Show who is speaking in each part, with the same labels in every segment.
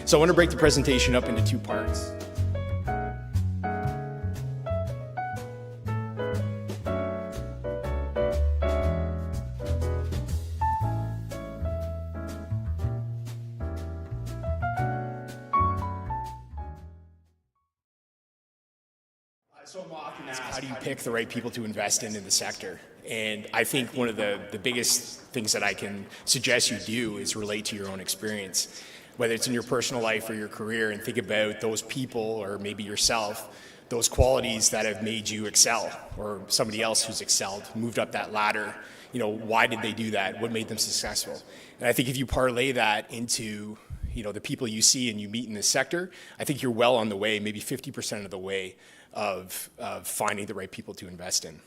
Speaker 1: So I want to break the presentation up into two parts. So I'm often asked, how do you pick the right people to invest in the sector? And I think one of the biggest things that I can suggest you do is relate to your own experience, whether it's in your personal life or your career, and think about those people or maybe yourself, those qualities that have made you excel, or somebody else who's excelled, moved up that ladder. Why did they do that? What made them successful? And I think if you parlay that into the people you see and you meet in this sector, I think you're well on the way, maybe 50% of the way of finding the right people to invest in.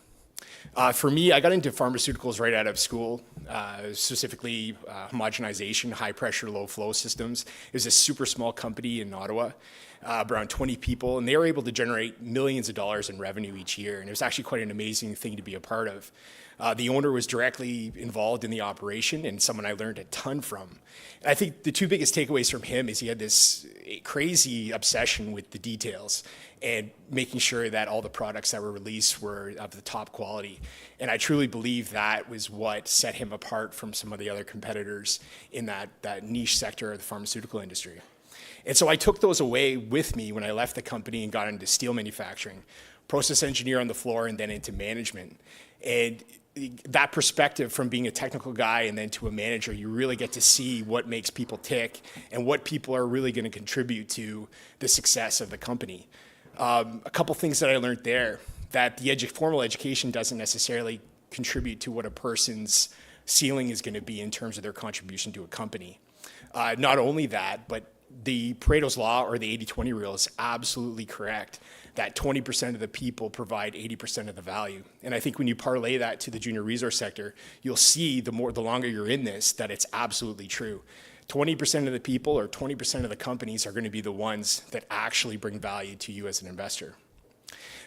Speaker 1: For me, I got into pharmaceuticals right out of school, specifically homogenization, high pressure, low flow systems. It was a super small company in Ottawa, around 20 people, and they were able to generate millions of dollars in revenue each year. And it was actually quite an amazing thing to be a part of. The owner was directly involved in the operation and someone I learned a ton from. And I think the two biggest takeaways from him is he had this crazy obsession with the details and making sure that all the products that were released were of the top quality. And I truly believe that was what set him apart from some of the other competitors in that niche sector of the pharmaceutical industry. And so I took those away with me when I left the company and got into steel manufacturing, process engineer on the floor, and then into management. And that perspective from being a technical guy and then to a manager, you really get to see what makes people tick and what people are really going to contribute to the success of the company. A couple things that I learned there, that the formal education doesn't necessarily contribute to what a person's ceiling is going to be in terms of their contribution to a company. Not only that, but the Pareto's Law, or the 80-20 rule, is absolutely correct, that 20% of the people provide 80% of the value. And I think when you parlay that to the junior resource sector, you'll see the longer you're in this, that it's absolutely true. 20% of the people or 20% of the companies are going to be the ones that actually bring value to you as an investor.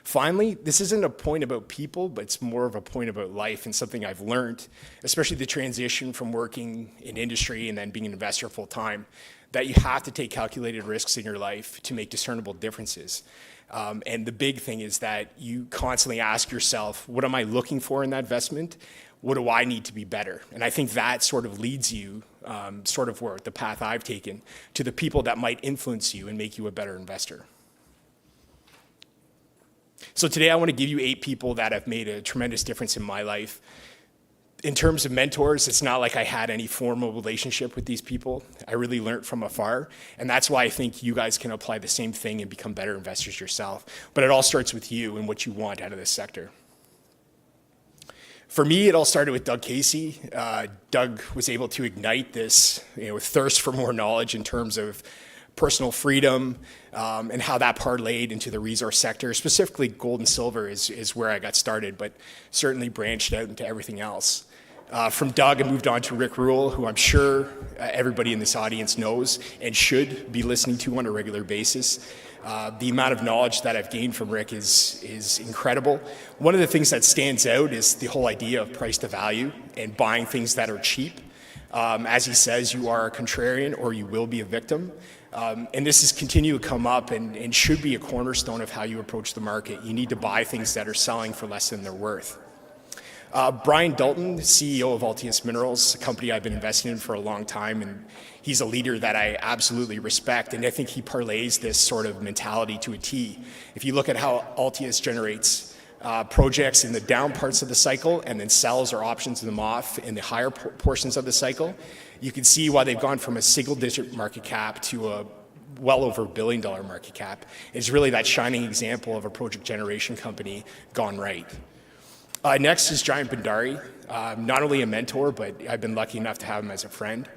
Speaker 1: Finally, this isn't a point about people, but it's more of a point about life and something I've learned, especially the transition from working in industry and then being an investor full time, that you have to take calculated risks in your life to make discernible differences. And the big thing is that you constantly ask yourself, what am I looking for in that investment? What do I need to be better? And I think that sort of leads you, sort of where the path I've taken, to the people that might influence you and make you a better investor. So today I want to give you 8 people that have made a tremendous difference in my life. In terms of mentors, it's not like I had any formal relationship with these people. I really learned from afar, and that's why I think you guys can apply the same thing and become better investors yourself. But it all starts with you and what you want out of this sector. For me, it all started with Doug Casey. Doug was able to ignite this thirst for more knowledge in terms of personal freedom, and how that parlayed into the resource sector. Specifically, gold and silver is where I got started, but certainly branched out into everything else. From Doug, I moved on to Rick Rule, who I'm sure everybody in this audience knows and should be listening to on a regular basis. The amount of knowledge that I've gained from Rick is incredible. One of the things that stands out is the whole idea of price to value and buying things that are cheap. As he says, you are a contrarian or you will be a victim. And this has continued to come up and should be a cornerstone of how you approach the market. You need to buy things that are selling for less than they're worth. Brian Dalton, CEO of Altius Minerals, a company I've been investing in for a long time, and he's a leader that I absolutely respect, and I think he parlays this sort of mentality to a T. If you look at how Altius generates projects in the down parts of the cycle and then sells or options them off in the higher portions of the cycle, you can see why they've gone from a single-digit market cap to a well over $1 billion market cap. It's really that shining example of a project generation company gone right. Next is Jayant Bhandari, not only a mentor, but I've been lucky enough to have him as a friend.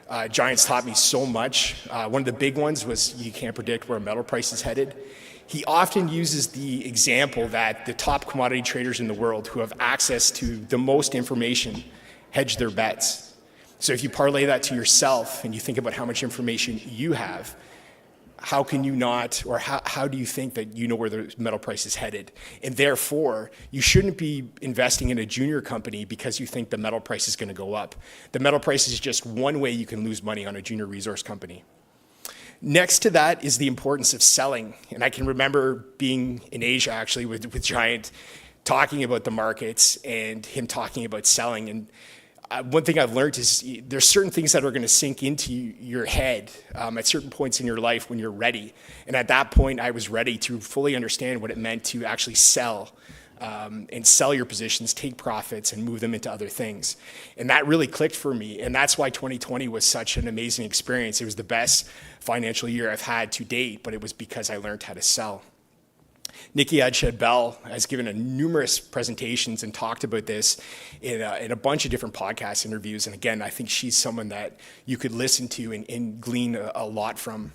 Speaker 1: Jayant's taught me so much. One of the big ones was you can't predict where metal price is headed. He often uses the example that the top commodity traders in the world who have access to the most information hedge their bets. So if you parlay that to yourself and you think about how much information you have, how can you not, or how do you think that you know where the metal price is headed? And therefore, you shouldn't be investing in a junior company because you think the metal price is going to go up. The metal price is just one way you can lose money on a junior resource company. Next to that is the importance of selling. And I can remember being in Asia actually with Giant, talking about the markets and him talking about selling. And one thing I've learned is there's certain things that are going to sink into your head at certain points in your life when you're ready. And at that point, I was ready to fully understand what it meant to actually sell and sell your positions, take profits, and move them into other things. And that really clicked for me. And that's why 2020 was such an amazing experience. It was the best financial year I've had to date, but it was because I learned how to sell. Nikki Adshed-Bell has given numerous presentations and talked about this in a bunch of different podcast interviews. And again, I think she's someone that you could listen to and glean a lot from.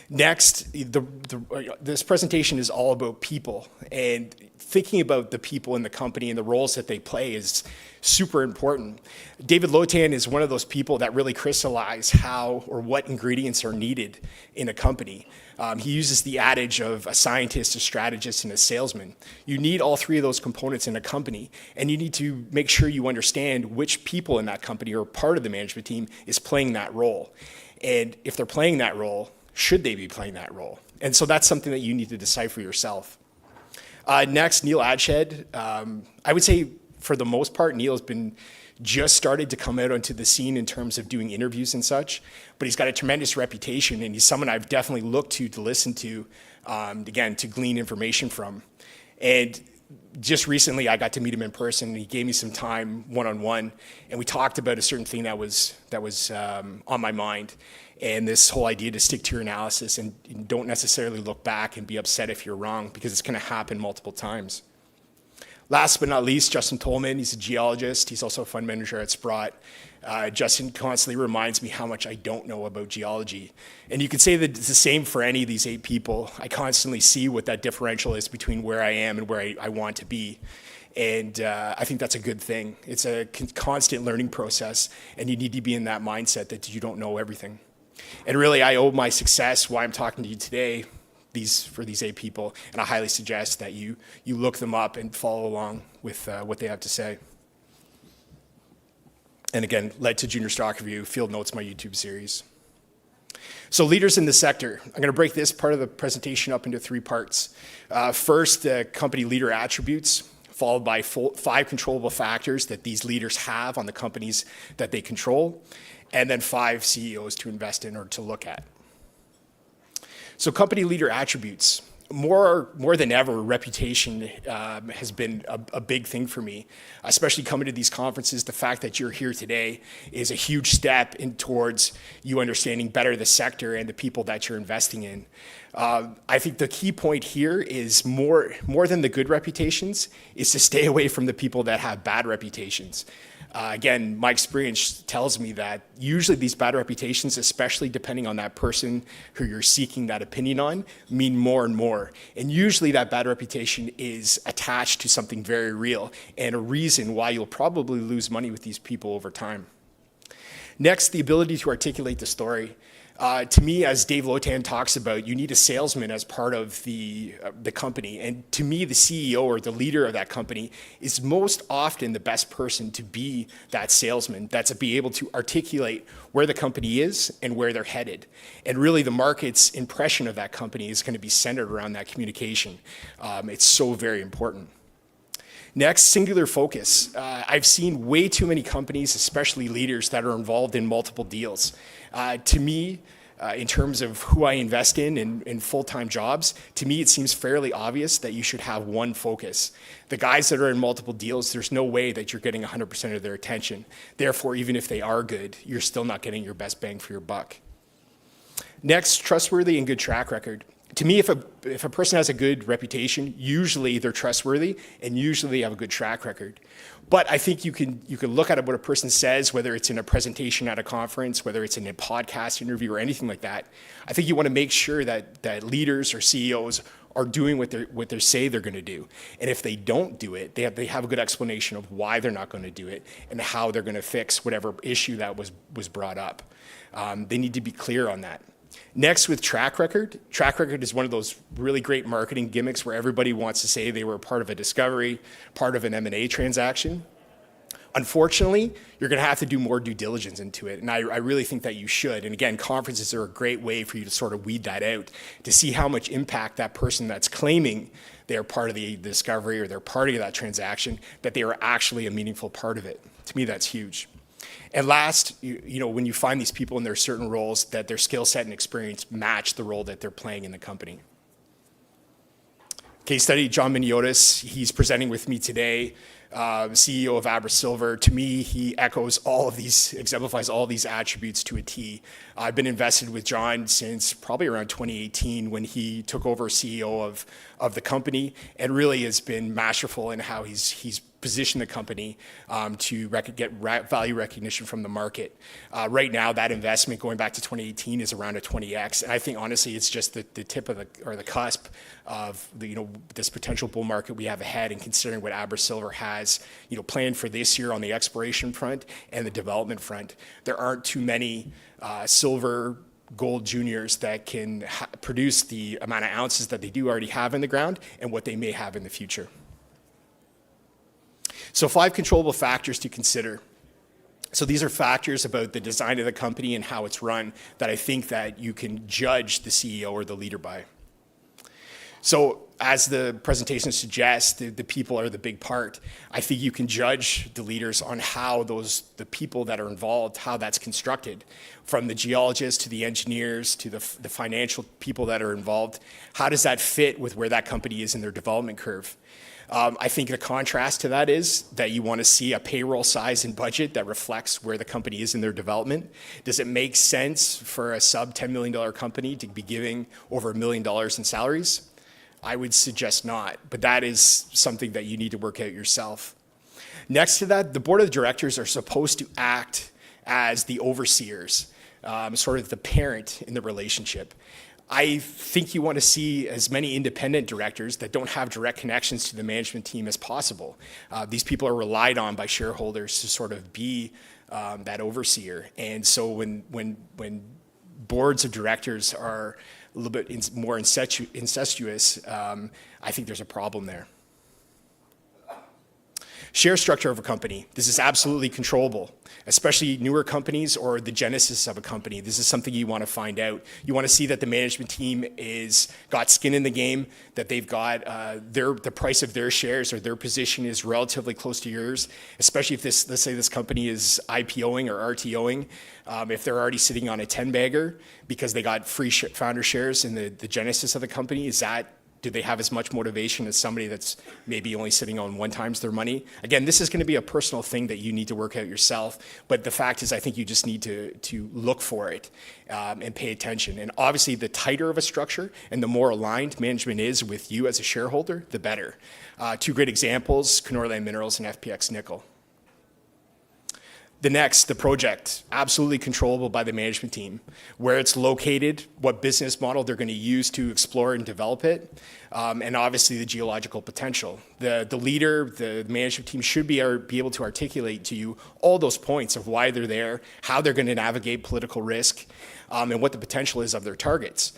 Speaker 1: Next, this presentation is all about people, and thinking about the people in the company and the roles that they play is super important. David Lotan is one of those people that really crystallize how or what ingredients are needed in a company. He uses the adage of a scientist, a strategist, and a salesman. You need all three of those components in a company, and you need to make sure you understand which people in that company or part of the management team is playing that role. And if they're playing that role, should they be playing that role? And so that's something that you need to decipher yourself. Next, Neil Adshed. I would say for the most part, Neil has been just started to come out onto the scene in terms of doing interviews and such, but he's got a tremendous reputation, and he's someone I've definitely looked to listen to, again, to glean information from. And just recently, I got to meet him in person, and he gave me some time one-on-one, and we talked about a certain thing that was on my mind, and this whole idea to stick to your analysis and don't necessarily look back and be upset if you're wrong, because it's going to happen multiple times. Last but not least, Justin Tolman. He's a geologist. He's also a fund manager at Sprott. Justin constantly reminds me how much I don't know about geology. And you could say that it's the same for any of these 8 people. I constantly see what that differential is between where I am and where I want to be. And I think that's a good thing. It's a constant learning process, and you need to be in that mindset that you don't know everything. And really, I owe my success, why I'm talking to you today, for these 8 people, and I highly suggest that you look them up and follow along with what they have to say. And again, led to Junior Stock Review, Field Notes, my YouTube series. So leaders in the sector. I'm going to break this part of the presentation up into 3 parts. First, the company leader attributes, followed by 5 controllable factors that these leaders have on the companies that they control, and then 5 CEOs to invest in or to look at. So company leader attributes. More than ever, reputation has been a big thing for me, especially coming to these conferences. The fact that you're here today is a huge step towards you understanding better the sector and the people that you're investing in. I think the key point here is more than the good reputations is to stay away from the people that have bad reputations. Again, my experience tells me that usually these bad reputations, especially depending on that person who you're seeking that opinion on, mean more and more. And usually that bad reputation is attached to something very real and a reason why you'll probably lose money with these people over time. Next, the ability to articulate the story. To me, as Dave Lotan talks about, you need a salesman as part of the company. And to me, the CEO or the leader of that company is most often the best person to be that salesman, that's to be able to articulate where the company is and where they're headed. And really, the market's impression of that company is going to be centered around that communication. It's so very important. Next, singular focus. I've seen way too many companies, especially leaders, that are involved in multiple deals. To me, in terms of who I invest in full-time jobs, to me it seems fairly obvious that you should have one focus. The guys that are in multiple deals, there's no way that you're getting 100% of their attention. Therefore, even if they are good, you're still not getting your best bang for your buck. Next, trustworthy and good track record. To me, if a person has a good reputation, usually they're trustworthy and usually they have a good track record. But I think you can look at what a person says, whether it's in a presentation at a conference, whether it's in a podcast interview or anything like that. I think you want to make sure that leaders or CEOs are doing what they say they're going to do. And if they don't do it, they have a good explanation of why they're not going to do it and how they're going to fix whatever issue that was brought up. They need to be clear on that. Next, with track record. Track record is one of those really great marketing gimmicks where everybody wants to say they were part of a discovery, part of an M&A transaction. Unfortunately, you're going to have to do more due diligence into it, and I really think that you should. And again, conferences are a great way for you to sort of weed that out, to see how much impact that person that's claiming they are part of the discovery or they're part of that transaction, that they are actually a meaningful part of it. To me, that's huge. And last, when you find these people in their certain roles, that their skill set and experience match the role that they're playing in the company. Case study, John Miniotis, he's presenting with me today, CEO of AbraSilver. To me, he echoes all of these, exemplifies all these attributes to a T. I've been invested with John since probably around 2018 when he took over CEO of the company, and really has been masterful in how he's positioned the company to get value recognition from the market. Right now, that investment going back to 2018 is around a 20x, and I think honestly it's just the tip of the cusp of this potential bull market we have ahead. And considering what AbraSilver has planned for this year on the exploration front and the development front, there aren't too many silver gold juniors that can produce the amount of ounces that they do already have in the ground and what they may have in the future. So 5 controllable factors to consider. So these are factors about the design of the company and how it's run that I think that you can judge the CEO or the leader by. So as the presentation suggests, the people are the big part. I think you can judge the leaders on how the people that are involved, how that's constructed, from the geologists to the engineers to the financial people that are involved. How does that fit with where that company is in their development curve? I think the contrast to that is that you want to see a payroll size and budget that reflects where the company is in their development. Does it make sense for a sub $10 million company to be giving over $1 million in salaries? I would suggest not, but that is something that you need to work out yourself. Next to that, the board of directors are supposed to act as the overseers, sort of the parent in the relationship. I think you want to see as many independent directors that don't have direct connections to the management team as possible. These people are relied on by shareholders to sort of be that overseer. And so when boards of directors are a little bit more incestuous, I think there's a problem there. Share structure of a company. This is absolutely controllable, especially newer companies or the genesis of a company. This is something you want to find out. You want to see that the management team got skin in the game, that they've got the price of their shares or their position is relatively close to yours, especially if let's say this company is IPOing or RTOing, if they're already sitting on a 10-bagger because they got free founder shares in the genesis of the company. Do they have as much motivation as somebody that's maybe only sitting on 1 times their money? Again, this is going to be a personal thing that you need to work out yourself. But the fact is, I think you just need to look for it and pay attention. And obviously, the tighter of a structure and the more aligned management is with you as a shareholder, the better. 2 great examples, Kenorland Land Minerals and FPX Nickel. The project, absolutely controllable by the management team. Where it's located, what business model they're going to use to explore and develop it, and obviously the geological potential. The leader, the management team should be able to articulate to you all those points of why they're there, how they're going to navigate political risk, and what the potential is of their targets.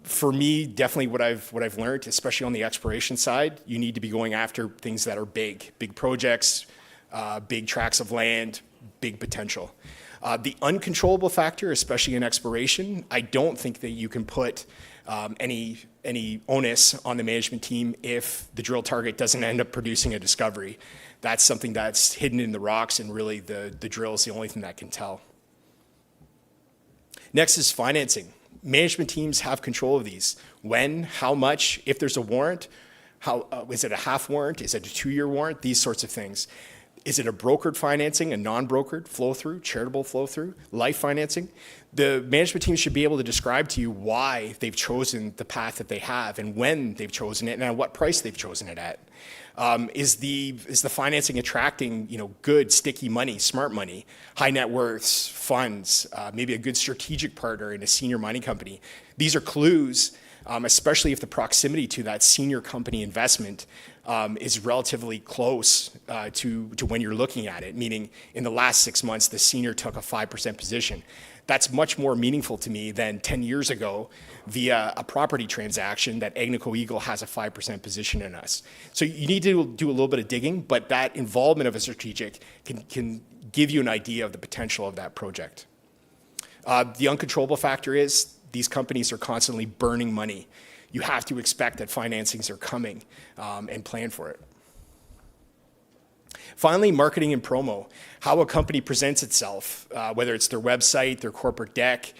Speaker 1: For me, definitely what I've learned, especially on the exploration side, you need to be going after things that are big projects, big tracts of land, big potential. The uncontrollable factor, especially in exploration, I don't think that you can put any onus on the management team if the drill target doesn't end up producing a discovery. That's something that's hidden in the rocks, and really the drill is the only thing that can tell. Next is financing. Management teams have control of these. When, how much, if there's a warrant, is it a half warrant, is it a 2-year warrant, these sorts of things. Is it a brokered financing, a non-brokered flow-through, charitable flow-through, life financing? The management team should be able to describe to you why they've chosen the path that they have and when they've chosen it and at what price they've chosen it at. Is the financing attracting good, sticky money, smart money, high net worths, funds, maybe a good strategic partner in a senior mining company? These are clues, especially if the proximity to that senior company investment is relatively close to when you're looking at it, meaning in the last 6 months, the senior took a 5% position. That's much more meaningful to me than 10 years ago via a property transaction that Agnico Eagle has a 5% position in us. So you need to do a little bit of digging, but that involvement of a strategic can give you an idea of the potential of that project. The uncontrollable factor is these companies are constantly burning money. You have to expect that financings are coming and plan for it. Finally, marketing and promo. How a company presents itself, whether it's their website, their corporate deck,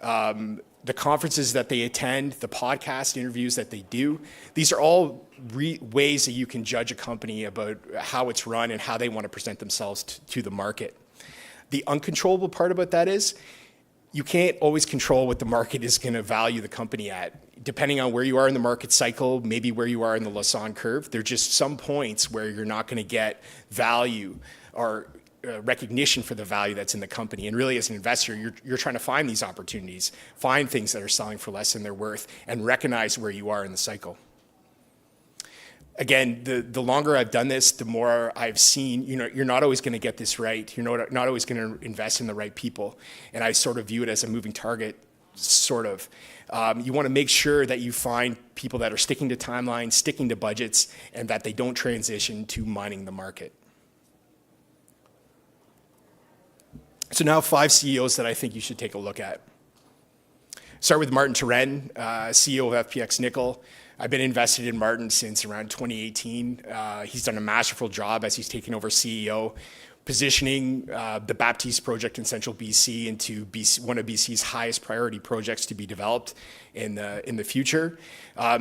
Speaker 1: the conferences that they attend, the podcast interviews that they do. These are all ways that you can judge a company about how it's run and how they want to present themselves to the market. The uncontrollable part about that is you can't always control what the market is going to value the company at. Depending on where you are in the market cycle, maybe where you are in the Lassonde curve, there are just some points where you're not going to get value or recognition for the value that's in the company. And really, as an investor, you're trying to find these opportunities, find things that are selling for less than they're worth, and recognize where you are in the cycle. Again, the longer I've done this, the more I've seen, you're not always going to get this right. You're not always going to invest in the right people. And I sort of view it as a moving target, sort of. You want to make sure that you find people that are sticking to timelines, sticking to budgets, and that they don't transition to mining the market. So now 5 CEOs that I think you should take a look at. Start with Martin Turenne, CEO of FPX Nickel. I've been invested in Martin since around 2018. He's done a masterful job as he's taken over CEO, positioning the Baptiste project in central BC into one of BC's highest priority projects to be developed in the future.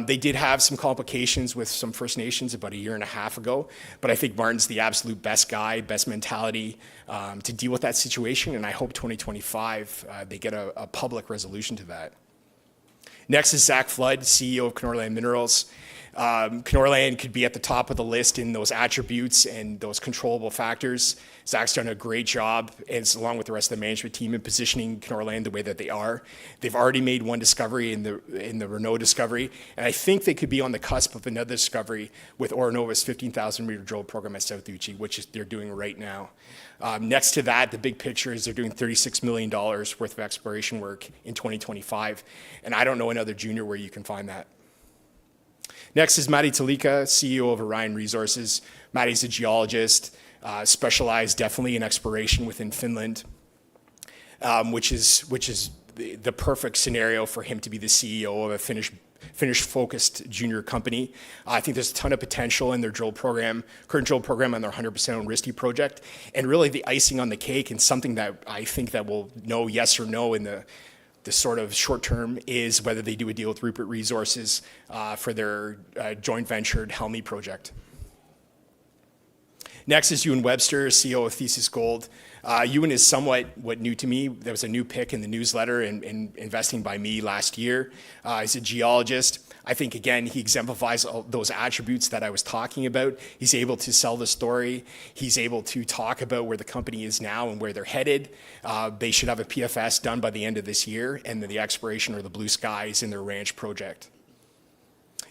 Speaker 1: They did have some complications with some First Nations about a year and a half ago, but I think Martin's the absolute best guy, best mentality to deal with that situation, and I hope 2025 they get a public resolution to that. Next is Zach Flood, CEO of Kenorland Minerals. Kenorland could be at the top of the list in those attributes and those controllable factors. Zach's done a great job, along with the rest of the management team, in positioning Kenorland the way that they are. They've already made one discovery in the Renault discovery, and I think they could be on the cusp of another discovery with Oranova's 15,000-meter drill program at South Uchi, which they're doing right now. Next to that, the big picture is they're doing $36 million worth of exploration work in 2025, and I don't know another junior where you can find that. Next is Matti Talika, CEO of Orion Resources. Matti's a geologist, specialized definitely in exploration within Finland, which is the perfect scenario for him to be the CEO of a Finnish-focused junior company. I think there's a ton of potential in their current drill program on their 100% owned Risti project, and really the icing on the cake and something that I think that we'll know yes or no in the sort of short term is whether they do a deal with Rupert Resources for their joint ventured Helmy project. Next is Ewan Webster, CEO of Thesis Gold. Ewan is somewhat new to me. There was a new pick in the newsletter in investing by me last year. He's a geologist. I think, again, he exemplifies all those attributes that I was talking about. He's able to sell the story. He's able to talk about where the company is now and where they're headed. They should have a PFS done by the end of this year, and then the exploration or the blue skies in their ranch project.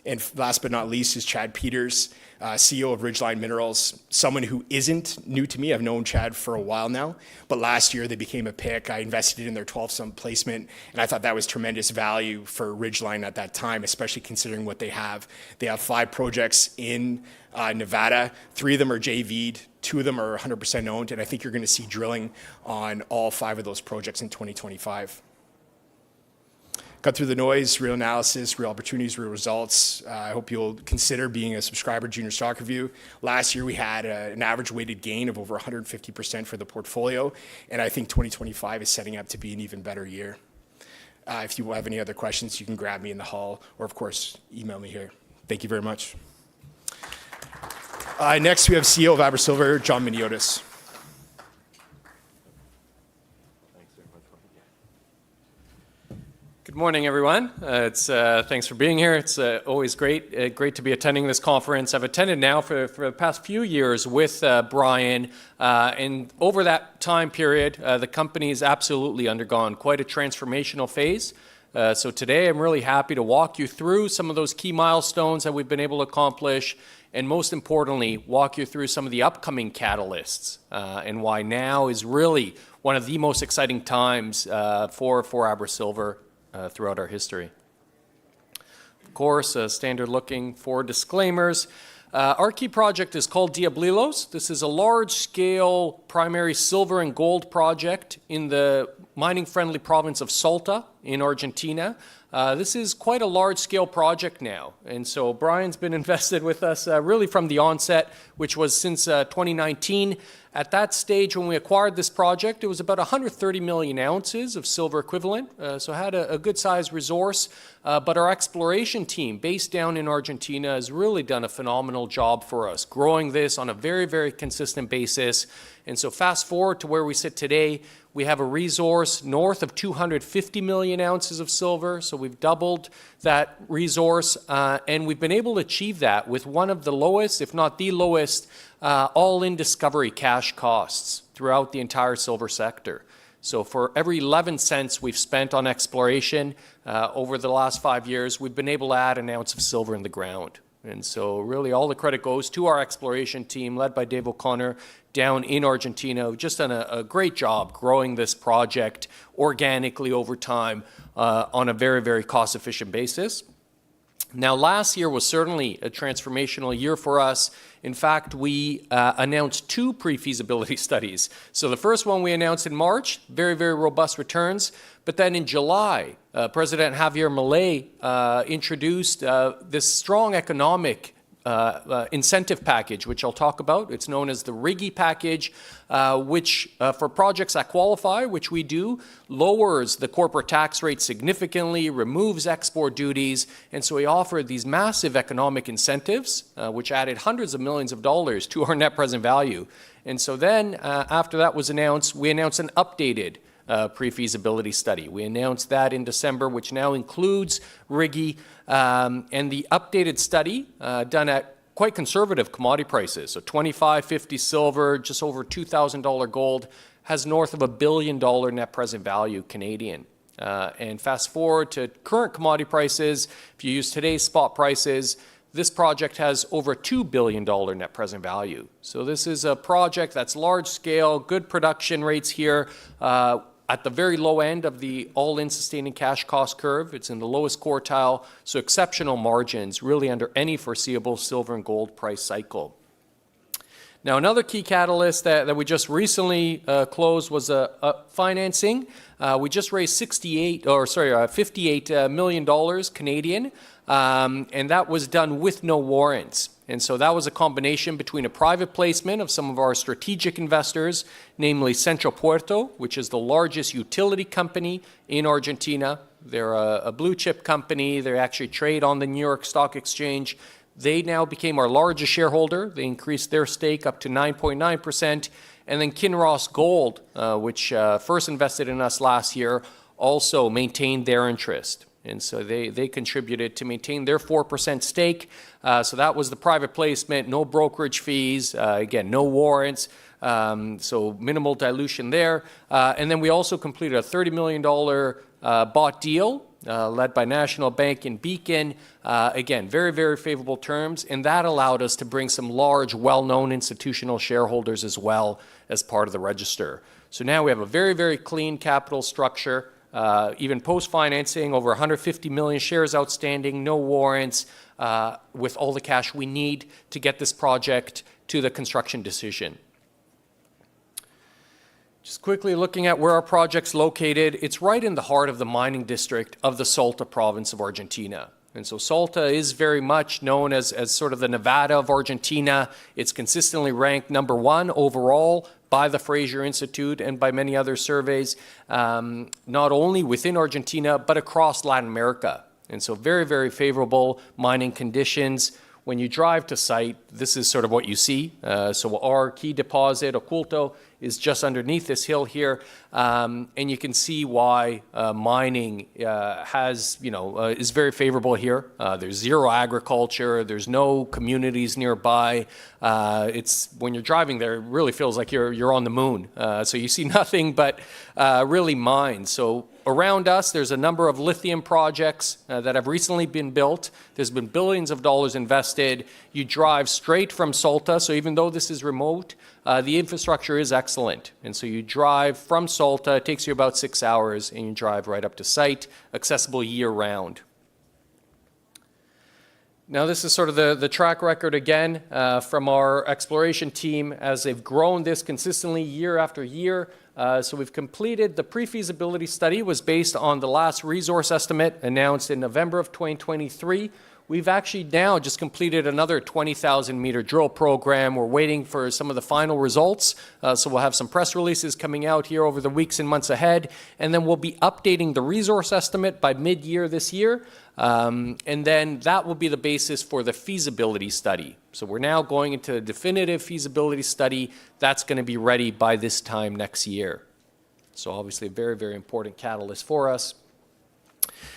Speaker 1: And last but not least is Chad Peters, CEO of Ridgeline Minerals, someone who isn't new to me. I've known Chad for a while now, but last year they became a pick. I invested in their 12-cent placement, and I thought that was tremendous value for Ridgeline at that time, especially considering what they have. They have 5 projects in Nevada. 3 of them are JV'd, 2 of them are 100% owned, and I think you're going to see drilling on all 5 of those projects in 2025. Cut through the noise, real analysis, real opportunities, real results. I hope you'll consider being a subscriber to Junior Stock Review. Last year we had an average weighted gain of over 150% for the portfolio, and I think 2025 is setting up to be an even better year. If you have any other questions, you can grab me in the hall, or of course, email me here. Thank you very much. Next, we have CEO of AbraSilver, John Miniotis.
Speaker 2: Good morning, everyone. Thanks for being here. It's always great to be attending this conference. I've attended now for the past few years with Brian, and over that time period, the company has absolutely undergone quite a transformational phase. So today I'm really happy to walk you through some of those key milestones that we've been able to accomplish, and most importantly, walk you through some of the upcoming catalysts and why now is really one of the most exciting times for Abra Silver throughout our history. Of course, standard looking for disclaimers. Our key project is called Diablillos. This is a large-scale primary silver and gold project in the mining-friendly province of Salta in Argentina. This is quite a large-scale project now, and so Brian's been invested with us really from the onset, which was since 2019. At that stage, when we acquired this project, it was about 130 million ounces of silver equivalent, so had a good-sized resource. But our exploration team, based down in Argentina, has really done a phenomenal job for us, growing this on a very, very consistent basis. And so fast forward to where we sit today, we have a resource north of 250 million ounces of silver, so we've doubled that resource, and we've been able to achieve that with one of the lowest, if not the lowest, all-in discovery cash costs throughout the entire silver sector. So for every 11 cents we've spent on exploration over the last 5 years, we've been able to add an ounce of silver in the ground. And so really all the credit goes to our exploration team led by Dave O'Connor down in Argentina, who've just done a great job growing this project organically over time on a very, very cost-efficient basis. Now, last year was certainly a transformational year for us. In fact, we announced 2 pre-feasibility studies. So the first one we announced in March, very, very robust returns. But then in July, President Javier Milei introduced this strong economic incentive package, which I'll talk about. It's known as the RIGI package, which for projects that qualify, which we do, lowers the corporate tax rate significantly, removes export duties, and so we offered these massive economic incentives, which added hundreds of millions of dollars to our net present value. And so then, after that was announced, we announced an updated pre-feasibility study. We announced that in December, which now includes RIGI, and the updated study done at quite conservative commodity prices. So $25.50 silver, just over $2,000 gold, has north of $1 billion net present value Canadian. And fast forward to current commodity prices, if you use today's spot prices, this project has over $2 billion net present value. So this is a project that's large scale, good production rates here, at the very low end of the all-in sustaining cash cost curve. It's in the lowest quartile, so exceptional margins really under any foreseeable silver and gold price cycle. Now, another key catalyst that we just recently closed was financing. We just raised $58 million Canadian, and that was done with no warrants. And so that was a combination between a private placement of some of our strategic investors, namely Central Puerto, which is the largest utility company in Argentina. They're a blue chip company. They actually trade on the New York Stock Exchange. They now became our largest shareholder. They increased their stake up to 9.9%. And then Kinross Gold, which first invested in us last year, also maintained their interest. And so they contributed to maintain their 4% stake. So that was the private placement, no brokerage fees, again, no warrants, so minimal dilution there. And then we also completed a $30 million bought deal led by National Bank and Beacon. Again, very, very favorable terms. And that allowed us to bring some large, well-known institutional shareholders as well as part of the register. So now we have a very, very clean capital structure. Even post-financing, over 150 million shares outstanding, no warrants, with all the cash we need to get this project to the construction decision. Just quickly looking at where our project's located, it's right in the heart of the mining district of the Salta province of Argentina. And so Salta is very much known as sort of the Nevada of Argentina. It's consistently ranked #1 overall by the Fraser Institute and by many other surveys, not only within Argentina, but across Latin America. And so very, very favorable mining conditions. When you drive to site, this is sort of what you see. So our key deposit, Oculto, is just underneath this hill here, and you can see why mining is very favorable here. There's zero agriculture, there's no communities nearby. When you're driving there, it really feels like you're on the moon. So you see nothing but really mines. So around us, there's a number of lithium projects that have recently been built. There's been billions of dollars invested. You drive straight from Salta, so even though this is remote, the infrastructure is excellent. And so you drive from Salta, it takes you about 6 hours, and you drive right up to site, accessible year-round. Now, this is sort of the track record again from our exploration team as they've grown this consistently year after year. So we've completed the pre-feasibility study was based on the last resource estimate announced in November of 2023. We've actually now just completed another 20,000 meter drill program. We're waiting for some of the final results. So we'll have some press releases coming out here over the weeks and months ahead. And then we'll be updating the resource estimate by mid-year this year. And then that will be the basis for the feasibility study. So we're now going into a definitive feasibility study that's going to be ready by this time next year. So obviously a very, very important catalyst for us.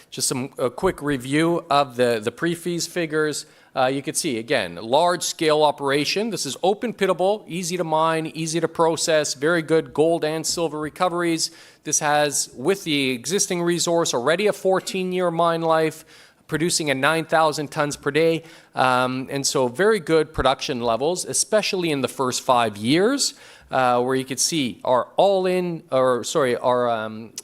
Speaker 2: Just a quick review of the pre-feas figures. You can see, again, large-scale operation. This is open pitable, easy to mine, easy to process, very good gold and silver recoveries. This has, with the existing resource, already a 14-year mine life, producing at 9,000 tons per day. And so very good production levels, especially in the first 5 years. Where you could see our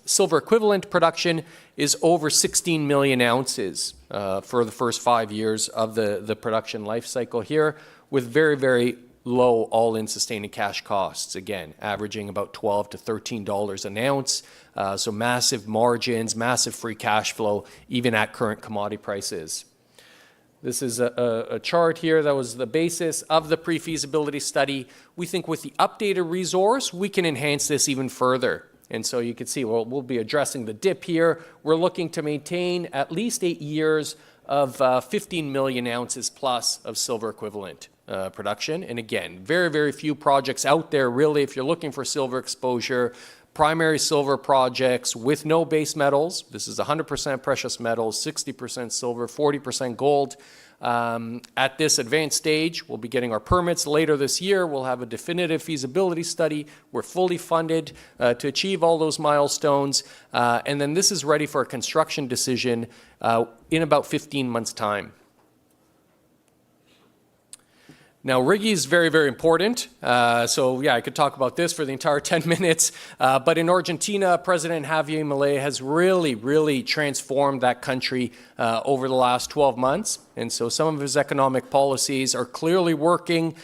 Speaker 2: silver equivalent production is over 16 million ounces for the first 5 years of the production life cycle here, with very, very low all-in sustaining cash costs, again, averaging about $12 to $13 an ounce. So massive margins, massive free cash flow, even at current commodity prices. This is a chart here that was the basis of the pre-feasibility study. We think with the updated resource, we can enhance this even further. And so you can see, we'll be addressing the dip here. We're looking to maintain at least 8 years of 15 million ounces plus of silver equivalent production. And again, very, very few projects out there, really, if you're looking for silver exposure, primary silver projects with no base metals. This is 100% precious metals, 60% silver, 40% gold. At this advanced stage, we'll be getting our permits later this year. We'll have a definitive feasibility study. We're fully funded to achieve all those milestones. And then this is ready for a construction decision in about 15 months' time. Now, RIGI is very, very important. So, yeah, I could talk about this for the entire 10 minutes. But in Argentina, President Javier Milei has really, really transformed that country over the last 12 months. And so some of his economic policies are clearly working.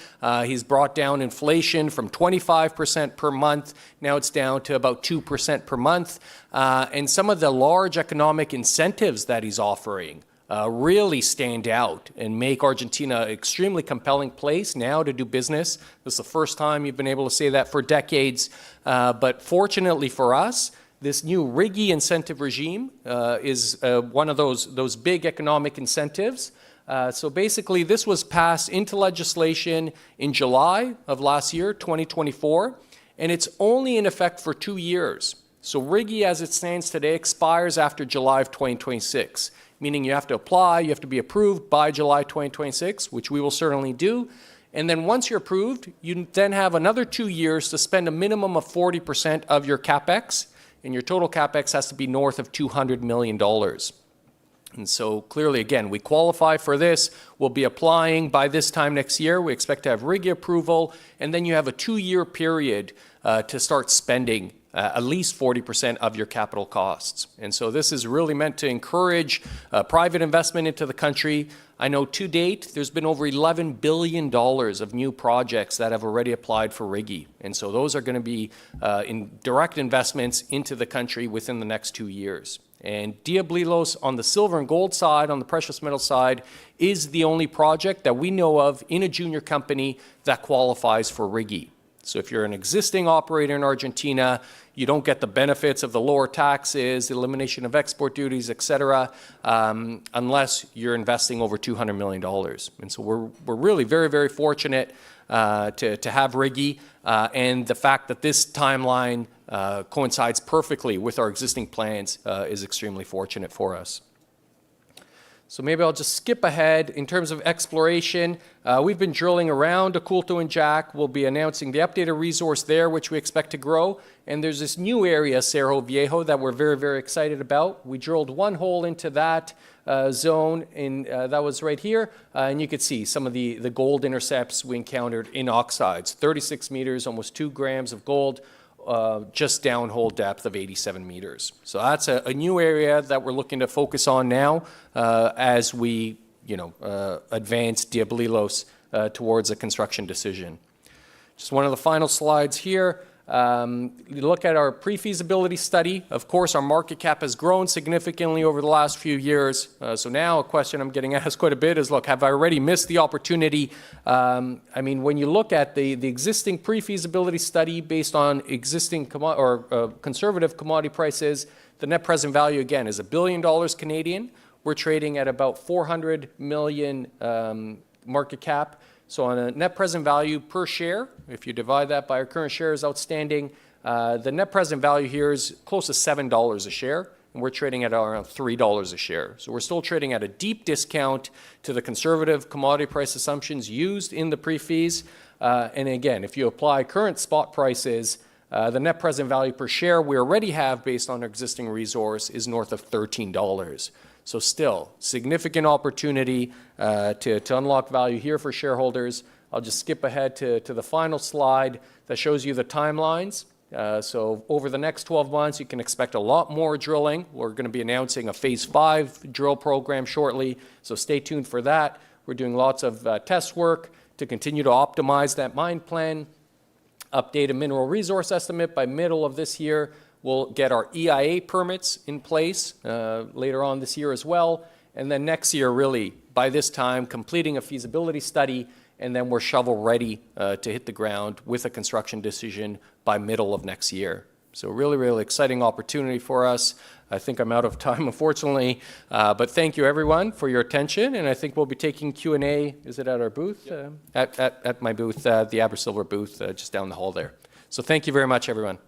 Speaker 2: He's brought down inflation from 25% per month. Now it's down to about 2% per month. And some of the large economic incentives that he's offering really stand out and make Argentina an extremely compelling place now to do business. This is the first time you've been able to say that for decades. But fortunately for us, this new RIGI incentive regime is one of those big economic incentives. So basically, this was passed into legislation in July of last year, 2024, and it's only in effect for 2 years. So RIGI, as it stands today, expires after July of 2026. Meaning you have to apply, you have to be approved by July 2026, which we will certainly do. And then once you're approved, you then have another 2 years to spend a minimum of 40% of your CapEx, and your total CapEx has to be north of $200 million. And so clearly, again, we qualify for this. We'll be applying by this time next year. We expect to have RIGI approval, and then you have a 2-year period to start spending at least 40% of your capital costs. And so this is really meant to encourage private investment into the country. I know to date, there's been over $11 billion of new projects that have already applied for RIGI. And so those are going to be in direct investments into the country within the next 2 years. And Diablillos on the silver and gold side, on the precious metal side, is the only project that we know of in a junior company that qualifies for RIGI. So if you're an existing operator in Argentina, you don't get the benefits of the lower taxes, the elimination of export duties, et cetera, unless you're investing over $200 million. And so we're really very, very fortunate to have RIGI, and the fact that this timeline coincides perfectly with our existing plans is extremely fortunate for us. So maybe I'll just skip ahead. In terms of exploration, we've been drilling around Oculto and Jack. We'll be announcing the updated resource there, which we expect to grow. And there's this new area, Cerro Viejo, that we're very, very excited about. We drilled one hole into that zone, that was right here. And you could see some of the gold intercepts we encountered in oxides. 36 meters, almost 2 grams of gold. Just downhole depth of 87 meters. So that's a new area that we're looking to focus on now as we, advance Diablilos towards a construction decision. Just one of the final slides here. You look at our pre-feasibility study. Of course, our market cap has grown significantly over the last few years. So now a question I'm getting asked quite a bit is, look, have I already missed the opportunity? When you look at the existing pre-feasibility study based on existing conservative commodity prices, the net present value, again, is $1 billion Canadian. We're trading at about 400 million market cap. So on a net present value per share, if you divide that by our current shares outstanding, the net present value here is close to $7 a share, and we're trading at around $3 a share. So we're still trading at a deep discount to the conservative commodity price assumptions used in the pre-fees. And again, if you apply current spot prices, the net present value per share we already have based on our existing resource is north of $13. So still, significant opportunity to unlock value here for shareholders. I'll just skip ahead to the final slide that shows you the timelines. So over the next 12 months, you can expect a lot more drilling. We're going to be announcing a Phase 5 drill program shortly, so stay tuned for that. We're doing lots of test work to continue to optimize that mine plan, update a mineral resource estimate by middle of this year. We'll get our EIA permits in place later on this year as well. And then next year, really, by this time, completing a feasibility study, and then we're shovel ready to hit the ground with a construction decision by middle of next year. So really, really exciting opportunity for us. I think I'm out of time, unfortunately. But thank you, everyone, for your attention. And I think we'll be taking Q&A. Is it at our booth? At my booth, the AbraSilver booth, just down the hall there. So thank you very much, everyone.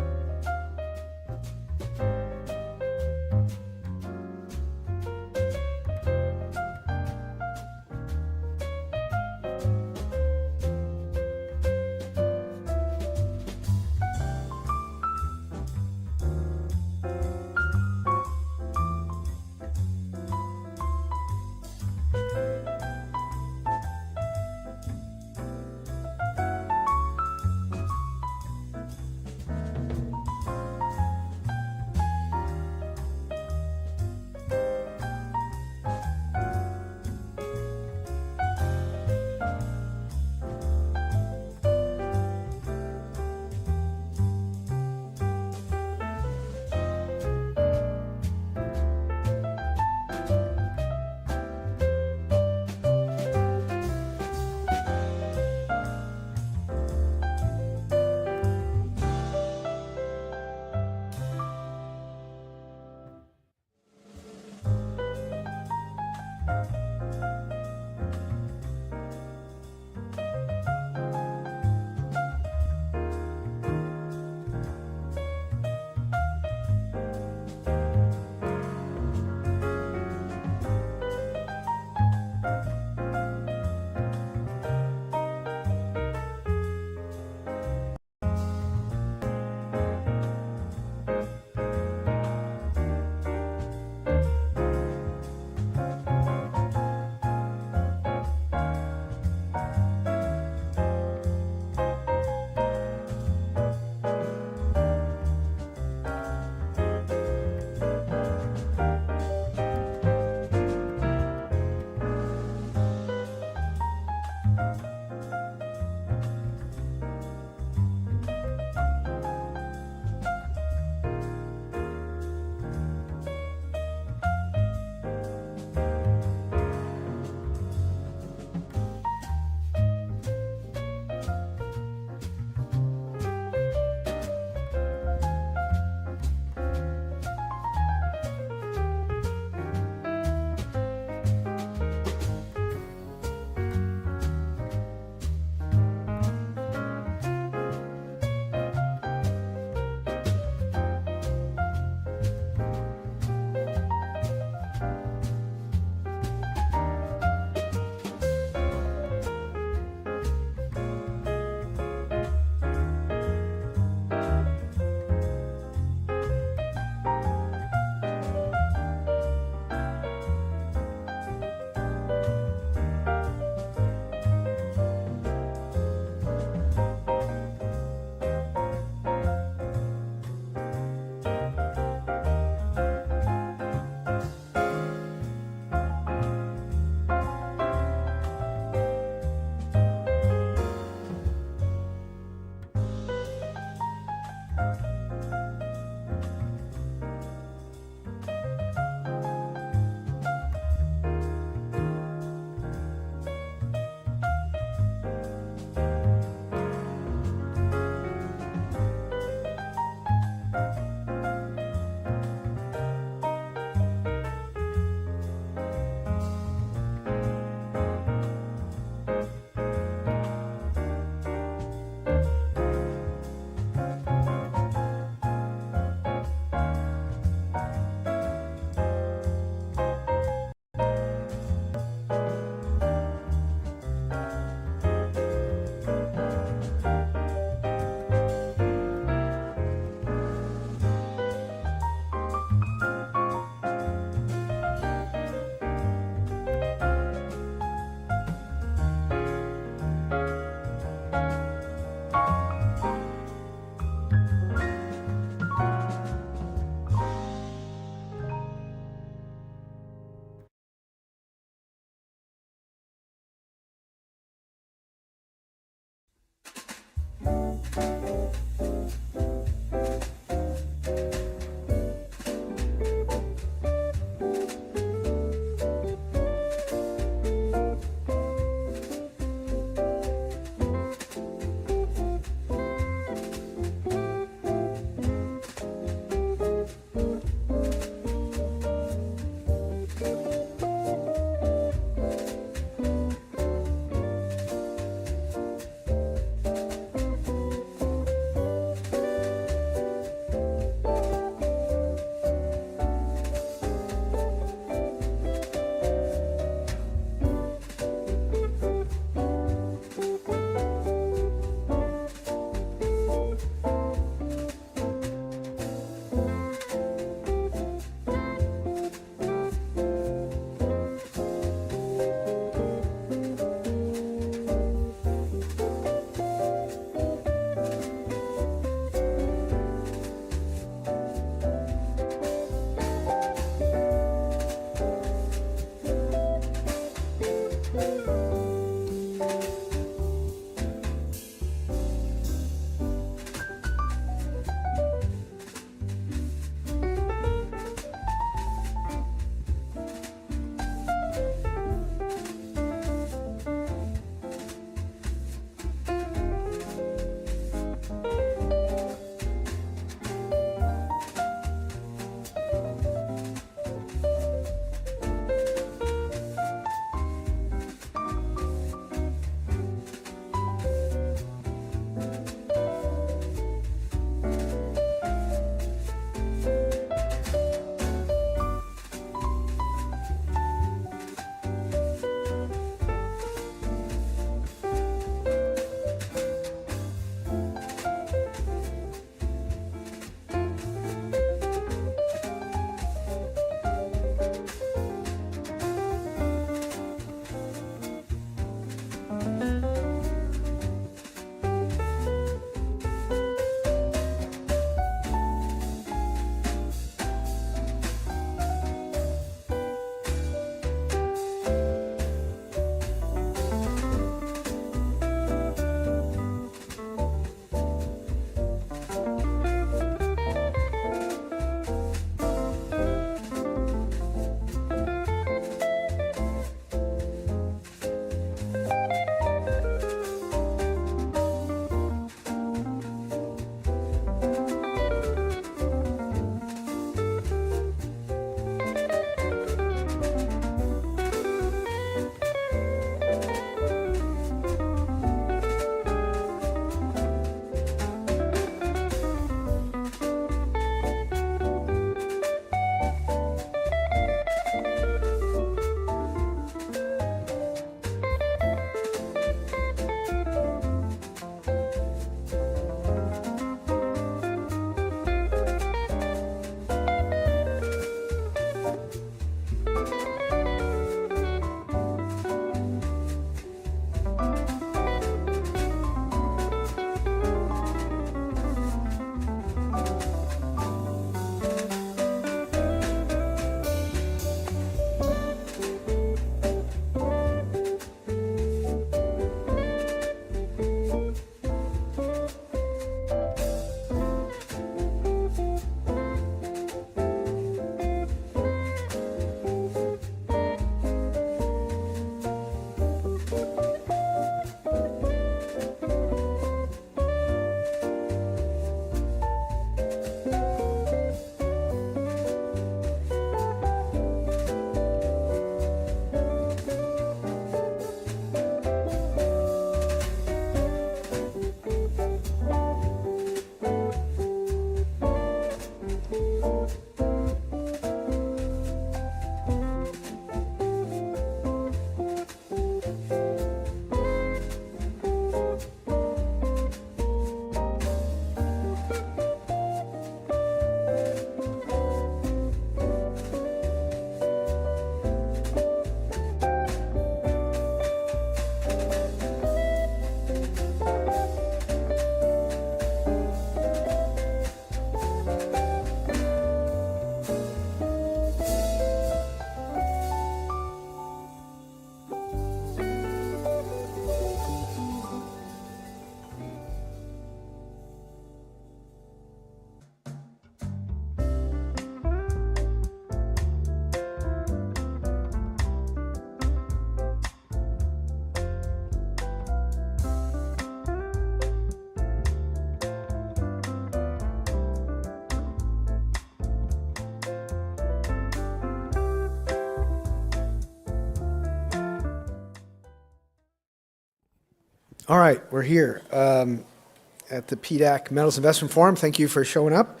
Speaker 3: All right, we're here at the PDAC Metals Investment Forum. Thank you for showing up.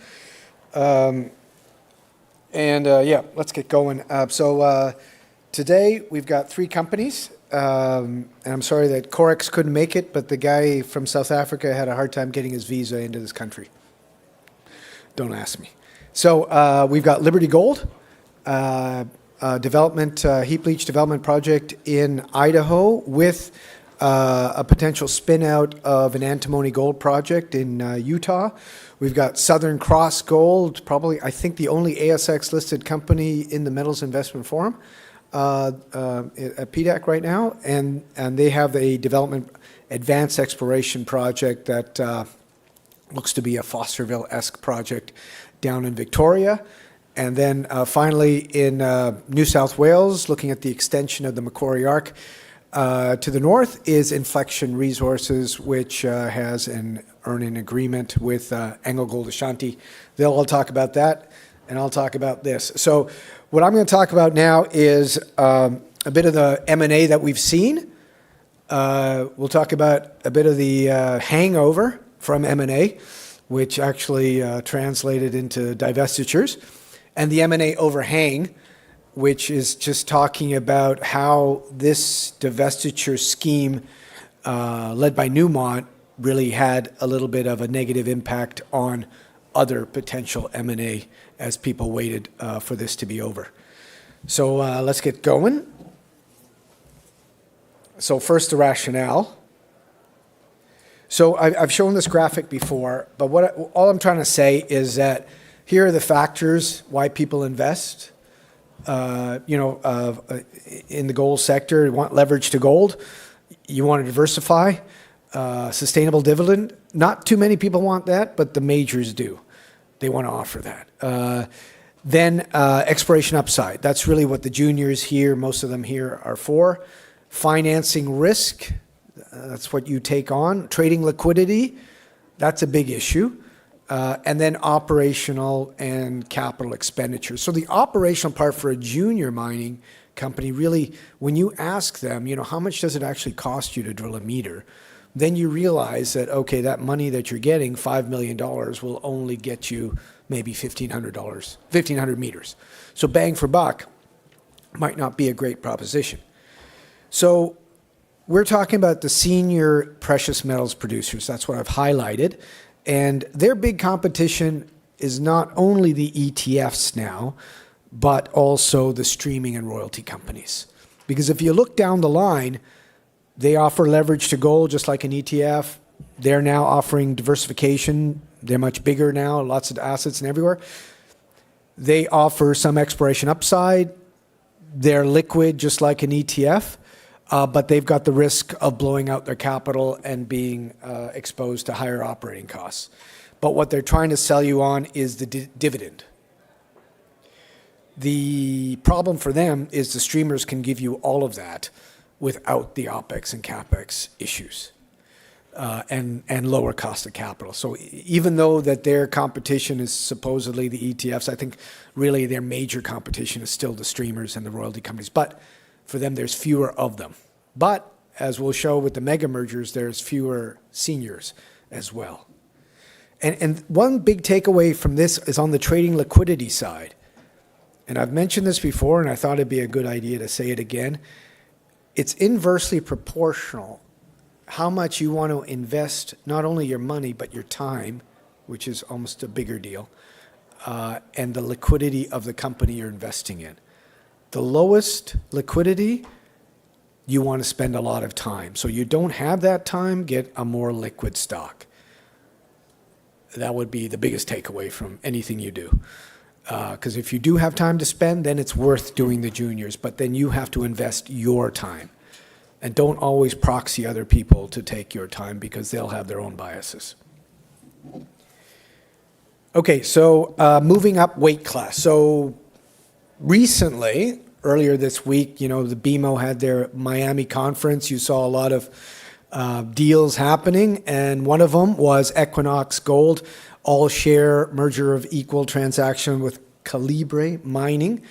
Speaker 3: Yeah, let's get going. Today we've got three companies, and I'm sorry that Corex couldn't make it, but the guy from South Africa had a hard time getting his visa into this country. Don't ask me. So we've got Liberty Gold, development, heap leach development project in Idaho with a potential spin out of an antimony gold project in Utah. We've got Southern Cross Gold, probably, I think, the only ASX listed company in the Metals Investment Forum. at PDAC right now, and they have a development advanced exploration project that looks to be a Fosterville-esque project down in Victoria. And then finally in New South Wales, looking at the extension of the Macquarie Arc to the north, is Inflection Resources, which has an earn-in agreement with AngloGold Ashanti. They'll all talk about that, and I'll talk about this. So what I'm going to talk about now is a bit of the M&A that we've seen. We'll talk about a bit of the hangover from M&A, which actually translated into divestitures, and the M&A overhang, which is just talking about how this divestiture scheme led by Newmont really had a little bit of a negative impact on other potential M&A as people waited for this to be over. So let's get going. So first, the rationale. So I've shown this graphic before, but all I'm trying to say is that here are the factors why people invest. In the gold sector, you want leverage to gold, you want to diversify, sustainable dividend. Not too many people want that, but the majors do. They want to offer that. Then exploration upside. That's really what the juniors here, most of them here, are for. Financing risk, that's what you take on. Trading liquidity, that's a big issue. And then operational and capital expenditures. So the operational part for a junior mining company, really, when you ask them, how much does it actually cost you to drill a meter? Then you realize that, okay, that money that you're getting, $5 million, will only get you maybe $1,500 meters. So bang for buck might not be a great proposition. So we're talking about the senior precious metals producers. That's what I've highlighted. And their big competition is not only the ETFs now, but also the streaming and royalty companies. Because if you look down the line, they offer leverage to gold just like an ETF. They're now offering diversification. They're much bigger now, lots of assets and everywhere. They offer some exploration upside. They're liquid just like an ETF. But they've got the risk of blowing out their capital and being exposed to higher operating costs. But what they're trying to sell you on is the dividend. The problem for them is the streamers can give you all of that without the OPEX and CAPEX issues and lower cost of capital. So even though that their competition is supposedly the ETFs, I think really their major competition is still the streamers and the royalty companies. But for them, there's fewer of them. But as we'll show with the mega mergers, there's fewer seniors as well. And one big takeaway from this is on the trading liquidity side. And I've mentioned this before, and I thought it'd be a good idea to say it again. It's inversely proportional how much you want to invest, not only your money, but your time, which is almost a bigger deal, and the liquidity of the company you're investing in. The lowest liquidity, you want to spend a lot of time. So you don't have that time, get a more liquid stock. That would be the biggest takeaway from anything you do. Because if you do have time to spend, then it's worth doing the juniors, but then you have to invest your time. And don't always proxy other people to take your time because they'll have their own biases. Okay, so moving up weight class. So recently, earlier this week, the BMO had their Miami conference. You saw a lot of deals happening, and one of them was Equinox Gold, all-share merger of equal transaction with Calibre Mining.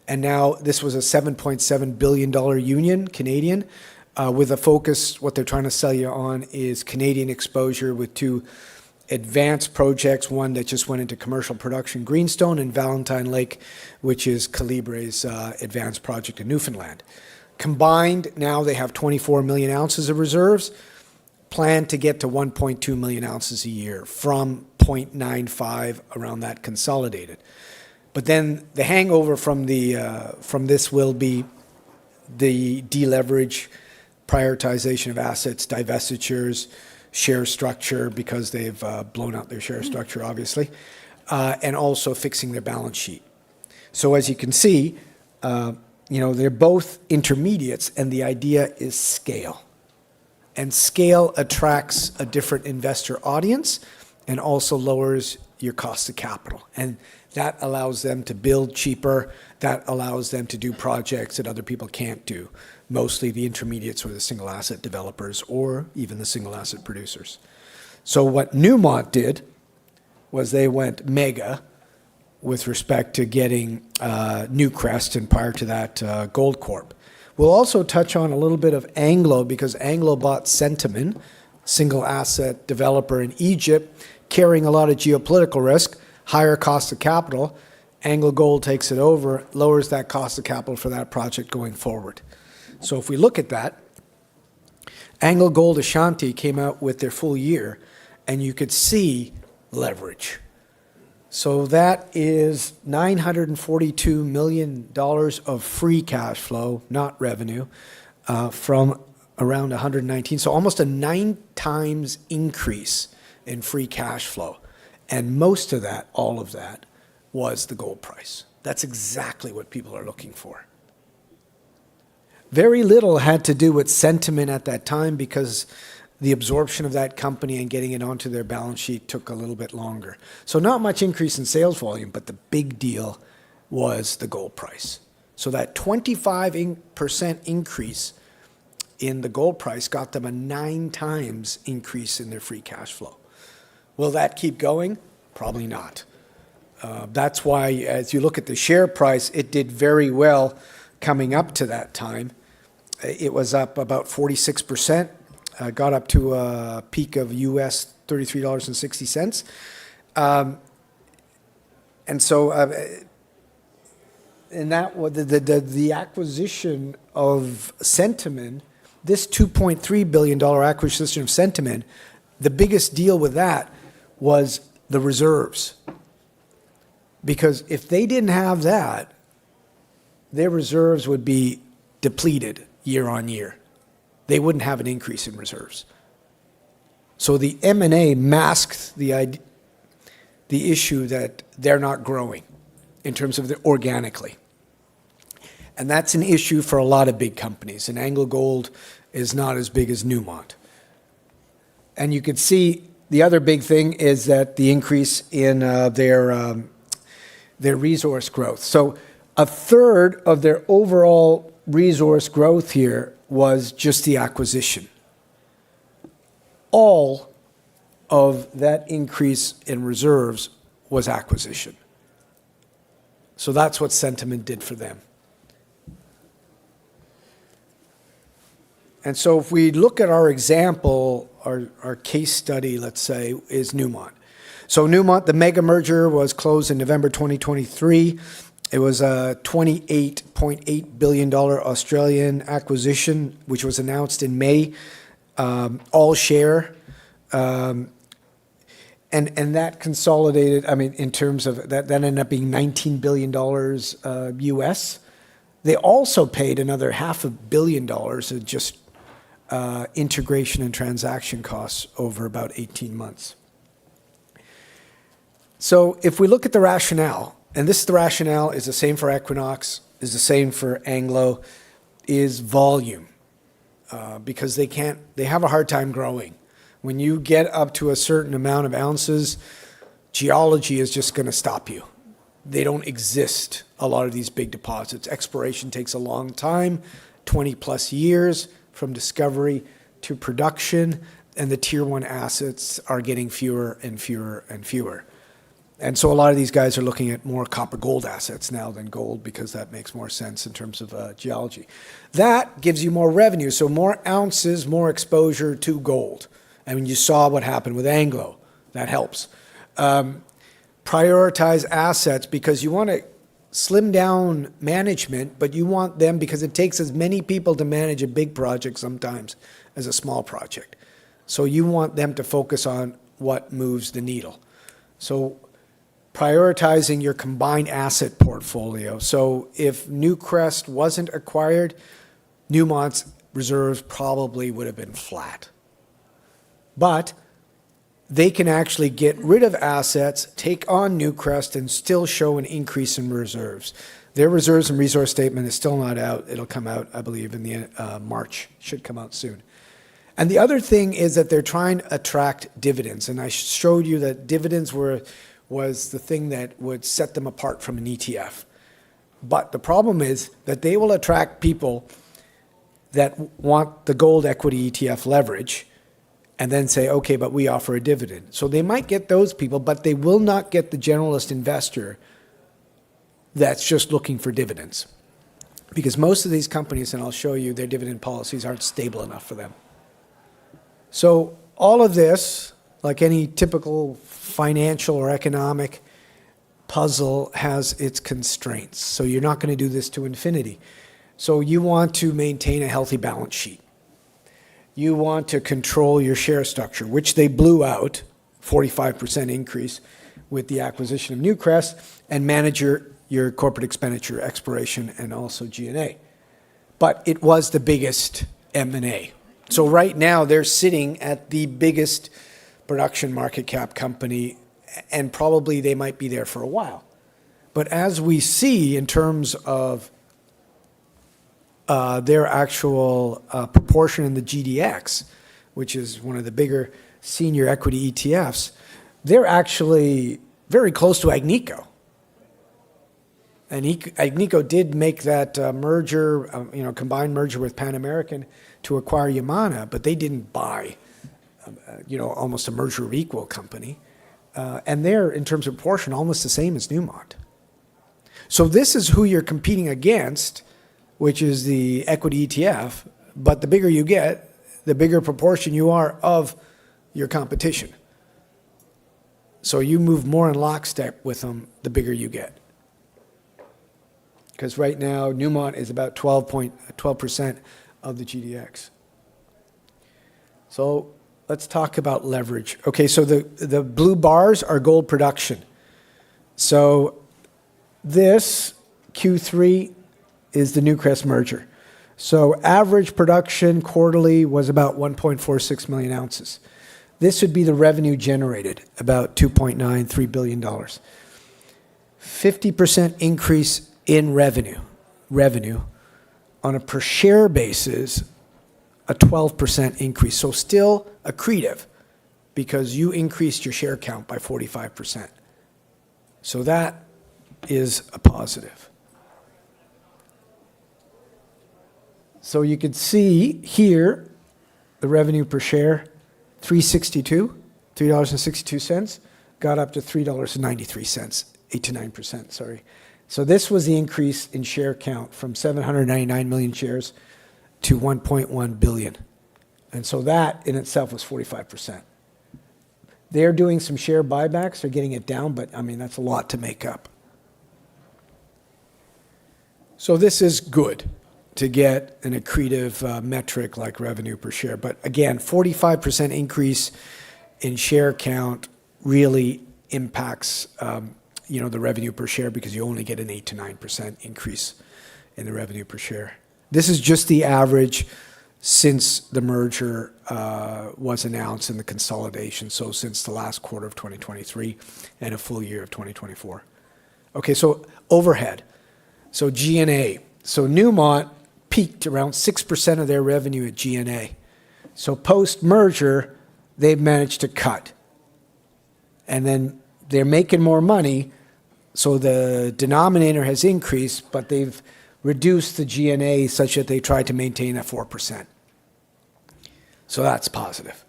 Speaker 3: And now this was a $7.7 billion union, Canadian, with a focus, what they're trying to sell you on is Canadian exposure with two advanced projects, one that just went into commercial production, Greenstone, and Valentine Lake, which is Calibre's advanced project in Newfoundland. Combined, now they have 24 million ounces of reserves, plan to get to 1.2 million ounces a year from 0.95 around that consolidated. But then the hangover from this will be the deleverage, prioritization of assets, divestitures, share structure, because they've blown out their share structure, obviously, and also fixing their balance sheet. So as you can see, they're both intermediates, and the idea is scale. And scale attracts a different investor audience and also lowers your cost of capital. And that allows them to build cheaper. That allows them to do projects that other people can't do, mostly the intermediates or the single asset developers or even the single asset producers. So what Newmont did was they went mega with respect to getting Newcrest, and prior to that, Goldcorp. We'll also touch on a little bit of Anglo, because Anglo bought Centamin, single asset developer in Egypt, carrying a lot of geopolitical risk, higher cost of capital. Anglo Gold takes it over, lowers that cost of capital for that project going forward. So if we look at that, Anglo Gold Ashanti came out with their full year, and you could see leverage. So that is $942 million of free cash flow, not revenue, from around 119. So almost a 9 times increase in free cash flow. And most of that, all of that, was the gold price. That's exactly what people are looking for. Very little had to do with sentiment at that time, because the absorption of that company and getting it onto their balance sheet took a little bit longer. So not much increase in sales volume, but the big deal was the gold price. So that 25% increase in the gold price got them a 9 times increase in their free cash flow. Will that keep going? Probably not. That's why, as you look at the share price, it did very well coming up to that time. It was up about 46%. Got up to a peak of US $33.60. And so, and that was the acquisition of Centamin, this $2.3 billion acquisition of Centamin, the biggest deal with that was the reserves. Because if they didn't have that, their reserves would be depleted year on year. They wouldn't have an increase in reserves. So the M&A masked the issue that they're not growing in terms of organically. And that's an issue for a lot of big companies. And AngloGold is not as big as Newmont. And you could see the other big thing is that the increase in their resource growth. So a third of their overall resource growth here was just the acquisition. All of that increase in reserves was acquisition. So that's what Centamin did for them. And so if we look at our example, our case study, let's say, is Newmont. So Newmont, the mega merger was closed in November 2023. It was a $28.8 billion Australian acquisition, which was announced in May, all share. And that consolidated, in terms of that ended up being $19 billion US. They also paid another $500 million of just integration and transaction costs over about 18 months. So if we look at the rationale, and this is the rationale, is the same for Equinox, is the same for Anglo, is volume. Because they have a hard time growing. When you get up to a certain amount of ounces, geology is just going to stop you. They don't exist, a lot of these big deposits. Exploration takes a long time, 20 plus years from discovery to production, and the tier one assets are getting fewer and fewer and fewer. And so a lot of these guys are looking at more copper gold assets now than gold, because that makes more sense in terms of geology. That gives you more revenue, so more ounces, more exposure to gold. I mean, you saw what happened with Anglo. That helps. Prioritize assets, because you want to slim down management, but you want them, because it takes as many people to manage a big project sometimes as a small project. So you want them to focus on what moves the needle. So prioritizing your combined asset portfolio. So if Newcrest wasn't acquired, Newmont's reserves probably would have been flat. But they can actually get rid of assets, take on Newcrest, and still show an increase in reserves. Their reserves and resource statement is still not out. It'll come out, I believe, in the March. Should come out soon. And the other thing is that they're trying to attract dividends. And I showed you that dividends was the thing that would set them apart from an ETF. But the problem is that they will attract people that want the gold equity ETF leverage and then say, okay, but we offer a dividend. So they might get those people, but they will not get the generalist investor that's just looking for dividends. Because most of these companies, and I'll show you, their dividend policies aren't stable enough for them. So all of this, like any typical financial or economic puzzle, has its constraints. So you're not going to do this to infinity. So you want to maintain a healthy balance sheet. You want to control your share structure, which they blew out, 45% increase with the acquisition of Newcrest, and manage your corporate expenditure, exploration, and also G&A. But it was the biggest M&A. So right now they're sitting at the biggest production market cap company, and probably they might be there for a while. But as we see in terms of their actual proportion in the GDX, which is one of the bigger senior equity ETFs, they're actually very close to Agnico. And Agnico did make that merger, combined merger with Pan American to acquire Yamana, but they didn't buy, almost a merger of equal company. And they're, in terms of proportion, almost the same as Newmont. So this is who you're competing against, which is the equity ETF, but the bigger you get, the bigger proportion you are of your competition. So you move more in lockstep with them, the bigger you get. Because right now, Newmont is about 12% of the GDX. So let's talk about leverage. Okay, so the blue bars are gold production. So this Q3 is the Newcrest merger. So average production quarterly was about 1.46 million ounces. This would be the revenue generated, about $2.93 billion. 50% increase in revenue on a per share basis, a 12% increase. So still accretive because you increased your share count by 45%. So that is a positive. So you can see here the revenue per share, $3.62, got up to $3.93, 8 to 9%, sorry. So this was the increase in share count from 799 million shares to 1.1 billion. And so that in itself was 45%. They're doing some share buybacks, they're getting it down, but I mean, that's a lot to make up. So this is good to get an accretive metric like revenue per share. But again, 45% increase in share count really impacts the revenue per share because you only get an 8 to 9% increase in the revenue per share. This is just the average since the merger was announced in the consolidation, so since the last quarter of 2023 and a full year of 2024. Okay, so overhead. So G&A. So Newmont peaked around 6% of their revenue at G&A. So post-merger, they've managed to cut. And then they're making more money, so the denominator has increased, but they've reduced the G&A such that they tried to maintain at 4%. So that's positive.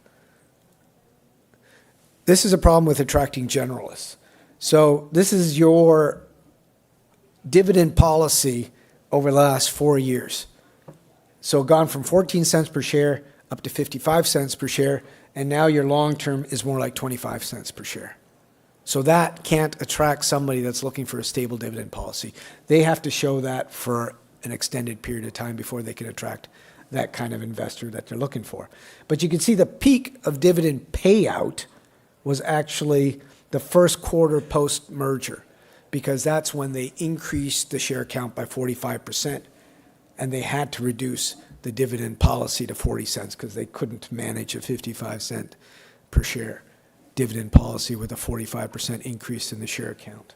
Speaker 3: This is a problem with attracting generalists. So this is your dividend policy over the last 4 years. So gone from 14 cents per share up to 55 cents per share, and now your long-term is more like 25 cents per share. So that can't attract somebody that's looking for a stable dividend policy. They have to show that for an extended period of time before they can attract that kind of investor that they're looking for. But you can see the peak of dividend payout was actually the first quarter post-merger, because that's when they increased the share count by 45%, and they had to reduce the dividend policy to 40 cents because they couldn't manage a 55-cent per share dividend policy with a 45% increase in the share count.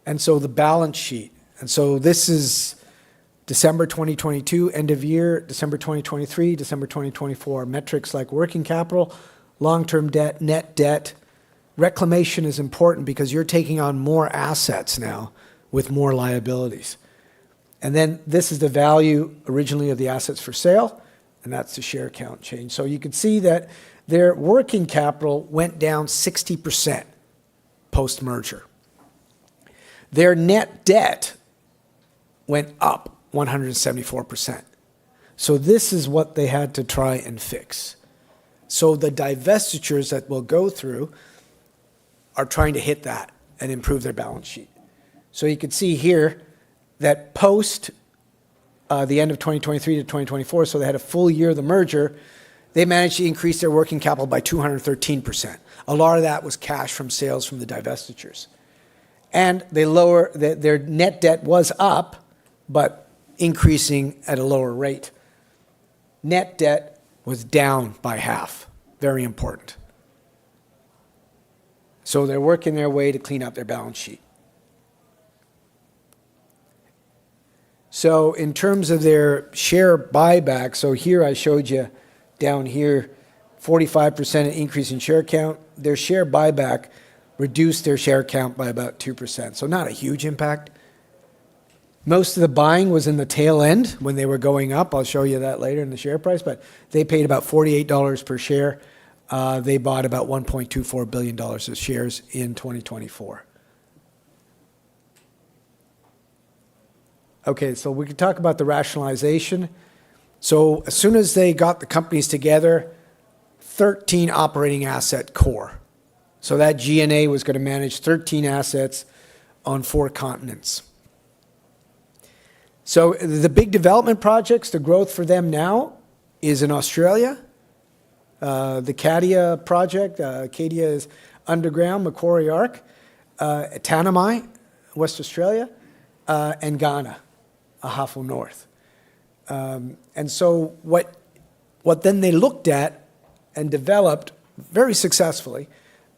Speaker 3: And so the balance sheet. And so this is December 2022, end of year, December 2023, December 2024. Metrics like working capital, long-term debt, net debt. Reclamation is important because you're taking on more assets now with more liabilities. And then this is the value originally of the assets for sale, and that's the share count change. So you can see that their working capital went down 60% post-merger. Their net debt went up 174%. So this is what they had to try and fix. So the divestitures that we'll go through are trying to hit that and improve their balance sheet. So you can see here that post the end of 2023 to 2024, so they had a full year of the merger, they managed to increase their working capital by 213%. A lot of that was cash from sales from the divestitures. And their net debt was up, but increasing at a lower rate. Net debt was down by half. Very important. So they're working their way to clean up their balance sheet. So in terms of their share buyback, so here I showed you down here, 45% increase in share count. Their share buyback reduced their share count by about 2%. So not a huge impact. Most of the buying was in the tail end when they were going up. I'll show you that later in the share price, but they paid about $48 per share. They bought about $1.24 billion of shares in 2024. Okay, so we can talk about the rationalization. So as soon as they got the companies together, 13 operating asset core. So that G&A was going to manage 13 assets on 4 continents. So the big development projects, the growth for them now is in Australia. The Cadia project, Cadia is underground, Macquarie Arc, Tanami, West Australia, and Ghana, Ahafo North. And so what then they looked at and developed very successfully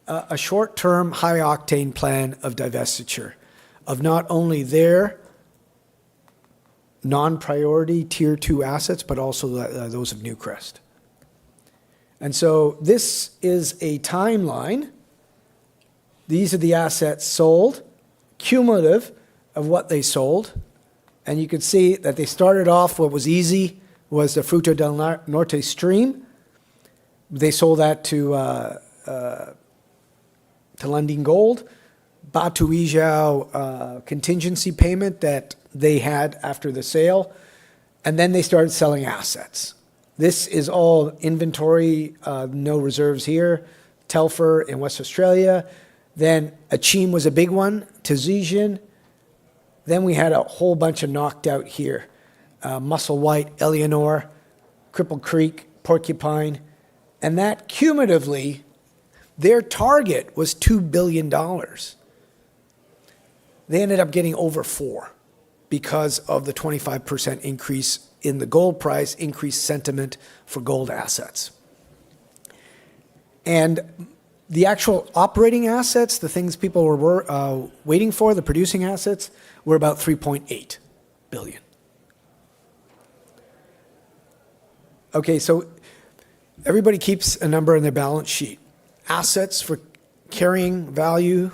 Speaker 3: a short-term, high-octane plan of divestiture of not only their non-priority Tier 2 assets, but also those of Newcrest. And so this is a timeline. These are the assets sold, cumulative of what they sold. And you can see that they started off, what was easy was the Fruto del Norte stream. They sold that to Lundin Gold. Batu Ijau contingency payment that they had after the sale. And then they started selling assets. This is all inventory, no reserves here. Telfer in West Australia. Then Akyem was a big one, Tazijian. Then we had a whole bunch of knocked out here. Musselwhite, Eleanor, Cripple Creek, Porcupine. And that cumulatively, their target was $2 billion. They ended up getting over 4 because of the 25% increase in the gold price, increased sentiment for gold assets. And the actual operating assets, the things people were waiting for, the producing assets, were about 3.8 billion. Okay, so everybody keeps a number in their balance sheet. Assets for carrying value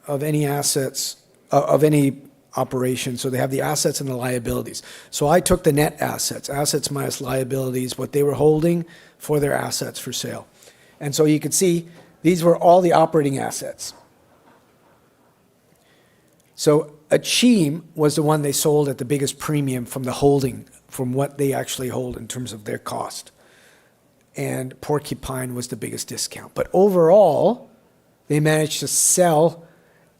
Speaker 3: of any assets, of any operation. So they have the assets and the liabilities. So I took the net assets minus liabilities, what they were holding for their assets for sale. And so you can see these were all the operating assets. So Akyem was the one they sold at the biggest premium from the holding, from what they actually hold in terms of their cost. And Porcupine was the biggest discount. But overall, they managed to sell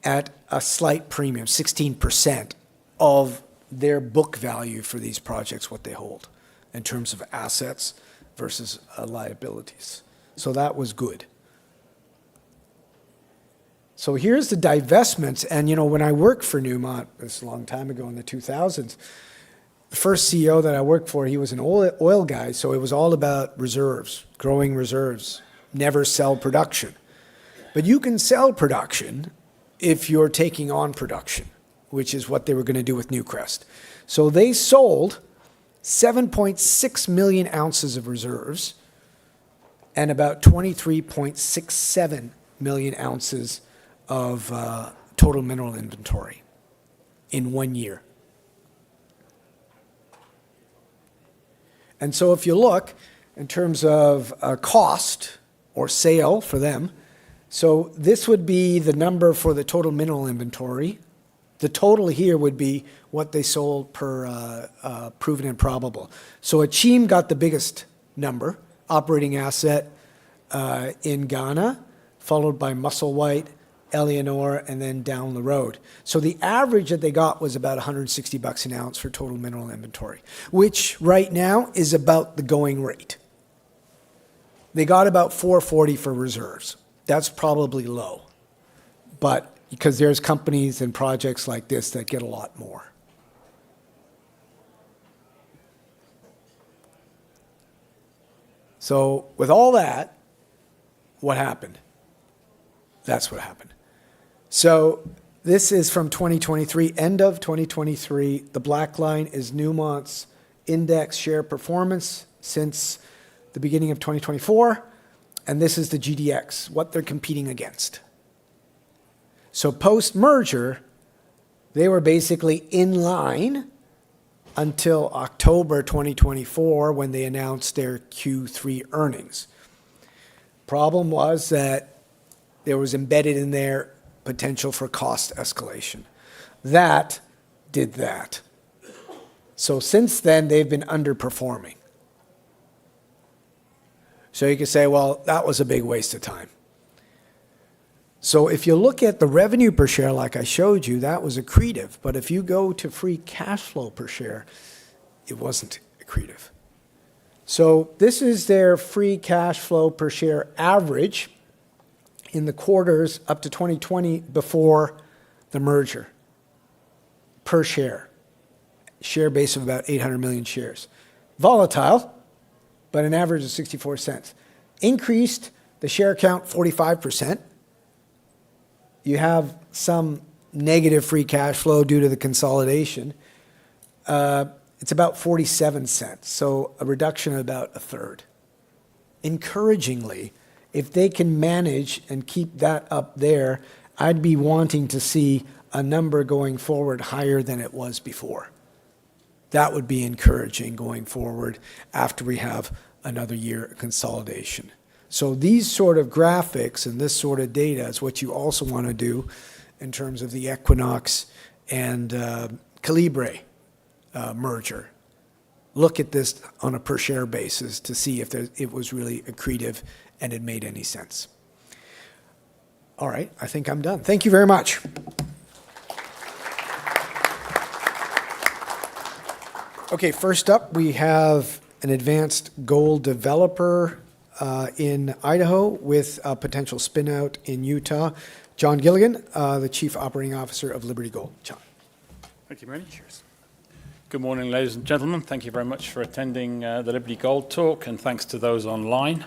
Speaker 3: at a slight premium, 16% of their book value for these projects, what they hold in terms of assets versus liabilities. So that was good. So here's the divestments. And, you know, when I worked for Newmont, this is a long time ago in the 2000s, the first CEO that I worked for, he was an oil guy, so it was all about reserves, growing reserves, never sell production. But you can sell production if you're taking on production. which is what they were going to do with Newcrest. So they sold 7.6 million ounces of reserves and about 23.67 million ounces of total mineral inventory in 1 year. And so if you look in terms of cost or sale for them, so this would be the number for the total mineral inventory. The total here would be what they sold per proven and probable. So Akyem got the biggest number, operating asset in Ghana, followed by Musselwhite, Eleanor, and then down the road. So the average that they got was about $160 an ounce for total mineral inventory, which right now is about the going rate. They got about $440 for reserves. That's probably low, but because there's companies and projects like this that get a lot more. So with all that, what happened? That's what happened. So this is from 2023, end of 2023. The black line is Newmont's index share performance since the beginning of 2024. And this is the GDX, what they're competing against. So post-merger, they were basically in line until October 2024 when they announced their Q3 earnings. Problem was that there was embedded in there potential for cost escalation. That did that. So since then, they've been underperforming. So you could say, well, that was a big waste of time. So if you look at the revenue per share, like I showed you, that was accretive. But if you go to free cash flow per share, it wasn't accretive. So this is their free cash flow per share average in the quarters up to 2020 before the merger per share. Share base of about 800 million shares. Volatile, but an average of 64 cents. Increased the share count 45%. You have some negative free cash flow due to the consolidation. It's about 47 cents, so a reduction of about a third. Encouragingly, if they can manage and keep that up there, I'd be wanting to see a number going forward higher than it was before. That would be encouraging going forward after we have another year of consolidation. So these sort of graphics and this sort of data is what you also want to do in terms of the Equinox and Calibre merger. Look at this on a per share basis to see if it was really accretive and it made any sense. All right, I think I'm done. Thank you very much. Okay, first up, we have an advanced gold developer in Idaho with a potential spin-out in Utah. John Gilligan, the Chief Operating Officer of Liberty Gold. John.
Speaker 4: Thank you, Bernie. Cheers. Good morning, ladies and gentlemen. Thank you very much for attending the Liberty Gold talk, and thanks to those online.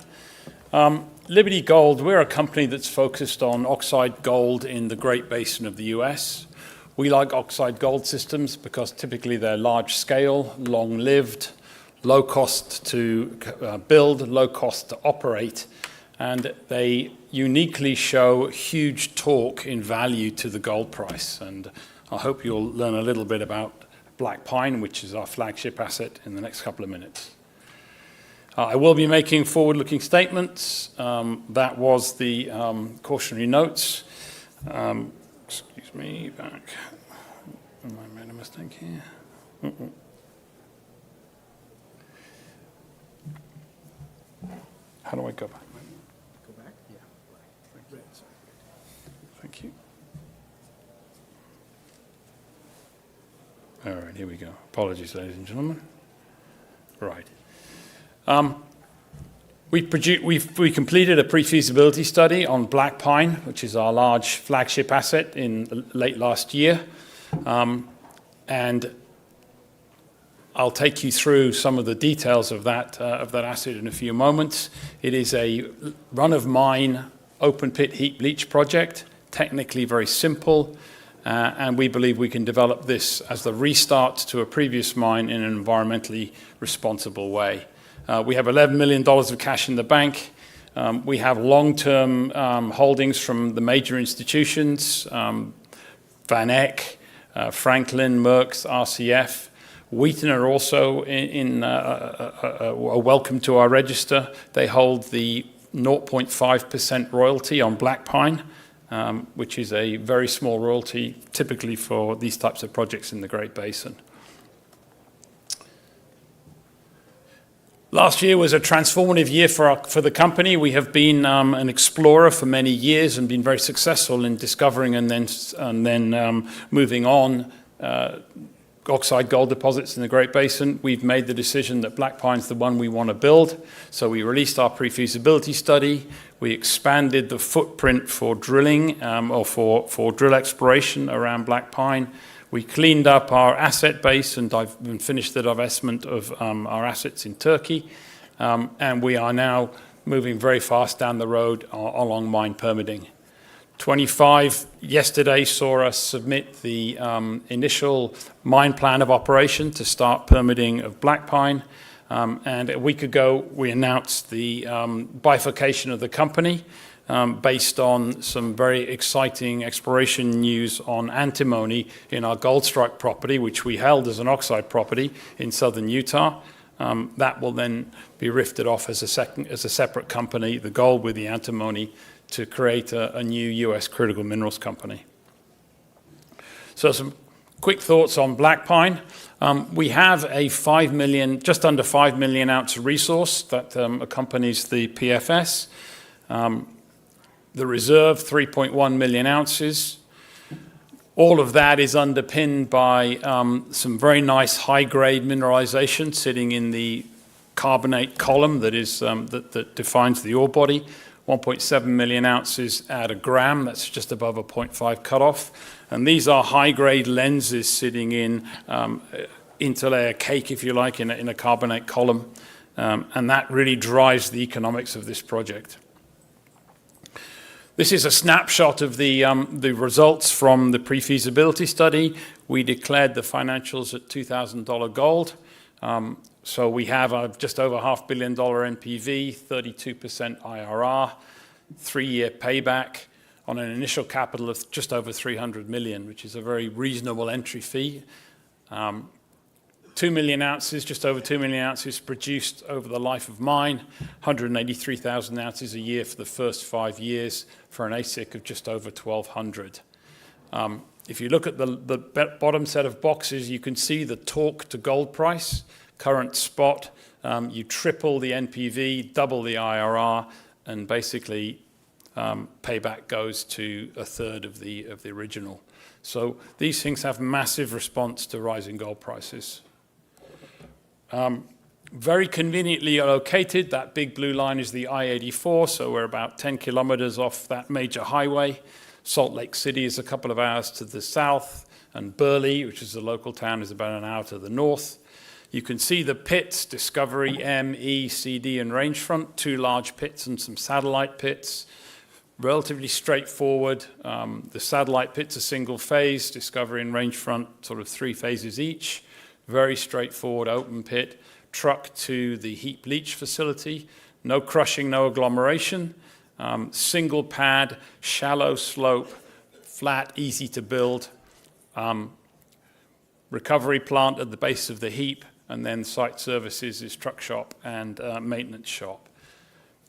Speaker 4: Liberty Gold, we're a company that's focused on oxide gold in the Great Basin of the US. We like oxide gold systems because typically they're large scale, long lived, low cost to build, low cost to operate, and they uniquely show huge torque in value to the gold price. And I hope you'll learn a little bit about Black Pine, which is our flagship asset, in the next couple of minutes. I will be making forward-looking statements. That was the cautionary notes. Excuse me, back. I made a mistake here. How do I go back?
Speaker 3: Go back? Yeah.
Speaker 4: Thank you. All right, here we go. Apologies, ladies and gentlemen. Right. We completed a pre-feasibility study on Black Pine, which is our large flagship asset, in late last year. And I'll take you through some of the details of that asset in a few moments. It is a run-of-mine open-pit heap leach project, technically very simple. and we believe we can develop this as the restart to a previous mine in an environmentally responsible way. We have $11 million of cash in the bank. We have long-term holdings from the major institutions, Van Eck, Franklin, Merckx, RCF. Wheaton are also are welcome to our register. They hold the 0.5% royalty on Black Pine, which is a very small royalty typically for these types of projects in the Great Basin. Last year was a transformative year for the company. We have been an explorer for many years and been very successful in discovering and then moving on oxide gold deposits in the Great Basin. We've made the decision that Black Pine's the one we want to build. So we released our pre-feasibility study. We expanded the footprint for drilling or for drill exploration around Black Pine. We cleaned up our asset base and finished the divestment of our assets in Turkey. And we are now moving very fast down the road along mine permitting. 25 yesterday saw us submit the initial mine plan of operation to start permitting of Black Pine. And a week ago, we announced the bifurcation of the company based on some very exciting exploration news on antimony in our Goldstrike property, which we held as an oxide property in southern Utah. That will then be rifted off as a separate company, the gold with the antimony, to create a new U.S. critical minerals company. So some quick thoughts on Black Pine. We have a just under 5 million ounce resource that accompanies the PFS. The reserve, 3.1 million ounces. All of that is underpinned by some very nice high-grade mineralization sitting in the carbonate column that defines the ore body. 1.7 million ounces at a gram, that's just above a 0.5 cutoff. And these are high-grade lenses sitting in interlayer cake, if you like, in a carbonate column. And that really drives the economics of this project. This is a snapshot of the results from the pre-feasibility study. We declared the financials at $2,000 gold. So we have just over $500 million NPV, 32% IRR, 3-year payback on an initial capital of just over $300 million, which is a very reasonable entry fee. 2 million ounces, just over 2 million ounces produced over the life of mine, 183,000 ounces a year for the first 5 years for an AISC of just over $1,200. If you look at the bottom set of boxes, you can see the torque to gold price, current spot. You triple the NPV, double the IRR, and basically payback goes to a third of the original. So these things have massive response to rising gold prices. Very conveniently located, that big blue line is the I-84, so we're about 10 kilometers off that major highway. Salt Lake City is a couple of hours to the south, and Burley, which is the local town, is about an hour to the north. You can see the pits, Discovery, M, E, CD, and Rangefront, 2 large pits and some satellite pits. Relatively straightforward. The satellite pits are single phase, Discovery and Rangefront sort of 3 phases each. Very straightforward open pit. Truck to the heap leach facility. No crushing, no agglomeration. Single pad, shallow slope, flat, easy to build. Recovery plant at the base of the heap, and then site services is truck shop and maintenance shop.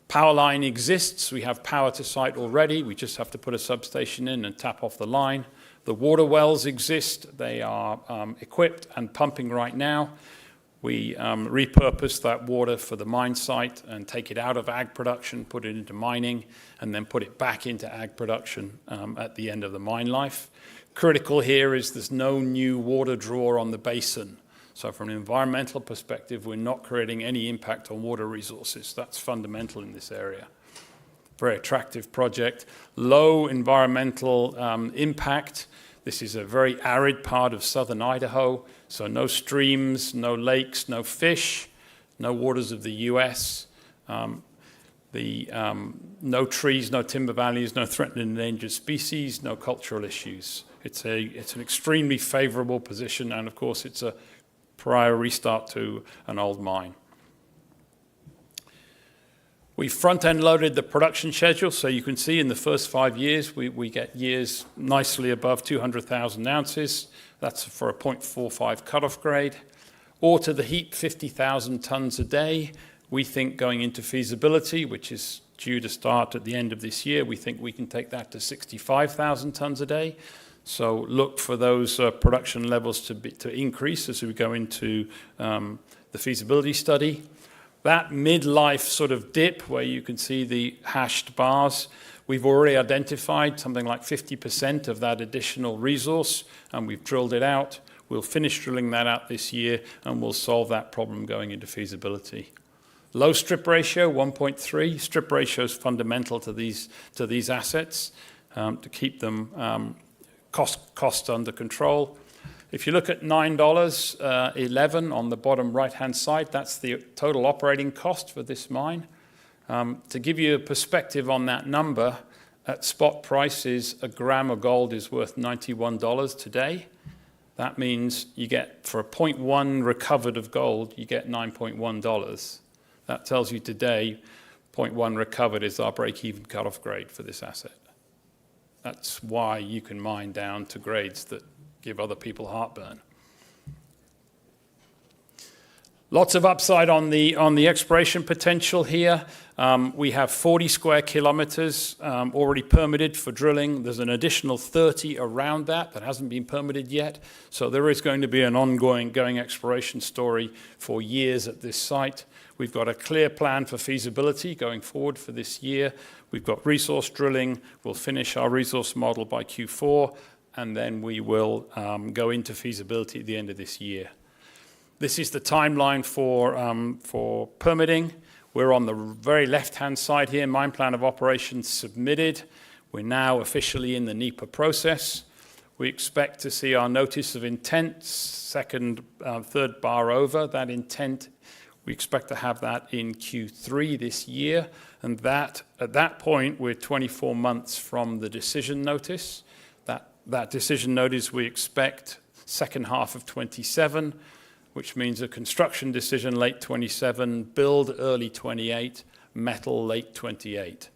Speaker 4: Power line exists. We have power to site already. We just have to put a substation in and tap off the line. The water wells exist. They are equipped and pumping right now. We repurpose that water for the mine site and take it out of ag production, put it into mining, and then put it back into ag production at the end of the mine life. Critical here is there's no new water draw on the basin. So from an environmental perspective, we're not creating any impact on water resources. That's fundamental in this area. Very attractive project. Low environmental impact. This is a very arid part of southern Idaho, so no streams, no lakes, no fish, no waters of the U.S., no trees, no timber values, no threatened and endangered species, no cultural issues. It's an extremely favorable position, and of course, it's a prior restart to an old mine. We front-end loaded the production schedule, so you can see in the first 5 years, we get years nicely above 200,000 ounces. That's for a 0.45 cutoff grade. Ore to the heap, 50,000 tons a day. We think going into feasibility, which is due to start at the end of this year, we think we can take that to 65,000 tons a day. So look for those production levels to increase as we go into the feasibility study. That midlife sort of dip where you can see the hashed bars, we've already identified something like 50% of that additional resource, and we've drilled it out. We'll finish drilling that out this year, and we'll solve that problem going into feasibility. Low strip ratio, 1.3. Strip ratio is fundamental to these assets to keep them cost under control. If you look at $9.11 on the bottom right-hand side, that's the total operating cost for this mine. To give you a perspective on that number, at spot prices, a gram of gold is worth $91 today. That means you get, for a 0.1 recovered of gold, you get $9.1. That tells you today 0.1 recovered is our break-even cutoff grade for this asset. That's why you can mine down to grades that give other people heartburn. Lots of upside on the exploration potential here. We have 40 square kilometers already permitted for drilling. There's an additional 30 around that hasn't been permitted yet. So there is going to be an ongoing exploration story for years at this site. We've got a clear plan for feasibility going forward for this year. We've got resource drilling. We'll finish our resource model by Q4, and then we will go into feasibility at the end of this year. This is the timeline for permitting. We're on the very left-hand side here, mine plan of operations submitted. We're now officially in the NEPA process. We expect to see our notice of intent, third bar over. That intent, we expect to have that in Q3 this year. And that, at that point, we're 24 months from the decision notice. That decision notice we expect second half of 27, which means a construction decision late 27, build early 28, metal late 28.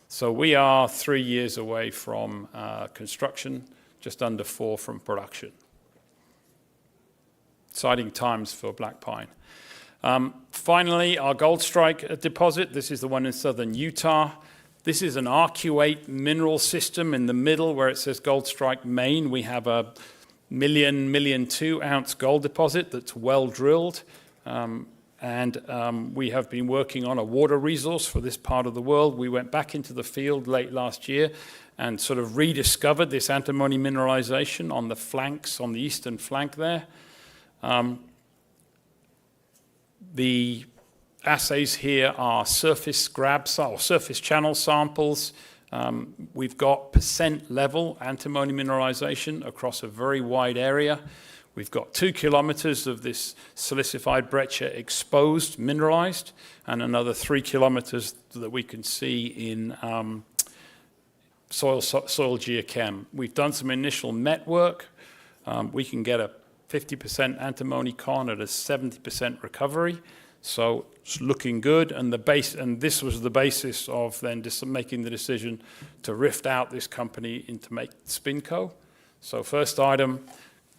Speaker 4: So we are 3 years away from construction, just under 4 from production. Exciting times for Black Pine. Finally, our Goldstrike deposit. This is the one in southern Utah. This is an arcuate mineral system in the middle where it says Goldstrike Main. We have a 1.2 ounce gold deposit that's well drilled. We have been working on a water resource for this part of the world. We went back into the field late last year and sort of rediscovered this antimony mineralization on the flanks, on the eastern flank there. The assays here are surface channel samples. We've got percent level antimony mineralization across a very wide area. We've got 2 kilometers of this silicified breccia exposed, mineralized, and another 3 kilometers that we can see in soil geochem. We've done some initial met work. We can get a 50% antimony con at a 70% recovery. So it's looking good, and this was the basis of then making the decision to rift out this company into make SpinCo. So first item,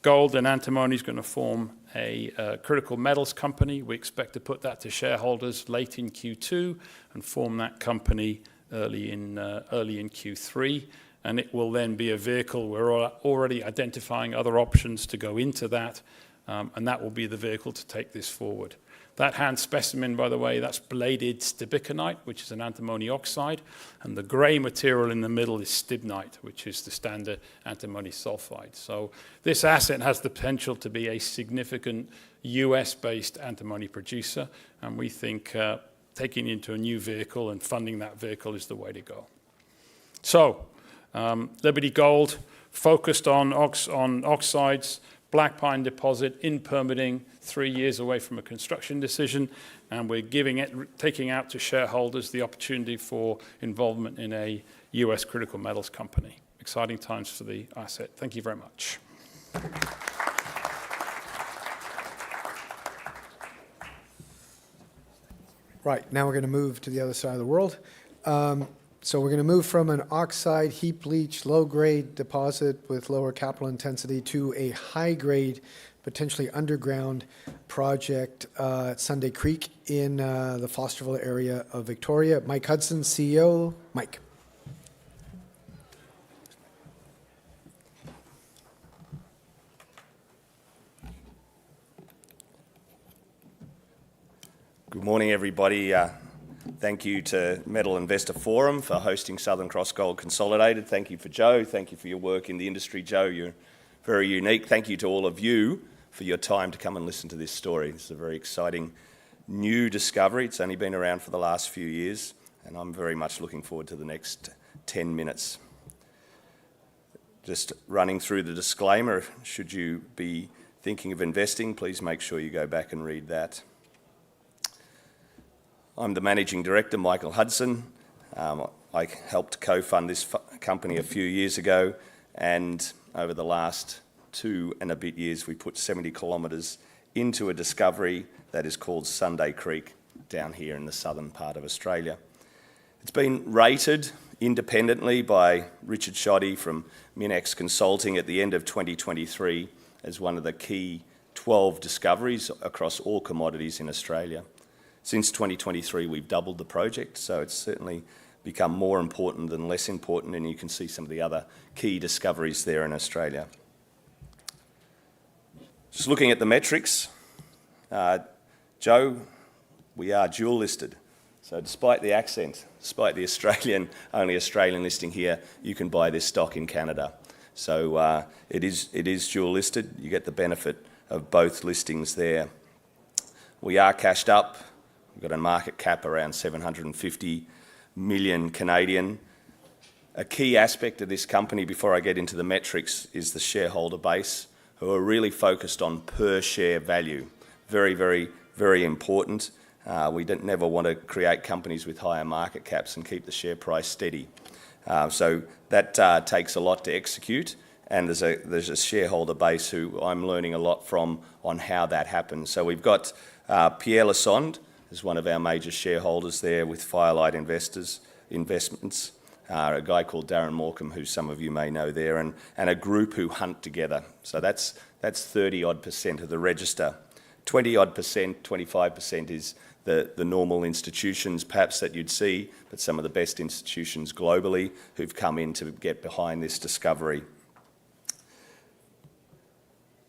Speaker 4: gold and antimony is going to form a critical metals company. We expect to put that to shareholders late in Q2 and form that company early in Q3. And it will then be a vehicle. We're already identifying other options to go into that, and that will be the vehicle to take this forward. That hand specimen, by the way, that's bladed stibiconite, which is an antimony oxide, and the gray material in the middle is stibnite, which is the standard antimony sulfide. So this asset has the potential to be a significant US-based antimony producer, and we think taking it into a new vehicle and funding that vehicle is the way to go. So Liberty Gold focused on oxides, Black Pine deposit in permitting, 3 years away from a construction decision, and we're taking out to shareholders the opportunity for involvement in a US critical metals company. exciting times for the asset. Thank you very much.
Speaker 3: Right, now we're going to move to the other side of the world. So we're going to move from an oxide heap leach, low-grade deposit with lower capital intensity to a high-grade, potentially underground project at Sunday Creek in the Fosterville area of Victoria. Mike Hudson, CEO. Mike.
Speaker 5: Good morning, everybody. Thank you to Metal Investor Forum for hosting Southern Cross Gold Consolidated. Thank you for Joe. Thank you for your work in the industry, Joe. You're very unique. Thank you to all of you for your time to come and listen to this story. It's a very exciting new discovery. It's only been around for the last few years, and I'm very much looking forward to the next 10 minutes. Just running through the disclaimer, should you be thinking of investing, please make sure you go back and read that. I'm the Managing Director, Michael Hudson. I helped co-fund this company a few years ago, and over the last 2 and a bit years, we put 70 kilometres into a discovery that is called Sunday Creek down here in the southern part of Australia. It's been rated independently by Richard Shoddy from Minex Consulting at the end of 2023 as one of the key 12 discoveries across all commodities in Australia. Since 2023, we've doubled the project, so it's certainly become more important than less important, and you can see some of the other key discoveries there in Australia. Just looking at the metrics, Joe, we are dual listed. So despite the accent, despite the only Australian listing here, you can buy this stock in Canada. So it is dual listed. You get the benefit of both listings there. We are cashed up. We've got a market cap around 750 million Canadian. A key aspect of this company, before I get into the metrics, is the shareholder base, who are really focused on per share value. Very, very, very important. We never want to create companies with higher market caps and keep the share price steady. So that takes a lot to execute, and there's a shareholder base who I'm learning a lot from on how that happens. So we've got Pierre Lassonde is one of our major shareholders there with Firelight Investments, a guy called Darren Morecambe, who some of you may know there, and a group who hunt together. So that's 30-odd% of the register. 20-odd%, 25% is the normal institutions perhaps that you'd see, but some of the best institutions globally who've come in to get behind this discovery.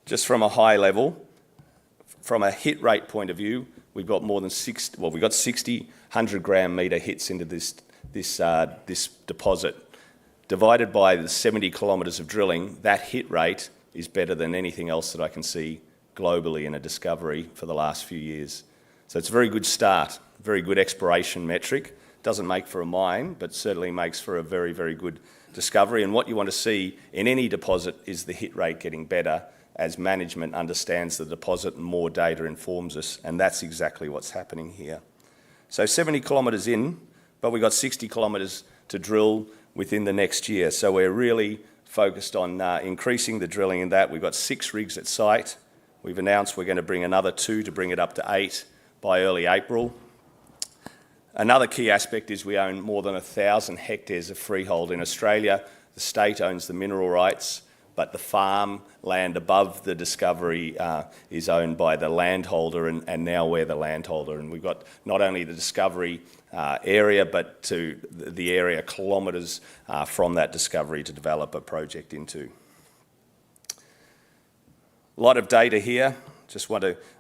Speaker 5: Just from a high level, from a hit rate point of view, we've got more than 60 100-gram metre hits into this deposit. Divided by the 70 kilometres of drilling, that hit rate is better than anything else that I can see globally in a discovery for the last few years. So it's a very good start, very good exploration metric. Doesn't make for a mine, but certainly makes for a very, very good discovery. And what you want to see in any deposit is the hit rate getting better as management understands the deposit and more data informs us, and that's exactly what's happening here. So 70 kilometres in, but we've got 60 kilometres to drill within the next year. So we're really focused on increasing the drilling in that. We've got 6 rigs at site. We've announced we're going to bring another 2 to bring it up to 8 by early April. Another key aspect is we own more than 1,000 hectares of freehold in Australia. The state owns the mineral rights, but the farm land above the discovery is owned by the landholder, and now we're the landholder. And we've got not only the discovery area, but to the area kilometres from that discovery to develop a project into. A lot of data here.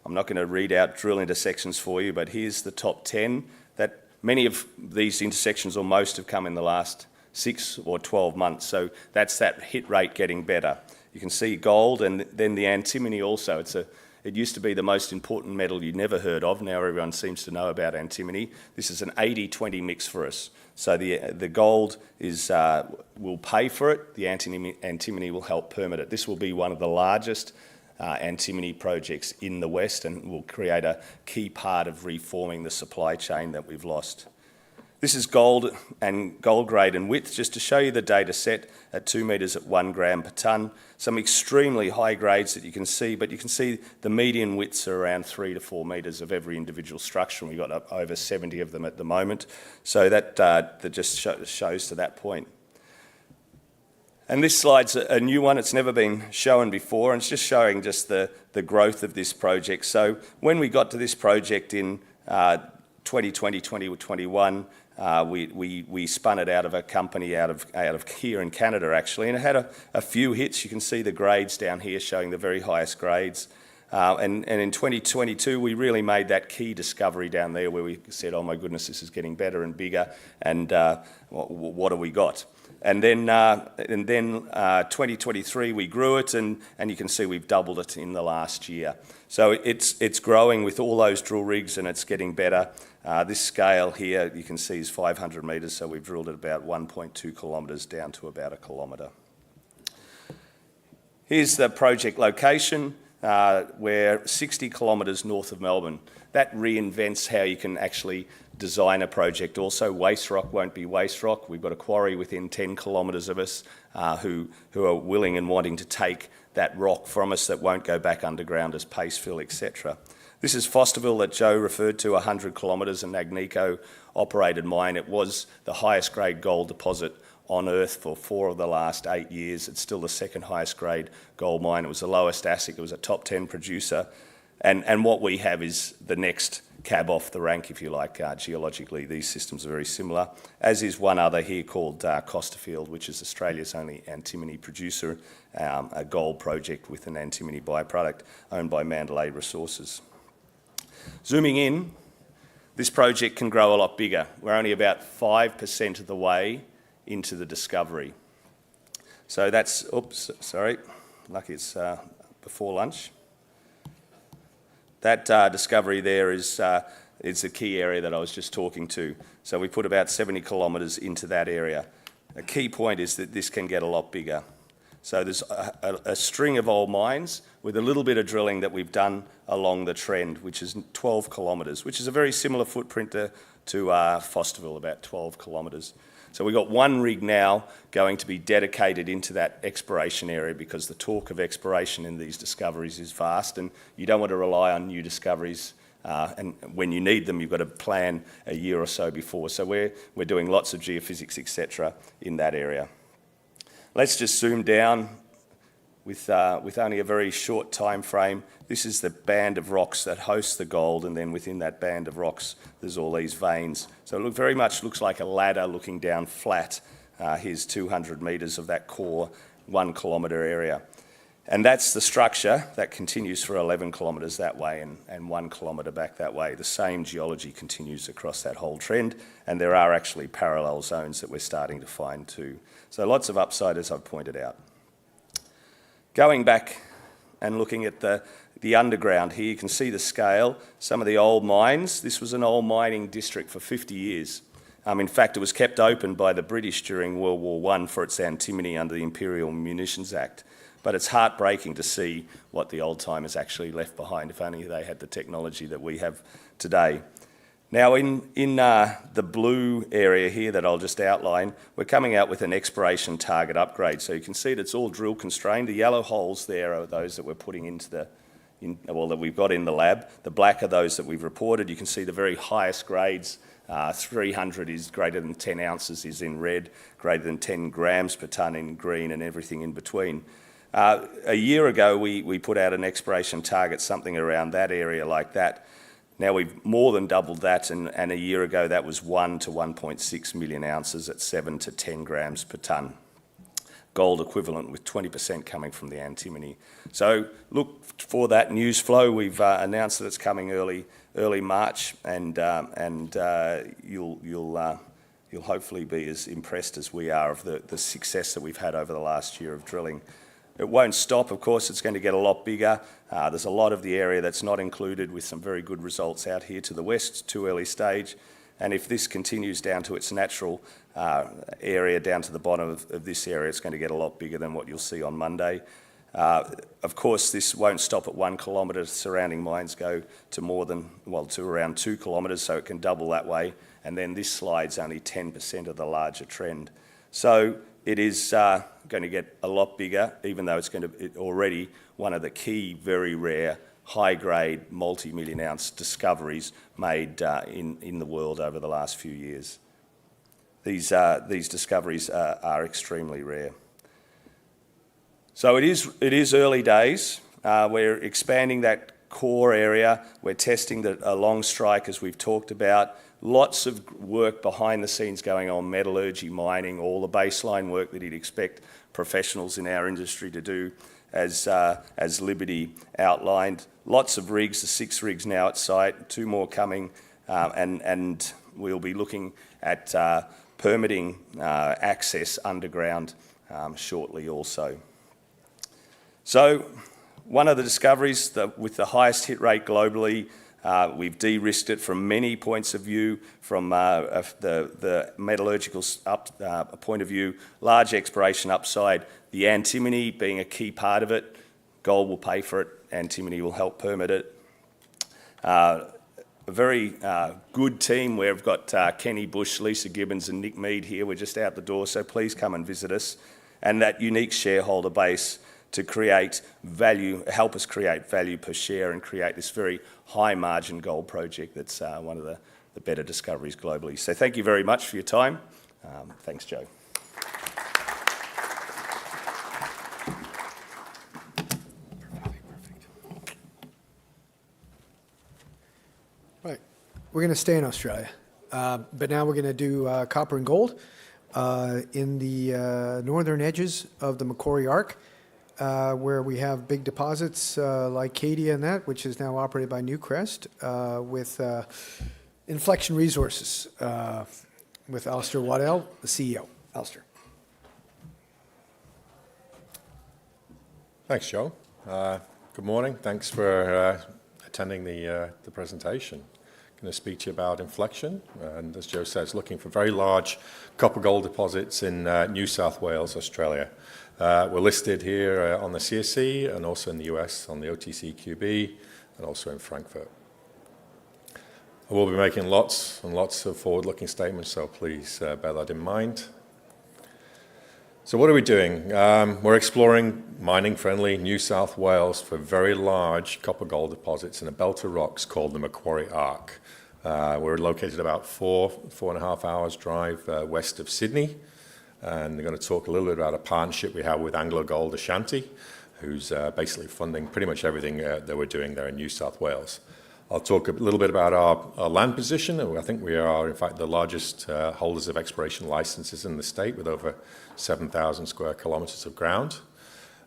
Speaker 5: I'm not going to read out drill intersections for you, but here's the top 10. That many of these intersections, or most, have come in the last 6 or 12 months. So that's that hit rate getting better. You can see gold, and then the antimony also. It used to be the most important metal you'd never heard of. Now everyone seems to know about antimony. This is an 80-20 mix for us. So the gold will pay for it. The antimony will help permit it. This will be one of the largest antimony projects in the West, and will create a key part of reforming the supply chain that we've lost. This is gold and gold grade and width, just to show you the data set at 2 metres at 1 gram per tonne. Some extremely high grades that you can see, but you can see the median widths are around 3 to 4 metres of every individual structure, and we've got over 70 of them at the moment. So that just shows to that point. And this slide's a new one. It's never been shown before, and it's just showing just the growth of this project. So when we got to this project in 2020, 2021, we spun it out of a company out of here in Canada, actually, and it had a few hits. You can see the grades down here showing the very highest grades. And in 2022, we really made that key discovery down there where we said, oh my goodness, this is getting better and bigger, and what have we got? And then 2023, we grew it, and you can see we've doubled it in the last year. So it's growing with all those drill rigs, and it's getting better. This scale here, you can see, is 500 metres, so we've drilled it about 1.2 kilometres down to about 1 kilometre. Here's the project location. We're 60 kilometres north of Melbourne. That reinvents how you can actually design a project. Also, waste rock won't be waste rock. We've got a quarry within 10 kilometres of us who are willing and wanting to take that rock from us that won't go back underground as paste fill, etc. This is Fosterville that Joe referred to, 100 kilometres, an Agnico-operated mine. It was the highest grade gold deposit on Earth for 4 of the last 8 years. It's still the second highest grade gold mine. It was the lowest ASIC. It was a top 10 producer. And what we have is the next cab off the rank, if you like. Geologically, these systems are very similar, as is one other here called Costerfield, which is Australia's only antimony producer, a gold project with an antimony byproduct owned by Mandalay Resources. Zooming in, this project can grow a lot bigger. We're only about 5% of the way into the discovery. So that's, oops, sorry, lucky it's before lunch. That discovery there is the key area that I was just talking to. So we put about 70 kilometres into that area. A key point is that this can get a lot bigger. So there's a string of old mines with a little bit of drilling that we've done along the trend, which is 12 kilometres, which is a very similar footprint to Fosterville, about 12 kilometres. So we've got one rig now going to be dedicated into that exploration area, because the talk of exploration in these discoveries is vast, and you don't want to rely on new discoveries. And when you need them, you've got to plan a year or so before. So we're doing lots of geophysics, etc., in that area. Let's just zoom down with only a very short time frame. This is the band of rocks that hosts the gold, and then within that band of rocks, there's all these veins. So it very much looks like a ladder looking down flat. Here's 200 metres of that core 1 kilometre area. And that's the structure that continues for 11 kilometres that way and 1 kilometre back that way. The same geology continues across that whole trend, and there are actually parallel zones that we're starting to find too. So lots of upside, as I've pointed out. Going back and looking at the underground here, you can see the scale. Some of the old mines. This was an old mining district for 50 years. In fact, it was kept open by the British during World War I for its antimony under the Imperial Munitions Act. But it's heartbreaking to see what the old timers actually left behind, if only they had the technology that we have today. Now, in the blue area here that I'll just outline, we're coming out with an exploration target upgrade. So you can see that it's all drill constrained. The yellow holes there are those that we're putting into that we've got in the lab. The black are those that we've reported. You can see the very highest grades. 300 is greater than 10 ounces is in red, greater than 10 grams per tonne in green, and everything in between. A year ago, we put out an exploration target, something around that area like that. Now we've more than doubled that, and a year ago that was 1 to 1.6 million ounces at 7 to 10 grams per tonne. Gold equivalent, with 20% coming from the antimony. So look for that news flow. We've announced that it's coming early March, and you'll hopefully be as impressed as we are of the success that we've had over the last year of drilling. It won't stop, of course. It's going to get a lot bigger. There's a lot of the area that's not included, with some very good results out here to the west, too early stage. And if this continues down to its natural area, down to the bottom of this area, it's going to get a lot bigger than what you'll see on Monday. Of course, this won't stop at 1 kilometre. Surrounding mines go to to around 2 kilometres, so it can double that way. And then this slide's only 10% of the larger trend. So it is going to get a lot bigger, even though it's already one of the key, very rare, high-grade, multi-million-ounce discoveries made in the world over the last few years. These discoveries are extremely rare. So it is early days. We're expanding that core area. We're testing a long strike, as we've talked about. Lots of work behind the scenes going on, metallurgy, mining, all the baseline work that you'd expect professionals in our industry to do, as Liberty outlined. Lots of rigs, the 6 rigs now at site, 2 more coming, and we'll be looking at permitting access underground shortly also. So one of the discoveries with the highest hit rate globally, we've de-risked it from many points of view, from the metallurgical point of view, large exploration upside, the antimony being a key part of it. Gold will pay for it, antimony will help permit it. A very good team. We've got Kenny Bush, Lisa Gibbons and Nick Mead here. We're just out the door, so please come and visit us. And that unique shareholder base to create value, help us create value per share and create this very high margin gold project that's one of the better discoveries globally. So thank you very much for your time. Thanks, Joe.
Speaker 3: Right. We're going to stay in Australia, but now we're going to do copper and gold in the northern edges of the Macquarie Arc, where we have big deposits like Cadia and that, which is now operated by Newcrest, with Inflection Resources, with Alistair Waddell, the CEO. Alistair.
Speaker 6: Thanks, Joe. Good morning. Thanks for attending the presentation. I'm going to speak to you about Inflection, and as Joe says, looking for very large copper gold deposits in New South Wales, Australia. We're listed here on the CSE and also in the US on the OTCQB and also in Frankfurt. I will be making lots and lots of forward-looking statements, so please bear that in mind. So what are we doing? We're exploring mining-friendly New South Wales for very large copper gold deposits in a belt of rocks called the Macquarie Arc. We're located about 4.5 hours drive west of Sydney. And we're going to talk a little bit about a partnership we have with AngloGold Ashanti, who's basically funding pretty much everything that we're doing there in New South Wales. I'll talk a little bit about our land position. I think we are, in fact, the largest holders of exploration licenses in the state with over 7,000 square kilometres of ground.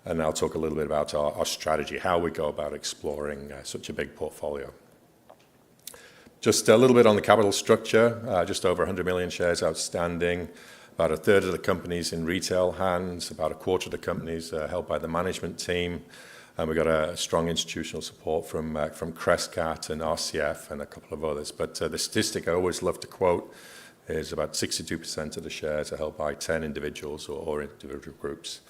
Speaker 6: And I'll talk a little bit about our strategy, how we go about exploring such a big portfolio. Just a little bit on the capital structure, just over 100 million shares outstanding. About a third of the companies in retail hands, about a quarter of the companies held by the management team. And we've got a strong institutional support from Crescat and RCF and a couple of others. But the statistic I always love to quote is about 62% of the shares are held by 10 individuals or individual groups.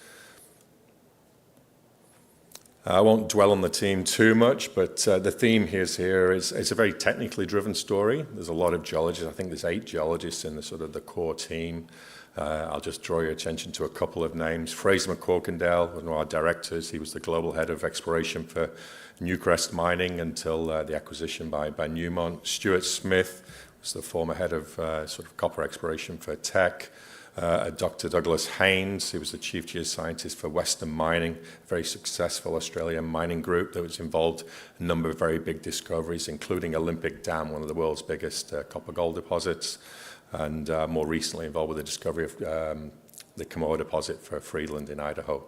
Speaker 6: I won't dwell on the team too much, but the theme is a very technically driven story. There's a lot of geologists. I think there's 8 geologists in the core team. I'll just draw your attention to a couple of names. Fraser McQuarkendale, one of our directors. He was the global head of exploration for Newcrest Mining until the acquisition by Newmont. Stuart Smith was the former head of copper exploration for Teck. Dr. Douglas Haynes, who was the chief geoscientist for Western Mining, a very successful Australian mining group that was involved in a number of very big discoveries, including Olympic Dam, one of the world's biggest copper gold deposits, and more recently involved with the discovery of the Kamoa deposit for Friedland in Idaho.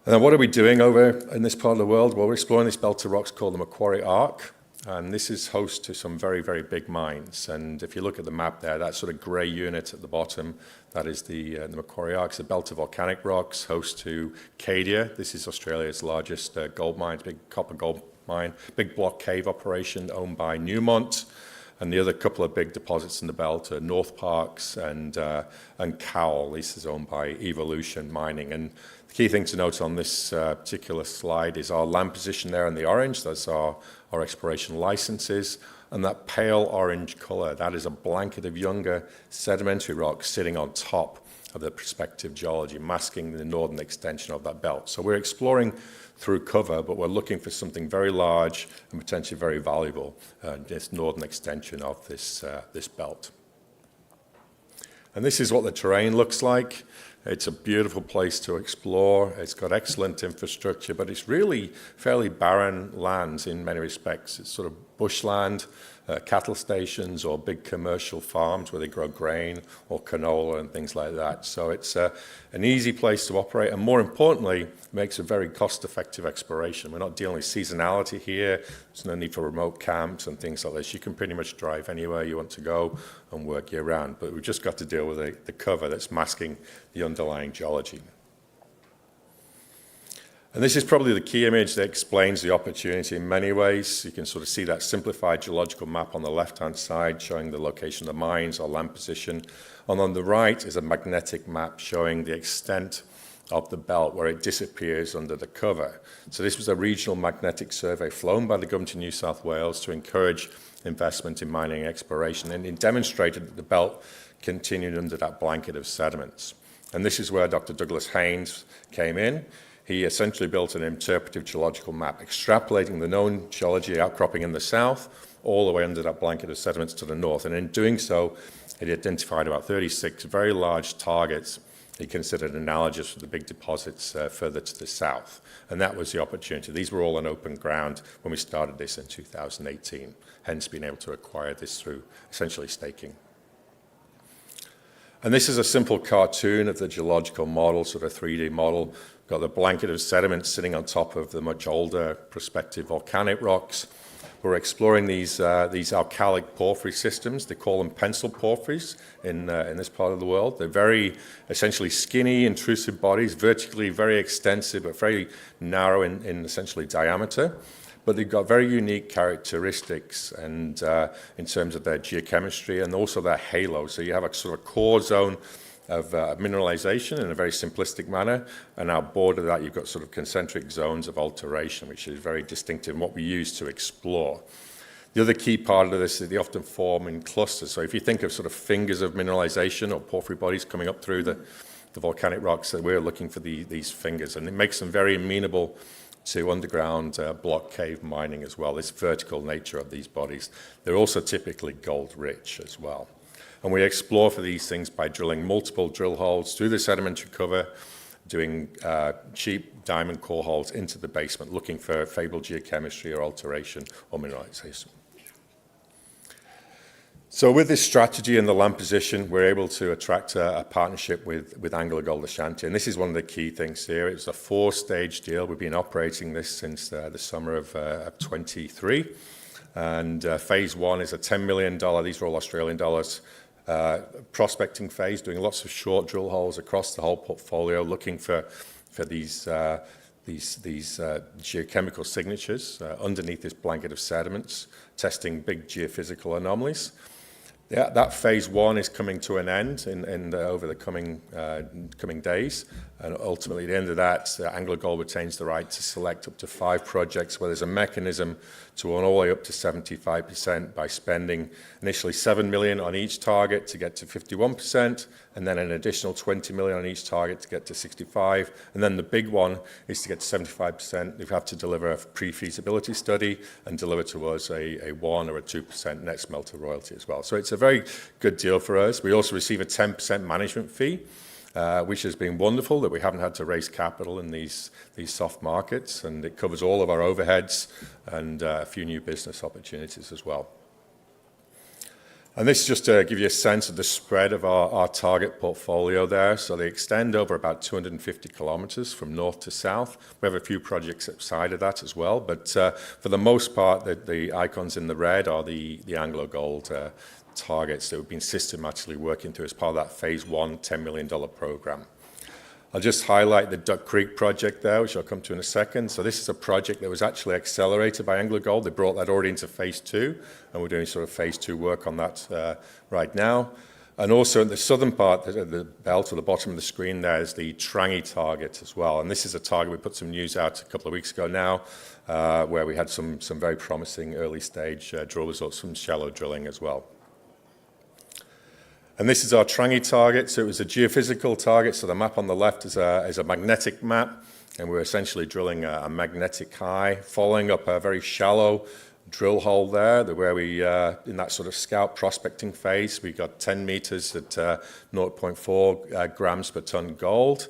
Speaker 6: And then what are we doing over in this part of the world? Well, we're exploring this belt of rocks called the Macquarie Arc. And this is host to some very, very big mines. And if you look at the map there, that sort of grey unit at the bottom, that is the Macquarie Arc. It's a belt of volcanic rocks, host to Cadia. This is Australia's largest gold mine, big copper gold mine, big block cave operation owned by Newmont. And the other couple of big deposits in the belt are North Parks and Cowal. This is owned by Evolution Mining. And The key thing to note on this particular slide is our land position there in the orange. That's our exploration licenses. And that pale orange color, that is a blanket of younger sedimentary rocks sitting on top of the prospective geology, masking the northern extension of that belt. So we're exploring through cover, but we're looking for something very large and potentially very valuable, this northern extension of this belt. And this is what the terrain looks like. It's a beautiful place to explore. It's got excellent infrastructure, but it's really fairly barren lands in many respects. It's sort of bushland, cattle stations or big commercial farms where they grow grain or canola and things like that. So it's an easy place to operate, and more importantly, makes a very cost-effective exploration. We're not dealing with seasonality here. There's no need for remote camps and things like this. You can pretty much drive anywhere you want to go and work year-round, but we've just got to deal with the cover that's masking the underlying geology. And this is probably the key image that explains the opportunity in many ways. You can sort of see that simplified geological map on the left-hand side showing the location of the mines or land position. And on the right is a magnetic map showing the extent of the belt where it disappears under the cover. So this was a regional magnetic survey flown by the government of New South Wales to encourage investment in mining exploration, and it demonstrated that the belt continued under that blanket of sediments. And this is where Dr. Douglas Haynes came in. He essentially built an interpretive geological map, extrapolating the known geology outcropping in the south all the way under that blanket of sediments to the north. And in doing so, he identified about 36 very large targets he considered analogous to the big deposits further to the south. And that was the opportunity. These were all on open ground when we started this in 2018, hence being able to acquire this through essentially staking. And this is a simple cartoon of the geological model, sort of 3D model. We've got the blanket of sediments sitting on top of the much older prospective volcanic rocks. We're exploring these alkalic porphyry systems. They call them pencil porphyries in this part of the world. They're very essentially skinny, intrusive bodies, vertically very extensive, but very narrow in essentially diameter. But they've got very unique characteristics and in terms of their geochemistry and also their halo. So you have a sort of core zone of mineralization in a very simplistic manner, and out border that you've got sort of concentric zones of alteration, which is very distinctive and what we use to explore. The other key part of this is they often form in clusters. So if you think of sort of fingers of mineralization or porphyry bodies coming up through the volcanic rocks, that we're looking for these fingers, and it makes them very amenable to underground block cave mining as well, this vertical nature of these bodies. They're also typically gold rich as well. And we explore for these things by drilling multiple drill holes through the sedimentary cover, doing cheap diamond core holes into the basement, looking for favorable geochemistry or alteration or mineralization. So with this strategy and the land position, we're able to attract a partnership with AngloGold Ashanti. And this is one of the key things here. It's a 4-stage deal. We've been operating this since the summer of 23. And phase 1 is a $10 million, these are all Australian dollars, prospecting phase, doing lots of short drill holes across the whole portfolio, looking for these geochemical signatures underneath this blanket of sediments, testing big geophysical anomalies. Yeah, that phase 1 is coming to an end over the coming days, and ultimately at the end of that, AngloGold retains the right to select up to 5 projects where there's a mechanism to earn all the way up to 75% by spending initially $7 million on each target to get to 51%, and then an additional $20 million on each target to get to 65%. And then the big one is to get to 75%. They have to deliver a pre-feasibility study and deliver to us a 1 or a 2% net smelter royalty as well. So it's a very good deal for us. We also receive a 10% management fee, which has been wonderful that we haven't had to raise capital in these soft markets, and it covers all of our overheads and a few new business opportunities as well. And this is just to give you a sense of the spread of our target portfolio there. So they extend over about 250 kilometers from north to south. We have a few projects outside of that as well, but for the most part, the icons in the red are the AngloGold targets that we've been systematically working through as part of that phase 1 $10 million program. I'll just highlight the Duck Creek project there, which I'll come to in a second. So this is a project that was actually accelerated by AngloGold. They brought that already into phase 2, and we're doing sort of phase 2 work on that right now. And also in the southern part, the belt at the bottom of the screen there is the Trangie target as well. And this is a target, we put some news out a couple of weeks ago now, where we had some very promising early stage drill results from shallow drilling as well. And this is our Trangie target. So it was a geophysical target. So the map on the left is a magnetic map. And we're essentially drilling a magnetic high, following up a very shallow drill hole there, where we, in that sort of scout prospecting phase, we got 10 meters at 0.4 grams per ton gold.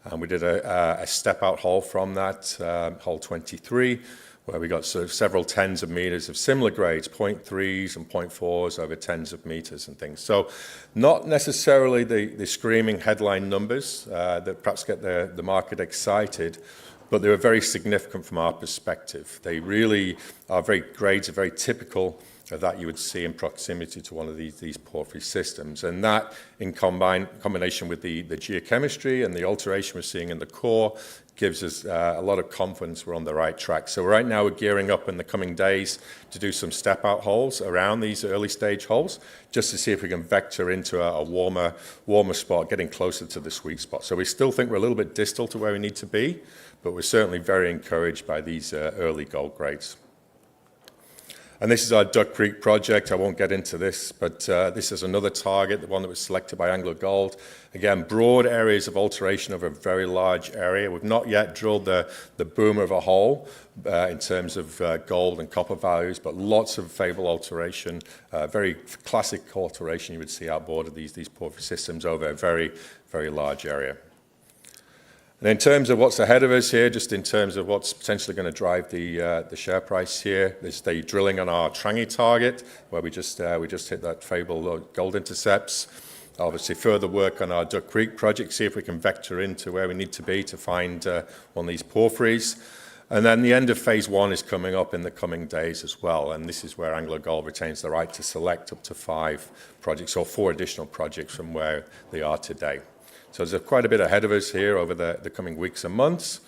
Speaker 6: And we did a step-out hole from that, hole 23, where we got sort of several tens of meters of similar grades, 0.3s and 0.4s over tens of meters and things. So not necessarily the screaming headline numbers that perhaps get the market excited, but they were very significant from our perspective. They really are grades are very typical of that you would see in proximity to one of these porphyry systems. And that, in combination with the geochemistry and the alteration we're seeing in the core, gives us a lot of confidence we're on the right track. So right now we're gearing up in the coming days to do some step-out holes around these early stage holes, just to see if we can vector into a warmer spot, getting closer to the sweet spot. So we still think we're a little bit distal to where we need to be, but we're certainly very encouraged by these early gold grades. And this is our Duck Creek project. I won't get into this, but this is another target, the one that was selected by AngloGold. Again, broad areas of alteration of a very large area. We've not yet drilled the boomer of a hole in terms of gold and copper values, but lots of favorable alteration, very classic alteration you would see outboard of these porphyry systems over a very, very large area. And in terms of what's ahead of us here, just in terms of what's potentially going to drive the share price here, there's the drilling on our Trangie target, where we just hit that favorable gold intercepts. Obviously, further work on our Duck Creek project, see if we can vector into where we need to be to find one of these porphyries. And then the end of phase one is coming up in the coming days as well. And this is where AngloGold retains the right to select up to 5 projects or 4 additional projects from where they are today. So there's quite a bit ahead of us here over the coming weeks and months.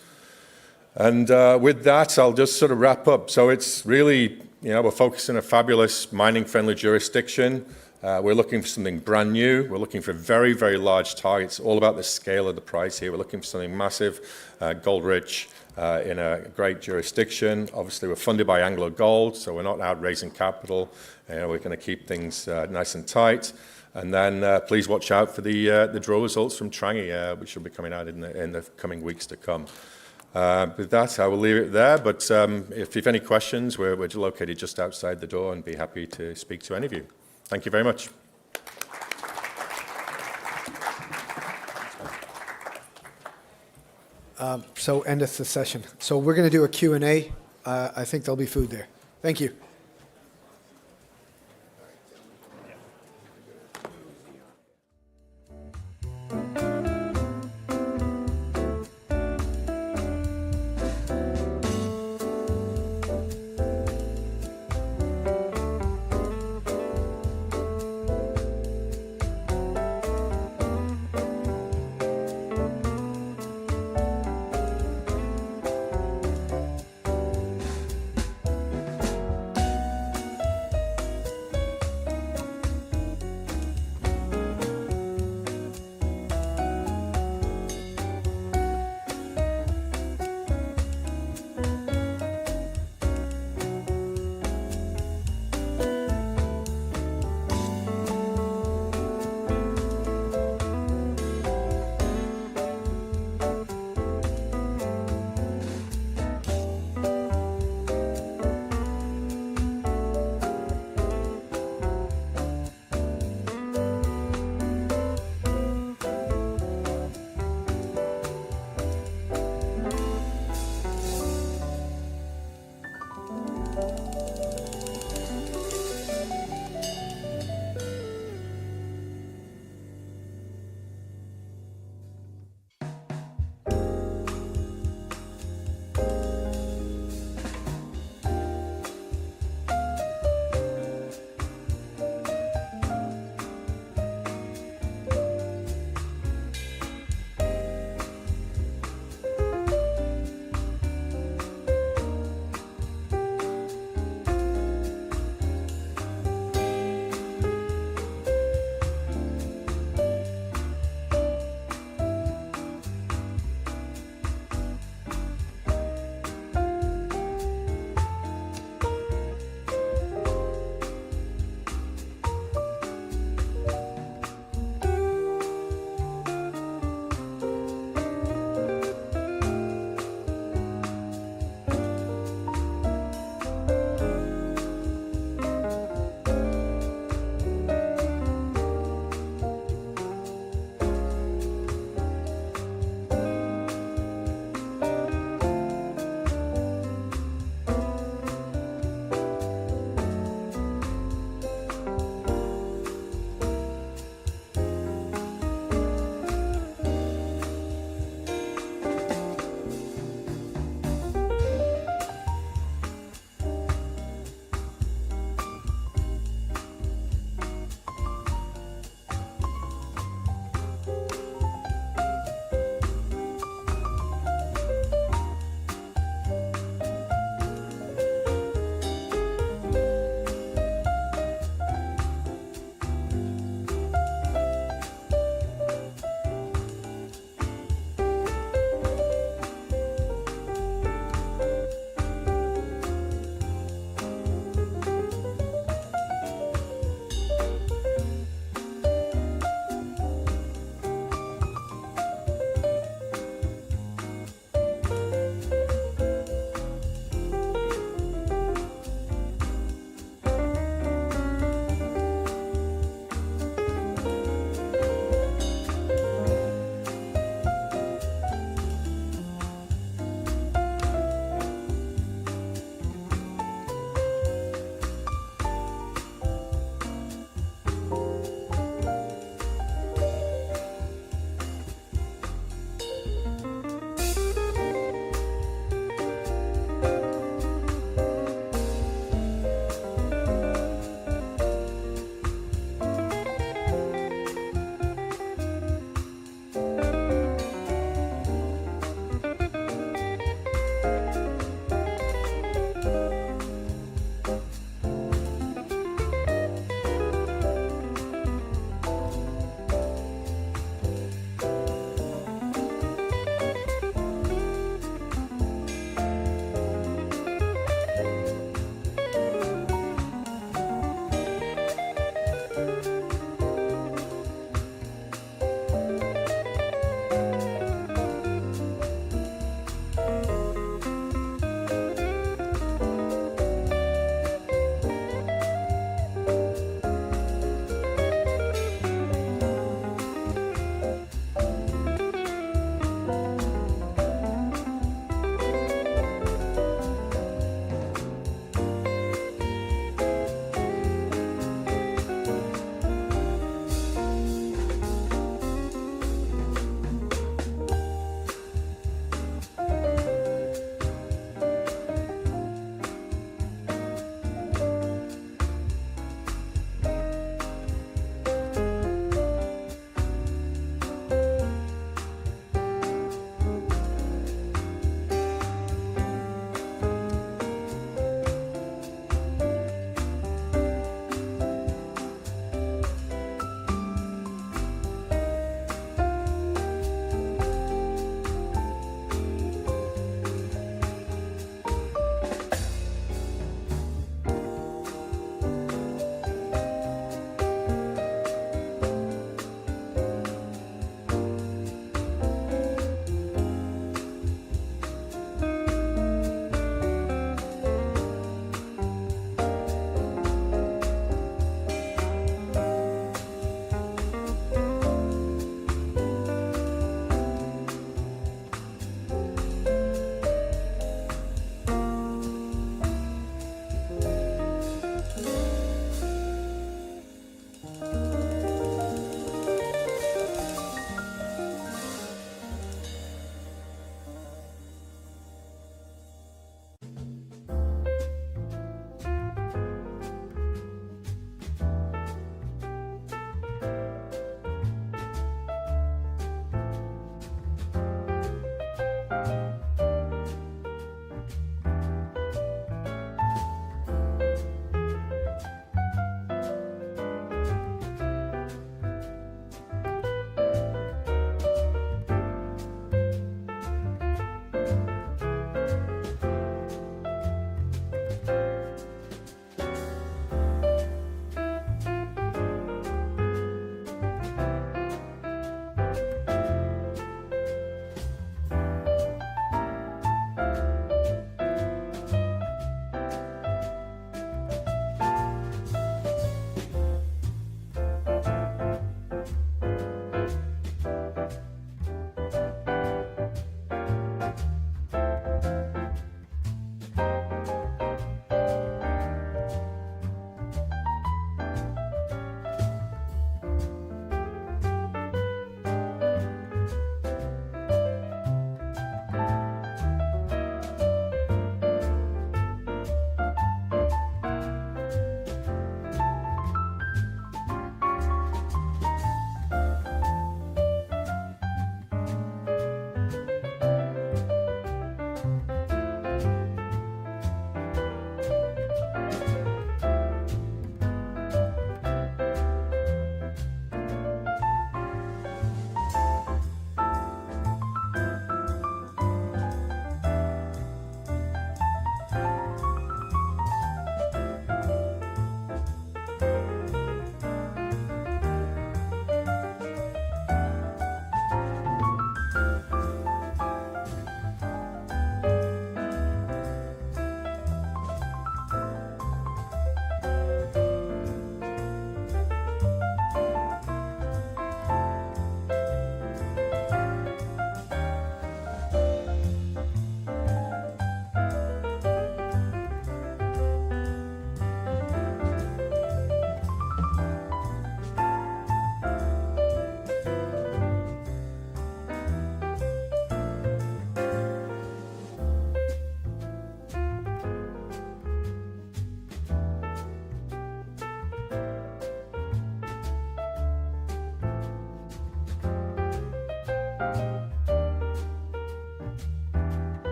Speaker 6: And with that, I'll just sort of wrap up. So it's really, we're focusing on a fabulous mining-friendly jurisdiction. We're looking for something brand new. We're looking for very, very large targets, all about the scale of the price here. We're looking for something massive, gold-rich, in a great jurisdiction. Obviously, we're funded by AngloGold, so we're not out raising capital. We're going to keep things nice and tight. And then please watch out for the drill results from Trangie, which will be coming out in the coming weeks to come. With that, I will leave it there. But if you have any questions, we're located just outside the door and be happy to speak to any of you. Thank you very much.
Speaker 3: So endeth the session. So we're going to do a Q&A. I think there'll be food there. Thank you.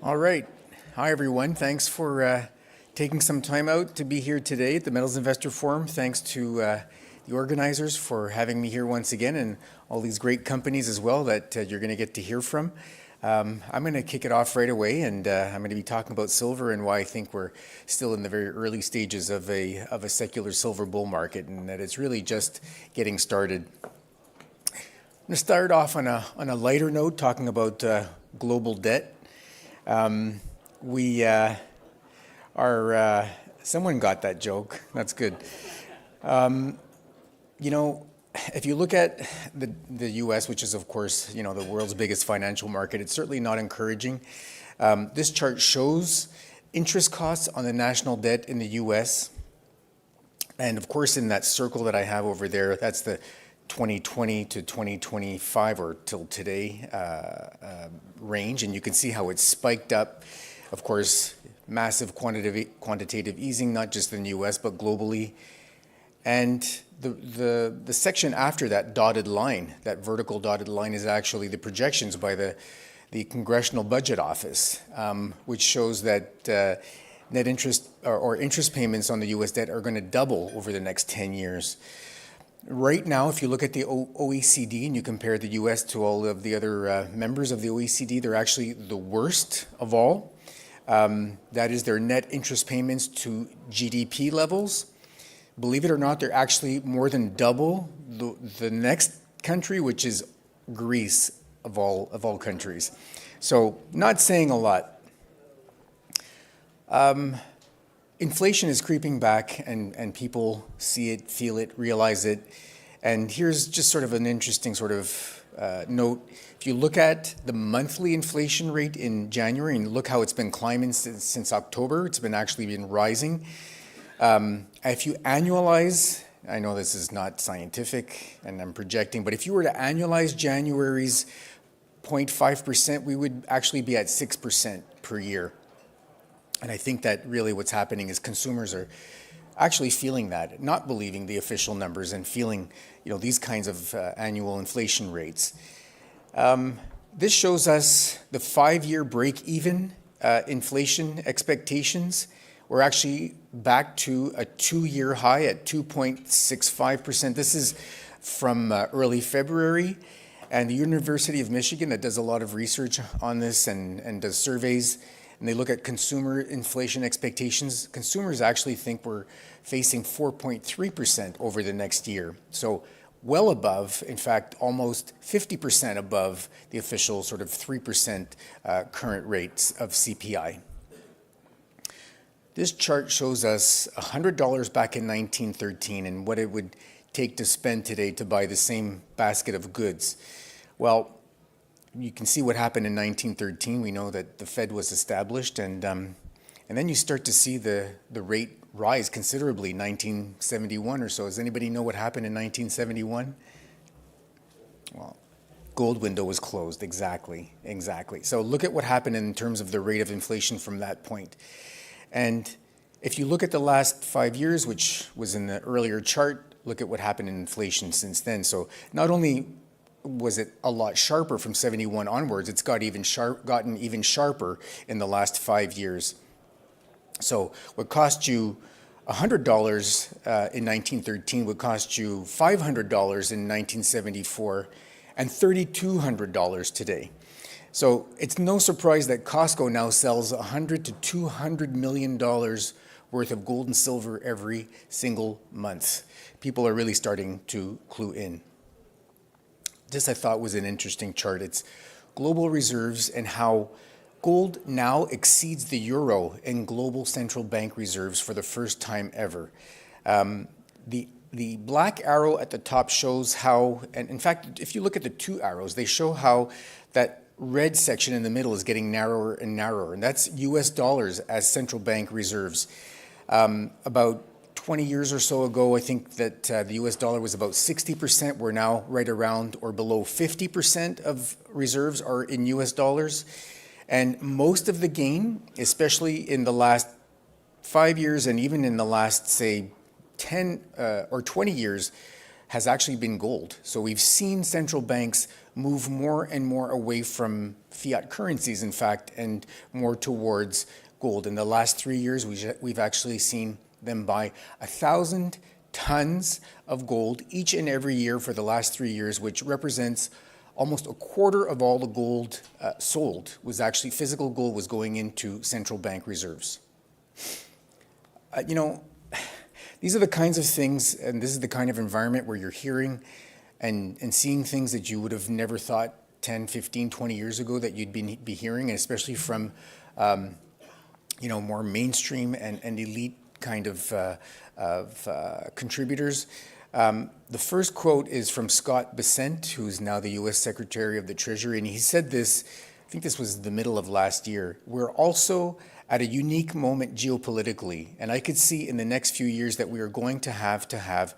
Speaker 7: All right. Hi, everyone. Thanks for taking some time out to be here today at the Metals Investor Forum. Thanks to the organizers for having me here once again, and all these great companies as well that you're going to get to hear from. I'm going to kick it off right away, and I'm going to be talking about silver and why I think we're still in the very early stages of a secular silver bull market, and that it's really just getting started. I'm going to start off on a lighter note, talking about global debt. Someone got that joke. That's good. You know, if you look at the U.S., which is, of course, you know, the world's biggest financial market, it's certainly not encouraging. This chart shows interest costs on the national debt in the U.S. And, of course, in that circle that I have over there, that's the 2020 to 2025 or till today range. And you can see how it's spiked up. Of course, massive quantitative easing, not just in the U.S., but globally. And the section after that dotted line, that vertical dotted line, is actually the projections by the Congressional Budget Office, which shows that net interest or interest payments on the U.S. debt are going to double over the next 10 years. Right now, if you look at the OECD and you compare the U.S. to all of the other members of the OECD, they're actually the worst of all. That is their net interest payments to GDP levels. Believe it or not, they're actually more than double the next country, which is Greece, of all countries. So not saying a lot. Inflation is creeping back, and people see it, feel it, realize it. And here's just sort of an interesting sort of note. If you look at the monthly inflation rate in January and look how it's been climbing since October, it's actually been rising. If you annualize, I know this is not scientific and I'm projecting, but if you were to annualize January's 0.5%, we would actually be at 6% per year. And I think that really what's happening is consumers are actually feeling that, not believing the official numbers and feeling, you know, these kinds of annual inflation rates. This shows us the 5-year break-even inflation expectations. We're actually back to a 2-year high at 2.65%. This is from early February. And the University of Michigan, that does a lot of research on this and does surveys, and they look at consumer inflation expectations. Consumers actually think we're facing 4.3% over the next year. So well above, in fact, almost 50% above the official sort of 3% current rates of CPI. This chart shows us $100 back in 1913 and what it would take to spend today to buy the same basket of goods. Well, you can see what happened in 1913. We know that the Fed was established, and then you start to see the rate rise considerably in 1971 or so. Does anybody know what happened in 1971? Well, gold window was closed, exactly. So look at what happened in terms of the rate of inflation from that point. And if you look at the last 5 years, which was in the earlier chart, look at what happened in inflation since then. So not only was it a lot sharper from 71 onwards, it's gotten even sharper in the last 5 years. So what cost you $100 in 1913 would cost you $500 in 1974 and $3,200 today. So it's no surprise that Costco now sells $100 to $200 million worth of gold and silver every single month. People are really starting to clue in. This, I thought, was an interesting chart. It's global reserves and how gold now exceeds the euro in global central bank reserves for the first time ever. The black arrow at the top shows how, and in fact, if you look at the two arrows, they show how that red section in the middle is getting narrower and narrower, and that's US dollars as central bank reserves. About 20 years or so ago, I think that the US dollar was about 60%. We're now right around or below 50% of reserves are in US dollars. And most of the gain, especially in the last 5 years and even in the last, say, 10 or 20 years, has actually been gold. So we've seen central banks move more and more away from fiat currencies, in fact, and more towards gold. In the last 3 years, we've actually seen them buy 1,000 tons of gold each and every year for the last 3 years, which represents almost a quarter of all the gold sold was actually physical gold was going into central bank reserves. These are the kinds of things, and this is the kind of environment where you're hearing and seeing things that you would have never thought 10, 15, 20 years ago that you'd be hearing, and especially from more mainstream and elite kind of contributors. The first quote is from Scott Bessent, who's now the U.S. Secretary of the Treasury, and he said this, I think this was the middle of last year, "We're also at a unique moment geopolitically, and I could see in the next few years that we are going to have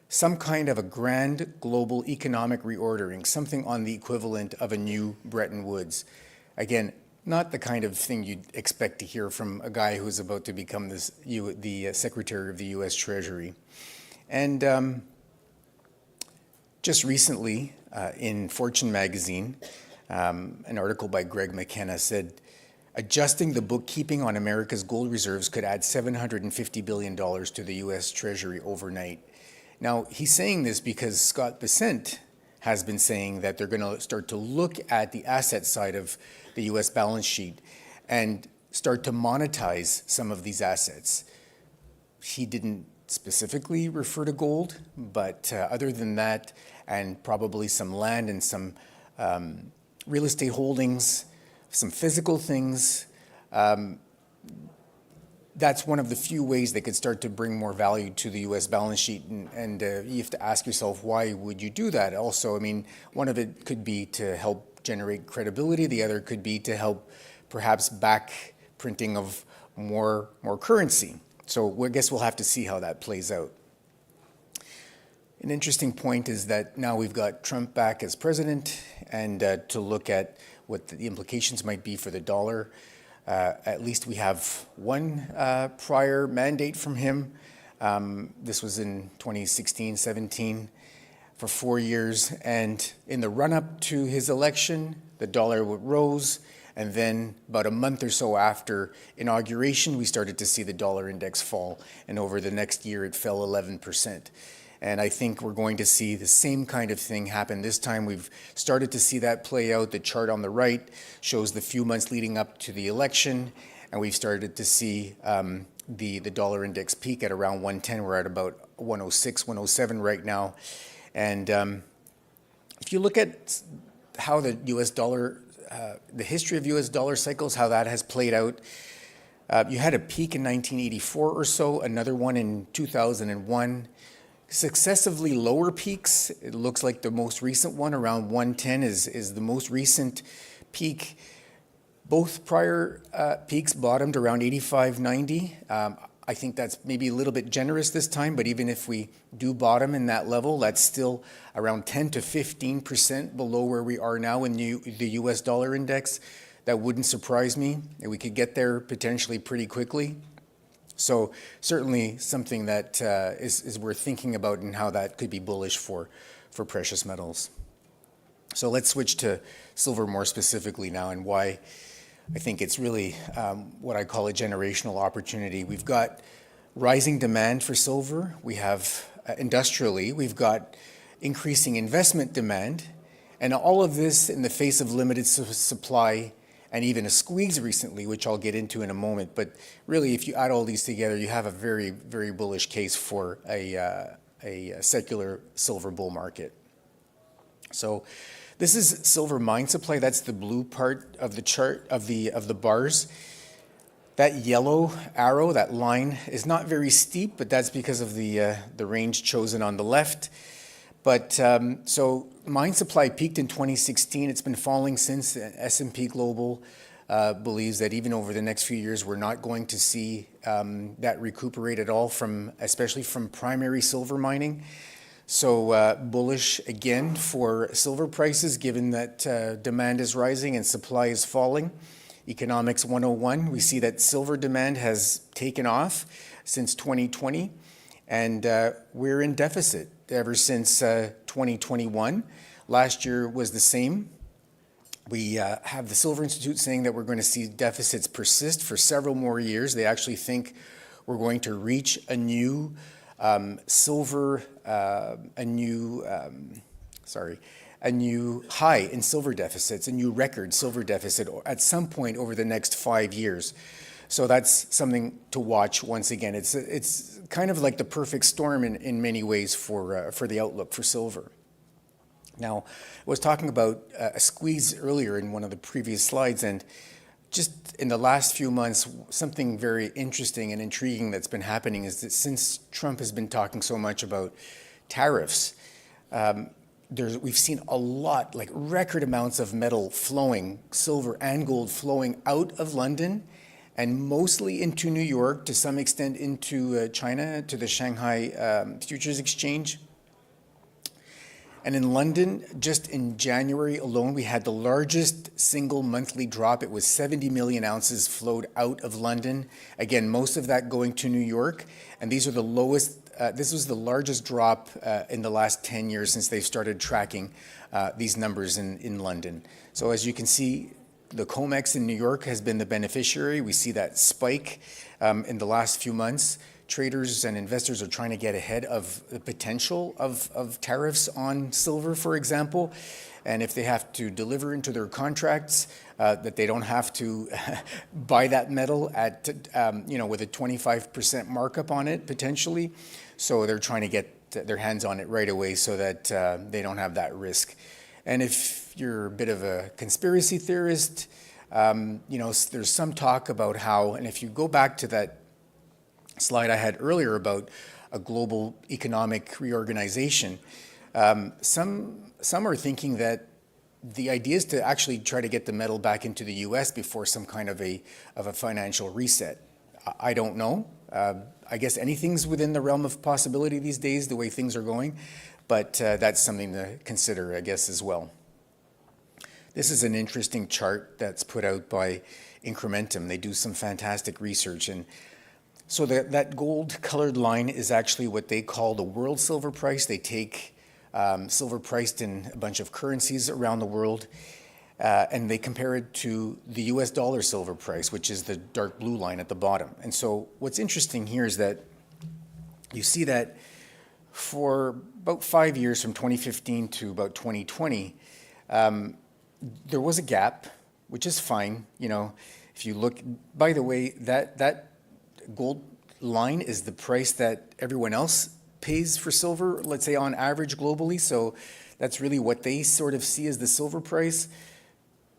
Speaker 7: some kind of a grand global economic reordering, something on the equivalent of a new Bretton Woods." Again, not the kind of thing you'd expect to hear from a guy who's about to become the Secretary of the U.S. Treasury. And just recently, in Fortune magazine, an article by Greg McKenna said, adjusting the bookkeeping on America's gold reserves could add $750 billion to the U.S. Treasury overnight. Now, he's saying this because Scott Bessent has been saying that they're going to start to look at the asset side of the U.S. balance sheet and start to monetize some of these assets. He didn't specifically refer to gold, but other than that, and probably some land and some real estate holdings, some physical things, that's one of the few ways they could start to bring more value to the U.S. balance sheet. And you have to ask yourself, why would you do that? Also, I mean, one of it could be to help generate credibility. The other could be to help perhaps back printing of more currency. So I guess we'll have to see how that plays out. An interesting point is that now we've got Trump back as president, and to look at what the implications might be for the dollar. At least we have one prior mandate from him. This was in 2016-17 for 4 years. And in the run-up to his election, the dollar rose. And then about a month or so after inauguration, we started to see the dollar index fall. And over the next year, it fell 11%. And I think we're going to see the same kind of thing happen this time. We've started to see that play out. The chart on the right shows the few months leading up to the election. And we've started to see the dollar index peak at around 110. We're at about 106, 107 right now. And if you look at how the U.S. dollar, the history of U.S. dollar cycles, how that has played out, you had a peak in 1984 or so, another one in 2001. Successively lower peaks. It looks like the most recent one, around 110, is the most recent peak. Both prior peaks bottomed around 85, 90. I think that's maybe a little bit generous this time, but even if we do bottom in that level, that's still around 10 to 15% below where we are now in the U.S. dollar index. That wouldn't surprise me. We could get there potentially pretty quickly. So certainly something that is worth thinking about, and how that could be bullish for precious metals. So let's switch to silver more specifically now, and why I think it's really what I call a generational opportunity. We've got rising demand for silver. We have industrially, we've got increasing investment demand, and all of this in the face of limited supply and even a squeeze recently, which I'll get into in a moment. But really, if you add all these together, you have a very, very bullish case for a secular silver bull market. So this is silver mine supply. That's the blue part of the chart of the bars. That yellow arrow, that line, is not very steep, but that's because of the range chosen on the left. But so mine supply peaked in 2016. It's been falling since. S&P Global believes that even over the next few years, we're not going to see that recuperate at all, especially from primary silver mining. So bullish again for silver prices, given that demand is rising and supply is falling. Economics 101, we see that silver demand has taken off since 2020, and we're in deficit. ever since 2021. Last year was the same. We have the Silver Institute saying that we're going to see deficits persist for several more years. They actually think we're going to reach a new a new high in silver deficits, a new record silver deficit at some point over the next 5 years. So that's something to watch once again. It's kind of like the perfect storm in many ways for the outlook for silver. Now, I was talking about a squeeze earlier in one of the previous slides, and just in the last few months, something very interesting and intriguing that's been happening is that since Trump has been talking so much about tariffs, we've seen a lot, like record amounts of metal flowing, silver and gold flowing out of London and mostly into New York, to some extent into China, to the Shanghai Futures Exchange. And in London, just in January alone, we had the largest single monthly drop. It was 70 million ounces flowed out of London. Again, most of that going to New York. And these are the lowest, this was the largest drop in the last 10 years since they've started tracking these numbers in London. So as you can see, the COMEX in New York has been the beneficiary. We see that spike in the last few months. Traders and investors are trying to get ahead of the potential of tariffs on silver, for example. And if they have to deliver into their contracts, that they don't have to buy that metal at, with a 25% markup on it, potentially. So they're trying to get their hands on it right away so that they don't have that risk. And if you're a bit of a conspiracy theorist, there's some talk about how, and if you go back to that slide I had earlier about a global economic reorganization, some are thinking that the idea is to actually try to get the metal back into the U.S. before some kind of a financial reset. I don't know. I guess anything's within the realm of possibility these days, the way things are going, but that's something to consider, I guess, as well. This is an interesting chart that's put out by Incrementum. They do some fantastic research, and so that gold-colored line is actually what they call the world silver price. They take silver priced in a bunch of currencies around the world, and they compare it to the US dollar silver price, which is the dark blue line at the bottom. And so what's interesting here is that you see that for about 5 years, from 2015 to about 2020, there was a gap, which is fine. If you look, by the way, that gold line is the price that everyone else pays for silver, let's say on average globally. So that's really what they sort of see as the silver price.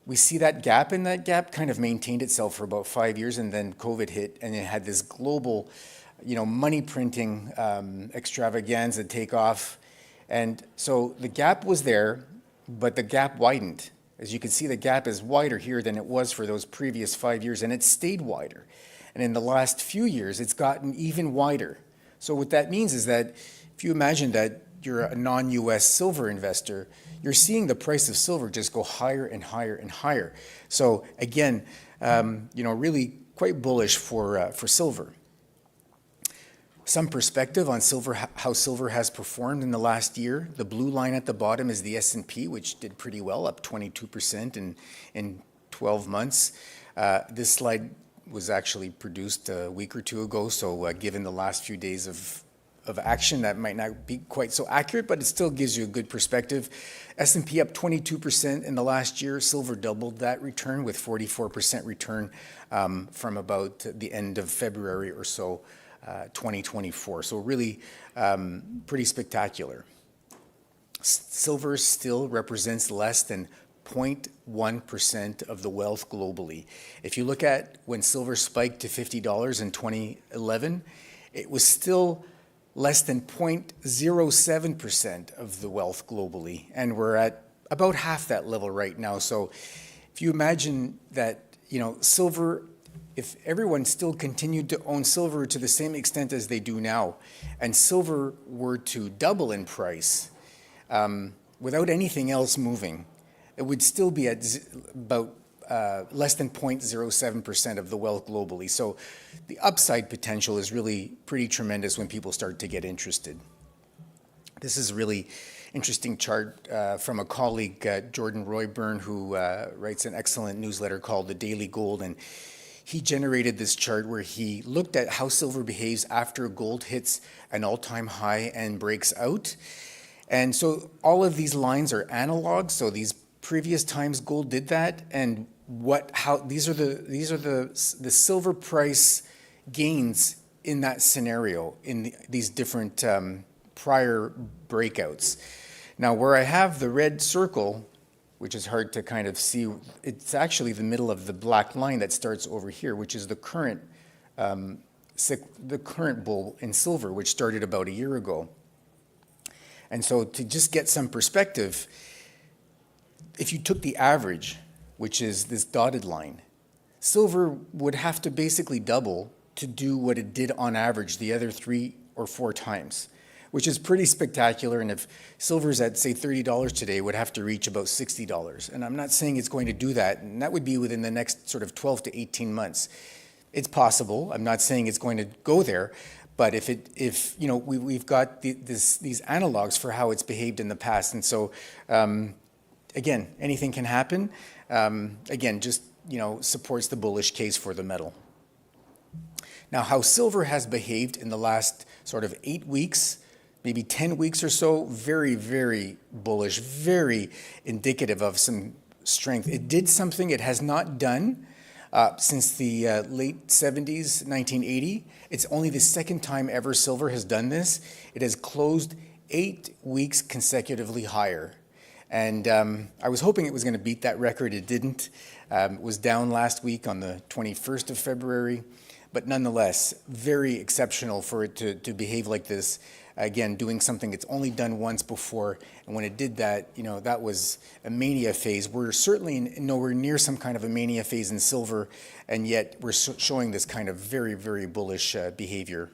Speaker 7: We see that gap, and that gap kind of maintained itself for about 5 years, and then COVID hit, and it had this global, money printing extravaganza take off. And so the gap was there, but the gap widened. As you can see, the gap is wider here than it was for those previous 5 years, and it stayed wider. And in the last few years, it's gotten even wider. So what that means is that if you imagine that you're a non-US silver investor, you're seeing the price of silver just go higher and higher and higher. So again, really quite bullish for silver. Some perspective on silver, how silver has performed in the last year. The blue line at the bottom is the S&P, which did pretty well, up 22% in 12 months. This slide was actually produced a week or two ago, so given the last few days of action, that might not be quite so accurate, but it still gives you a good perspective. S&P up 22% in the last year. Silver doubled that return with 44% return from about the end of February or so, 2024. So really pretty spectacular. Silver still represents less than 0.1% of the wealth globally. If you look at when silver spiked to $50 in 2011, it was still less than 0.07% of the wealth globally, and we're at about half that level right now. So if you imagine that, silver, if everyone still continued to own silver to the same extent as they do now, and silver were to double in price without anything else moving, it would still be at about less than 0.07% of the wealth globally. So the upside potential is really pretty tremendous when people start to get interested. This is a really interesting chart from a colleague, Jordan Royburn, who writes an excellent newsletter called The Daily Gold. And he generated this chart where he looked at how silver behaves after gold hits an all-time high and breaks out. And so all of these lines are analog. So these previous times gold did that, and these are the silver price gains in that scenario in these different prior breakouts. Now, where I have the red circle, which is hard to kind of see, it's actually the middle of the black line that starts over here, which is the current bull in silver, which started about a year ago. And so to just get some perspective, if you took the average, which is this dotted line, silver would have to basically double to do what it did on average the other 3 or 4 times, which is pretty spectacular. And if silver's at, say, $30 today, it would have to reach about $60. And I'm not saying it's going to do that, and that would be within the next sort of 12 to 18 months. It's possible. I'm not saying it's going to go there, but if we've got these analogs for how it's behaved in the past. And so, again, anything can happen. Again, just, supports the bullish case for the metal. Now, how silver has behaved in the last sort of 8 weeks, maybe 10 weeks or so, very, very bullish, very indicative of some strength. It did something it has not done since the late 70s, 1980. It's only the second time ever silver has done this. It has closed 8 weeks consecutively higher. And I was hoping it was going to beat that record. It didn't. It was down last week on the 21st of February. But nonetheless, very exceptional for it to behave like this. Again, doing something it's only done once before. And when it did that, that was a mania phase. We're certainly nowhere near some kind of a mania phase in silver, and yet we're showing this kind of very, very bullish behavior.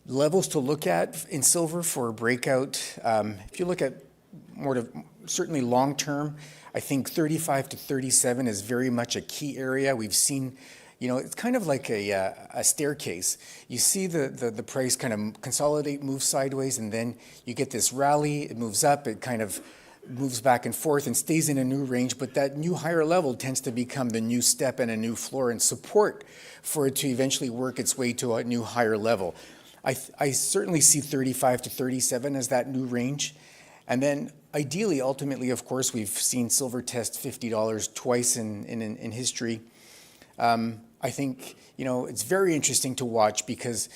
Speaker 7: Levels to look at in silver for a breakout. If you look at certainly long term, I think 35 to 37 is very much a key area. We've seen, it's kind of like a staircase. You see the price kind of consolidate, move sideways, and then you get this rally. It moves up. It kind of moves back and forth and stays in a new range. But that new higher level tends to become the new step and a new floor and support for it to eventually work its way to a new higher level. I certainly see 35 to 37 as that new range. And then ideally, ultimately, of course, we've seen silver test $50 twice in history. I think, it's very interesting to watch because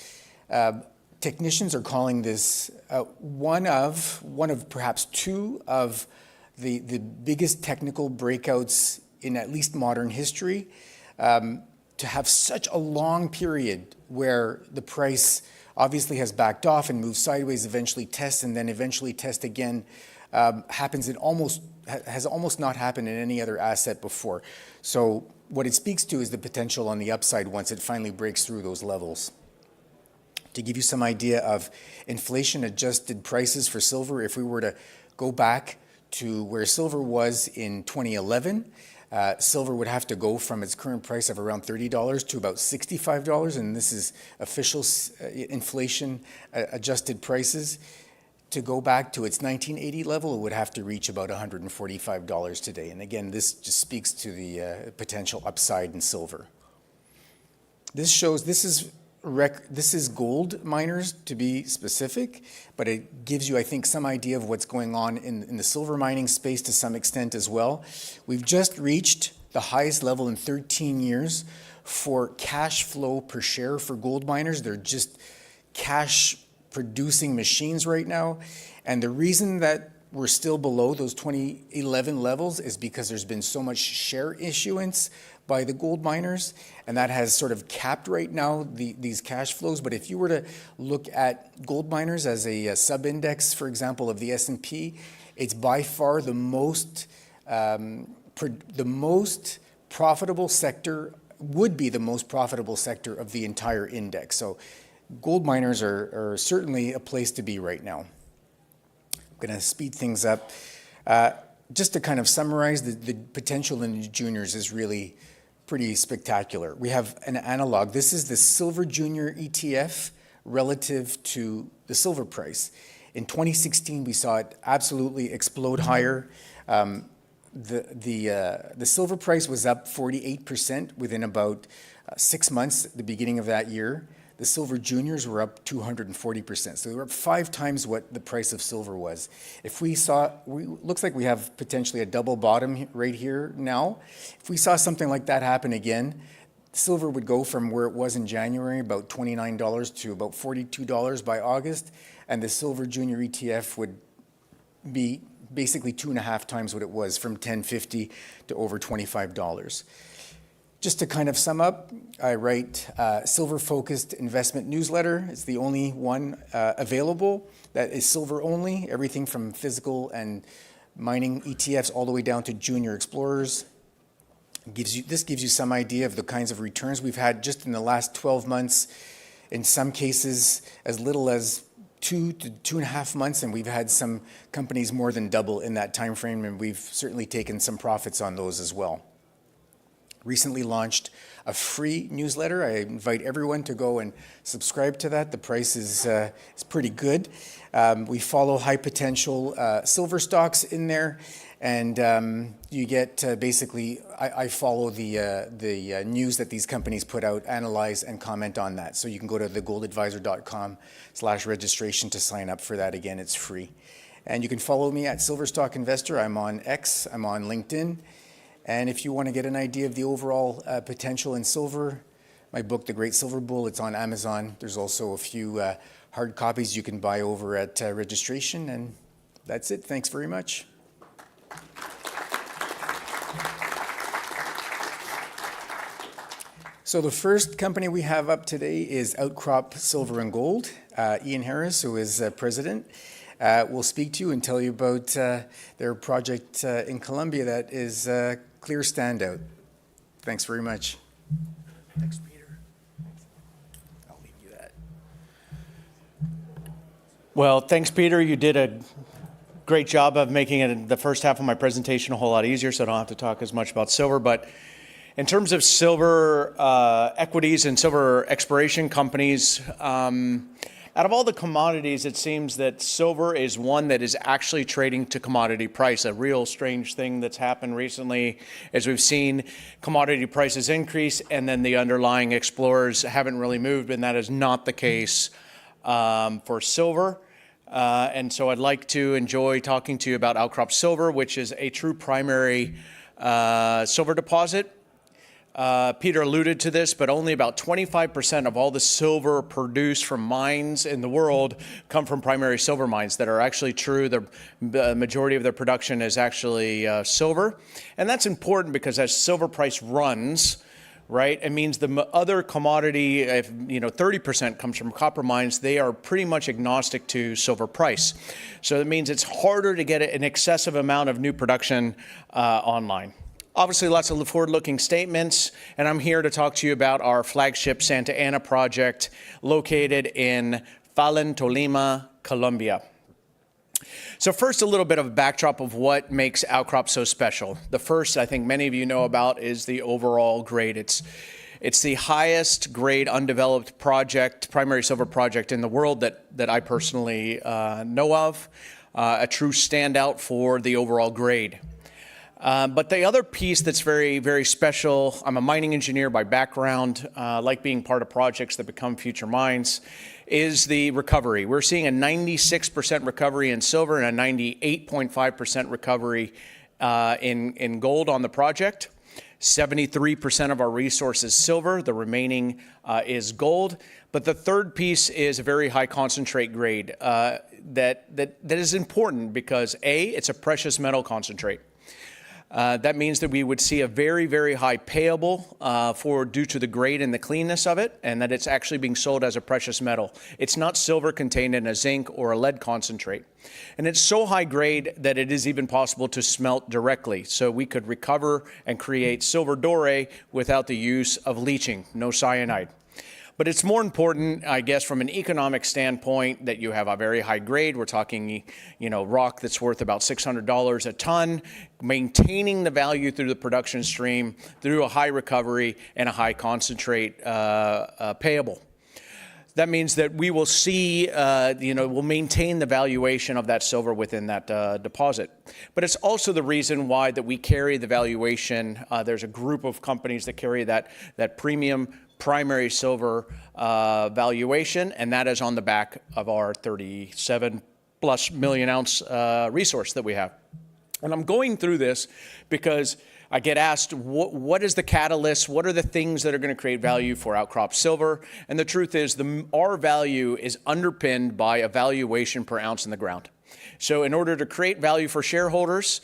Speaker 7: technicians are calling this one of perhaps 2 of the biggest technical breakouts in at least modern history. To have such a long period where the price obviously has backed off and moved sideways, eventually tests, and then eventually test again, has almost not happened in any other asset before. So what it speaks to is the potential on the upside once it finally breaks through those levels. To give you some idea of inflation-adjusted prices for silver, if we were to go back to where silver was in 2011, silver would have to go from its current price of around $30 to about $65, and this is official inflation-adjusted prices. To go back to its 1980 level, it would have to reach about $145 today. And again, this just speaks to the potential upside in silver. This is gold miners, to be specific, but it gives you, I think, some idea of what's going on in the silver mining space to some extent as well. We've just reached the highest level in 13 years for cash flow per share for gold miners. They're just cash producing machines right now. And the reason that we're still below those 2011 levels is because there's been so much share issuance by the gold miners, and that has sort of capped right now these cash flows. But if you were to look at gold miners as a sub-index, for example, of the S&P, it's by far the most profitable sector, would be the most profitable sector of the entire index. So gold miners are certainly a place to be right now. I'm going to speed things up. Just to kind of summarize, the potential in the juniors is really pretty spectacular. We have an analog. This is the Silver Junior ETF relative to the silver price. In 2016, we saw it absolutely explode higher. The silver price was up 48% within about 6 months at the beginning of that year. The silver juniors were up 240%. So they were up 5 times what the price of silver was. If we saw, looks like we have potentially a double bottom right here now. If we saw something like that happen again, silver would go from where it was in January, about $29 to about $42 by August. And the silver junior ETF would be basically 2.5 times what it was, from $10.50 to over $25. Just to kind of sum up, I write silver-focused investment newsletter. It's the only one available that is silver only, everything from physical and mining ETFs all the way down to junior explorers. This gives you some idea of the kinds of returns we've had just in the last 12 months, in some cases as little as 2 to 2.5 months, and we've had some companies more than double in that time frame, and we've certainly taken some profits on those as well. Recently launched a free newsletter. I invite everyone to go and subscribe to that. The price is pretty good. We follow high potential silver stocks in there, and you get basically, I follow the news that these companies put out, analyze and comment on that. So you can go to thegoldadvisor.com/registration to sign up for that. Again, it's free. And you can follow me at Silverstock Investor. I'm on X, I'm on LinkedIn. And if you want to get an idea of the overall potential in silver, my book, The Great Silver Bull, it's on Amazon. There's also a few hard copies you can buy over at registration. And that's it. Thanks very much. So the first company we have up today is Outcrop Silver and Gold. Ian Harris, who is president, will speak to you and tell you about their project in Colombia that is a clear standout. Thanks very much.
Speaker 3: Thanks, Peter. I'll leave you that.
Speaker 8: Well, thanks, Peter. You did a great job of making it the first half of my presentation a whole lot easier, so I don't have to talk as much about silver. But in terms of silver equities and silver exploration companies, out of all the commodities, it seems that silver is one that is actually trading to commodity price. A real strange thing that's happened recently, as we've seen commodity prices increase and then the underlying explorers haven't really moved, and that is not the case for silver. And so I'd like to enjoy talking to you about Outcrop Silver, which is a true primary silver deposit. Peter alluded to this, but only about 25% of all the silver produced from mines in the world come from primary silver mines that are actually true. The majority of their production is actually silver. And that's important because as silver price runs, right, it means the other commodity, if 30% comes from copper mines, they are pretty much agnostic to silver price. So it means it's harder to get an excessive amount of new production online. Obviously, lots of forward-looking statements, and I'm here to talk to you about our flagship Santa Ana project located in Falan, Tolima, Colombia. So first, a little bit of a backdrop of what makes Outcrop so special. The first, I think many of you know about, is the overall grade. It's the highest grade undeveloped project, primary silver project in the world that I personally know of, a true standout for the overall grade. But the other piece that's very, very special, I'm a mining engineer by background, like being part of projects that become future mines, is the recovery. We're seeing a 96% recovery in silver and a 98.5% recovery in gold on the project. 73% of our resource is silver, the remaining is gold. But the third piece is a very high concentrate grade that is important because A, it's a precious metal concentrate. That means that we would see a very, very high payable due to the grade and the cleanness of it, and that it's actually being sold as a precious metal. It's not silver contained in a zinc or a lead concentrate. And it's so high grade that it is even possible to smelt directly. So we could recover and create silver doré without the use of leaching, no cyanide. But it's more important, I guess, from an economic standpoint that you have a very high grade. We're talking, rock that's worth about $600 a ton, maintaining the value through the production stream, through a high recovery and a high concentrate payable. that means that we will see, we'll maintain the valuation of that silver within that deposit. But it's also the reason why that we carry the valuation. There's a group of companies that carry that premium primary silver valuation, and that is on the back of our 37+ million ounce resource that we have. And I'm going through this because I get asked, what is the catalyst? What are the things that are going to create value for Outcrop Silver? And the truth is, our value is underpinned by a valuation per ounce in the ground. So in order to create value for shareholders,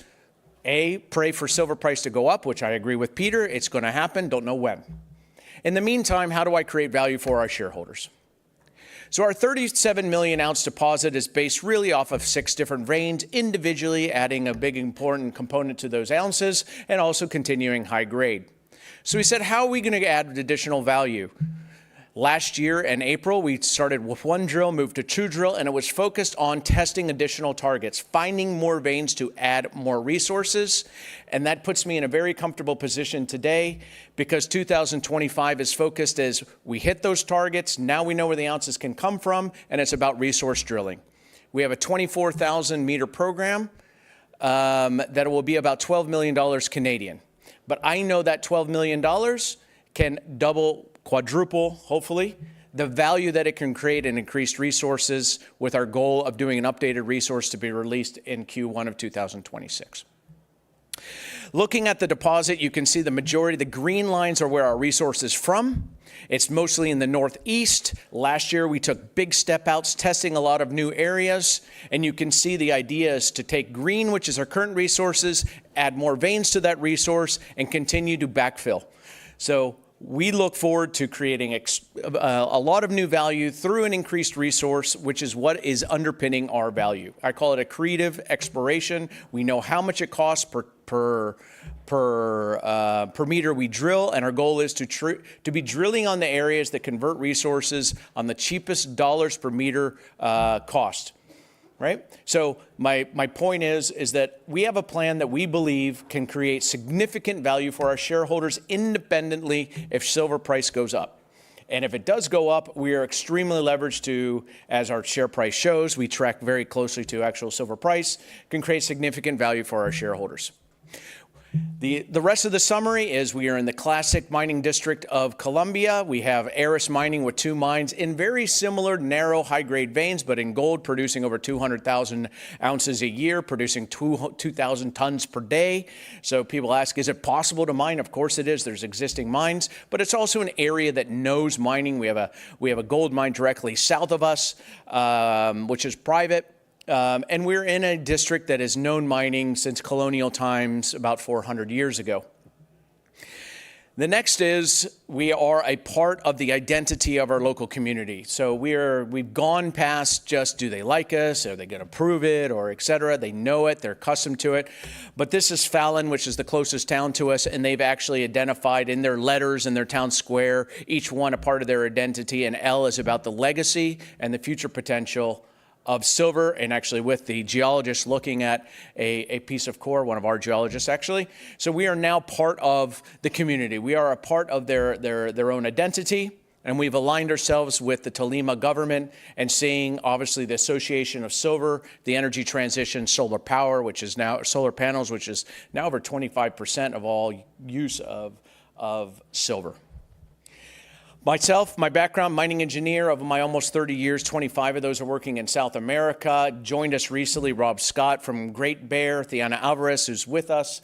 Speaker 8: pray for silver price to go up, which I agree with Peter. It's going to happen. Don't know when. In the meantime, how do I create value for our shareholders? So our 37 million ounce deposit is based really off of 6 different veins, individually adding a big important component to those ounces and also continuing high grade. So we said, how are we going to add additional value? Last year in April, we started with 1 drill, moved to 2 drill, and it was focused on testing additional targets, finding more veins to add more resources. And that puts me in a very comfortable position today because 2025 is focused as we hit those targets. Now we know where the ounces can come from, and it's about resource drilling. We have a 24,000 meter program that will be about $12 million Canadian. But I know that $12 million can double, quadruple, hopefully, the value that it can create in increased resources with our goal of doing an updated resource to be released in Q1 of 2026. Looking at the deposit, you can see the majority, the green lines are where our resource is from. It's mostly in the northeast. Last year, we took big step outs, testing a lot of new areas. And you can see the idea is to take green, which is our current resources, add more veins to that resource, and continue to backfill. So we look forward to creating a lot of new value through an increased resource, which is what is underpinning our value. I call it accretive exploration. We know how much it costs per meter we drill, and our goal is to be drilling on the areas that convert resources on the cheapest dollars per meter cost. Right? So my point is that we have a plan that we believe can create significant value for our shareholders independently if silver price goes up. And if it does go up, we are extremely leveraged to, as our share price shows, we track very closely to actual silver price, can create significant value for our shareholders. The rest of the summary is we are in the classic mining district of Colombia. We have Aris Mining with 2 mines in very similar narrow high-grade veins, but in gold producing over 200,000 ounces a year, producing 2,000 tons per day. So people ask, is it possible to mine? Of course it is. There's existing mines, but it's also an area that knows mining. We have a gold mine directly south of us, which is private. And we're in a district that has known mining since colonial times, about 400 years ago. The next is we are a part of the identity of our local community. So we've gone past just do they like us, are they going to prove it, or et cetera. They know it, they're accustomed to it. But this is Fallon, which is the closest town to us, and they've actually identified in their letters in their town square, each one a part of their identity, and L is about the legacy and the future potential of silver, and actually with the geologist looking at a piece of core, one of our geologists actually. So we are now part of the community. We are a part of their own identity, and we've aligned ourselves with the Tolima government and seeing obviously the association of silver, the energy transition, solar power, which is now solar panels, which is now over 25% of all use of silver. Myself, my background, mining engineer. Of my almost 30 years, 25 of those are working in South America. Joined us recently, Rob Scott from Great Bear, Thiana Alvarez, who's with us,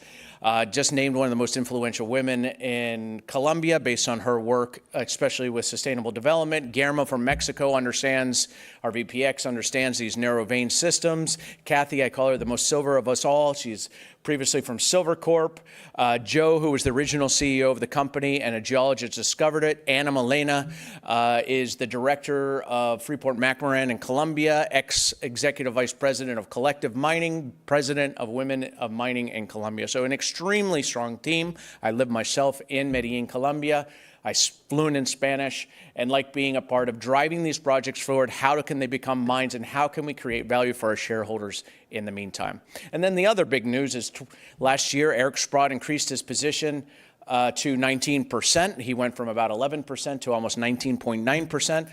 Speaker 8: just named one of the most influential women in Colombia based on her work, especially with sustainable development. Guillermo from Mexico understands, our VPX understands these narrow vein systems. Kathy, I call her the most silver of us all. She's previously from Silvercorp. Joe, who was the original CEO of the company and a geologist, discovered it. Ana Milena is the director of Freeport-McMoRan in Colombia, ex-executive vice president of Collective Mining, president of Women of Mining in Colombia. So an extremely strong team. I live myself in Medellin, Colombia. I'm fluent in Spanish and like being a part of driving these projects forward. How can they become mines, and how can we create value for our shareholders in the meantime? And then the other big news is last year, Eric Sprott increased his position to 19%. He went from about 11% to almost 19.9%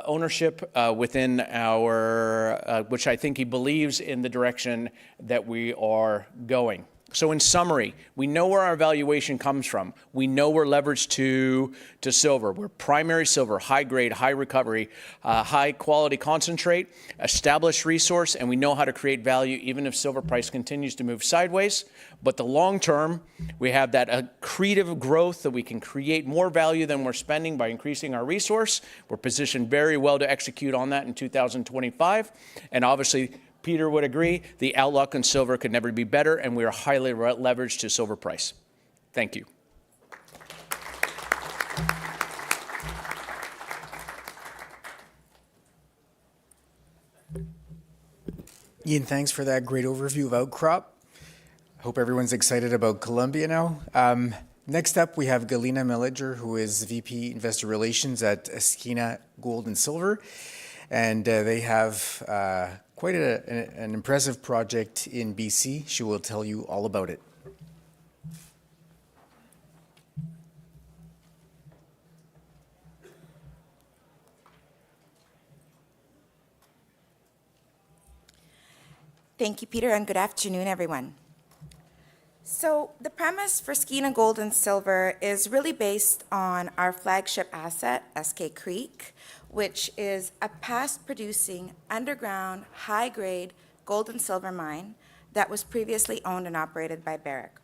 Speaker 8: ownership within our, which I think he believes in the direction that we are going. So in summary, we know where our valuation comes from. We know we're leveraged to silver. We're primary silver, high grade, high recovery, high quality concentrate, established resource, and we know how to create value even if silver price continues to move sideways. But the long term, we have that accretive growth that we can create more value than we're spending by increasing our resource. We're positioned very well to execute on that in 2025. And obviously, Peter would agree, the outlook on silver could never be better, and we are highly leveraged to silver price. Thank you.
Speaker 7: Ian, thanks for that great overview of Outcrop. I hope everyone's excited about Colombia now. Next up, we have Galina Meliger, who is VP Investor Relations at Esquina Gold and Silver. And they have quite an impressive project in BC. She will tell you all about it.
Speaker 9: Thank you, Peter, and good afternoon, everyone. So the premise for Skeena Gold and Silver is really based on our flagship asset, Eskay Creek, which is a past-producing, underground, high-grade gold and silver mine that was previously owned and operated by Barrick.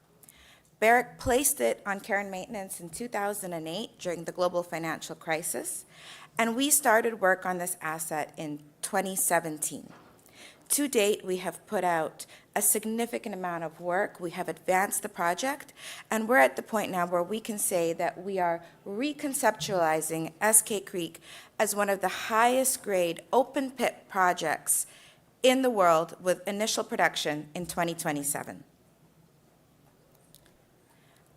Speaker 9: Barrick placed it on care and maintenance in 2008 during the global financial crisis, and we started work on this asset in 2017. To date, we have put out a significant amount of work. We have advanced the project, and we're at the point now where we can say that we are reconceptualizing Eskay Creek as one of the highest grade open pit projects in the world with initial production in 2027.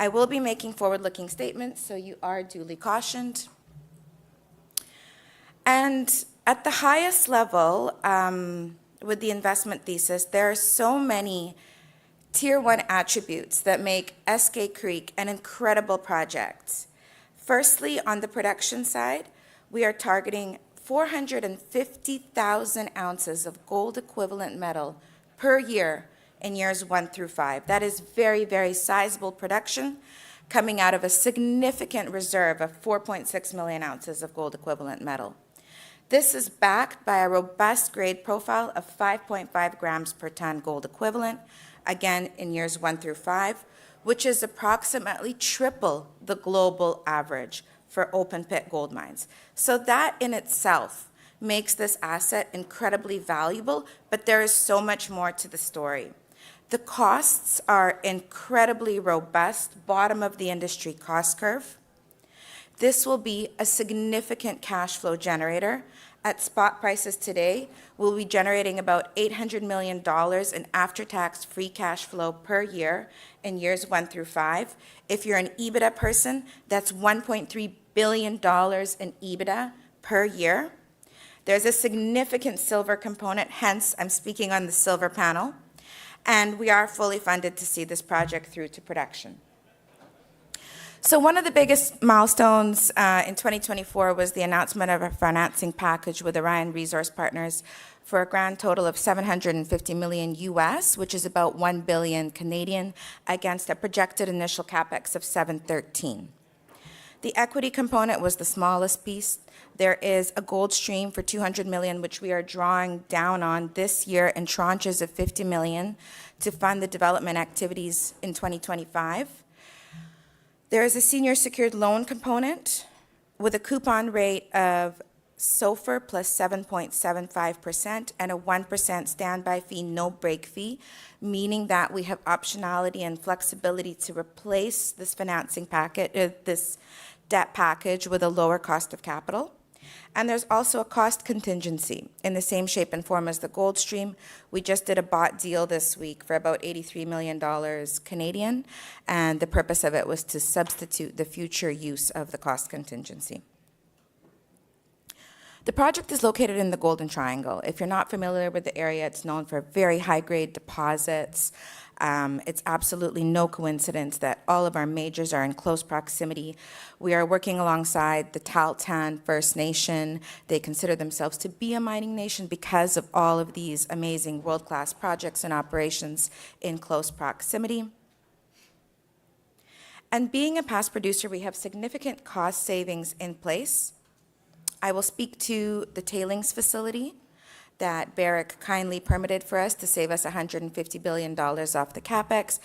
Speaker 9: I will be making forward-looking statements, so you are duly cautioned. And at the highest level, with the investment thesis, there are so many tier one attributes that make Eskay Creek an incredible project. Firstly, on the production side, we are targeting 450,000 ounces of gold equivalent metal per year in years 1 through 5. That is very, very sizable production coming out of a significant reserve of 4.6 million ounces of gold equivalent metal. This is backed by a robust grade profile of 5.5 grams per ton gold equivalent, again in years 1 through 5, which is approximately triple the global average for open pit gold mines. So that in itself makes this asset incredibly valuable, but there is so much more to the story. The costs are incredibly robust, bottom of the industry cost curve. This will be a significant cash flow generator. At spot prices today, we'll be generating about $800 million in after-tax free cash flow per year in years 1 through 5. If you're an EBITDA person, that's $1.3 billion in EBITDA per year. There's a significant silver component, hence I'm speaking on the silver panel, and we are fully funded to see this project through to production. So one of the biggest milestones in 2024 was the announcement of a financing package with Orion Resource Partners for a grand total of $750 million US, which is about 1 billion Canadian, against a projected initial capex of $713. The equity component was the smallest piece. There is a gold stream for $200 million, which we are drawing down on this year in tranches of $50 million to fund the development activities in 2025. There is a senior secured loan component with a coupon rate of SOFR plus 7.75% and a 1% standby fee, no break fee, meaning that we have optionality and flexibility to replace this financing packet, this debt package with a lower cost of capital. And there's also a cost contingency in the same shape and form as the gold stream. We just did a bought deal this week for about $83 million Canadian, and the purpose of it was to substitute the future use of the cost contingency. The project is located in the Golden Triangle. If you're not familiar with the area, it's known for very high-grade deposits. It's absolutely no coincidence that all of our majors are in close proximity. We are working alongside the Tahltan First Nation. They consider themselves to be a mining nation because of all of these amazing world-class projects and operations in close proximity. And being a past producer, we have significant cost savings in place. I will speak to the tailings facility that Barrick kindly permitted for us to save us $150 billion off the CapEx,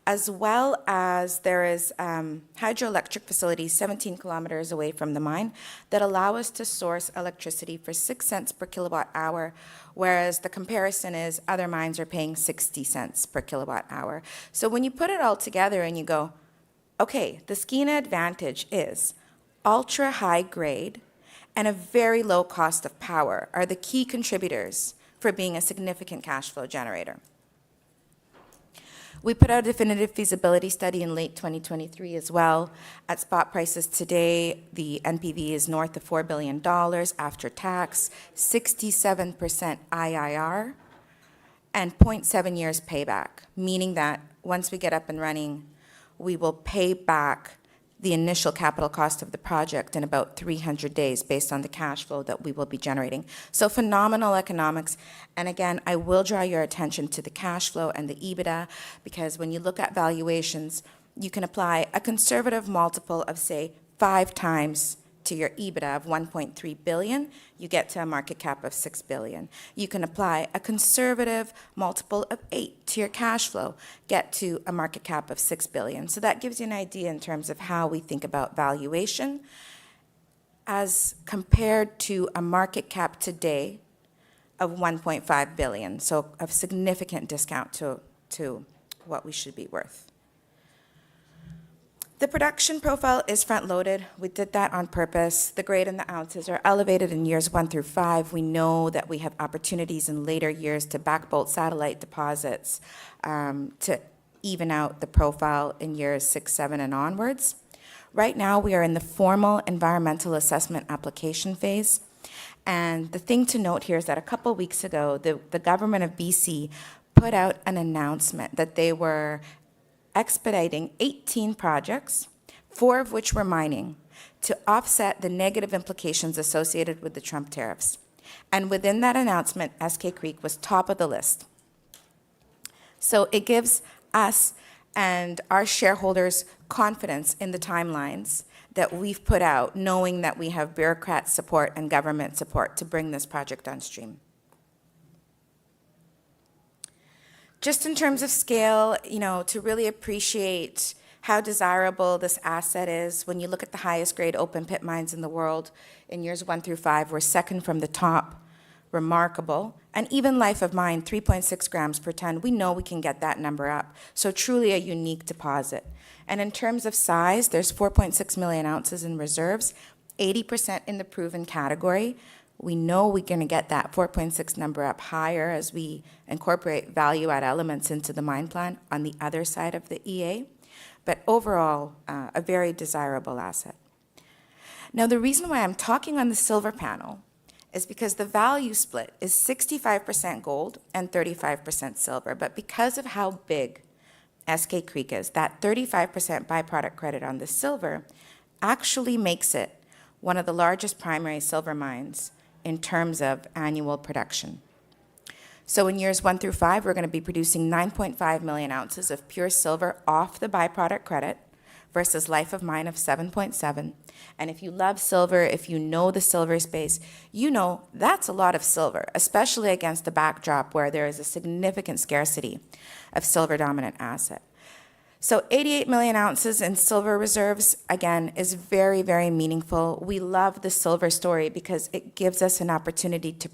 Speaker 9: as well as there is hydroelectric facilities 17 kilometers away from the mine that allow us to source electricity for 6 cents per kilowatt hour, whereas the comparison is other mines are paying 60 cents per kilowatt hour. So when you put it all together and you go, okay, the Skeena advantage is ultra high grade and a very low cost of power are the key contributors for being a significant cash flow generator. We put out a definitive feasibility study in late 2023 as well. At spot prices today, the NPV is north of $4 billion after tax, 67% IIR, and 0.7 years payback, meaning that once we get up and running, we will pay back the initial capital cost of the project in about 300 days based on the cash flow that we will be generating. So phenomenal economics. And again, I will draw your attention to the cash flow and the EBITDA, because when you look at valuations, you can apply a conservative multiple of, say, 5 times to your EBITDA of 1.3 billion, you get to a market cap of 6 billion. You can apply a conservative multiple of 8 to your cash flow, get to a market cap of 6 billion. So that gives you an idea in terms of how we think about valuation as compared to a market cap today of 1.5 billion. So a significant discount to what we should be worth. The production profile is front-loaded. We did that on purpose. The grade and the ounces are elevated in years 1 through 5. We know that we have opportunities in later years to backbolt satellite deposits to even out the profile in years 6, 7, and onwards. Right now, we are in the formal environmental assessment application phase. And the thing to note here is that a couple weeks ago, the government of BC put out an announcement that they were expediting 18 projects, 4 of which were mining, to offset the negative implications associated with the Trump tariffs. And within that announcement, Eskay Creek was top of the list. So it gives us and our shareholders confidence in the timelines that we've put out, knowing that we have bureaucrat support and government support to bring this project on stream. Just in terms of scale, to really appreciate how desirable this asset is, when you look at the highest grade open pit mines in the world, in years 1 through 5, we're second from the top, remarkable. And even life of mine, 3.6 grams per ton, we know we can get that number up. So truly a unique deposit. And in terms of size, there's 4.6 million ounces in reserves, 80% in the proven category. We know we're going to get that 4.6 number up higher as we incorporate value-add elements into the mine plan on the other side of the EA. But overall, a very desirable asset. Now, the reason why I'm talking on the silver panel is because the value split is 65% gold and 35% silver. But because of how big Eskay Creek is, that 35% byproduct credit on the silver actually makes it one of the largest primary silver mines in terms of annual production. So in years 1 through 5, we're going to be producing 9.5 million ounces of pure silver off the byproduct credit versus life of mine of 7.7. And if you love silver, if you know the silver space, you know that's a lot of silver, especially against the backdrop where there is a significant scarcity of silver-dominant asset. So 88 million ounces in silver reserves, again, is very, very meaningful. We love the silver story because it gives us an opportunity to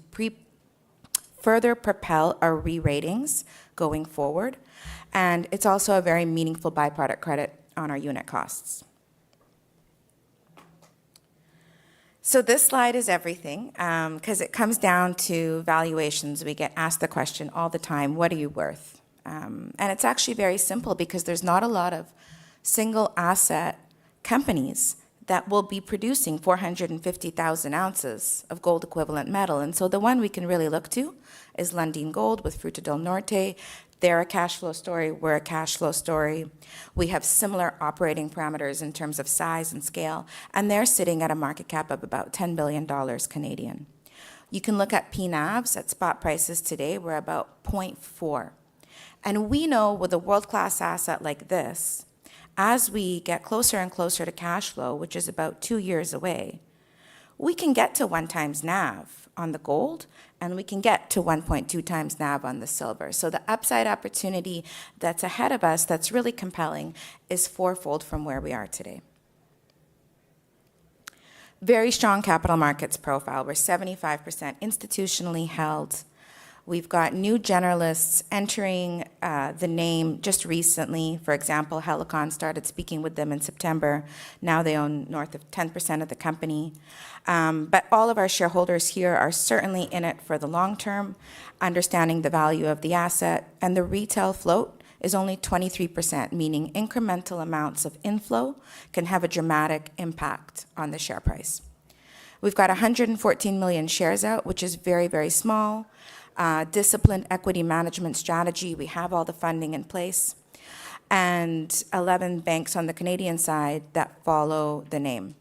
Speaker 9: further propel our re-ratings going forward. And it's also a very meaningful byproduct credit on our unit costs. So this slide is everything because it comes down to valuations. We get asked the question all the time, what are you worth? And it's actually very simple because there's not a lot of single asset companies that will be producing 450,000 ounces of gold equivalent metal. And so the one we can really look to is Lundin Gold with Fruta del Norte. They're a cash flow story, we're a cash flow story. We have similar operating parameters in terms of size and scale, and they're sitting at a market cap of about $10 billion Canadian. You can look at PNAVs at spot prices today, we're about 0.4. And we know with a world-class asset like this, as we get closer and closer to cash flow, which is about 2 years away, we can get to 1 times NAV on the gold, and we can get to 1.2 times NAV on the silver. So the upside opportunity that's ahead of us that's really compelling is fourfold from where we are today. Very strong capital markets profile. We're 75% institutionally held. We've got new generalists entering the name just recently. For example, Helicon started speaking with them in September. Now they own north of 10% of the company. But all of our shareholders here are certainly in it for the long term, understanding the value of the asset. And the retail float is only 23%, meaning incremental amounts of inflow can have a dramatic impact on the share price. We've got 114 million shares out, which is very, very small. Disciplined equity management strategy. We have all the funding in place. And 11 banks on the Canadian side that follow the name.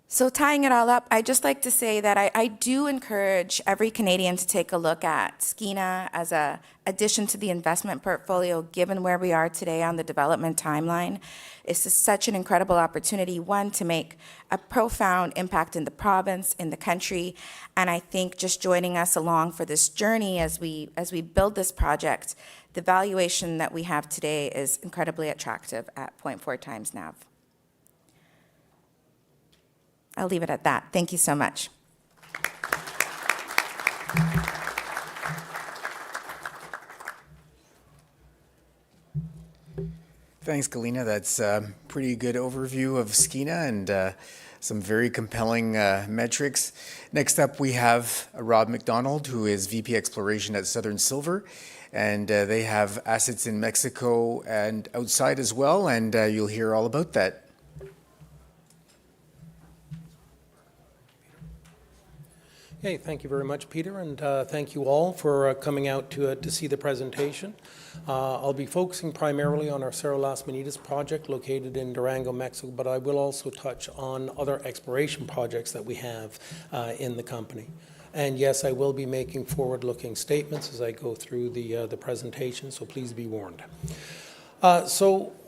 Speaker 9: So tying it all up, I'd just like to say that I do encourage every Canadian to take a look at Skeena as an addition to the investment portfolio, given where we are today on the development timeline. It's just such an incredible opportunity, one, to make a profound impact in the province, in the country, and I think just joining us along for this journey as we build this project, the valuation that we have today is incredibly attractive at 0.4 times NAV. I'll leave it at that. Thank you so much.
Speaker 7: Thanks, Galina. That's a pretty good overview of Skeena and some very compelling metrics. Next up, we have Rob McDonald, who is VP Exploration at Southern Silver. And they have assets in Mexico and outside as well, and you'll hear all about that.
Speaker 10: Hey, thank you very much, Peter, and thank you all for coming out to see the presentation. I'll be focusing primarily on our Cerro Las Menitas project located in Durango, Mexico, but I will also touch on other exploration projects that we have in the company. And yes, I will be making forward-looking statements as I go through the presentation, so please be warned.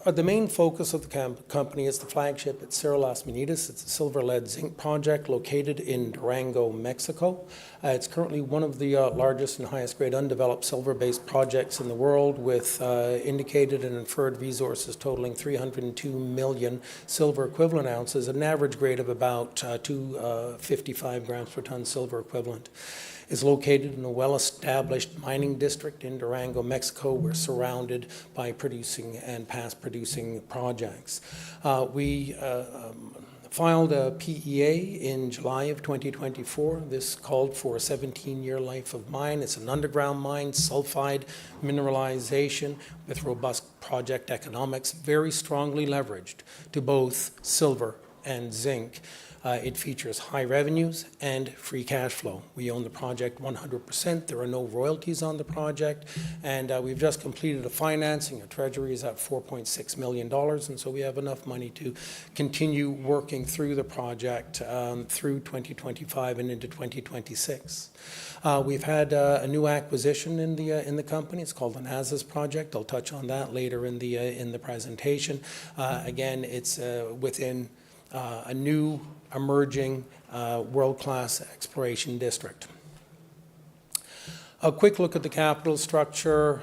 Speaker 10: The main focus of the company is the flagship at Cerro Las Menitas. It's a silver-lead-zinc project located in Durango, Mexico. It's currently one of the largest and highest-grade undeveloped silver-based projects in the world, with indicated and inferred resources totaling 302 million silver equivalent ounces, an average grade of about 255 grams per ton silver equivalent. Is located in a well-established mining district in Durango, Mexico. We're surrounded by producing and past-producing projects. We filed a PEA in July of 2024. This called for a 17-year life of mine. It's an underground mine, sulfide mineralization with robust project economics, very strongly leveraged to both silver and zinc. It features high revenues and free cash flow. We own the project 100%. There are no royalties on the project. And we've just completed a financing. Our treasury is at $4.6 million. And so we have enough money to continue working through the project through 2025 and into 2026. We've had a new acquisition in the company. It's called the Nazas Project. I'll touch on that later in the presentation. Again, it's within a new emerging world-class exploration district. A quick look at the capital structure.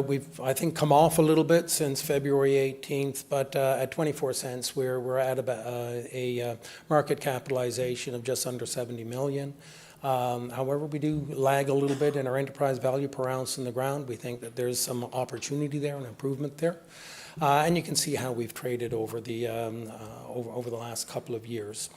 Speaker 10: We've, I think, come off a little bit since February 18th, but at 24 cents, we're at about a market capitalization of just under 70 million. However, we do lag a little bit in our enterprise value per ounce in the ground. We think that there's some opportunity there and improvement there. And you can see how we've traded over the last couple of years.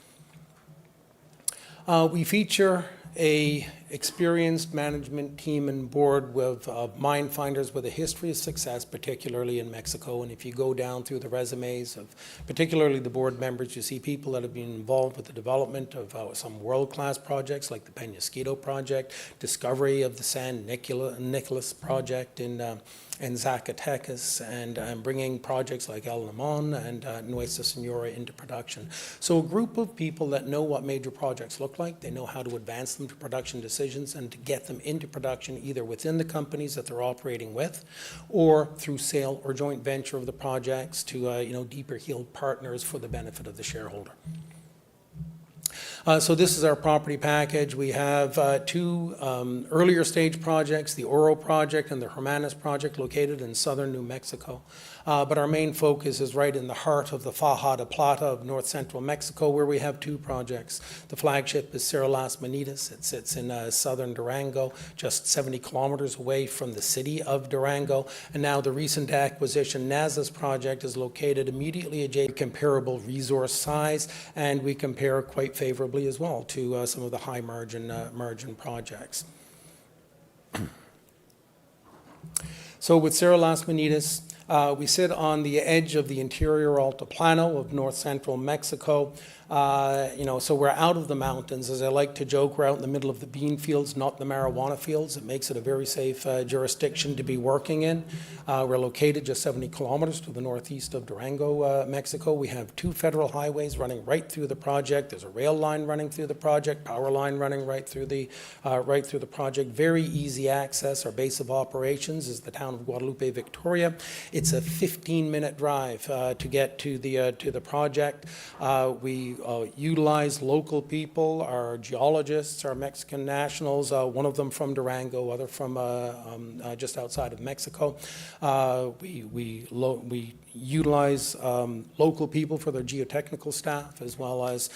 Speaker 10: We feature a experienced management team and board with mine finders with a history of success, particularly in Mexico. And if you go down through the resumes of particularly the board members, you see people that have been involved with the development of some world-class projects like the Peñasquito project, discovery of the San Nicolas project in Zacatecas, and bringing projects like El Limon and Nuestra Senora into production. So a group of people that know what major projects look like, they know how to advance them to production decisions and to get them into production either within the companies that they're operating with or through sale or joint venture of the projects to deeper heeled partners for the benefit of the shareholder. So this is our property package. We have two earlier stage projects, the Oro project and the Hermanas project located in southern New Mexico. But our main focus is right in the heart of the Faja de Plata of north central Mexico, where we have two projects. The flagship is Cerro Las Manitas. It sits in southern Durango, just 70 kilometers away from the city of Durango. And now the recent acquisition, Nazas project, is located immediately adjacent, comparable resource size, and we compare quite favorably as well to some of the high margin projects. So with Cerro Las Manitas, we sit on the edge of the interior altiplano of north central Mexico. So we're out of the mountains. As I like to joke, we're out in the middle of the bean fields, not the marijuana fields. It makes it a very safe jurisdiction to be working in. We're located just 70 kilometers to the northeast of Durango, Mexico. We have two federal highways running right through the project. There's a rail line running through the project, power line running right through the project. Very easy access. Our base of operations is the town of Guadalupe, Victoria. It's a 15-minute drive to get to the project. We utilize local people, our geologists, our Mexican nationals, one of them from Durango, other from just outside of Mexico. We utilize local people for their geotechnical staff, as well as,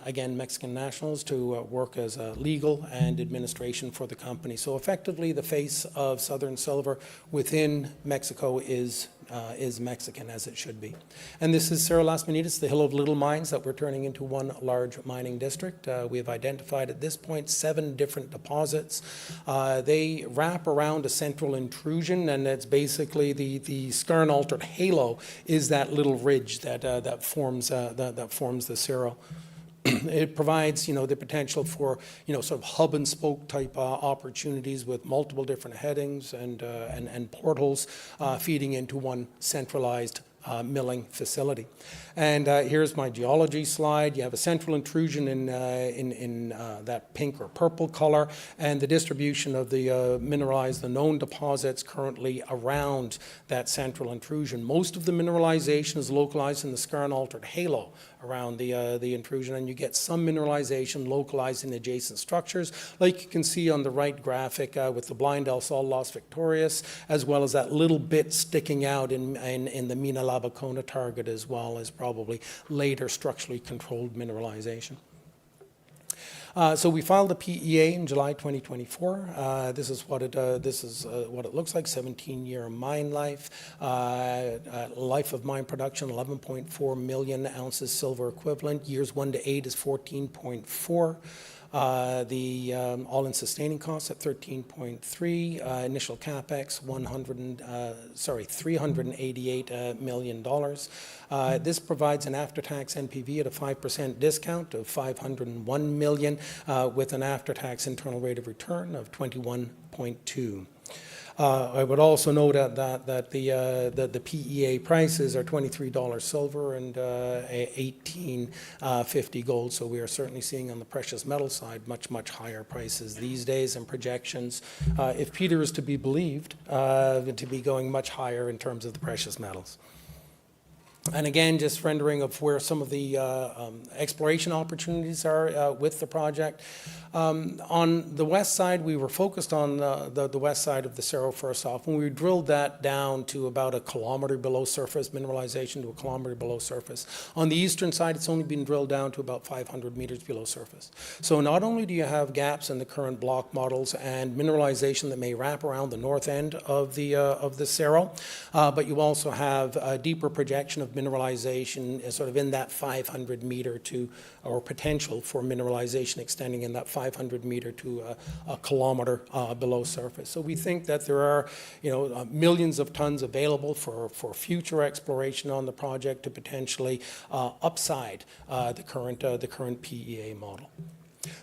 Speaker 10: again, Mexican nationals to work as legal and administration for the company. So effectively, the face of Southern Silver within Mexico is Mexican, as it should be. And this is Cerro Las Manitas, the Hill of Little Mines that we're turning into one large mining district. We have identified at this point 7 different deposits. They wrap around a central intrusion, and it's basically the skarn-altered halo is that little ridge that forms the Cerro. It provides, the potential for, sort of hub and spoke type opportunities with multiple different headings and portals feeding into one centralized milling facility. And here's my geology slide. You have a central intrusion in that pink or purple color, and the distribution of the mineralized, the known deposits currently around that central intrusion. Most of the mineralization is localized in the skarn-altered halo around the intrusion, and you get some mineralization localized in adjacent structures, like you can see on the right graphic with the blind El Sol Las Victorias, as well as that little bit sticking out in the Mina Labacona target, as well as probably later structurally controlled mineralization. So we filed a PEA in July 2024. This is what it looks like: 17-year mine life, life of mine production 11.4 million ounces silver equivalent. Years 1 to 8 is 14.4. The all-in sustaining costs at 13.3. Initial capex $388 million. This provides an after-tax NPV at a 5% discount of $501 million, with an after-tax internal rate of return of 21.2. I would also note that the PEA prices are $23 silver and $18.50 gold. So we are certainly seeing on the precious metal side much higher prices these days, and projections, if Peter is to be believed, to be going much higher in terms of the precious metals. And again, just rendering of where some of the exploration opportunities are with the project. On the west side, we were focused on the west side of the Cerro first off, and we drilled that down to about a kilometer below surface, mineralization to a kilometer below surface. On the eastern side, it's only been drilled down to about 500 meters below surface. So not only do you have gaps in the current block models and mineralization that may wrap around the north end of the Cerro, but you also have a deeper projection of mineralization is sort of in that 500 meter to, or potential for mineralization extending in that 500 meter to a kilometer below surface. So we think that there are, millions of tons available for future exploration on the project to potentially upside the current PEA model.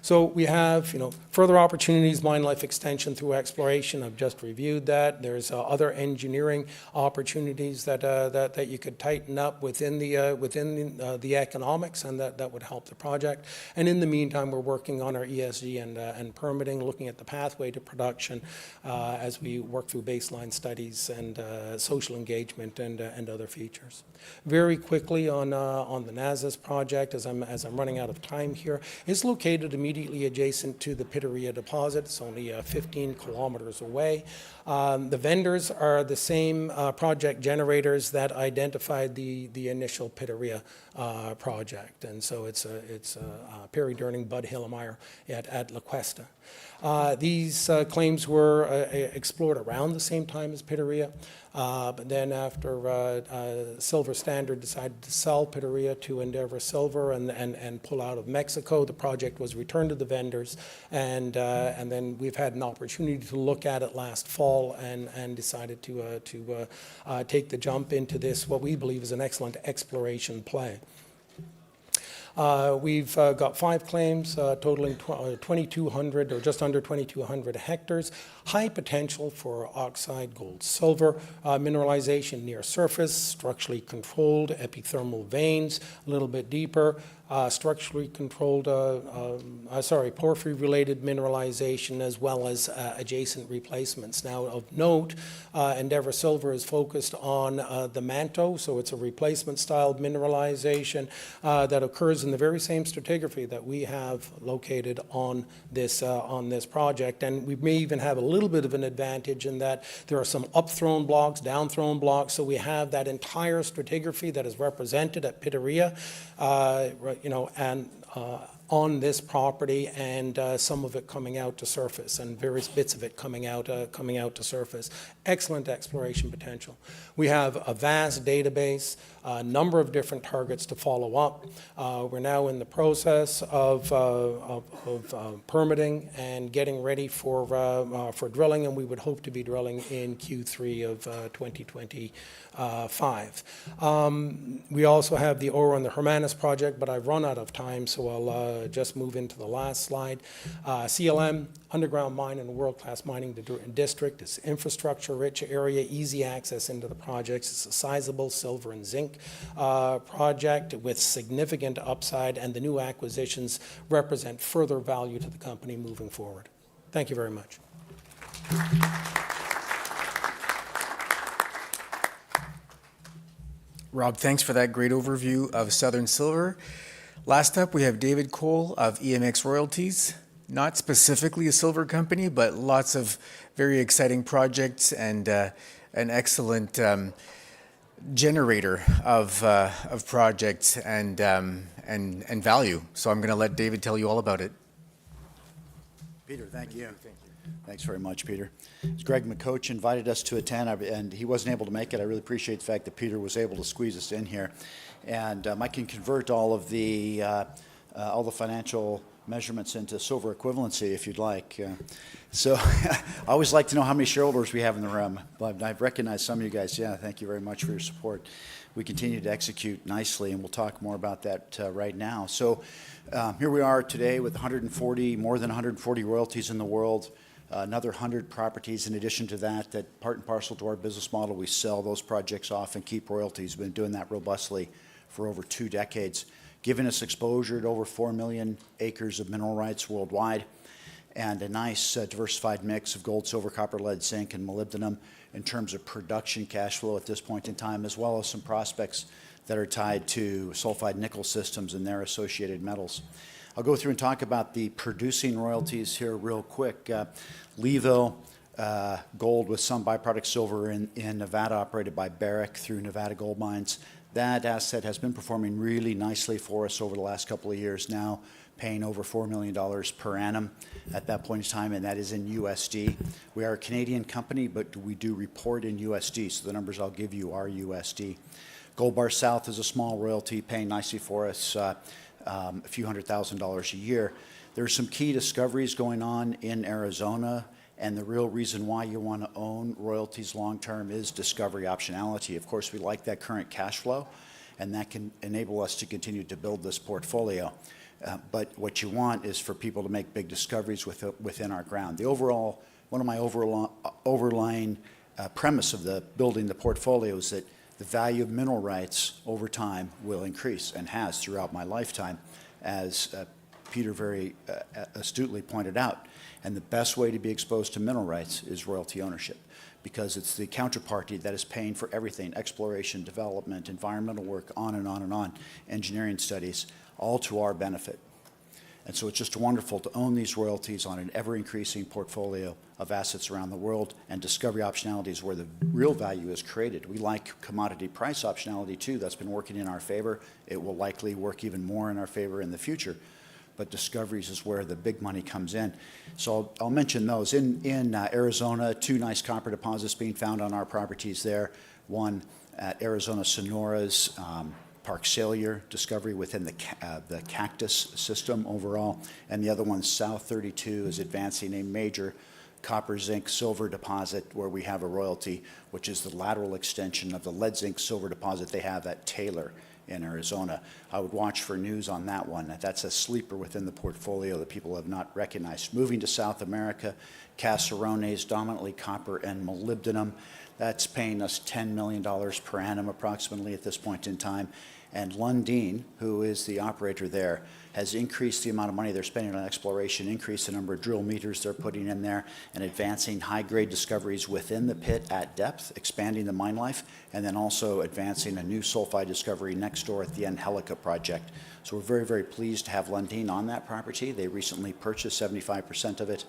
Speaker 10: So we have, further opportunities, mine life extension through exploration. I've just reviewed that. There's other engineering opportunities that you could tighten up within the economics, and that would help the project. And in the meantime, we're working on our ESG and permitting, looking at the pathway to production as we work through baseline studies and social engagement and other features. Very quickly on the NAZAS project, as I'm running out of time here, it's located immediately adjacent to the Pitarrilla deposit. It's only 15 kilometers away. The vendors are the same project generators that identified the initial Pitarrilla project, and so it's Perry Durning, Bud Hillemeyer at La Cuesta. These claims were explored around the same time as Pitarrilla, but then after Silver Standard decided to sell Pitarrilla to Endeavour Silver and pull out of Mexico, the project was returned to the vendors, and then we've had an opportunity to look at it last fall and decided to take the jump into this, what we believe is an excellent exploration play. We've got 5 claims totaling 2,200 or just under 2,200 hectares. High potential for oxide gold silver, mineralization near surface, structurally controlled epithermal veins, a little bit deeper, structurally controlled, porphyry-related mineralization, as well as adjacent replacements. Now, of note, Endeavour Silver is focused on the manto, so it's a replacement-style mineralization that occurs in the very same stratigraphy that we have located on this project. And we may even have a little bit of an advantage in that there are some up-thrown blocks, down-thrown blocks, so we have that entire stratigraphy that is represented at Pitarrilla, and on this property, and some of it coming out to surface, and various bits of it coming out to surface. Excellent exploration potential. We have a vast database, a number of different targets to follow up. We're now in the process of permitting and getting ready for drilling, and we would hope to be drilling in Q3 of 2025. We also have the Oro and the Hermanas project, but I've run out of time, so I'll just move into the last slide. CLM, underground mine in a world-class mining district. It's infrastructure-rich area, easy access into the projects. It's a sizable silver and zinc project with significant upside, and the new acquisitions represent further value to the company moving forward. Thank you very much.
Speaker 7: Rob, thanks for that great overview of Southern Silver. Last up, we have David Cole of EMX Royalties. Not specifically a silver company, but lots of very exciting projects and an excellent generator of projects and value. So I'm going to let David tell you all about it.
Speaker 11: Peter, thank you. Thanks very much, Peter. As Greg McCoach invited us to attend, and he wasn't able to make it. I really appreciate the fact that Peter was able to squeeze us in here. And I can convert all of the financial measurements into silver equivalency if you'd like. So I always like to know how many shareholders we have in the room, but I've recognized some of you guys. Yeah, thank you very much for your support. We continue to execute nicely, and we'll talk more about that right now. So here we are today with more than 140 royalties in the world, another 100 properties in addition to that part and parcel to our business model. We sell those projects off and keep royalties. We've been doing that robustly for over 2 decades, giving us exposure to over 4 million acres of mineral rights worldwide, and a nice diversified mix of gold, silver, copper, lead, zinc, and molybdenum in terms of production cash flow at this point in time, as well as some prospects that are tied to sulfide nickel systems and their associated metals. I'll go through and talk about the producing royalties here real quick. Leeville Gold with some byproduct silver in Nevada, operated by Barrick through Nevada Gold Mines. That asset has been performing really nicely for us over the last couple of years now, paying over $4 million per annum at that point in time, and that is in USD. We are a Canadian company, but we do report in USD, so the numbers I'll give you are USD. Gold Bar South is a small royalty paying nicely for us, a few $100,000 a year. There's some key discoveries going on in Arizona, and the real reason why you want to own royalties long-term is discovery optionality. Of course, we like that current cash flow, and that can enable us to continue to build this portfolio. But what you want is for people to make big discoveries within our ground. One of my overlying premise of building the portfolio is that the value of mineral rights over time will increase, and has throughout my lifetime, as Peter very astutely pointed out. And the best way to be exposed to mineral rights is royalty ownership, because it's the counterparty that is paying for everything: exploration, development, environmental work, on and on and on, engineering studies, all to our benefit. And so it's just wonderful to own these royalties on an ever-increasing portfolio of assets around the world, and discovery optionality is where the real value is created. We like commodity price optionality too. That's been working in our favor. It will likely work even more in our favor in the future. But discoveries is where the big money comes in. So I'll mention those. In Arizona, 2 nice copper deposits being found on our properties there. One at Arizona Sonora's Park Salyer discovery within the Cactus system overall, and the other one, South 32, is advancing a major copper, zinc, silver deposit where we have a royalty, which is the lateral extension of the lead, zinc, silver deposit they have at Taylor in Arizona. I would watch for news on that one. That's a sleeper within the portfolio that people have not recognized. Moving to South America, Caserones, dominantly copper and molybdenum. That's paying us $10 million per annum approximately at this point in time. And Lundin, who is the operator there, has increased the amount of money they're spending on exploration, increased the number of drill meters they're putting in there, and advancing high-grade discoveries within the pit at depth, expanding the mine life, and then also advancing a new sulfide discovery next door at the Angelica project. So we're very, very pleased to have Lundin on that property. They recently purchased 75% of it,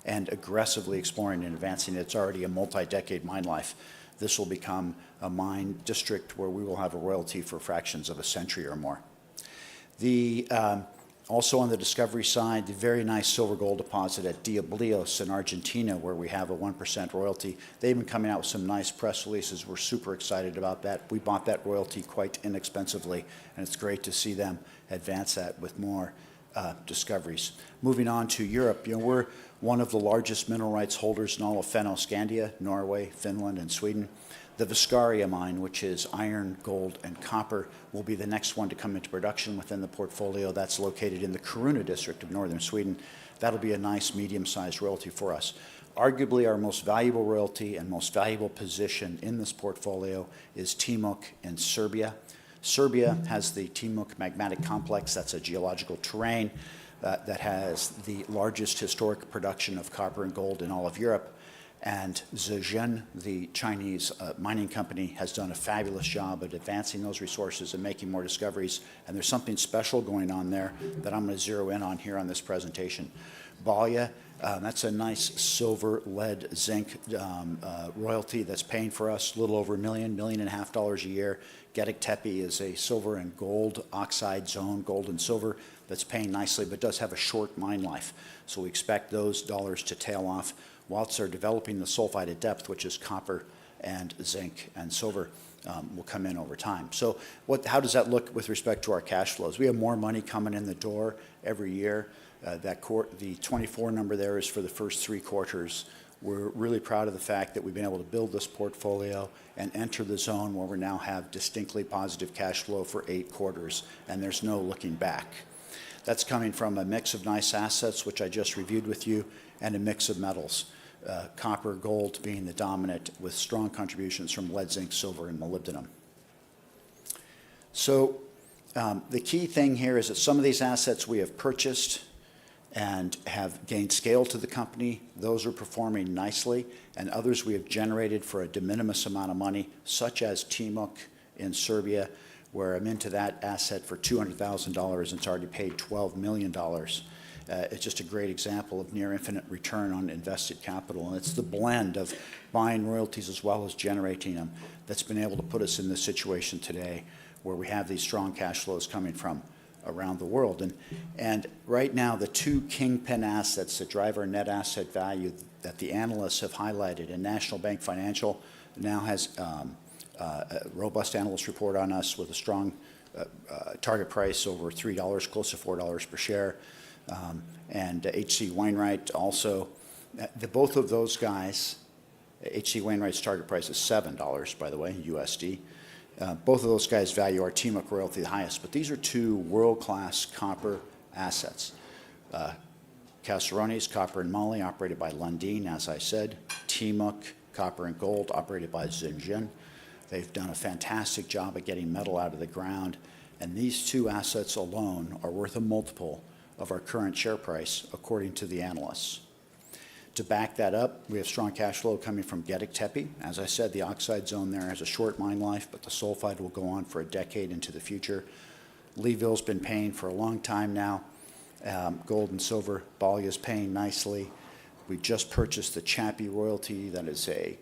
Speaker 11: and aggressively exploring and advancing. It's already a multi-decade mine life. This will become a mine district where we will have a royalty for fractions of a century or more. Also on the discovery side, the very nice silver gold deposit at Diablillos in Argentina, where we have a 1% royalty. They've been coming out with some nice press releases. We're super excited about that. We bought that royalty quite inexpensively, and it's great to see them advance that with more discoveries. Moving on to Europe, we're one of the largest mineral rights holders in all of Fennoscandia, Norway, Finland, and Sweden. The Viscaria mine, which is iron, gold, and copper, will be the next one to come into production within the portfolio. That's located in the Kiruna district of northern Sweden. That'll be a nice medium-sized royalty for us. Arguably our most valuable royalty and most valuable position in this portfolio is Timok in Serbia. Serbia has the Timok magmatic complex. That's a geological terrain that has the largest historic production of copper and gold in all of Europe. And Zijin, the Chinese mining company, has done a fabulous job at advancing those resources and making more discoveries. And there's something special going on there that I'm going to zero in on here on this presentation. Balya, that's a nice silver, lead, zinc royalty that's paying for us a little over $1.5 million a year. Gediktepe is a silver and gold oxide zone, gold and silver, that's paying nicely, but does have a short mine life. So we expect those dollars to tail off whilst they're developing the sulfide at depth, which is copper and zinc and silver, will come in over time. So how does that look with respect to our cash flows? We have more money coming in the door every year. The 24 number there is for the first 3 quarters. We're really proud of the fact that we've been able to build this portfolio and enter the zone where we now have distinctly positive cash flow for 8 quarters, and there's no looking back. That's coming from a mix of nice assets, which I just reviewed with you, and a mix of metals, copper, gold being the dominant, with strong contributions from lead, zinc, silver, and molybdenum. So the key thing here is that some of these assets we have purchased and have gained scale to the company. Those are performing nicely, and others we have generated for a de minimis amount of money, such as Timok in Serbia, where I'm into that asset for $200,000 and it's already paid $12 million. It's just a great example of near infinite return on invested capital, and it's the blend of buying royalties as well as generating them that's been able to put us in this situation today where we have these strong cash flows coming from around the world. And right now, the 2 kingpin assets that drive our net asset value that the analysts have highlighted, and National Bank Financial now has a robust analyst report on us with a strong target price over $3, close to $4 per share. And H.C. Wainwright also, both of those guys, H.C. Wainwright's target price is $7, by the way, USD. Both of those guys value our Timok royalty the highest, but these are two world-class copper assets. Caserones, copper and moly, operated by Lundin, as I said. Timok, copper and gold, operated by Zijin. They've done a fantastic job at getting metal out of the ground, and these two assets alone are worth a multiple of our current share price, according to the analysts. To back that up, we have strong cash flow coming from Gediktepe. As I said, the oxide zone there has a short mine life, but the sulfide will go on for a decade into the future. Leeville's been paying for a long time now. Gold and silver, Balya's paying nicely. We just purchased the Chappie royalty. That is a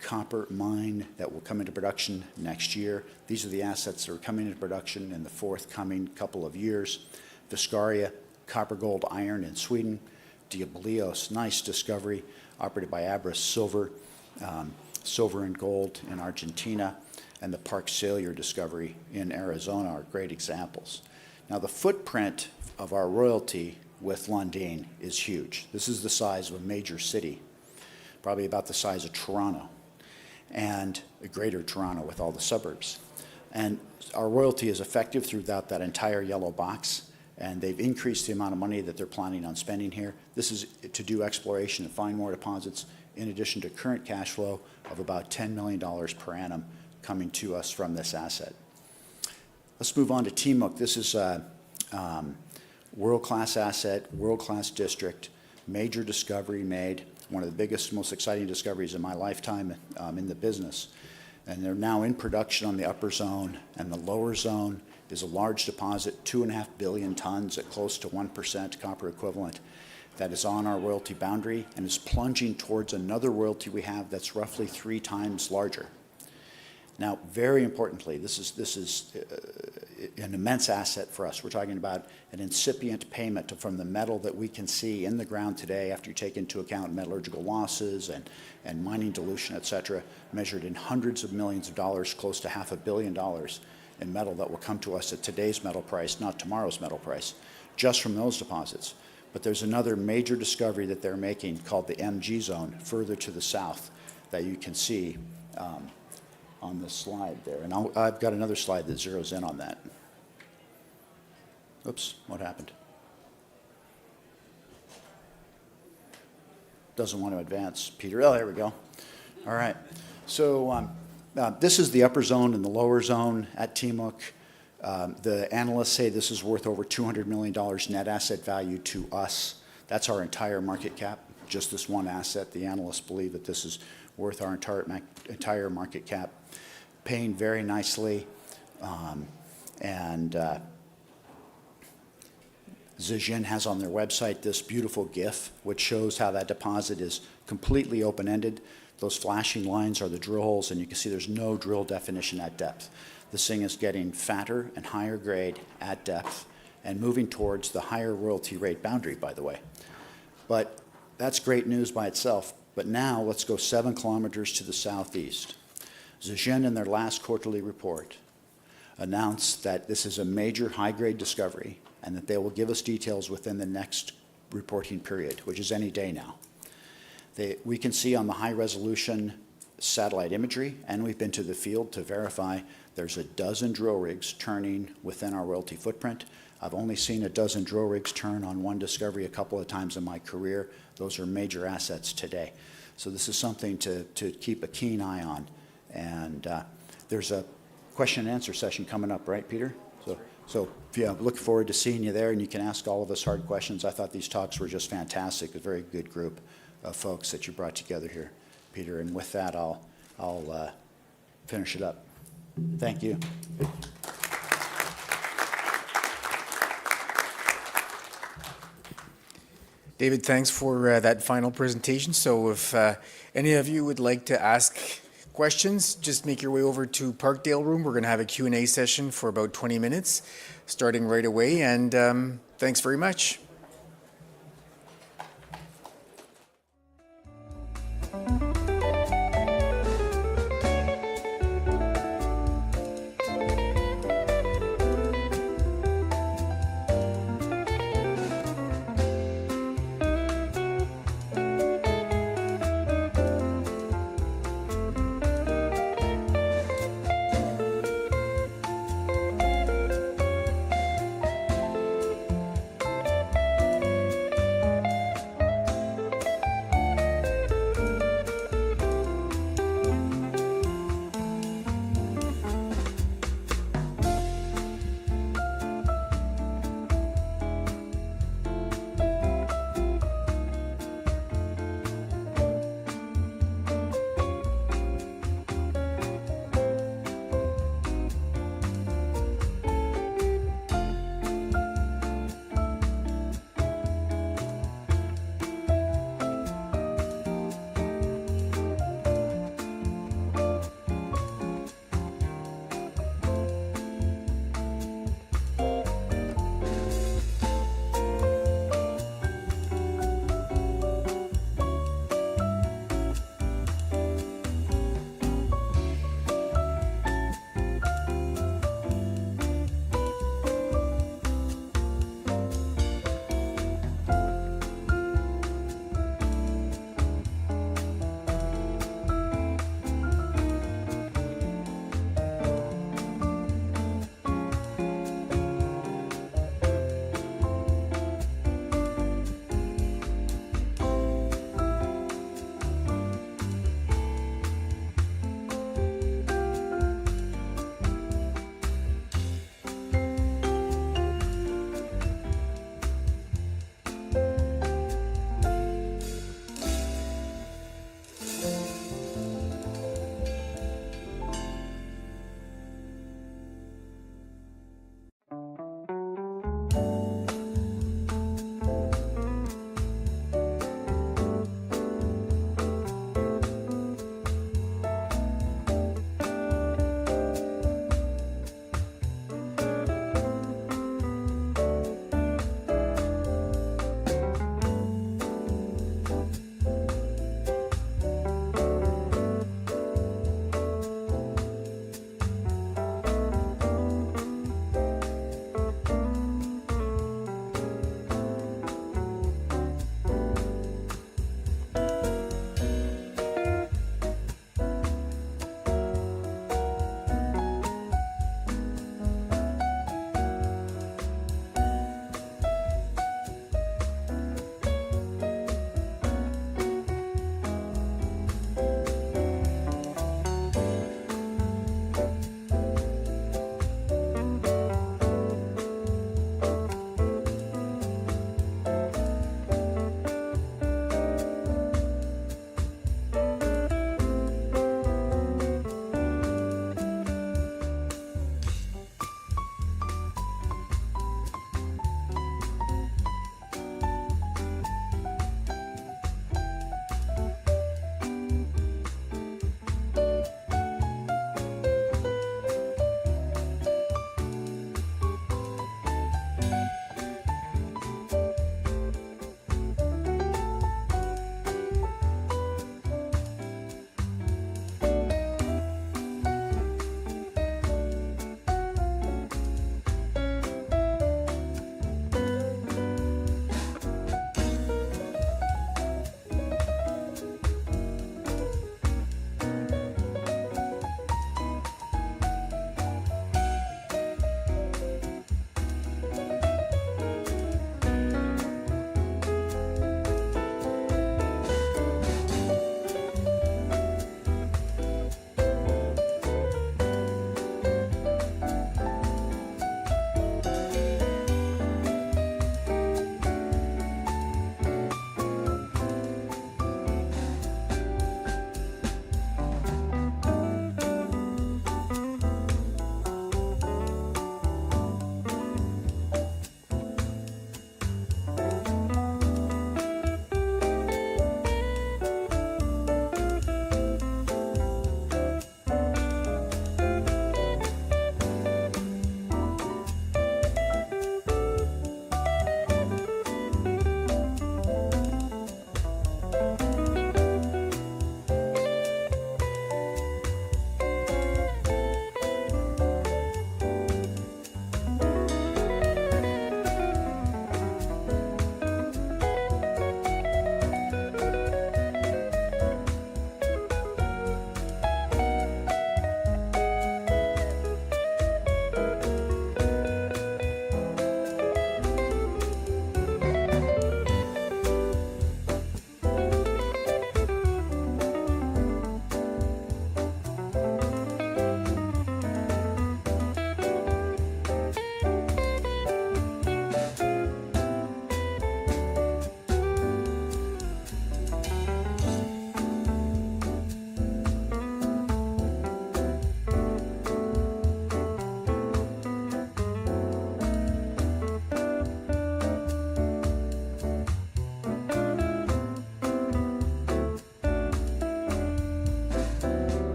Speaker 11: copper mine that will come into production next year. These are the assets that are coming into production in the forthcoming couple of years. Viscaria, copper, gold, iron in Sweden. Diablios, nice discovery, operated by Abra Silver, silver and gold in Argentina, and the Park Salyer discovery in Arizona are great examples. Now, the footprint of our royalty with Lundin is huge. This is the size of a major city, probably about the size of Toronto, and a greater Toronto with all the suburbs. And our royalty is effective throughout that entire yellow box, and they've increased the amount of money that they're planning on spending here. This is to do exploration and find more deposits, in addition to current cash flow of about $10 million per annum coming to us from this asset. Let's move on to Timok. This is a world-class asset, world-class district, major discovery made, one of the biggest, most exciting discoveries in my lifetime in the business. And they're now in production on the upper zone, and the lower zone is a large deposit, 2.5 billion tons at close to 1% copper equivalent, that is on our royalty boundary and is plunging towards another royalty we have that's roughly 3 times larger. Now, very importantly, this is an immense asset for us. We're talking about an incipient payment from the metal that we can see in the ground today, after you take into account metallurgical losses and mining dilution, et cetera, measured in hundreds of millions of dollars, close to $500 million in metal that will come to us at today's metal price, not tomorrow's metal price, just from those deposits. But there's another major discovery that they're making called the MG zone, further to the south, that you can see on this slide there. And I've got another slide that zeroes in on that. Oops, what happened? Doesn't want to advance, Peter. Oh, there we go. All right. So this is the upper zone and the lower zone at Timok. The analysts say this is worth over $200 million net asset value to us. That's our entire market cap, just this one asset. The analysts believe that this is worth our entire market cap, paying very nicely. Zijin has on their website this beautiful GIF, which shows how that deposit is completely open-ended. Those flashing lines are the drill holes, and you can see there's no drill definition at depth. This thing is getting fatter and higher grade at depth and moving towards the higher royalty rate boundary, by the way. But that's great news by itself. But now let's go 7 kilometers to the southeast. Zijin, in their last quarterly report, announced that this is a major high-grade discovery and that they will give us details within the next reporting period, which is any day now. We can see on the high-resolution satellite imagery, and we've been to the field to verify, there's a dozen drill rigs turning within our royalty footprint. I've only seen a dozen drill rigs turn on one discovery a couple of times in my career. Those are major assets today. So this is something to keep a keen eye on. And there's a question and answer session coming up, right, Peter? So yeah, look forward to seeing you there, and you can ask all of us hard questions. I thought these talks were just fantastic, a very good group of folks that you brought together here, Peter. And with that, I'll finish it up. Thank you.
Speaker 7: David, thanks for that final presentation. So if any of you would like to ask questions, just make your way over to Parkdale Room. We're going to have a Q&A session for about 20 minutes, starting right away. And thanks very much.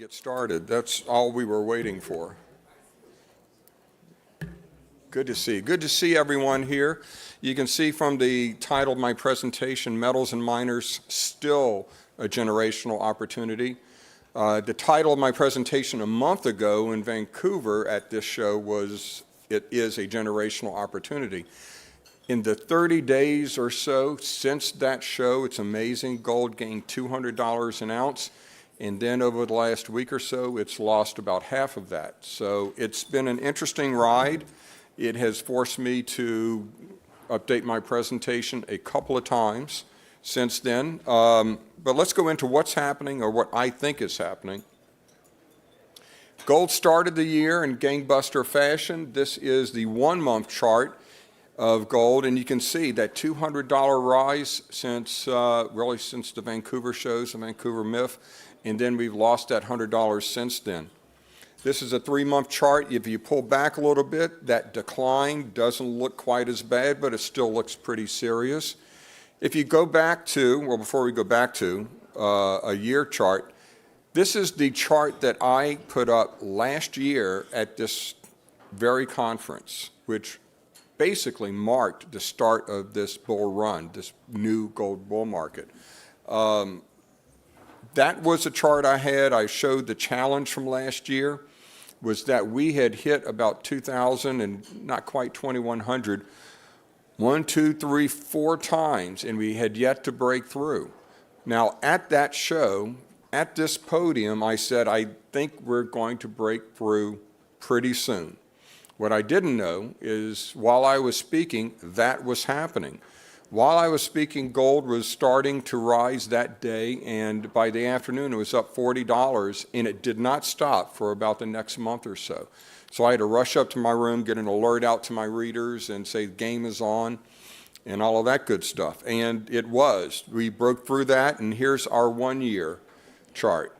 Speaker 12: get started. That's all we were waiting for. Good to see. Good to see everyone here. You can see from the title of my presentation, Metals and Miners, Still a Generational Opportunity. The title of my presentation a month ago in Vancouver at this show was, It is a Generational Opportunity. In the 30 days or so since that show, it's amazing, gold gained $200 an ounce. And then over the last week or so, it's lost about half of that. So it's been an interesting ride. It has forced me to update my presentation a couple of times since then. But let's go into what's happening, or what I think is happening. Gold started the year in gangbuster fashion. This is the 1-month chart of gold, and you can see that $200 rise since really since the Vancouver shows, the Vancouver MIF, and then we've lost that $100 since then. This is a 3-month chart. If you pull back a little bit, that decline doesn't look quite as bad, but it still looks pretty serious. If you go back to, well, before we go back to a year chart, this is the chart that I put up last year at this very conference, which basically marked the start of this bull run, this new gold bull market. That was a chart I had. I showed the challenge from last year was that we had hit about 2,000 and not quite 2,100, 1, 2, 3, 4 times, and we had yet to break through. Now, at that show, at this podium, I said, I think we're going to break through pretty soon. What I didn't know is while I was speaking, that was happening. While I was speaking, gold was starting to rise that day, and by the afternoon it was up $40, and it did not stop for about the next month or so. So I had to rush up to my room, get an alert out to my readers, and say the game is on, and all of that good stuff. And it was. We broke through that, and here's our 1-year chart.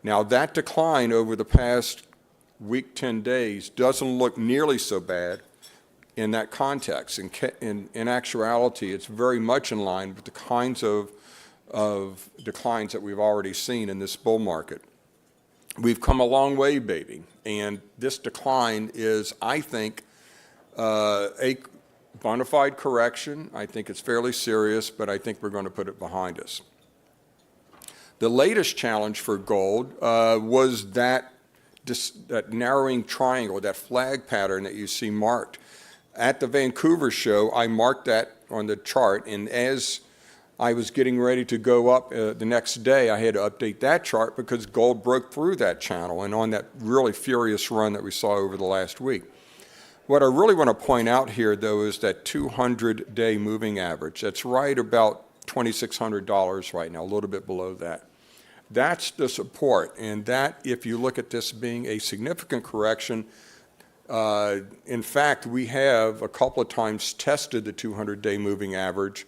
Speaker 12: Now that decline over the past week, 10 days, doesn't look nearly so bad in that context. In actuality, it's very much in line with the kinds of declines that we've already seen in this bull market. We've come a long way, baby, and this decline is, I think, a bona fide correction. I think it's fairly serious, but I think we're going to put it behind us. The latest challenge for gold was that narrowing triangle, that flag pattern that you see marked. At the Vancouver show, I marked that on the chart, and as I was getting ready to go up the next day, I had to update that chart because gold broke through that channel and on that really furious run that we saw over the last week. What I really want to point out here, though, is that 200-day moving average. That's right about $2,600 right now, a little bit below that. That's the support, and that, if you look at this being a significant correction, in fact, we have a couple of times tested the 200-day moving average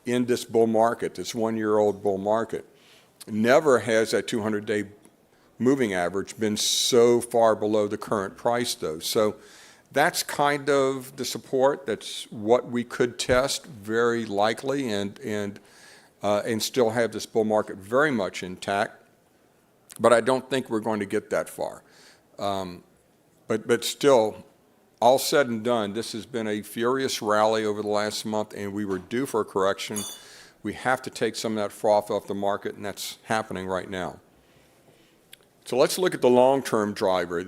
Speaker 12: in this bull market, this 1-year-old bull market. Never has that 200-day moving average been so far below the current price, though. So that's kind of the support. That's what we could test very likely and still have this bull market very much intact. But I don't think we're going to get that far. But still, all said and done, this has been a furious rally over the last month, and we were due for a correction. We have to take some of that froth off the market, and that's happening right now. So let's look at the long-term driver.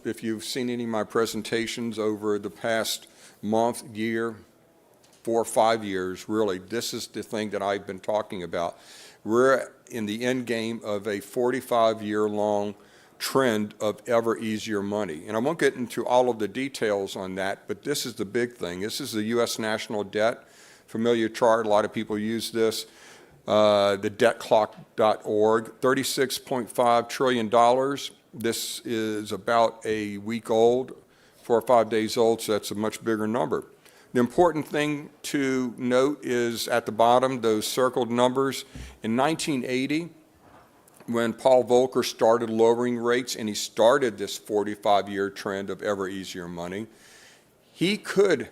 Speaker 12: If you've seen any of my presentations over the past month, year, 4 or 5 years, really, this is the thing that I've been talking about. We're in the end game of a 45-year-long trend of ever easier money. And I won't get into all of the details on that, but this is the big thing. This is the U.S. national debt. Familiar chart, a lot of people use this. The debtclock.org, $36.5 trillion. This is about a week old, 4 or 5 days old, so that's a much bigger number. The important thing to note is at the bottom, those circled numbers. In 1980, when Paul Volcker started lowering rates, and he started this 45-year trend of ever easier money, he could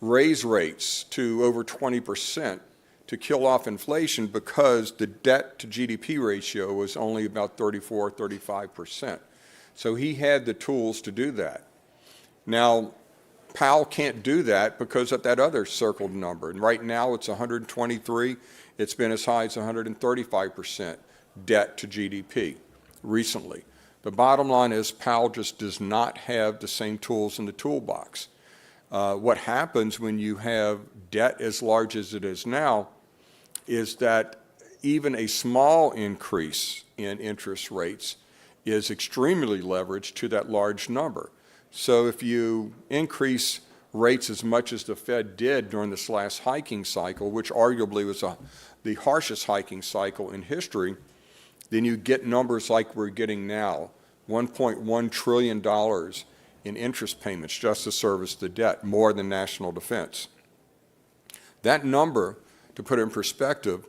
Speaker 12: raise rates to over 20% to kill off inflation because the debt to GDP ratio was only about 34, 35%. So he had the tools to do that. Now, Powell can't do that because of that other circled number. And right now it's 123. It's been as high as 135% debt to GDP recently. The bottom line is Powell just does not have the same tools in the toolbox. What happens when you have debt as large as it is now is that even a small increase in interest rates is extremely leveraged to that large number. So if you increase rates as much as the Fed did during this last hiking cycle, which arguably was the harshest hiking cycle in history, then you get numbers like we're getting now, $1.1 trillion in interest payments just to service the debt, more than national defense. That number, to put it in perspective,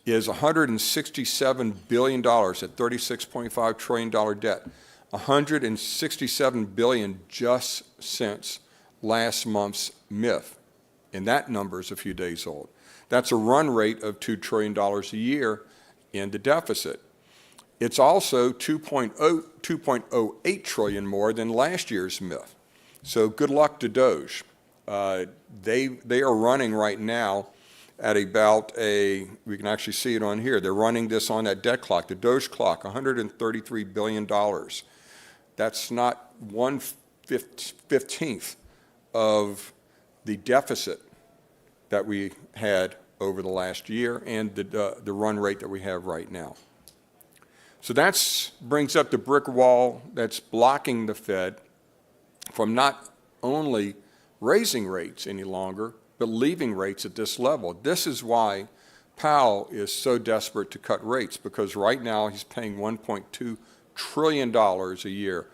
Speaker 12: is $167 billion at $36.5 trillion debt. $167 billion just since last month's MIF, and that number is a few days old. That's a run rate of $2 trillion a year in the deficit. It's also 2.08 trillion more than last year's MIF. So good luck to Doge. They are running right now at about we can actually see it on here. They're running this on that debt clock, the Doge clock, $133 billion. That's not 1/15th of the deficit that we had over the last year and the run rate that we have right now. So that brings up the brick wall that's blocking the Fed from not only raising rates any longer, but leaving rates at this level. This is why Powell is so desperate to cut rates, because right now he's paying $1.2 trillion a year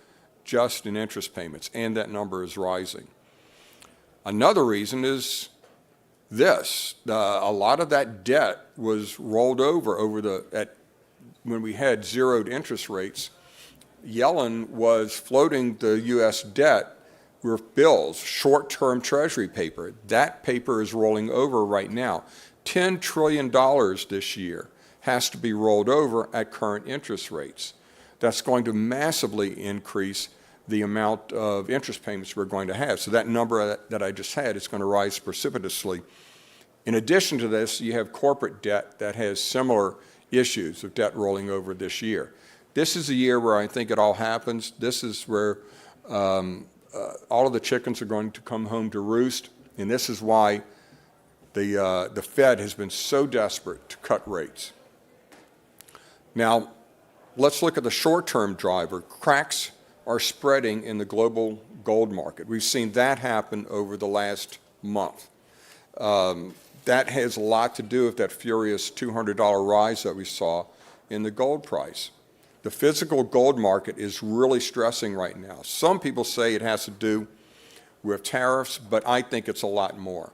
Speaker 12: just in interest payments, and that number is rising. Another reason is this. A lot of that debt was rolled over when we had zeroed interest rates. Yellen was floating the U.S. debt with bills, short-term Treasury paper. That paper is rolling over right now. $10 trillion this year has to be rolled over at current interest rates. That's going to massively increase the amount of interest payments we're going to have. So that number that I just had is going to rise precipitously. In addition to this, you have corporate debt that has similar issues of debt rolling over this year. This is a year where I think it all happens. This is where all of the chickens are going to come home to roost, and this is why the Fed has been so desperate to cut rates. Now, let's look at the short-term driver. Cracks are spreading in the global gold market. We've seen that happen over the last month. That has a lot to do with that furious $200 rise that we saw in the gold price. The physical gold market is really stressing right now. Some people say it has to do with tariffs, but I think it's a lot more.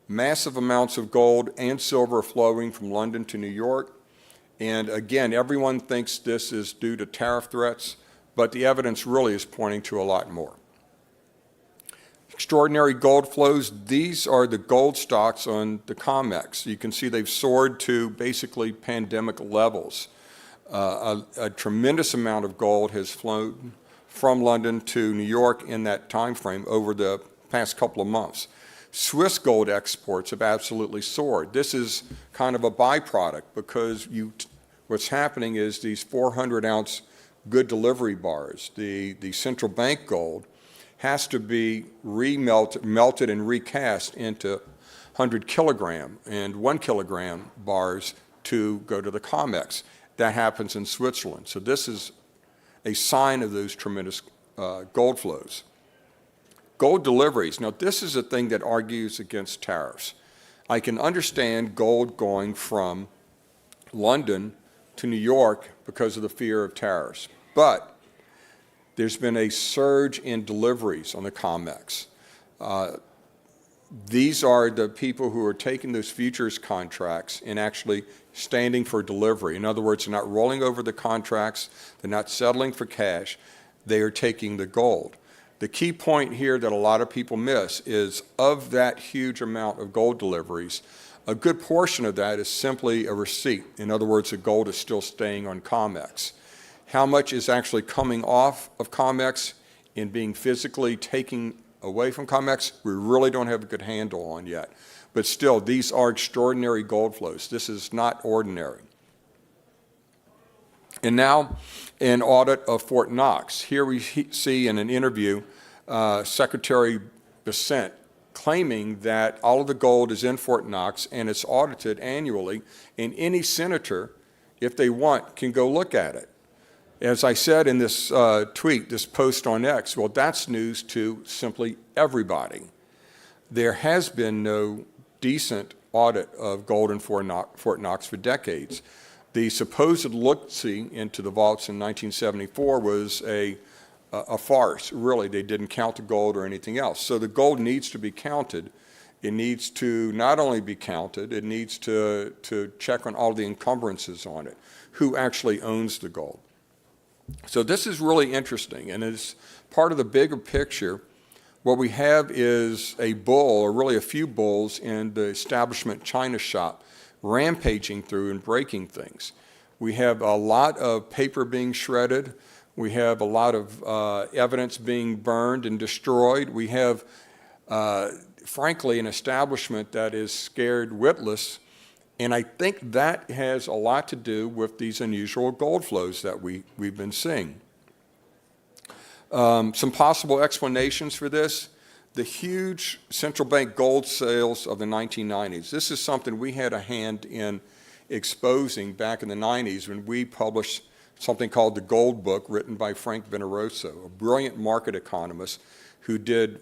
Speaker 12: Massive amounts of gold and silver flowing from London to New York. And again, everyone thinks this is due to tariff threats, but the evidence really is pointing to a lot more. Extraordinary gold flows. These are the gold stocks on the COMEX. You can see they've soared to basically pandemic levels. A tremendous amount of gold has flown from London to New York in that time frame over the past couple of months. Swiss gold exports have absolutely soared. This is kind of a byproduct because what's happening is these 400-ounce good delivery bars, the central bank gold, has to be melted and recast into 100 kilogram and 1 kilogram bars to go to the COMEX. That happens in Switzerland. So this is a sign of those tremendous gold flows. Gold deliveries. Now, this is a thing that argues against tariffs. I can understand gold going from London to New York because of the fear of tariffs. But there's been a surge in deliveries on the COMEX. These are the people who are taking those futures contracts and actually standing for delivery. In other words, they're not rolling over the contracts, they're not settling for cash, they are taking the gold. The key point here that a lot of people miss is of that huge amount of gold deliveries, A good portion of that is simply a receipt. In other words, the gold is still staying on COMEX. How much is actually coming off of COMEX and being physically taken away from COMEX, we really don't have a good handle on yet. But still, these are extraordinary gold flows. This is not ordinary. And now, an audit of Fort Knox. Here we see in an interview Secretary Bessent claiming that all of the gold is in Fort Knox and it's audited annually, and any senator, if they want, can go look at it. As I said in this tweet, this post on X, well, that's news to simply everybody. There has been no decent audit of gold in Fort Knox for decades. The supposed look-see into the vaults in 1974 was a farce. Really, they didn't count the gold or anything else. So the gold needs to be counted. It needs to not only be counted, it needs to check on all the encumbrances on it. Who actually owns the gold? So this is really interesting, and it's part of the bigger picture. What we have is a bull, or really a few bulls, in the establishment China shop, rampaging through and breaking things. We have a lot of paper being shredded. We have a lot of evidence being burned and destroyed. We have, frankly, an establishment that is scared witless. And I think that has a lot to do with these unusual gold flows that we've been seeing. Some possible explanations for this: the huge central bank gold sales of the 1990s. This is something we had a hand in exposing back in the 90s when we published something called the Gold Book, written by Frank Veneroso, a brilliant market economist who did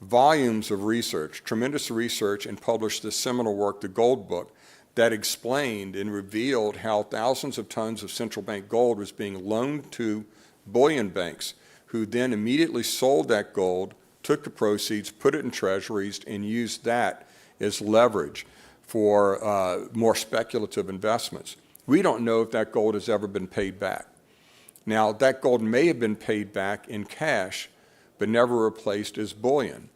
Speaker 12: volumes of research, tremendous research, and published this seminal work, the Gold Book, that explained and revealed how thousands of tons of central bank gold was being loaned to bullion banks, who then immediately sold that gold, took the proceeds, put it in treasuries, and used that as leverage for more speculative investments. We don't know if that gold has ever been paid back. Now, that gold may have been paid back in cash, but never replaced as bullion.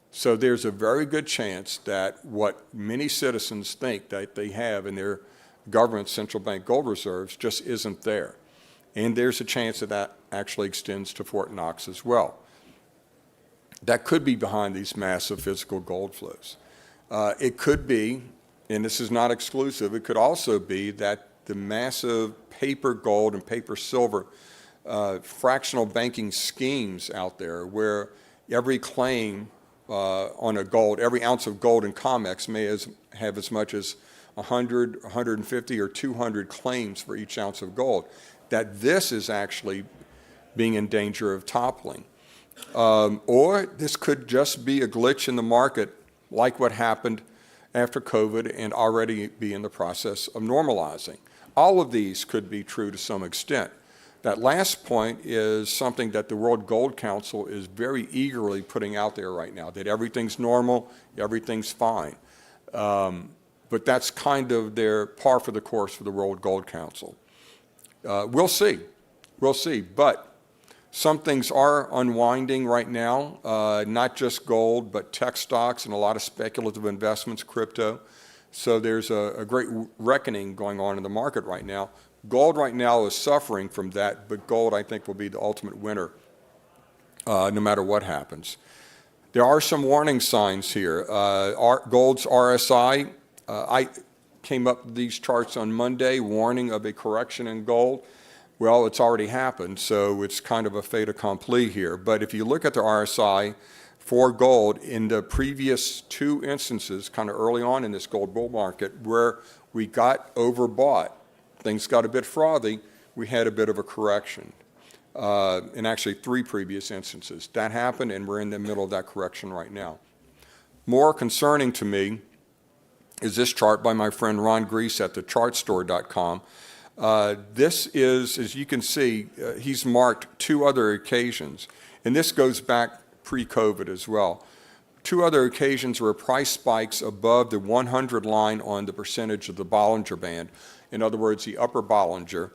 Speaker 12: So there's a very good chance that what many citizens think that they have in their government central bank gold reserves just isn't there. And there's a chance that that actually extends to Fort Knox as well. That could be behind these massive physical gold flows. It could be, and this is not exclusive, it could also be that the massive paper gold and paper silver fractional banking schemes out there, where every claim on a gold, every ounce of gold in COMEX may have as much as 100, 150, or 200 claims for each ounce of gold, that this is actually being in danger of toppling. Or this could just be a glitch in the market, like what happened after COVID and already be in the process of normalizing. All of these could be true to some extent. That last point is something that the World Gold Council is very eagerly putting out there right now, that everything's normal, everything's fine. But that's kind of their par for the course for the World Gold Council. We'll see. But some things are unwinding right now, not just gold, but tech stocks and a lot of speculative investments, crypto. So there's a great reckoning going on in the market right now. Gold right now is suffering from that, but gold, I think, will be the ultimate winner no matter what happens. There are some warning signs here. Gold's RSI, I came up with these charts on Monday, warning of a correction in gold. Well, it's already happened, so it's kind of a fait accompli here. But if you look at the RSI for gold in the previous two instances, kind of early on in this gold bull market, where we got overbought, things got a bit frothy, we had a bit of a correction. In actually three previous instances. That happened, and we're in the middle of that correction right now. More concerning to me is this chart by my friend Ron Grease at thechartstore.com. This is, as you can see, he's marked two other occasions, and this goes back pre-COVID as well. Two other occasions where price spikes above the 100 line on the percentage of the Bollinger Band. In other words, the upper Bollinger,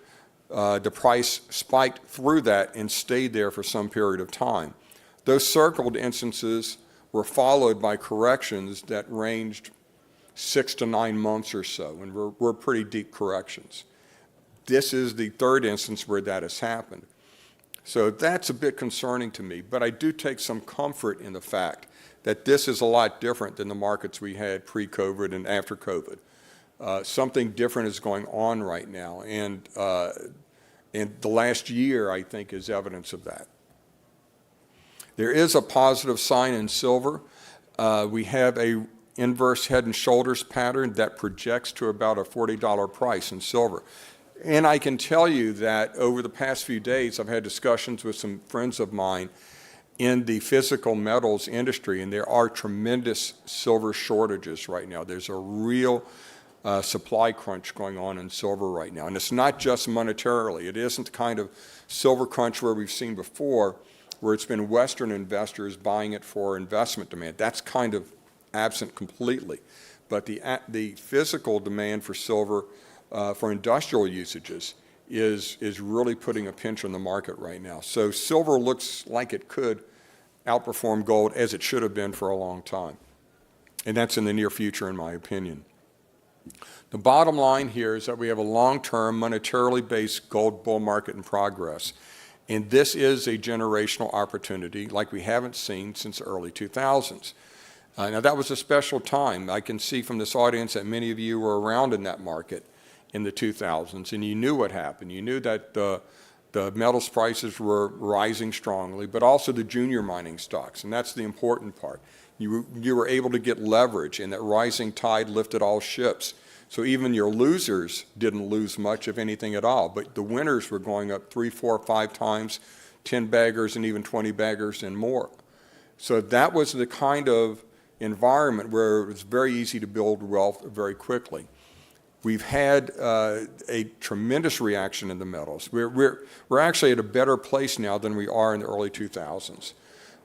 Speaker 12: the price spiked through that and stayed there for some period of time. Those circled instances were followed by corrections that ranged 6 to 9 months or so, and we're pretty deep corrections. This is the third instance where that has happened. So that's a bit concerning to me, but I do take some comfort in the fact that this is a lot different than the markets we had pre-COVID and after COVID. Something different is going on right now, and the last year, I think, is evidence of that. There is a positive sign in silver. We have a inverse head and shoulders pattern that projects to about a $40 price in silver. And I can tell you that over the past few days, I've had discussions with some friends of mine in the physical metals industry, and there are tremendous silver shortages right now. There's a real supply crunch going on in silver right now. And it's not just monetarily. It isn't the kind of silver crunch where we've seen before, where it's been Western investors buying it for investment demand. That's kind of absent completely. But the physical demand for silver for industrial usages is really putting a pinch on the market right now. So silver looks like it could outperform gold, as it should have been for a long time. And that's in the near future, in my opinion. The bottom line here is that we have a long-term, monetarily based gold bull market in progress. And this is a generational opportunity like we haven't seen since the early 2000s. Now, that was a special time. I can see from this audience that many of you were around in that market in the 2000s, and you knew what happened. You knew that the metals prices were rising strongly, but also the junior mining stocks, and that's the important part. You were able to get leverage, and that rising tide lifted all ships. So even your losers didn't lose much, if anything at all, but the winners were going up 3, 4, 5 times, 10 baggers and even 20 baggers and more. So that was the kind of environment where it was very easy to build wealth very quickly. We've had a tremendous reaction in the metals. We're actually at a better place now than we are in the early 2000s,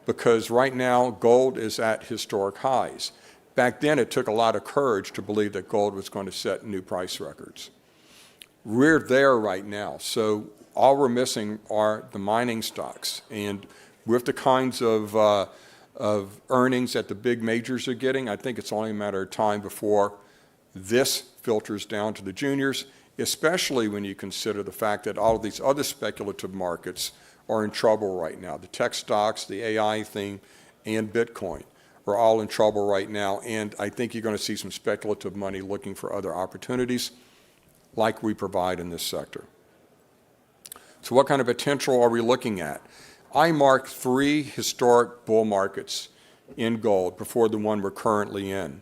Speaker 12: because right now gold is at historic highs. Back then, it took a lot of courage to believe that gold was going to set new price records. We're there right now. So all we're missing are the mining stocks. And with the kinds of earnings that the big majors are getting, I think it's only a matter of time before this filters down to the juniors, especially when you consider the fact that all of these other speculative markets are in trouble right now. The tech stocks, the AI thing, and Bitcoin are all in trouble right now, and I think you're going to see some speculative money looking for other opportunities like we provide in this sector. So what kind of potential are we looking at? I marked 3 historic bull markets in gold before the one we're currently in.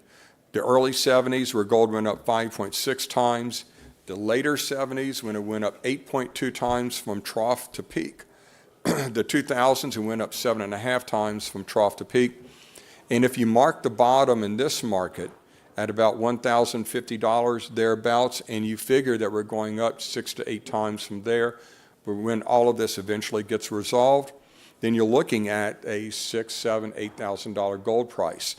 Speaker 12: The early 70s, where gold went up 5.6 times. The later 70s, when it went up 8.2 times from trough to peak. The 2000s, it went up 7.5 times from trough to peak. And if you mark the bottom in this market at about $1,050 thereabouts, and you figure that we're going up 6 to 8 times from there, but when all of this eventually gets resolved, then you're looking at a $6,000, $7,000, $8,000 gold price.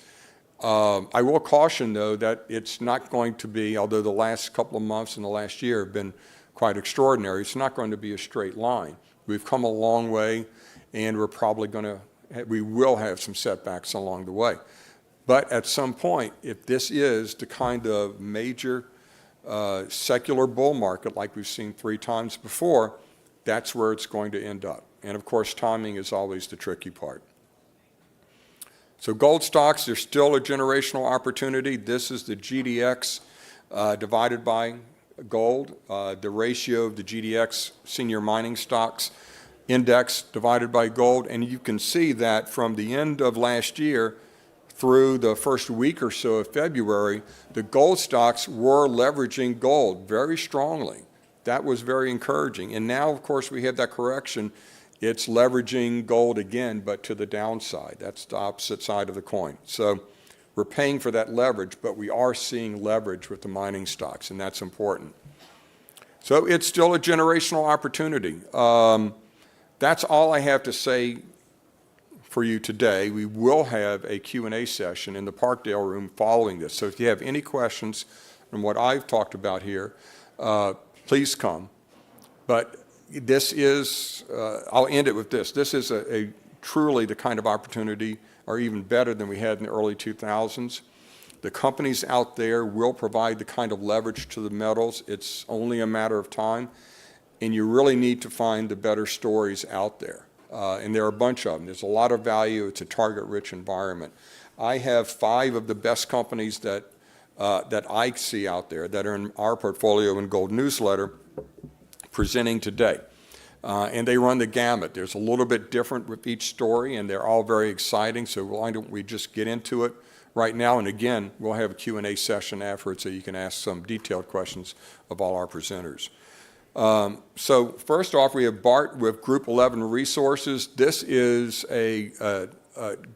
Speaker 12: I will caution, though, that it's not going to be, although the last couple of months and the last year have been quite extraordinary, it's not going to be a straight line. We've come a long way, and we will have some setbacks along the way. But at some point, if this is the kind of major secular bull market like we've seen 3 times before, that's where it's going to end up. And of course, timing is always the tricky part. So gold stocks, there's still a generational opportunity. This is the GDX divided by gold, the ratio of the GDX senior mining stocks index divided by gold. And you can see that from the end of last year through the first week or so of February, the gold stocks were leveraging gold very strongly. That was very encouraging. And now, of course, we have that correction. It's leveraging gold again, but to the downside. That's the opposite side of the coin. So we're paying for that leverage, but we are seeing leverage with the mining stocks, and that's important. So it's still a generational opportunity. That's all I have to say for you today. We will have a Q&A session in the Parkdale room following this. So if you have any questions from what I've talked about here, please come. But this is, I'll end it with this. This is a truly the kind of opportunity, or even better than we had in the early 2000s. The companies out there will provide the kind of leverage to the metals. It's only a matter of time, and you really need to find the better stories out there. And there are a bunch of them. There's a lot of value. It's a target-rich environment. I have 5 of the best companies that I see out there that are in our portfolio in Gold Newsletter presenting today. And they run the gamut. There's a little bit different with each story, and they're all very exciting, so why don't we just get into it right now? And again, we'll have a Q&A session afterwards so you can ask some detailed questions of all our presenters. So first off, we have Bart with Group 11 Resources. This is a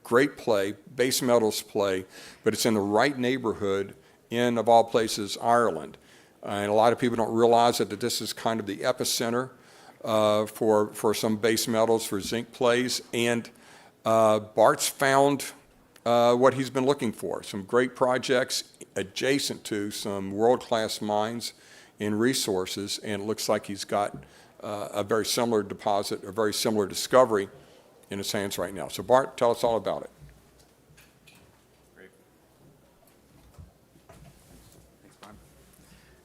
Speaker 12: great play, base metals play, but it's in the right neighborhood in, of all places, Ireland. And a lot of people don't realize that this is kind of the epicenter for some base metals, for zinc plays. And Bart's found what he's been looking for, some great projects adjacent to some world-class mines and resources, and it looks like he's got a very similar deposit, a very similar discovery in his hands right now. So Bart, tell us all about it.
Speaker 13: Great. Thanks, Brian.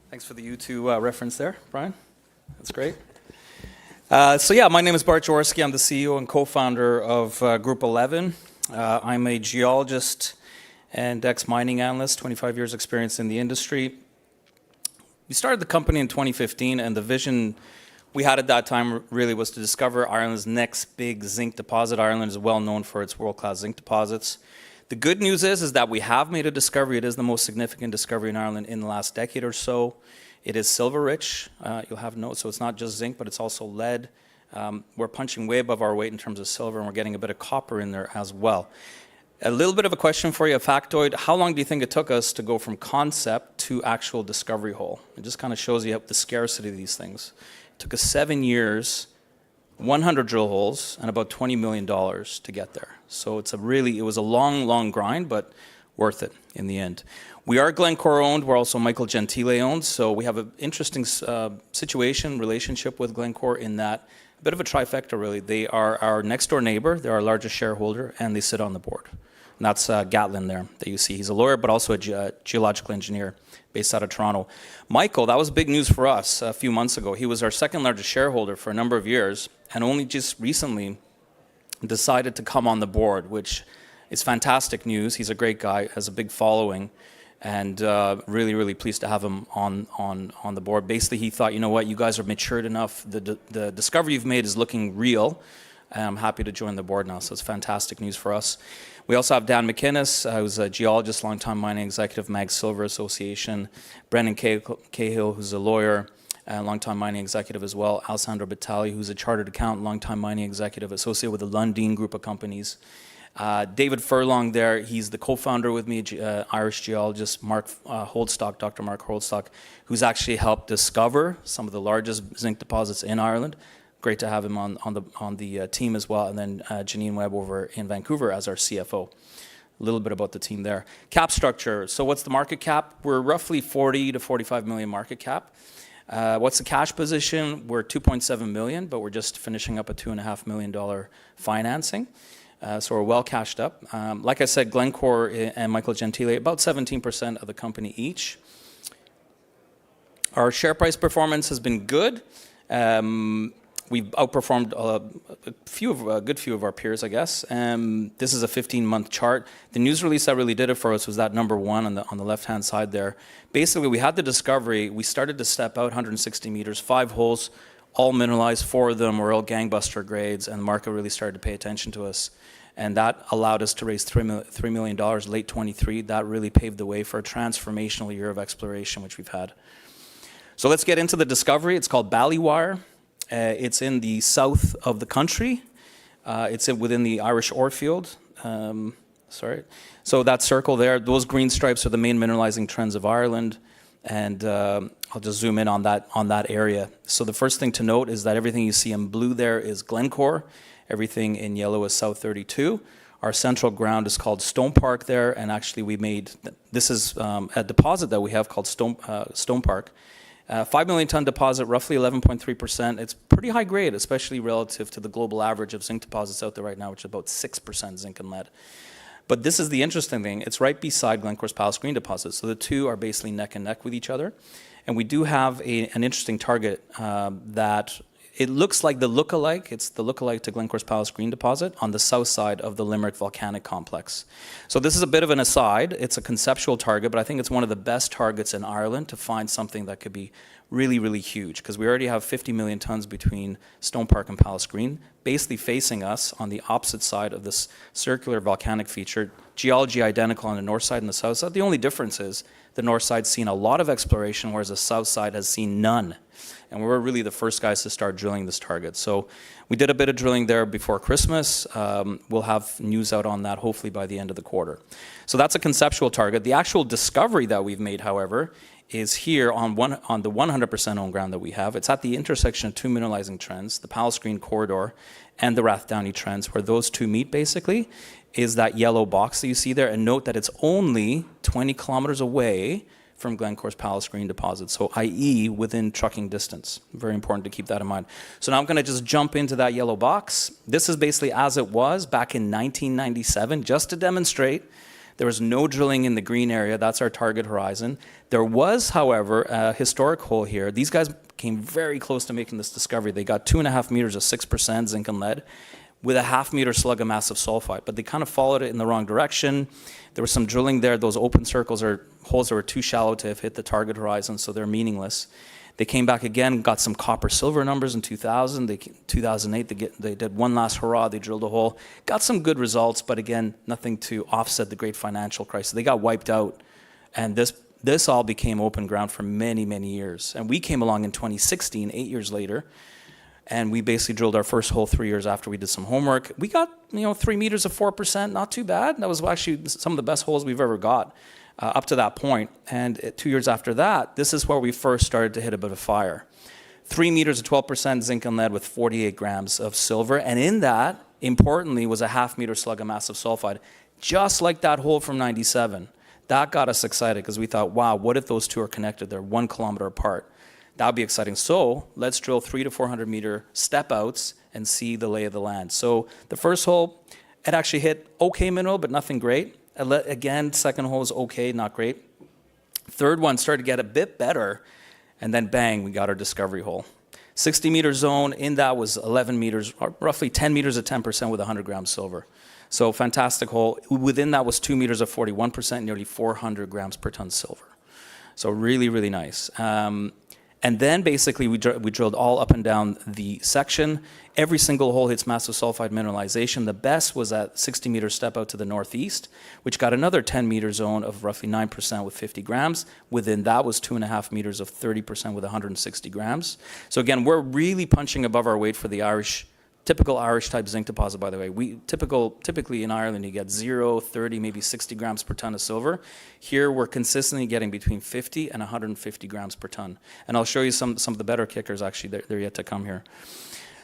Speaker 13: Thanks for the U2 reference there, Brian. That's great. So yeah, my name is Bart Jaworski. I'm the CEO and co-founder of Group 11. I'm a geologist and ex-mining analyst, 25 years experience in the industry. We started the company in 2015, and the vision we had at that time really was to discover Ireland's next big zinc deposit. Ireland is well known for its world-class zinc deposits. The good news is that we have made a discovery. It is the most significant discovery in Ireland in the last decade or so. It is silver-rich, you'll have notes, so it's not just zinc, but it's also lead. We're punching way above our weight in terms of silver, and we're getting a bit of copper in there as well. A little bit of a question for you, a factoid. How long do you think it took us to go from concept to actual discovery hole? It just kind of shows you the scarcity of these things. It took us 7 years, 100 drill holes, and about $20 million to get there. So it was a long, long grind, but worth it in the end. We are Glencore owned. We're also Michael Gentile owned. So we have an interesting relationship with Glencore in that, a bit of a trifecta really. They are our next door neighbor, they're our largest shareholder, and they sit on the board. And that's Gatlin there that you see. He's a lawyer, but also a geological engineer based out of Toronto. Michael, that was big news for us a few months ago. He was our second largest shareholder for a number of years, and only just recently decided to come on the board, which is fantastic news. He's a great guy, has a big following, and really, really pleased to have him on the board. Basically, he thought, you know what, you guys are matured enough. The discovery you've made is looking real. I'm happy to join the board now, so it's fantastic news for us. We also have Dan McInnes, who's a geologist, longtime mining executive, Mag Silver Association. Brendan Cahill, who's a lawyer, longtime mining executive as well. Alessandro Battaglia, who's a chartered accountant, longtime mining executive, associated with the Lundin Group of companies. David Furlong there, he's the co-founder with me, Irish geologist, Mark Holdstock, Dr. Mark Holdstock, who's actually helped discover some of the largest zinc deposits in Ireland. Great to have him on the team as well. And then Janine Webb over in Vancouver as our CFO. A little bit about the team there. Cap structure. So what's the market cap? We're roughly 40 to 45 million market cap. What's the cash position? We're 2.7 million, but we're just finishing up a $2.5 million financing. So we're well cashed up. Like I said, Glencore and Michael Gentile, about 17% of the company each. Our share price performance has been good. We've outperformed a good few of our peers, I guess. This is a 15-month chart. The news release that really did it for us was that number one on the left-hand side there. Basically, we had the discovery. We started to step out 160 meters, 5 holes, all mineralized. 4 of them were all gangbuster grades, and the market really started to pay attention to us. And that allowed us to raise $3 million late 23. That really paved the way for a transformational year of exploration, which we've had. So let's get into the discovery. It's called Ballywire. It's in the south of the country. It's within the Irish ore field. So that circle there, those green stripes are the main mineralizing trends of Ireland. And I'll just zoom in on that area. So the first thing to note is that everything you see in blue there is Glencore. Everything in yellow is South 32. Our central ground is called Stone Park there. And actually this is a deposit that we have called Stone Park. 5 million ton deposit, roughly 11.3%. It's pretty high grade, especially relative to the global average of zinc deposits out there right now, which is about 6% zinc and lead. But this is the interesting thing. It's right beside Glencore's Palace Green deposit. So the two are basically neck and neck with each other. And we do have an interesting target that it looks like the lookalike. It's the lookalike to Glencore's Palace Green deposit on the south side of the Limerick Volcanic Complex. So this is a bit of an aside. It's a conceptual target, but I think it's one of the best targets in Ireland to find something that could be really, really huge, because we already have 50 million tons between Stone Park and Palace Green, basically facing us on the opposite side of this circular volcanic feature. Geology identical on the north side and the south side. The only difference is the north side's seen a lot of exploration, whereas the south side has seen none. And we were really the first guys to start drilling this target. So we did a bit of drilling there before Christmas. We'll have news out on that hopefully by the end of the quarter. So that's a conceptual target. The actual discovery that we've made, however, is here on the 100% owned ground that we have. It's at the intersection of two mineralizing trends, the Palace Green corridor and the Rathdowney trends, where those two meet basically, is that yellow box that you see there. And note that it's only 20 kilometers away from Glencore's Palace Green deposit, so i.e. within trucking distance. Very important to keep that in mind. So now I'm going to just jump into that yellow box. This is basically as it was back in 1997, just to demonstrate. There was no drilling in the green area. That's our target horizon. There was, however, a historic hole here. These guys came very close to making this discovery. They got 2.5 meters of 6% zinc and lead with a 0.5 meter slug of massive sulfide, but they kind of followed it in the wrong direction. There was some drilling there. Those open circles are holes that were too shallow to have hit the target horizon, so they're meaningless. They came back again, got some copper-silver numbers in 2000. 2008, they did one last hurrah. They drilled a hole, got some good results, but again, nothing to offset the great financial crisis. They got wiped out, and this all became open ground for many, many years. And we came along in 2016, 8 years later, and we basically drilled our first hole 3 years after we did some homework. We got 3 meters of 4%, not too bad. That was actually some of the best holes we've ever got. Up to that point. And 2 years after that, this is where we first started to hit a bit of fire. 3 meters of 12% zinc and lead with 48 grams of silver. And in that, importantly, was a 0.5 meter slug of massive sulfide, just like that hole from 97. That got us excited because we thought, wow, what if those two are connected? They're 1 kilometer apart. That would be exciting. So let's drill 300 to 400 meter step outs and see the lay of the land. So the first hole, it actually hit okay mineral, but nothing great. Again, second hole is okay, not great. Third one started to get a bit better, and then bang, we got our discovery hole. 60 meter zone, in that was 11 meters, or roughly 10 meters of 10% with 100 grams silver. So fantastic hole. Within that was 2 meters of 41%, nearly 400 grams per ton silver. So really, really nice. And then basically we drilled all up and down the section. Every single hole hits massive sulfide mineralization. The best was that 60 meter step out to the northeast, which got another 10 meter zone of roughly 9% with 50 grams. Within that was 2.5 meters of 30% with 160 grams. So again, we're really punching above our weight for the typical Irish type zinc deposit, by the way. Typically in Ireland, you get 0, 30, maybe 60 grams per ton of silver. Here, we're consistently getting between 50 and 150 grams per ton. And I'll show you some of the better kickers, actually, they're yet to come here.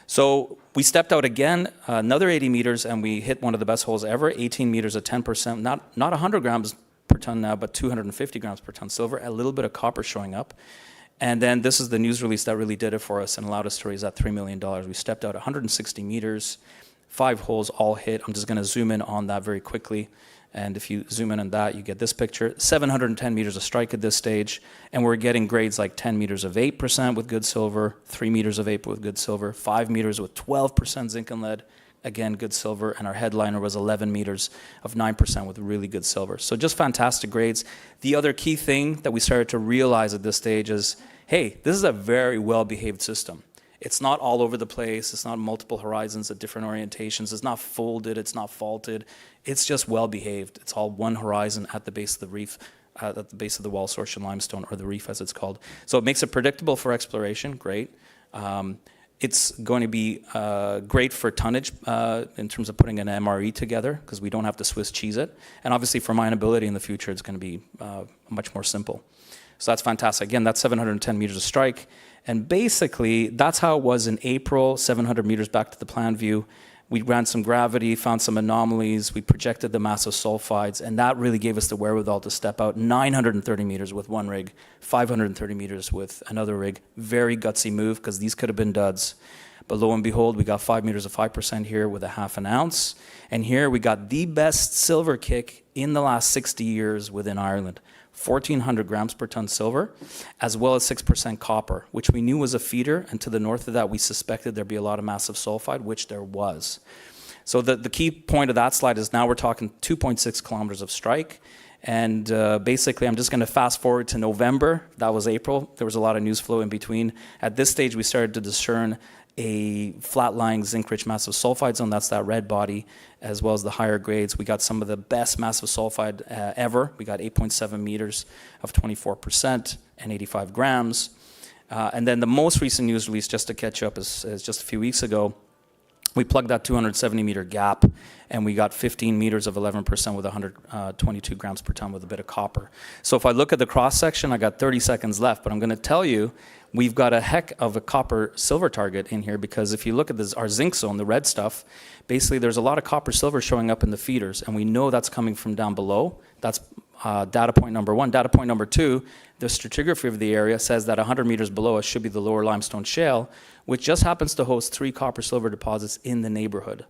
Speaker 13: So we stepped out again, another 80 meters, and we hit one of the best holes ever, 18 meters at 10%, not 100 grams per ton now, but 250 grams per ton silver, a little bit of copper showing up. And then this is the news release that really did it for us and allowed us to raise that $3 million. We stepped out 160 meters, 5 holes all hit. I'm just going to zoom in on that very quickly. And if you zoom in on that, you get this picture. 710 meters of strike at this stage. And we're getting grades like 10 meters of 8% with good silver, 3 meters of 8% with good silver, 5 meters with 12% zinc and lead, again, good silver. And our headliner was 11 meters of 9% with really good silver. So just fantastic grades. The other key thing that we started to realize at this stage is, hey, this is a very well-behaved system. It's not all over the place. It's not multiple horizons at different orientations. It's not folded. It's not faulted. It's just well-behaved. It's all one horizon at the base of the reef, at the base of the Walsroshan limestone, or the reef as it's called. So it makes it predictable for exploration. Great. It's going to be great for tonnage in terms of putting an MRE together, because we don't have to Swiss cheese it. And obviously for mineability in the future, it's going to be much more simple. So that's fantastic. Again, that's 710 meters of strike. And basically, that's how it was in April, 700 meters back to the plan view. We ran some gravity, found some anomalies. We projected the massive sulfides, and that really gave us the wherewithal to step out 930 meters with one rig, 530 meters with another rig. Very gutsy move, because these could have been duds. But lo and behold, we got 5 meters of 5% here with a half an ounce. And here we got the best silver kick in the last 60 years within Ireland. 1,400 grams per ton silver, as well as 6% copper, which we knew was a feeder. And to the north of that, we suspected there'd be a lot of massive sulfide, which there was. So the key point of that slide is now we're talking 2.6 kilometers of strike. And basically, I'm just going to fast forward to November. That was April. There was a lot of news flow in between. At this stage, we started to discern a flat-lying zinc-rich massive sulfide zone. That's that red body, as well as the higher grades. We got some of the best massive sulfide ever. We got 8.7 meters of 24% and 85 grams. And then the most recent news release, just to catch up, is just a few weeks ago. We plugged that 270-meter gap, and we got 15 meters of 11% with 122 grams per ton with a bit of copper. So if I look at the cross-section, I got 30 seconds left, but I'm going to tell you we've got a heck of a copper-silver target in here, because if you look at this, our zinc zone, the red stuff, basically there's a lot of copper-silver showing up in the feeders, and we know that's coming from down below. That's data point number one. Data point number two, the stratigraphy of the area says that 100 meters below us should be the lower limestone shale, which just happens to host 3 copper-silver deposits in the neighborhood.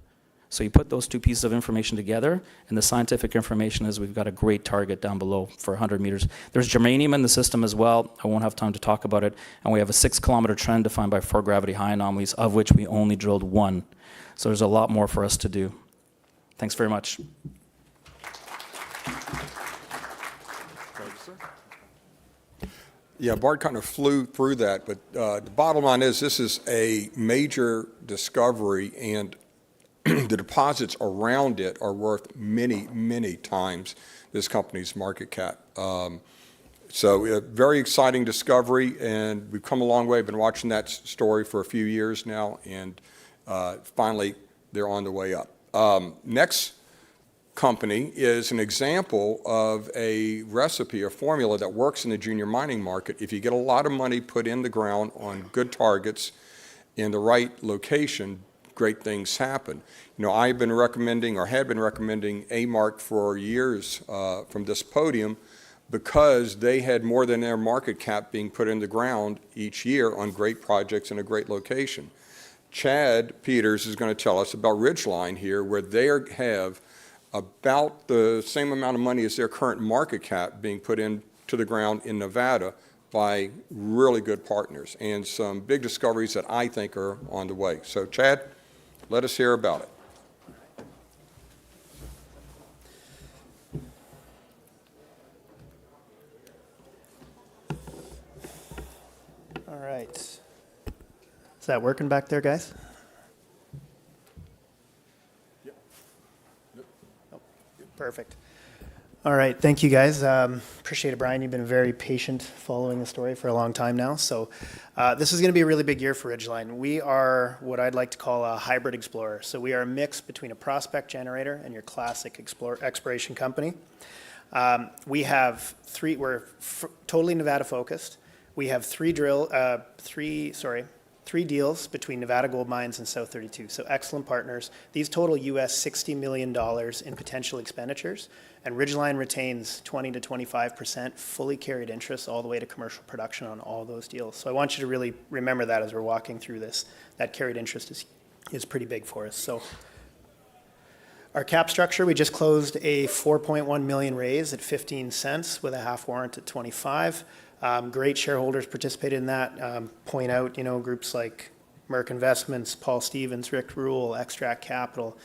Speaker 13: So you put those two pieces of information together, and the scientific information is we've got a great target down below for 100 meters. There's germanium in the system as well. I won't have time to talk about it. And we have a 6-kilometer trend defined by 4 gravity high anomalies, of which we only drilled 1. So there's a lot more for us to do. Thanks very much.
Speaker 12: Yeah, Bart kind of flew through that, but the bottom line is this is a major discovery, and the deposits around it are worth many, many times this company's market cap. So a very exciting discovery, and we've come a long way. Been watching that story for a few years now, and finally they're on the way up. Next company is an example of a recipe, a formula that works in the junior mining market. If you get a lot of money put in the ground on good targets in the right location, great things happen. You know, I've been recommending, or had been recommending, A-Mark for years from this podium, because they had more than their market cap being put in the ground each year on great projects in a great location. Chad Peters is going to tell us about Ridgeline here, where they have about the same amount of money as their current market cap being put into the ground in Nevada by really good partners, and some big discoveries that I think are on the way. So Chad, let us hear about it.
Speaker 14: All right. Is that working back there, guys? Perfect. All right, thank you guys. Appreciate it, Brian. You've been very patient following the story for a long time now. So this is going to be a really big year for Ridgeline. We are what I'd like to call a hybrid explorer. So we are a mix between a prospect generator and your classic exploration company. We have we're totally Nevada focused. We have three deals between Nevada Gold Mines and South 32. So excellent partners. These total US $60 million in potential expenditures, and Ridgeline retains 20 to 25% fully carried interest all the way to commercial production on all those deals. So I want you to really remember that as we're walking through this. That carried interest is pretty big for us. So our cap structure, we just closed a 4.1 million raise at 15 cents with a half warrant at 25. Great shareholders participated in that. Point out, groups like Merck Investments, Paul Stevens, Rick Rule, Extract Capital,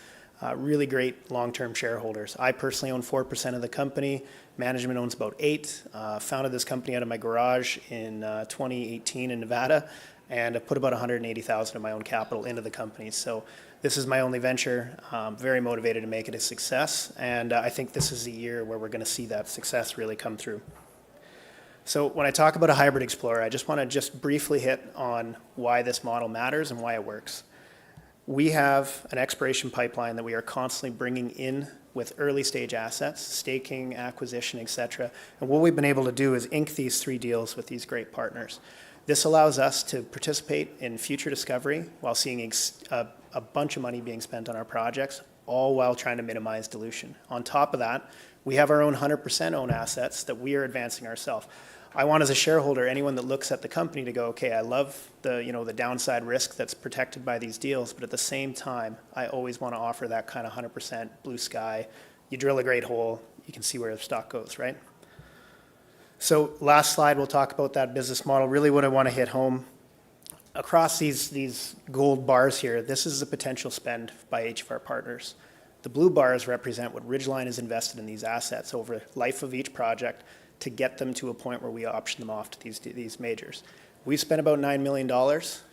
Speaker 14: really great long-term shareholders. I personally own 4% of the company. Management owns about 8%. Founded this company out of my garage in 2018 in Nevada, and I put about $180,000 of my own capital into the company. So this is my only venture. Very motivated to make it a success, and I think this is the year where we're going to see that success really come through. So when I talk about a hybrid explorer, I just want to briefly hit on why this model matters and why it works. We have an exploration pipeline that we are constantly bringing in with early stage assets, staking, acquisition, et cetera. And what we've been able to do is ink these 3 deals with these great partners. This allows us to participate in future discovery while seeing a bunch of money being spent on our projects, all while trying to minimize dilution. On top of that, we have our own 100% owned assets that we are advancing ourselves. I want as a shareholder, anyone that looks at the company to go, okay, I love the downside risk that's protected by these deals, but at the same time, I always want to offer that kind of 100% blue sky. You drill a great hole, you can see where the stock goes, right? So last slide, we'll talk about that business model. Really what I want to hit home, across these gold bars here, this is the potential spend by each of our partners. The blue bars represent what Ridgeline has invested in these assets over the life of each project to get them to a point where we option them off to these majors. We've spent about $9 million.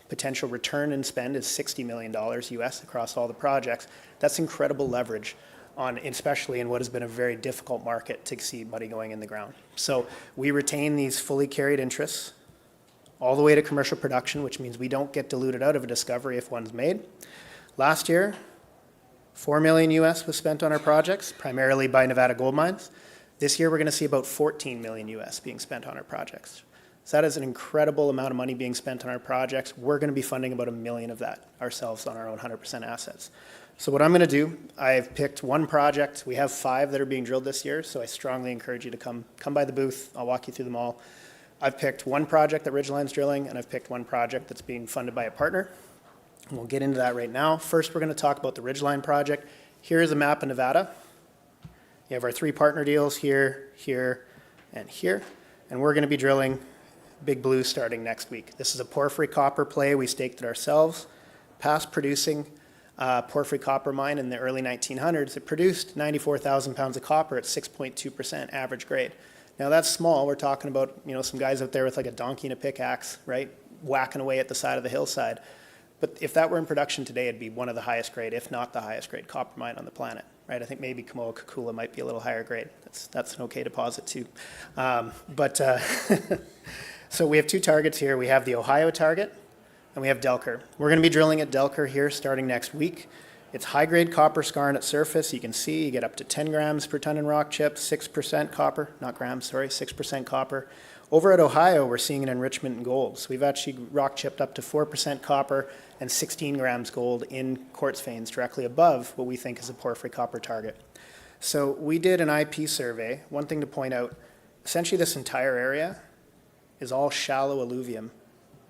Speaker 14: Potential return and spend is $60 million US across all the projects. That's incredible leverage especially in what has been a very difficult market to see money going in the ground. So we retain these fully carried interests all the way to commercial production, which means we don't get diluted out of a discovery if one's made. Last year, $4 million US was spent on our projects, primarily by Nevada Gold Mines. This year, we're going to see about $14 million US being spent on our projects. So that is an incredible amount of money being spent on our projects. We're going to be funding about $1 million of that ourselves on our own 100% assets. So what I'm going to do, I've picked one project. We have 5 that are being drilled this year, so I strongly encourage you to come by the booth. I'll walk you through them all. I've picked one project that Ridgeline's drilling, and I've picked one project that's being funded by a partner. And we'll get into that right now. First, we're going to talk about the Ridgeline project. Here is a map of Nevada. You have our 3 partner deals here, here, and here. And we're going to be drilling Big Blue starting next week. This is a porphyry copper play. We staked it ourselves. Past producing porphyry copper mine in the early 1900s. It produced 94,000 pounds of copper at 6.2% average grade. Now that's small. We're talking about some guys out there with like a donkey and a pickaxe, right, whacking away at the side of the hillside. But if that were in production today, it'd be one of the highest grade, if not the highest grade copper mine on the planet, right? I think maybe Kamoa-Kakula might be a little higher grade. That's an okay deposit too. So we have 2 targets here. We have the Ohio target and we have Delker. We're going to be drilling at Delker here starting next week. It's high-grade copper skarn at surface. You can see you get up to 10 grams per ton in rock chip, 6% copper, not grams, sorry, 6% copper. Over at Ohio, we're seeing an enrichment in gold. So we've actually rock chipped up to 4% copper and 16 grams gold in quartz veins directly above what we think is a porphyry copper target. So we did an IP survey. One thing to point out, essentially this entire area is all shallow alluvium.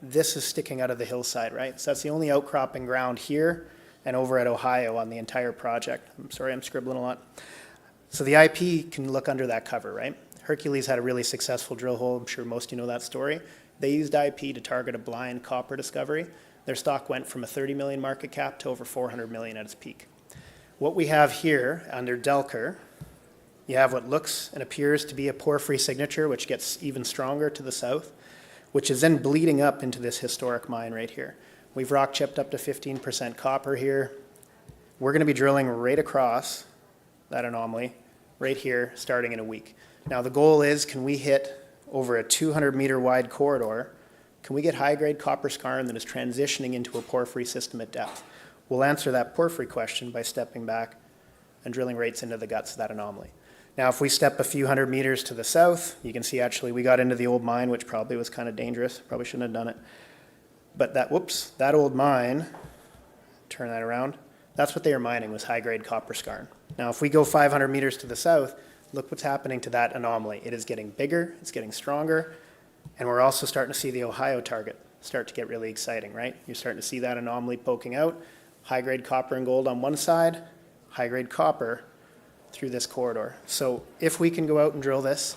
Speaker 14: This is sticking out of the hillside, right? So that's the only outcropping ground here and over at Ohio on the entire project. I'm sorry, I'm scribbling a lot. So the IP can look under that cover, right? Hercules had a really successful drill hole. I'm sure most of you know that story. They used IP to target a blind copper discovery. Their stock went from a 30 million market cap to over 400 million at its peak. What we have here under Delker, you have what looks and appears to be a porphyry signature, which gets even stronger to the south, which is then bleeding up into this historic mine right here. We've rock chipped up to 15% copper here. We're going to be drilling right across that anomaly right here starting in a week. Now the goal is, can we hit over a 200-meter wide corridor? Can we get high-grade copper skarn that is transitioning into a porphyry system at depth? We'll answer that porphyry question by stepping back and drilling right into the guts of that anomaly. Now, if we step a few hundred meters to the south, you can see actually we got into the old mine, which probably was kind of dangerous. Probably shouldn't have done it. But that old mine, turn that around, that's what they were mining, was high-grade copper skarn. Now, if we go 500 meters to the south, look what's happening to that anomaly. It is getting bigger, it's getting stronger, and we're also starting to see the Ohio target start to get really exciting, right? You're starting to see that anomaly poking out, high-grade copper and gold on one side, high-grade copper through this corridor. So if we can go out and drill this,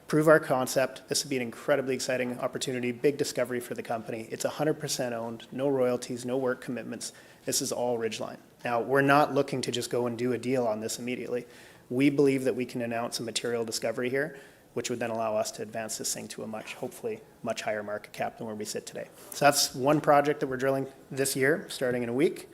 Speaker 14: prove our concept, this would be an incredibly exciting opportunity, big discovery for the company. It's 100% owned, no royalties, no work commitments. This is all Ridgeline. Now, we're not looking to just go and do a deal on this immediately. We believe that we can announce a material discovery here, which would then allow us to advance this thing to a hopefully much higher market cap than where we sit today. So that's one project that we're drilling this year, starting in a week.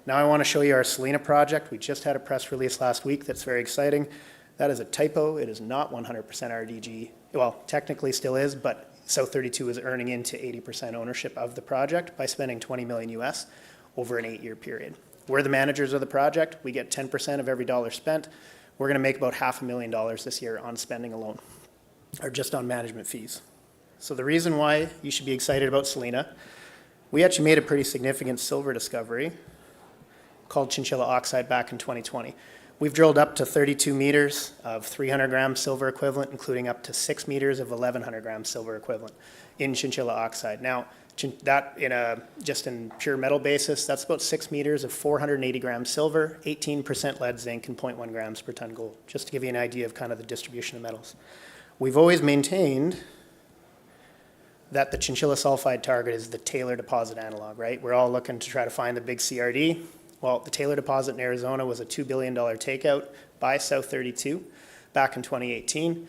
Speaker 14: Now I want to show you our Salina project. We just had a press release last week that's very exciting. That is a typo. It is not 100% RDG. Well, technically still is, but South32 is earning into 80% ownership of the project by spending $20 million US over an 8-year period. We're the managers of the project. We get 10% of every dollar spent. We're going to make about $500,000 this year on spending alone, or just on management fees. So the reason why you should be excited about Salina, we actually made a pretty significant silver discovery called Chinchilla Oxide back in 2020. We've drilled up to 32 meters of 300 gram silver equivalent, including up to 6 meters of 1,100 gram silver equivalent in chinchilla oxide. Now, that just in pure metal basis, that's about 6 meters of 480 grams silver, 18% lead, zinc, and 0.1 grams per ton gold, just to give you an idea of kind of the distribution of metals. We've always maintained that the chinchilla sulfide target is the Taylor deposit analog, right? We're all looking to try to find the big CRD. Well, the Taylor deposit in Arizona was a $2 billion takeout by South 32 back in 2018.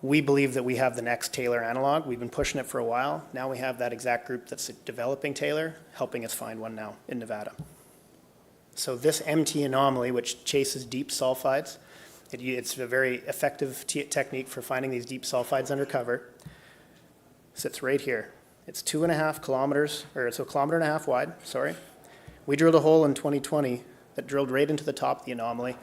Speaker 14: We believe that we have the next Taylor analog. We've been pushing it for a while. Now we have that exact group that's developing Taylor, helping us find one now in Nevada. So this MT anomaly, which chases deep sulfides, it's a very effective technique for finding these deep sulfides under cover, sits right here. It's 2.5 kilometers, or it's 1.5 kilometers wide, sorry. We drilled a hole in 2020 that drilled right into the top of the anomaly,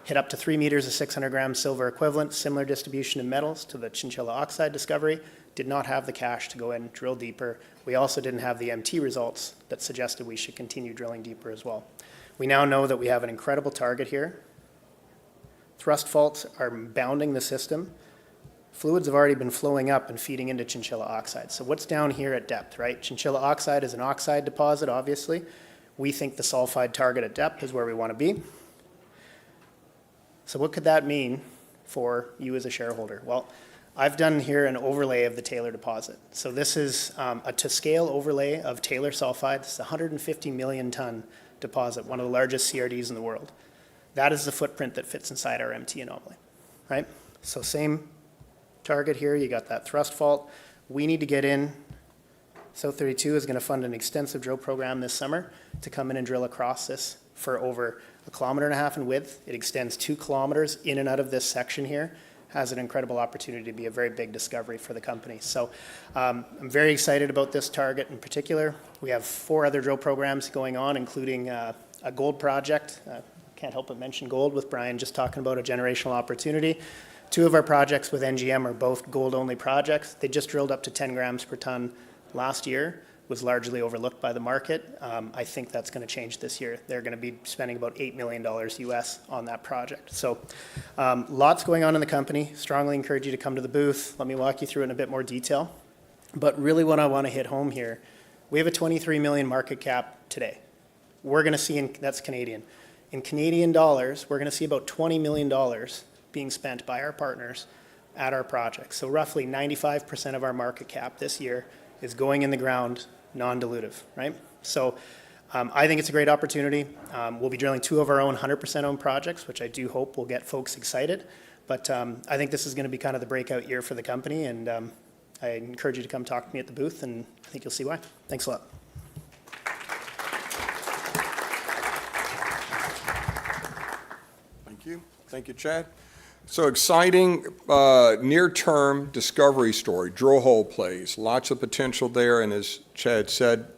Speaker 14: hit up to 3 meters of 600 grams silver equivalent, similar distribution of metals to the chinchilla oxide discovery, did not have the cash to go in and drill deeper. We also didn't have the MT results that suggested we should continue drilling deeper as well. We now know that we have an incredible target here. Thrust faults are bounding the system. Fluids have already been flowing up and feeding into chinchilla oxide. So what's down here at depth, right? Chinchilla oxide is an oxide deposit, obviously. We think the sulfide target at depth is where we want to be. So what could that mean for you as a shareholder? Well, I've done here an overlay of the Taylor deposit. So this is a to-scale overlay of Taylor sulfide. It's a 150 million ton deposit, one of the largest CRDs in the world. That is the footprint that fits inside our MT anomaly, right? So same target here, you got that thrust fault. We need to get in. South 32 is going to fund an extensive drill program this summer to come in and drill across this for over 1.5 kilometers in width. It extends 2 kilometers in and out of this section here. Has an incredible opportunity to be a very big discovery for the company. So I'm very excited about this target in particular. We have 4 other drill programs going on, including a gold project. Can't help but mention gold with Brian just talking about a generational opportunity. 2 of our projects with NGM are both gold-only projects. They just drilled up to 10 grams per ton last year, was largely overlooked by the market. I think that's going to change this year. They're going to be spending about $8 million US on that project. So lots going on in the company. Strongly encourage you to come to the booth. Let me walk you through it in a bit more detail. But really what I want to hit home here, we have a 23 million market cap today. We're going to see, that's Canadian. In Canadian dollars, we're going to see about $20 million being spent by our partners at our projects. So roughly 95% of our market cap this year is going in the ground non-dilutive, right? So I think it's a great opportunity. We'll be drilling 2 of our own 100% owned projects, which I do hope will get folks excited. But I think this is going to be kind of the breakout year for the company, and I encourage you to come talk to me at the booth, and I think you'll see why. Thanks a lot.
Speaker 12: Thank you. Thank you, Chad. So exciting near-term discovery story, drill hole plays, lots of potential there, and as Chad said,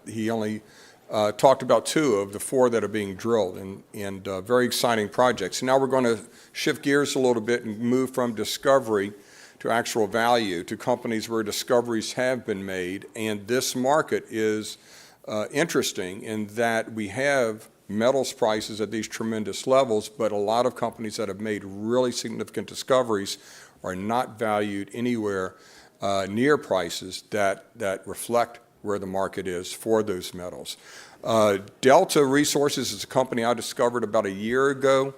Speaker 12: he only talked about 2 of the 4 that are being drilled, and very exciting projects. Now we're going to shift gears a little bit and move from discovery to actual value, to companies where discoveries have been made, and this market is interesting in that we have metals prices at these tremendous levels, but a lot of companies that have made really significant discoveries are not valued anywhere near prices that reflect where the market is for those metals. Delta Resources is a company I discovered about a year ago,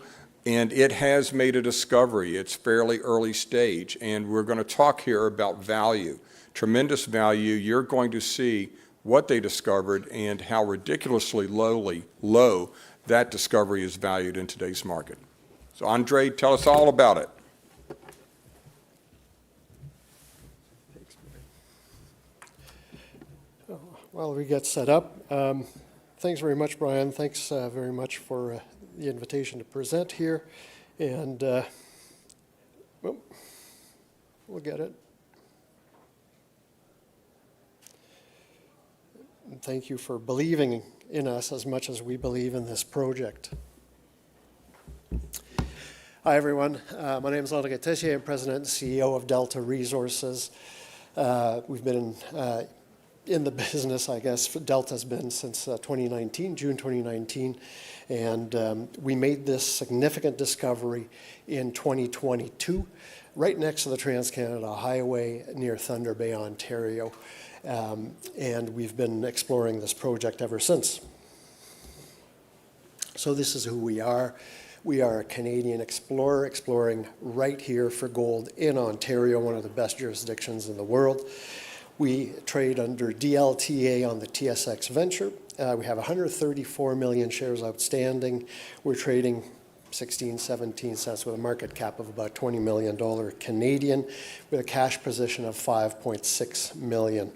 Speaker 12: and it has made a discovery. It's fairly early stage, and we're going to talk here about value, tremendous value. You're going to see what they discovered and how ridiculously low that discovery is valued in today's market. So Andre, tell us all about it.
Speaker 15: While we get set up, thanks very much, Brian. Thanks very much for the invitation to present here. And well, we'll get it. And thank you for believing in us as much as we believe in this project. Hi, everyone. My name is André Tessier. I'm President and CEO of Delta Resources. We've been in the business, I guess, Delta's been since 2019, June 2019, and we made this significant discovery in 2022, right next to the Trans-Canada Highway near Thunder Bay, Ontario, and we've been exploring this project ever since. So this is who we are. We are a Canadian explorer exploring right here for gold in Ontario, one of the best jurisdictions in the world. We trade under DLTA on the TSX Venture. We have 134 million shares outstanding. We're trading 16, 17 cents with a market cap of about $20 million Canadian, with a cash position of $5.6 million.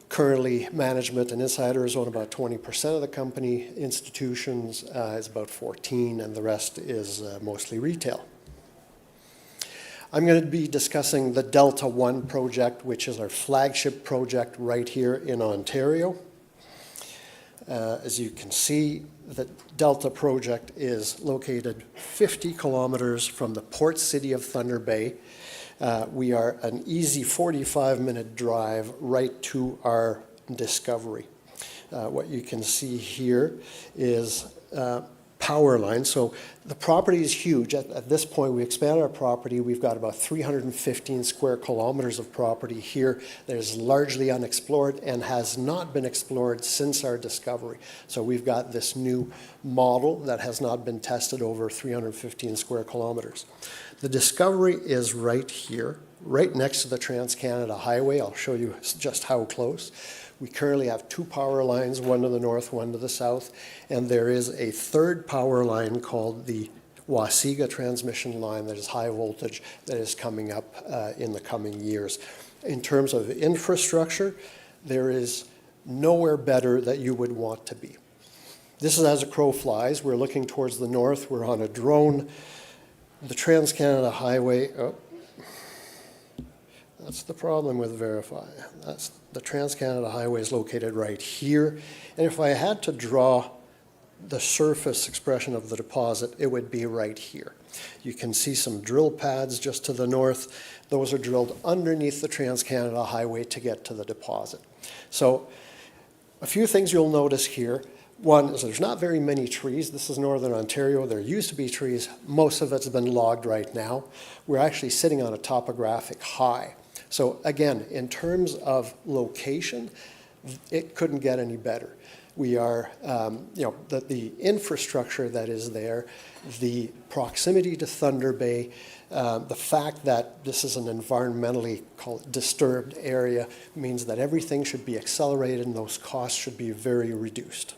Speaker 15: Currently, management and insiders own about 20% of the company. Institutions is about 14%, and the rest is mostly retail. I'm going to be discussing the Delta One project, which is our flagship project right here in Ontario. As you can see, the Delta project is located 50 kilometers from the port city of Thunder Bay. We are an easy 45-minute drive right to our discovery. What you can see here is power lines. So the property is huge. At this point, we expanded our property. We've got about 315 square kilometers of property here that is largely unexplored and has not been explored since our discovery. So we've got this new model that has not been tested over 315 square kilometers. The discovery is right here, right next to the Trans-Canada Highway. I'll show you just how close. We currently have two power lines, one to the north, one to the south, and there is a third power line called the Waseega transmission line that is high voltage that is coming up in the coming years. In terms of infrastructure, there is nowhere better that you would want to be. This is as a crow flies. We're looking towards the north. We're on a drone. The Trans-Canada Highway, that's the problem with Verify. That's the Trans-Canada Highway is located right here. And if I had to draw the surface expression of the deposit, it would be right here. You can see some drill pads just to the north. Those are drilled underneath the Trans-Canada Highway to get to the deposit. So a few things you'll notice here. One is there's not very many trees. This is northern Ontario. There used to be trees. Most of it's been logged right now. We're actually sitting on a topographic high. So again, in terms of location, it couldn't get any better. We are, the infrastructure that is there, the proximity to Thunder Bay, the fact that this is an environmentally disturbed area means that everything should be accelerated and those costs should be very reduced.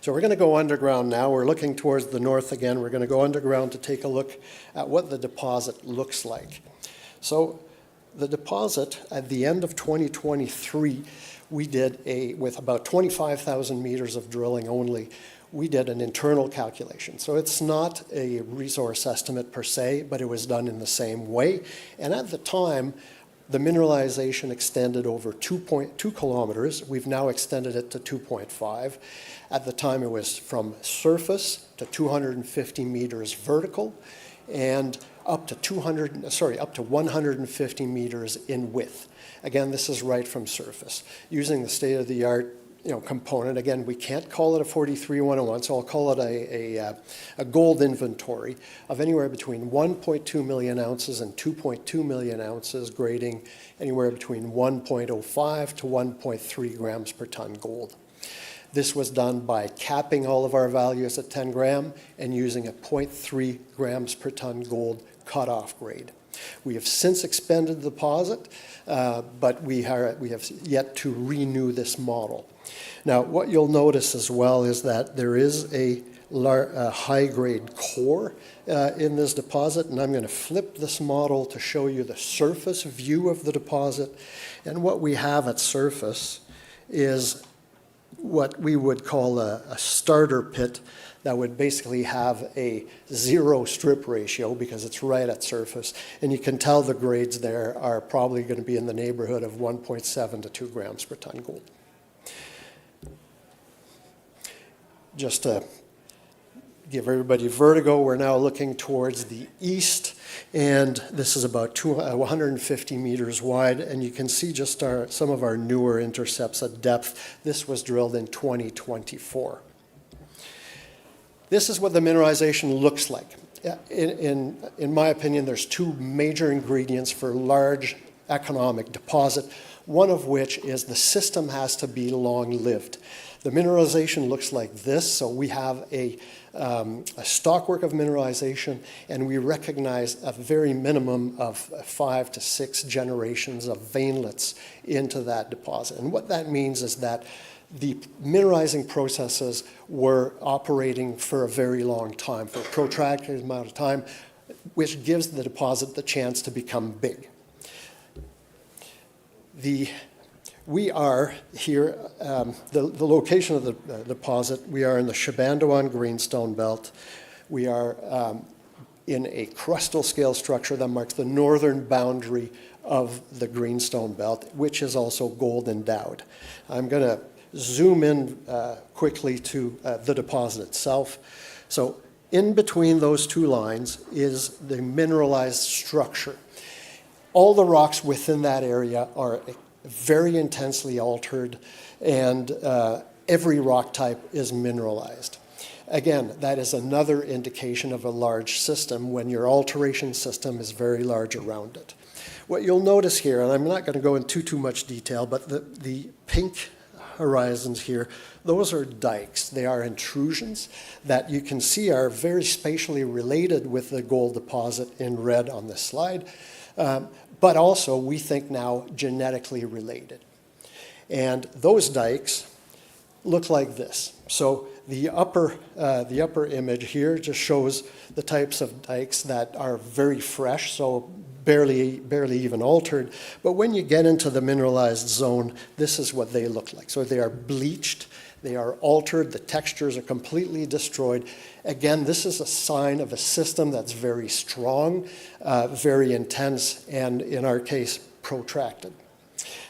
Speaker 15: So we're going to go underground now. We're looking towards the north again. We're going to go underground to take a look at what the deposit looks like. So the deposit at the end of 2023, we did with about 25,000 meters of drilling only, we did an internal calculation. So it's not a resource estimate per se, but it was done in the same way. And at the time, the mineralization extended over 2.2 kilometers. We've now extended it to 2.5. At the time, it was from surface to 250 meters vertical and up to 150 meters in width. Again, this is right from surface. Using the state-of-the-art component, again, we can't call it a 43-101, so I'll call it a gold inventory of anywhere between 1.2 million ounces and 2.2 million ounces, grading anywhere between 1.05 to 1.3 grams per ton gold. This was done by capping all of our values at 10 gram and using a 0.3 grams per ton gold cutoff grade. We have since expended the deposit, but we have yet to renew this model. Now, what you'll notice as well is that there is a high-grade core in this deposit, and I'm going to flip this model to show you the surface view of the deposit. And what we have at surface is what we would call a starter pit that would basically have a zero strip ratio because it's right at surface. And you can tell the grades there are probably going to be in the neighborhood of 1.7 to 2 grams per ton gold. Just to give everybody vertigo, we're now looking towards the east, and this is about 150 meters wide, and you can see just some of our newer intercepts at depth. This was drilled in 2024. This is what the mineralization looks like. In my opinion, there's two major ingredients for large economic deposit, one of which is the system has to be long-lived. The mineralization looks like this, so we have a stockwork of mineralization, and we recognize a very minimum of 5 to 6 generations of veinlets into that deposit. And what that means is that the mineralizing processes were operating for a very long time, for a protracted amount of time, which gives the deposit the chance to become big. We are here, the location of the deposit, we are in the Shabandowan Greenstone Belt. We are in a crustal scale structure that marks the northern boundary of the Greenstone Belt, which is also gold endowed. I'm going to zoom in quickly to the deposit itself. So in between those two lines is the mineralized structure. All the rocks within that area are very intensely altered, and every rock type is mineralized. Again, that is another indication of a large system when your alteration system is very large around it. What you'll notice here, and I'm not going to go into too much detail, but the pink horizons here, those are dikes. They are intrusions that you can see are very spatially related with the gold deposit in red on this slide. But also, we think now, genetically related. And those dikes look like this. So the upper image here just shows the types of dikes that are very fresh, so barely even altered. But when you get into the mineralized zone, this is what they look like. So they are bleached, they are altered, the textures are completely destroyed. Again, this is a sign of a system that's very strong, very intense, and in our case, protracted.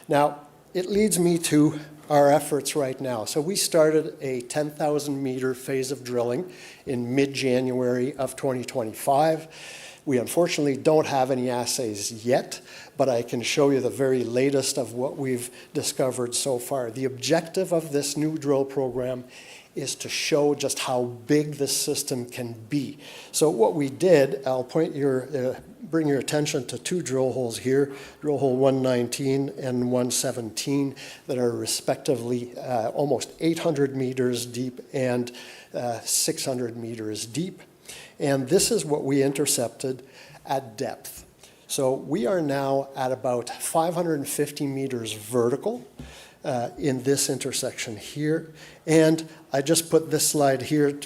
Speaker 15: Now, it leads me to our efforts right now. So we started a 10,000 meter phase of drilling in mid-January of 2025. We unfortunately don't have any assays yet, but I can show you the very latest of what we've discovered so far. The objective of this new drill program is to show just how big this system can be. So what we did, I'll bring your attention to two drill holes here, drill hole 119 and 117, that are respectively almost 800 meters deep and 600 meters deep. And this is what we intercepted at depth. So we are now at about 550 meters vertical in this intersection here. And I just put this slide here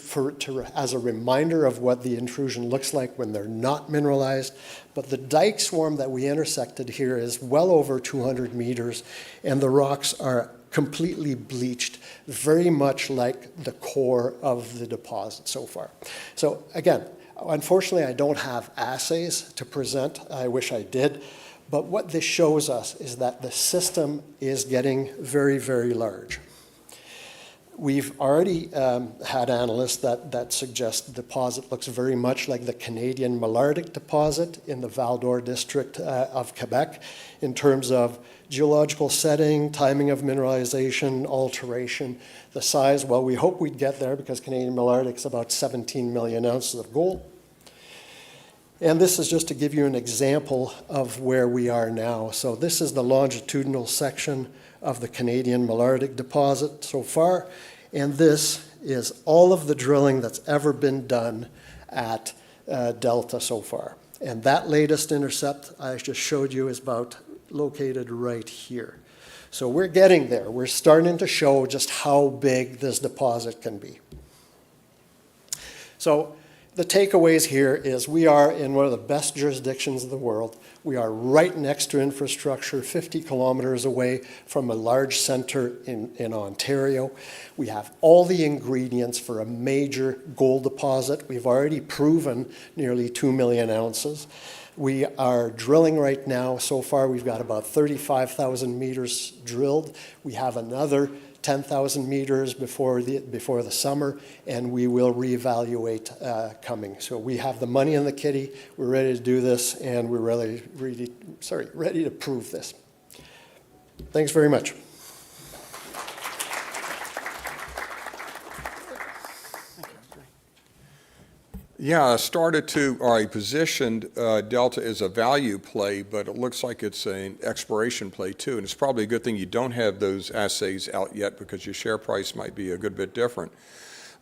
Speaker 15: as a reminder of what the intrusion looks like when they're not mineralized. But the dike swarm that we intersected here is well over 200 meters, and the rocks are completely bleached, very much like the core of the deposit so far. So again, unfortunately, I don't have assays to present. I wish I did. But what this shows us is that the system is getting very, very large. We've already had analysts that suggest the deposit looks very much like the Canadian Malartic deposit in the Val-d'Or district of Quebec in terms of geological setting, timing of mineralization, alteration, the size. Well, we hope we'd get there because Canadian Malartic is about 17 million ounces of gold. And this is just to give you an example of where we are now. So this is the longitudinal section of the Canadian Malartic deposit so far. And this is all of the drilling that's ever been done at Delta so far. And that latest intercept I just showed you is about located right here. So we're getting there. We're starting to show just how big this deposit can be. So the takeaways here is we are in one of the best jurisdictions in the world. We are right next to infrastructure, 50 kilometers away from a large center in Ontario. We have all the ingredients for a major gold deposit. We've already proven nearly 2 million ounces. We are drilling right now. So far, we've got about 35,000 meters drilled. We have another 10,000 meters before the summer, and we will reevaluate coming. So we have the money in the kitty, we're ready to do this, and we're ready to prove this. Thanks very much.
Speaker 12: Yeah, I positioned Delta as a value play, but it looks like it's an exploration play too. And it's probably a good thing you don't have those assays out yet because your share price might be a good bit different.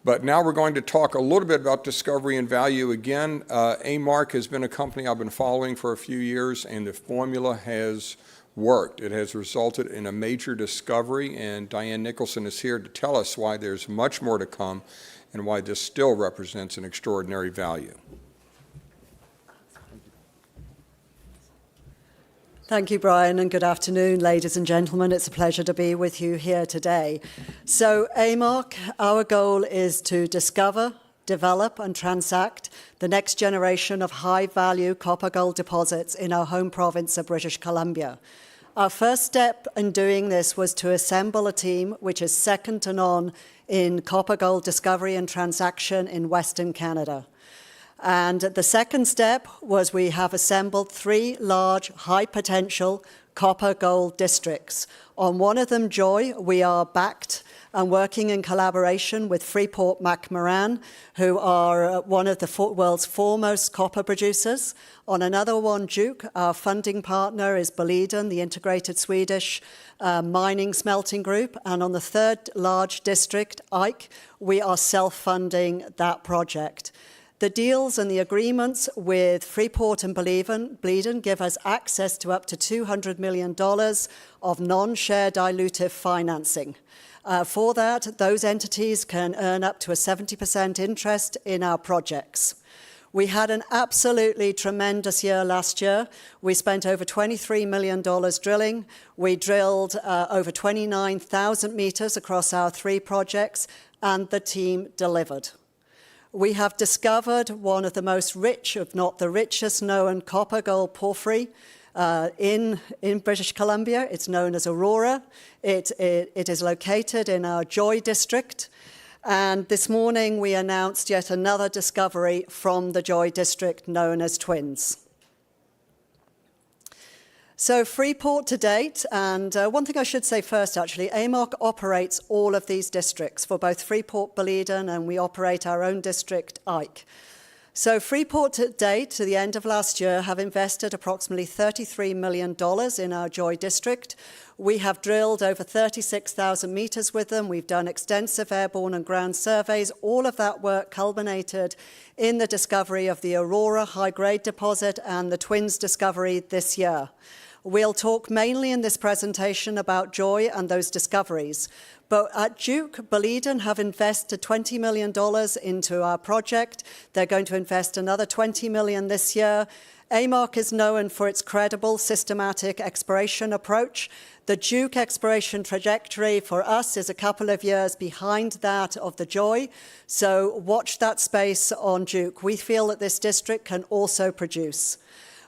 Speaker 12: But now we're going to talk a little bit about discovery and value again. A-Mark has been a company I've been following for a few years, and the formula has worked. It has resulted in a major discovery, and Diane Nicholson is here to tell us why there's much more to come and why this still represents an extraordinary value.
Speaker 16: Thank you, Brian, and good afternoon, ladies and gentlemen. It's a pleasure to be with you here today. So, A-Mark, our goal is to discover, develop, and transact the next generation of high-value copper-gold deposits in our home province of British Columbia. Our first step in doing this was to assemble a team which is second to none in copper-gold discovery and transaction in Western Canada. And the second step was we have assembled 3 large, high-potential copper-gold districts. On one of them, Joy, we are backed and working in collaboration with Freeport-McMoRan, who are one of the world's foremost copper producers. On another one, Duke, our funding partner is Boliden, the integrated Swedish mining smelting group. And on the third large district, Ike, we are self-funding that project. The deals and the agreements with Freeport and Boliden give us access to up to $200 million of non-share dilutive financing. For that, those entities can earn up to a 70% interest in our projects. We had an absolutely tremendous year last year. We spent over $23 million drilling. We drilled over 29,000 meters across our 3 projects, and the team delivered. We have discovered one of the most rich, if not the richest known copper-gold porphyry in British Columbia. It's known as Aurora. It is located in our Joy district. And this morning we announced yet another discovery from the Joy district known as Twins. So Freeport to date, and one thing I should say first actually, A-Mark operates all of these districts for both Freeport, Boliden, and we operate our own district, Ike. So Freeport to date, to the end of last year, have invested approximately $33 million in our Joy district. We have drilled over 36,000 meters with them. We've done extensive airborne and ground surveys. All of that work culminated in the discovery of the Aurora high-grade deposit and the Twins discovery this year. We'll talk mainly in this presentation about Joy and those discoveries. But at Duke, Boliden have invested $20 million into our project. They're going to invest another $20 million this year. A-Mark is known for its credible, systematic exploration approach. The Duke exploration trajectory for us is a couple of years behind that of the Joy. So watch that space on Duke. We feel that this district can also produce.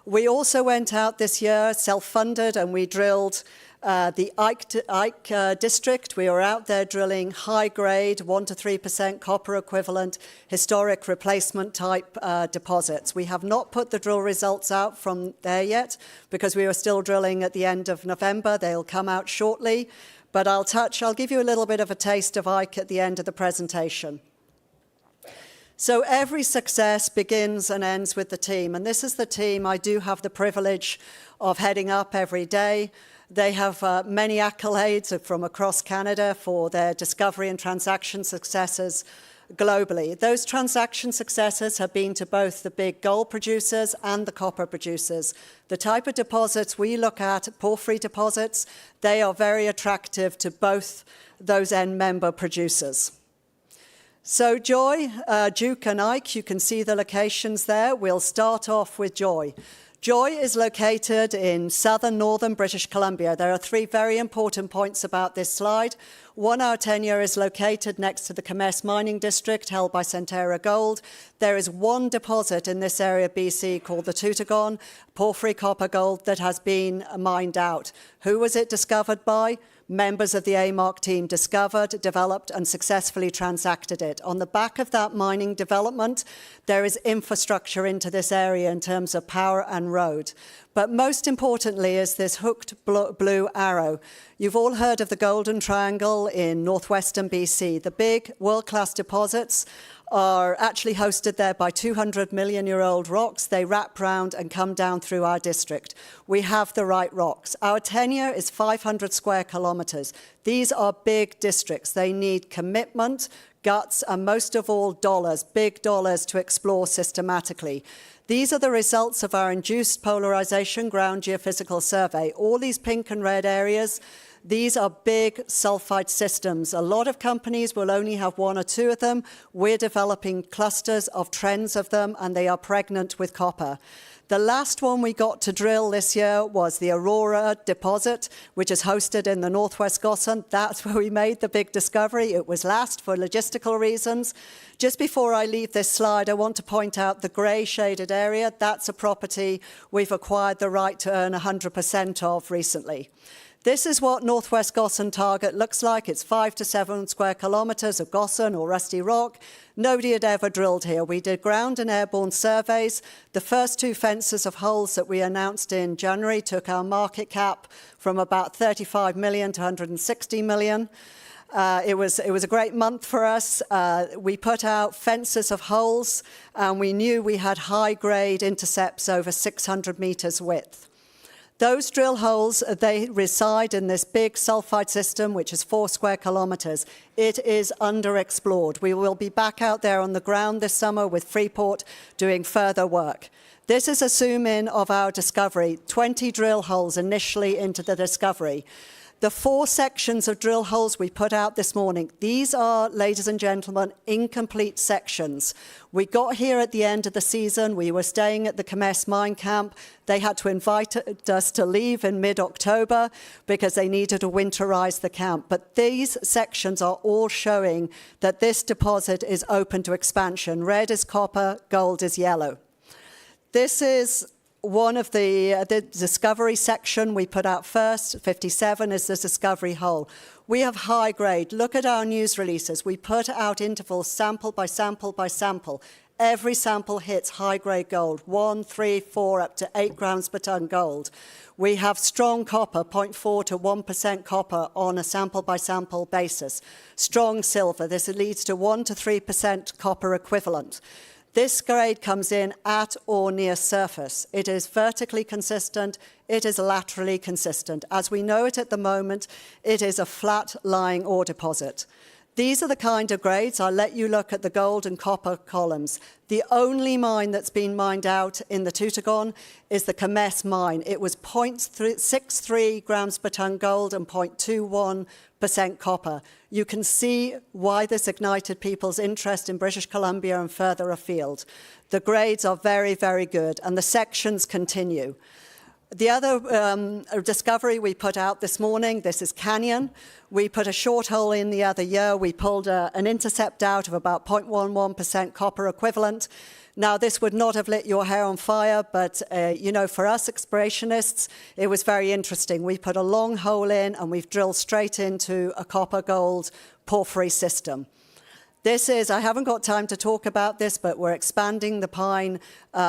Speaker 16: We also went out this year, self-funded, and we drilled the Ike district. We were out there drilling high-grade, 1 to 3% copper equivalent, historic replacement type deposits. We have not put the drill results out from there yet because we were still drilling at the end of November. They'll come out shortly, but I'll give you a little bit of a taste of Ike at the end of the presentation. So every success begins and ends with the team, and this is the team I do have the privilege of heading up every day. They have many accolades from across Canada for their discovery and transaction successes globally. Those transaction successes have been to both the big gold producers and the copper producers. The type of deposits we look at, porphyry deposits, they are very attractive to both those end member producers. So Joy, Duke and Ike, you can see the locations there. We'll start off with Joy. Joy is located in northern British Columbia. There are 3 very important points about this slide. 1 hour tenure is located next to the Kemess Mining District held by Centerra Gold. There is one deposit in this area of BC called the Tutagon, porphyry copper gold, that has been mined out. Who was it discovered by? Members of the AMOC team discovered, developed and successfully transacted it. On the back of that mining development, there is infrastructure into this area in terms of power and road. But most importantly is this hooked blue arrow. You've all heard of the Golden Triangle in northwestern BC. The big world-class deposits are actually hosted there by 200-million-year-old rocks. They wrap round and come down through our district. We have the right rocks. Our tenure is 500 square kilometres. These are big districts. They need commitment, guts, and most of all, dollars, big dollars to explore systematically. These are the results of our induced polarization ground geophysical survey. All these pink and red areas, these are big sulfide systems. A lot of companies will only have 1 or 2 of them. We're developing clusters of trends of them, and they are pregnant with copper. The last one we got to drill this year was the Aurora deposit, which is hosted in the Northwest Gossan. That's where we made the big discovery. It was last for logistical reasons. Just before I leave this slide, I want to point out the grey shaded area. That's a property we've acquired the right to earn 100% of recently. This is what Northwest Gossan target looks like. It's 5 to 7 square kilometres of Gossan or rusty rock. Nobody had ever drilled here. We did ground and airborne surveys. The first 2 fences of holes that we announced in January took our market cap from about 35 million to 160 million. It was a great month for us. We put out fences of holes, and we knew we had high-grade intercepts over 600 metres width. Those drill holes, they reside in this big sulfide system, which is 4 square kilometres. It is underexplored. We will be back out there on the ground this summer with Freeport doing further work. This is a zoom-in of our discovery, 20 drill holes initially into the discovery. The 4 sections of drill holes we put out this morning, these are, ladies and gentlemen, incomplete sections. We got here at the end of the season. We were staying at the Kemess mine camp. They had to invite us to leave in mid-October because they needed to winterize the camp. But these sections are all showing that this deposit is open to expansion. Red is copper, gold is yellow. This is one of the discovery section we put out first. 57 is the discovery hole. We have high grade. Look at our news releases. We put out intervals sample by sample by sample. Every sample hits high grade gold, 1, 3, 4, up to 8 grams per ton gold. We have strong copper, 0.4 to 1% copper on a sample by sample basis. Strong silver. This leads to 1 to 3% copper equivalent. This grade comes in at or near surface. It is vertically consistent. It is laterally consistent. As we know it at the moment, it is a flat-lying ore deposit. These are the kind of grades. I'll let you look at the gold and copper columns. The only mine that's been mined out in the Tutagon is the Kemess mine. It was 0.63 grams per ton gold and 0.21% copper. You can see why this ignited people's interest in British Columbia and further afield. The grades are very, very good, and the sections continue. The other discovery we put out this morning, this is Canyon. We put a short hole in the other year. We pulled an intercept out of about 0.11% copper equivalent. Now, this would not have lit your hair on fire, but, for us explorationists, it was very interesting. We put a long hole in, and we've drilled straight into a copper-gold porphyry system. This is, I haven't got time to talk about this, but we're expanding the Pine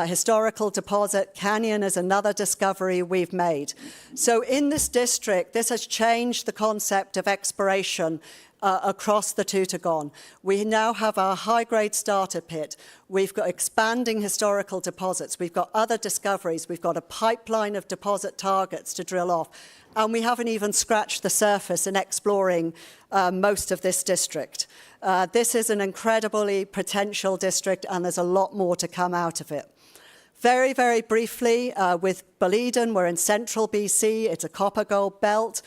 Speaker 16: historical deposit. Canyon is another discovery we've made. So in this district, this has changed the concept of exploration across the Tutagon. We now have our high-grade starter pit. We've got expanding historical deposits. We've got other discoveries. We've got a pipeline of deposit targets to drill off. And we haven't even scratched the surface in exploring most of this district. This is an incredibly potential district, and there's a lot more to come out of it. Very, very briefly, with Boliden, we're in central BC. It's a copper-gold belt.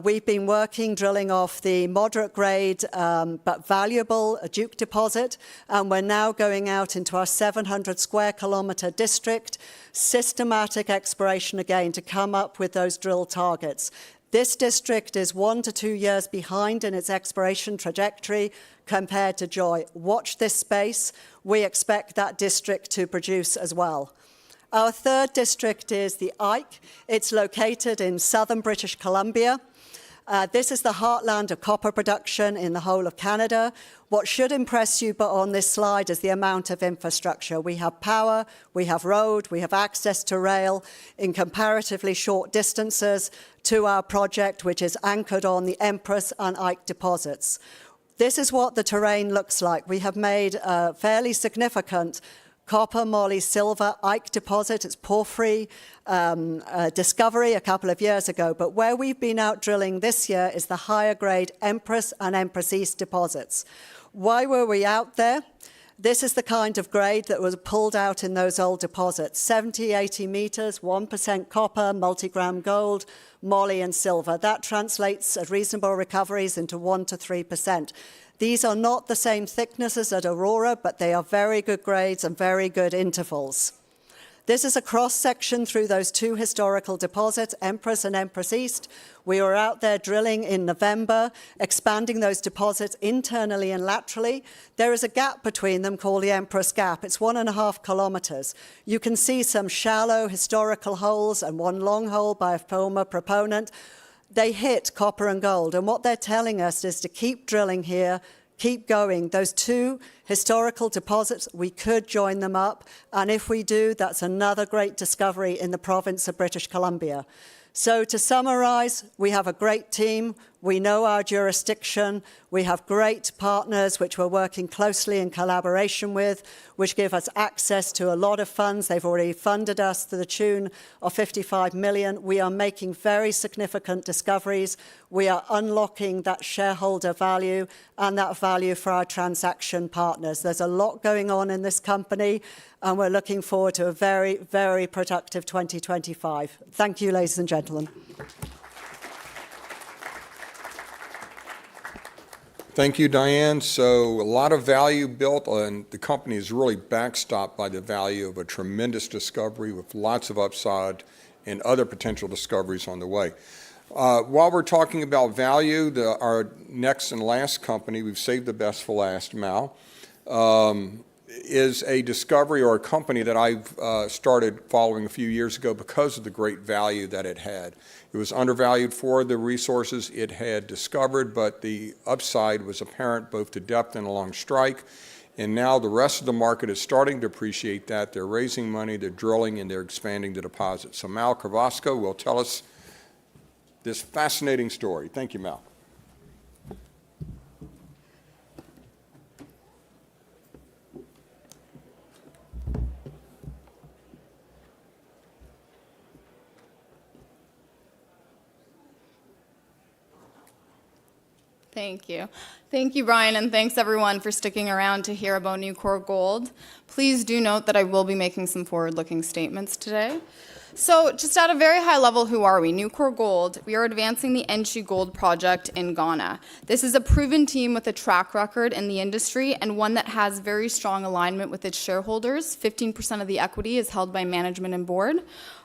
Speaker 16: We've been working, drilling off the moderate-grade but valuable Duke deposit, and we're now going out into our 700-square-kilometre district. Systematic exploration again to come up with those drill targets. This district is 1 to 2 years behind in its exploration trajectory compared to Joy. Watch this space. We expect that district to produce as well. Our third district is the Ike. It's located in southern British Columbia. This is the heartland of copper production in the whole of Canada. What should impress you but on this slide is the amount of infrastructure. We have power, we have road, we have access to rail in comparatively short distances to our project, which is anchored on the Empress and Ike deposits. This is what the terrain looks like. We have made a fairly significant copper, moly, silver, Ike deposit. It's porphyry discovery a couple of years ago. But where we've been out drilling this year is the higher grade Empress and Empress East deposits. Why were we out there? This is the kind of grade that was pulled out in those old deposits. 70, 80 meters, 1% copper, multigram gold, moly and silver. That translates at reasonable recoveries into 1 to 3%. These are not the same thicknesses at Aurora, but they are very good grades and very good intervals. This is a cross-section through those two historical deposits, Empress and Empress East. We were out there drilling in November, expanding those deposits internally and laterally. There is a gap between them called the Empress Gap. It's 1.5 kilometers. You can see some shallow historical holes and one long hole by a former proponent. They hit copper and gold, and what they're telling us is to keep drilling here, keep going. Those two historical deposits, we could join them up, and if we do, that's another great discovery in the province of British Columbia. So to summarize, we have a great team. We know our jurisdiction. We have great partners which we're working closely in collaboration with, which give us access to a lot of funds. They've already funded us to the tune of $55 million. We are making very significant discoveries. We are unlocking that shareholder value and that value for our transaction partners. There's a lot going on in this company, and we're looking forward to a very, very productive 2025. Thank you, ladies and gentlemen.
Speaker 12: Thank you, Diane. So a lot of value built, and the company is really backstopped by the value of a tremendous discovery with lots of upside and other potential discoveries on the way. While we're talking about value, our next and last company, we've saved the best for last, Mal, is a discovery or a company that I've started following a few years ago because of the great value that it had. It was undervalued for the resources it had discovered, but the upside was apparent both to depth and along strike. And now the rest of the market is starting to appreciate that. They're raising money, they're drilling, and they're expanding the deposit. So Mal Carrasco will tell us this fascinating story. Thank you, Mal.
Speaker 17: Thank you. Thank you, Brian, and thanks everyone for sticking around to hear about Nucor Gold. Please do note that I will be making some forward-looking statements today. So just at a very high level, who are we? Nucor Gold, we are advancing the Enchi Gold project in Ghana. This is a proven team with a track record in the industry and one that has very strong alignment with its shareholders. 15% of the equity is held by management and board.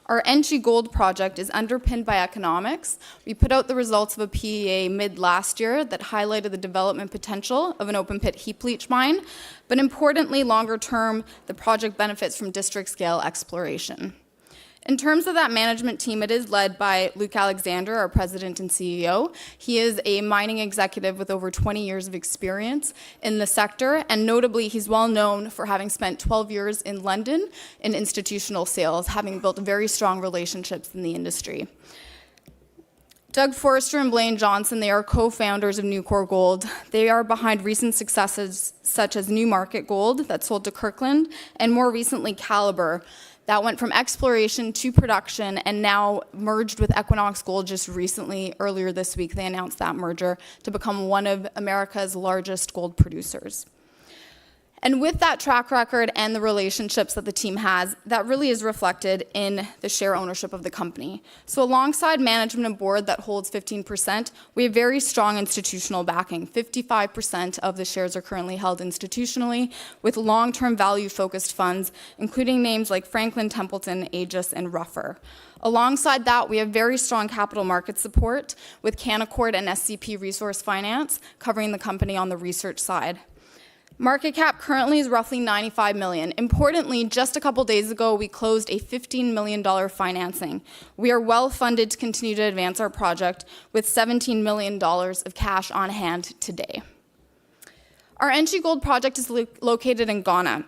Speaker 17: Our Enchi Gold project is underpinned by economics. We put out the results of a PEA mid-last year that highlighted the development potential of an open-pit heap leach mine, but importantly, longer term, the project benefits from district-scale exploration. In terms of that management team, it is led by Luke Alexander, our president and CEO. He is a mining executive with over 20 years of experience in the sector, and notably, he's well known for having spent 12 years in London in institutional sales, having built very strong relationships in the industry. Doug Forrester and Blaine Johnson, they are co-founders of Nucor Gold. They are behind recent successes such as Newmarket Gold that sold to Kirkland, and more recently Calibre, that went from exploration to production and now merged with Equinox Gold just recently. Earlier this week, they announced that merger to become one of America's largest gold producers. And with that track record and the relationships that the team has, that really is reflected in the share ownership of the company. So alongside management and board that holds 15%, we have very strong institutional backing. 55% of the shares are currently held institutionally with long-term value-focused funds, including names like Franklin Templeton, Aegis, and Ruffer. Alongside that, we have very strong capital market support with Canaccord and SCP Resource Finance covering the company on the research side. Market cap currently is roughly $95 million. Importantly, just a couple days ago, we closed a $15 million financing. We are well funded to continue to advance our project with $17 million of cash on hand today. Our Enchi Gold project is located in Ghana.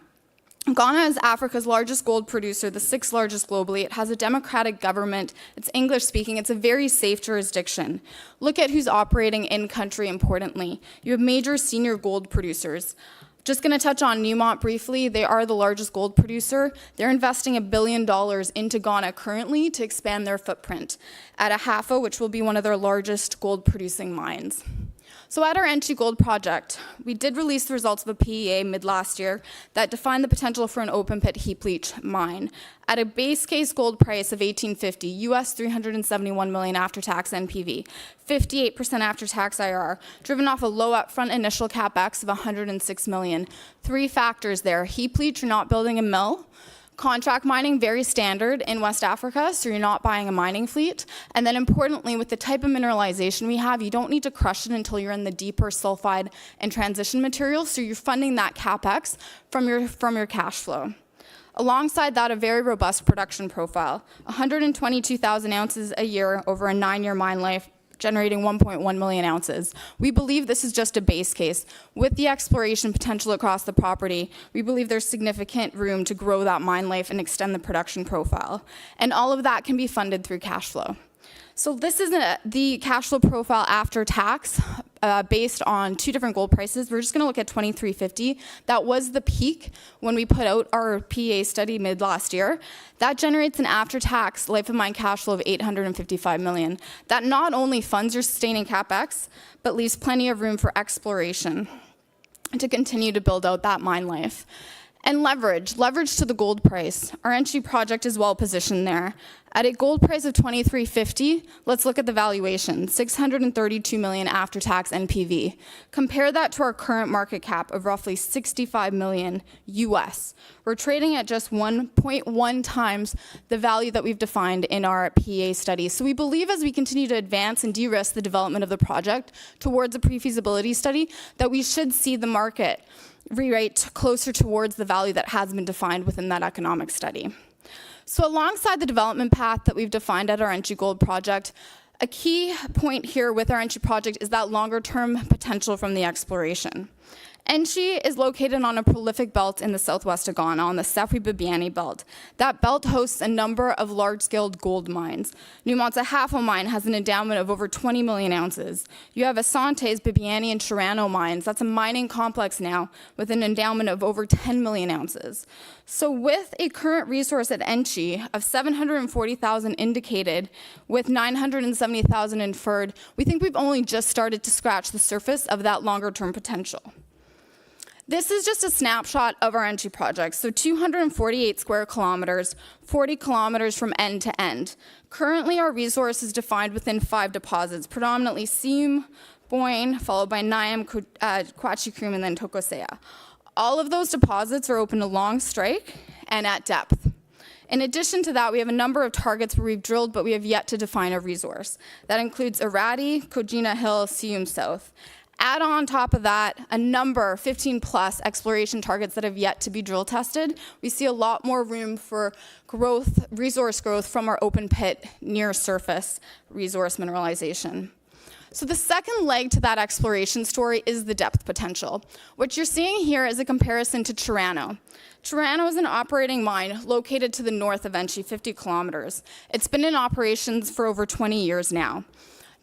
Speaker 17: Ghana is Africa's largest gold producer, the 6th largest globally. It has a democratic government. It's English speaking. It's a very safe jurisdiction. Look at who's operating in country importantly. You have major senior gold producers. Just going to touch on Newmont briefly. They are the largest gold producer. They're investing $1 billion into Ghana currently to expand their footprint at Ahafo, which will be one of their largest gold producing mines. So at our Enchi Gold project, we did release the results of a PEA mid-last year that defined the potential for an open pit heap leach mine. At a base case gold price of $1,850, US $371 million after-tax NPV, 58% after-tax IRR, driven off a low upfront initial capex of $106 million. 3 factors there: heap leach, you're not building a mill. Contract mining, very standard in West Africa, so you're not buying a mining fleet. And then importantly, with the type of mineralization we have, you don't need to crush it until you're in the deeper sulfide and transition materials, so you're funding that capex from your cash flow. Alongside that, a very robust production profile, 122,000 ounces a year over a 9-year mine life, generating 1.1 million ounces. We believe this is just a base case. With the exploration potential across the property, we believe there's significant room to grow that mine life and extend the production profile. And all of that can be funded through cash flow. So this is the cash flow profile after tax based on 2 different gold prices. We're just going to look at $2,350. That was the peak when we put out our PEA study mid last year. That generates an after-tax life of mine cash flow of $855 million. That not only funds your sustaining capex, but leaves plenty of room for exploration to continue to build out that mine life. And leverage to the gold price. Our Enchi project is well positioned there. At a gold price of $2,350, let's look at the valuation, $632 million after-tax NPV. Compare that to our current market cap of roughly $65 million US. We're trading at just 1.1 times the value that we've defined in our PEA study. So we believe as we continue to advance and de-risk the development of the project towards a pre-feasibility study, that we should see the market re-rate closer towards the value that has been defined within that economic study. So alongside the development path that we've defined at our Enchi Gold project, a key point here with our Enchi project is that longer-term potential from the exploration. Enchi is located on a prolific belt in the southwest of Ghana, on the Sefwi-Bibiani belt. That belt hosts a number of large-scale gold mines. Newmont's Ahafo mine has an endowment of over 20 million ounces. You have Asante's Bibiani and Chirano mines. That's a mining complex now with an endowment of over 10 million ounces. So with a current resource at Enchi of 740,000 indicated with 970,000 inferred, we think we've only just started to scratch the surface of that longer-term potential. This is just a snapshot of our Enchi project. So 248 square kilometers, 40 kilometers from end to end. Currently, our resource is defined within 5 deposits, predominantly Sium, Boyne, followed by Nyam, Kwachikrum, and then Tokosea. All of those deposits are open along strike and at depth. In addition to that, we have a number of targets where we've drilled, but we have yet to define a resource. That includes Arati, Kojina Hill, Sium South. Add on top of that a number, 15 plus exploration targets that have yet to be drill tested. We see a lot more room for growth, resource growth from our open pit near surface resource mineralization. So the second leg to that exploration story is the depth potential. What you're seeing here is a comparison to Chirano. Chirano is an operating mine located to the north of Enchi, 50 kilometers. It's been in operations for over 20 years now.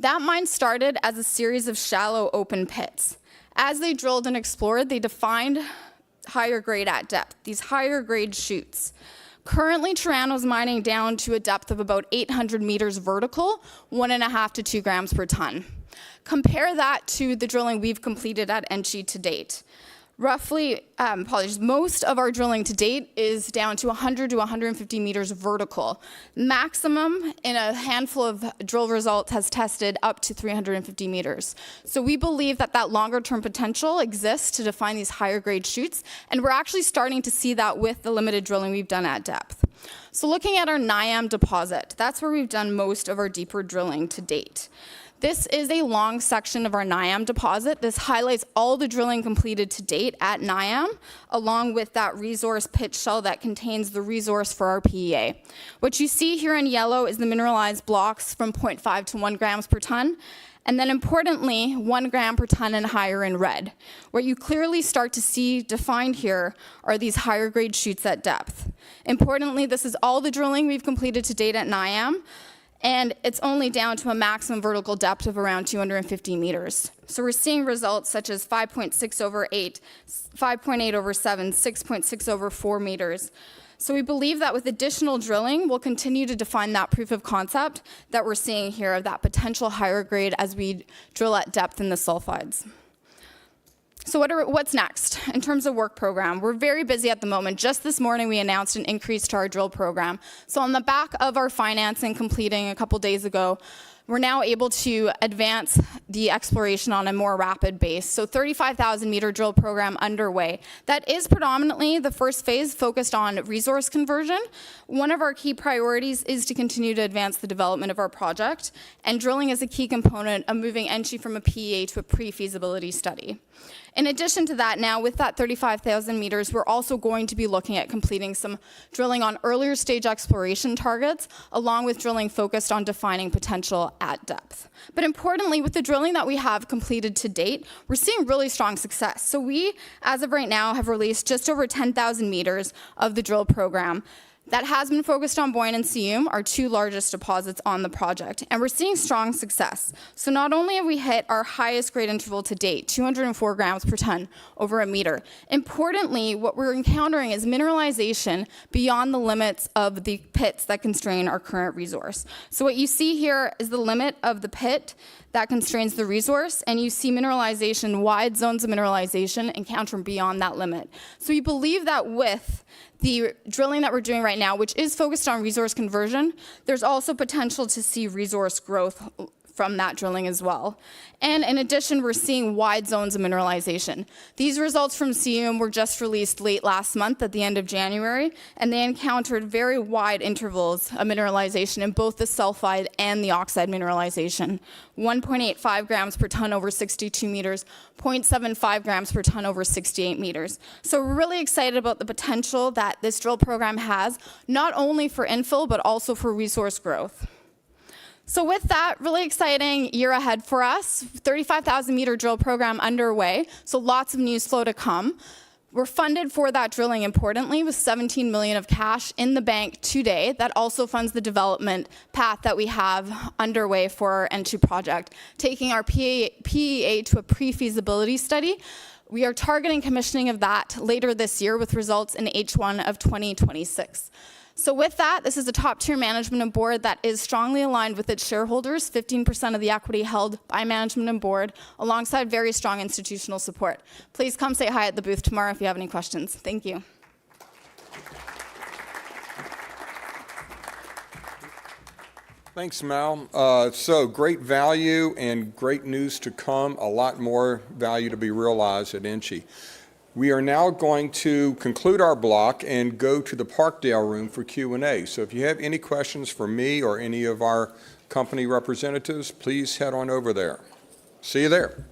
Speaker 17: That mine started as a series of shallow open pits. As they drilled and explored, they defined higher grade at depth, these higher grade chutes. Currently, Chirano's mining down to a depth of about 800 meters vertical, 1.5 to 2 grams per ton. Compare that to the drilling we've completed at Enchi to date. most of our drilling to date is down to 100 to 150 meters vertical. Maximum in a handful of drill results has tested up to 350 meters. So we believe that that longer term potential exists to define these higher grade shoots, and we're actually starting to see that with the limited drilling we've done at depth. So looking at our Niam deposit, that's where we've done most of our deeper drilling to date. This is a long section of our Niam deposit. This highlights all the drilling completed to date at Niam, along with that resource pit shell that contains the resource for our PEA. What you see here in yellow is the mineralized blocks from 0.5 to 1 grams per ton, and then importantly, 1 gram per ton and higher in red. What you clearly start to see defined here are these higher grade shoots at depth. Importantly, this is all the drilling we've completed to date at Niam, and it's only down to a maximum vertical depth of around 250 meters. So we're seeing results such as 5.6 over 8, 5.8 over 7, 6.6 over 4 meters. So we believe that with additional drilling, we'll continue to define that proof of concept that we're seeing here of that potential higher grade as we drill at depth in the sulfides. So what's next in terms of work program? We're very busy at the moment. Just this morning, we announced an increase to our drill program. So on the back of our financing completing a couple days ago, we're now able to advance the exploration on a more rapid base. So 35,000 meter drill program underway. That is predominantly the first phase focused on resource conversion. One of our key priorities is to continue to advance the development of our project, and drilling is a key component of moving Enchi from a PEA to a pre-feasibility study. In addition to that, now with that 35,000 meters, we're also going to be looking at completing some drilling on earlier stage exploration targets, along with drilling focused on defining potential at depth. But importantly, with the drilling that we have completed to date, we're seeing really strong success. So we, as of right now, have released just over 10,000 meters of the drill program. That has been focused on Boyne and Sium, our two largest deposits on the project, and we're seeing strong success. So not only have we hit our highest grade interval to date, 204 grams per ton over a meter, importantly, what we're encountering is mineralization beyond the limits of the pits that constrain our current resource. So what you see here is the limit of the pit that constrains the resource, and you see mineralization, wide zones of mineralization encountered beyond that limit. So we believe that with the drilling that we're doing right now, which is focused on resource conversion, there's also potential to see resource growth from that drilling as well. And in addition, we're seeing wide zones of mineralization. These results from Sium were just released late last month at the end of January, and they encountered very wide intervals of mineralization in both the sulfide and the oxide mineralization. 1.85 grams per ton over 62 meters, 0.75 grams per ton over 68 meters. So we're really excited about the potential that this drill program has, not only for infill, but also for resource growth. So with that, really exciting year ahead for us. 35,000 meter drill program underway, so lots of news flow to come. We're funded for that drilling, importantly, with $17 million of cash in the bank today. That also funds the development path that we have underway for our Enchi project, taking our PEA to a pre-feasibility study. We are targeting commissioning of that later this year with results in H1 of 2026. So with that, this is a top-tier management and board that is strongly aligned with its shareholders, 15% of the equity held by management and board, alongside very strong institutional support. Please come say hi at the booth tomorrow if you have any questions. Thank you.
Speaker 12: Thanks, Mal. So great value and great news to come, a lot more value to be realized at Enchi. We are now going to conclude our block and go to the Parkdale room for Q&A. So if you have any questions for me or any of our company representatives, please head on over there. See you there.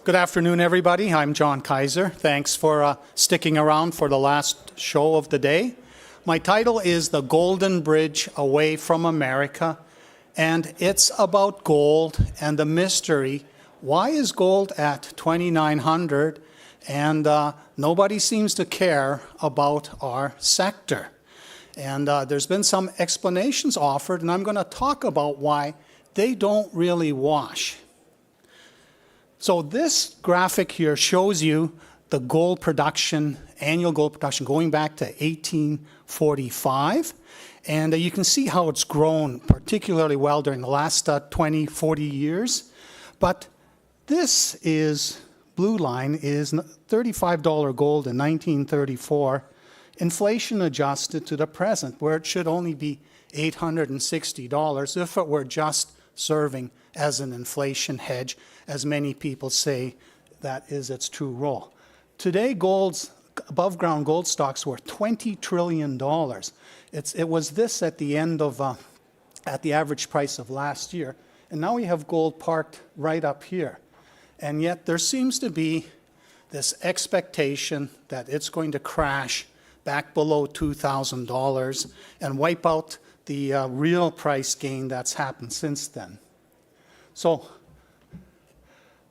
Speaker 18: Good afternoon, everybody. I'm John Kaiser. Thanks for sticking around for the last show of the day. My title is The Golden Bridge Away from America, and it's about gold and the mystery. Why is gold at $2,900 and nobody seems to care about our sector? And there's been some explanations offered, and I'm going to talk about why they don't really wash. So this graphic here shows you the gold production, annual gold production going back to 1845. And you can see how it's grown particularly well during the last 20, 40 years. But this is, blue line, is $35 gold in 1934, inflation adjusted to the present, where it should only be $860 if it were just serving as an inflation hedge, as many people say that is its true role. Today, gold's above ground gold stocks were $20 trillion. It was this at the end of, at the average price of last year. And now we have gold parked right up here. And yet there seems to be this expectation that it's going to crash back below $2,000 and wipe out the real price gain that's happened since then. So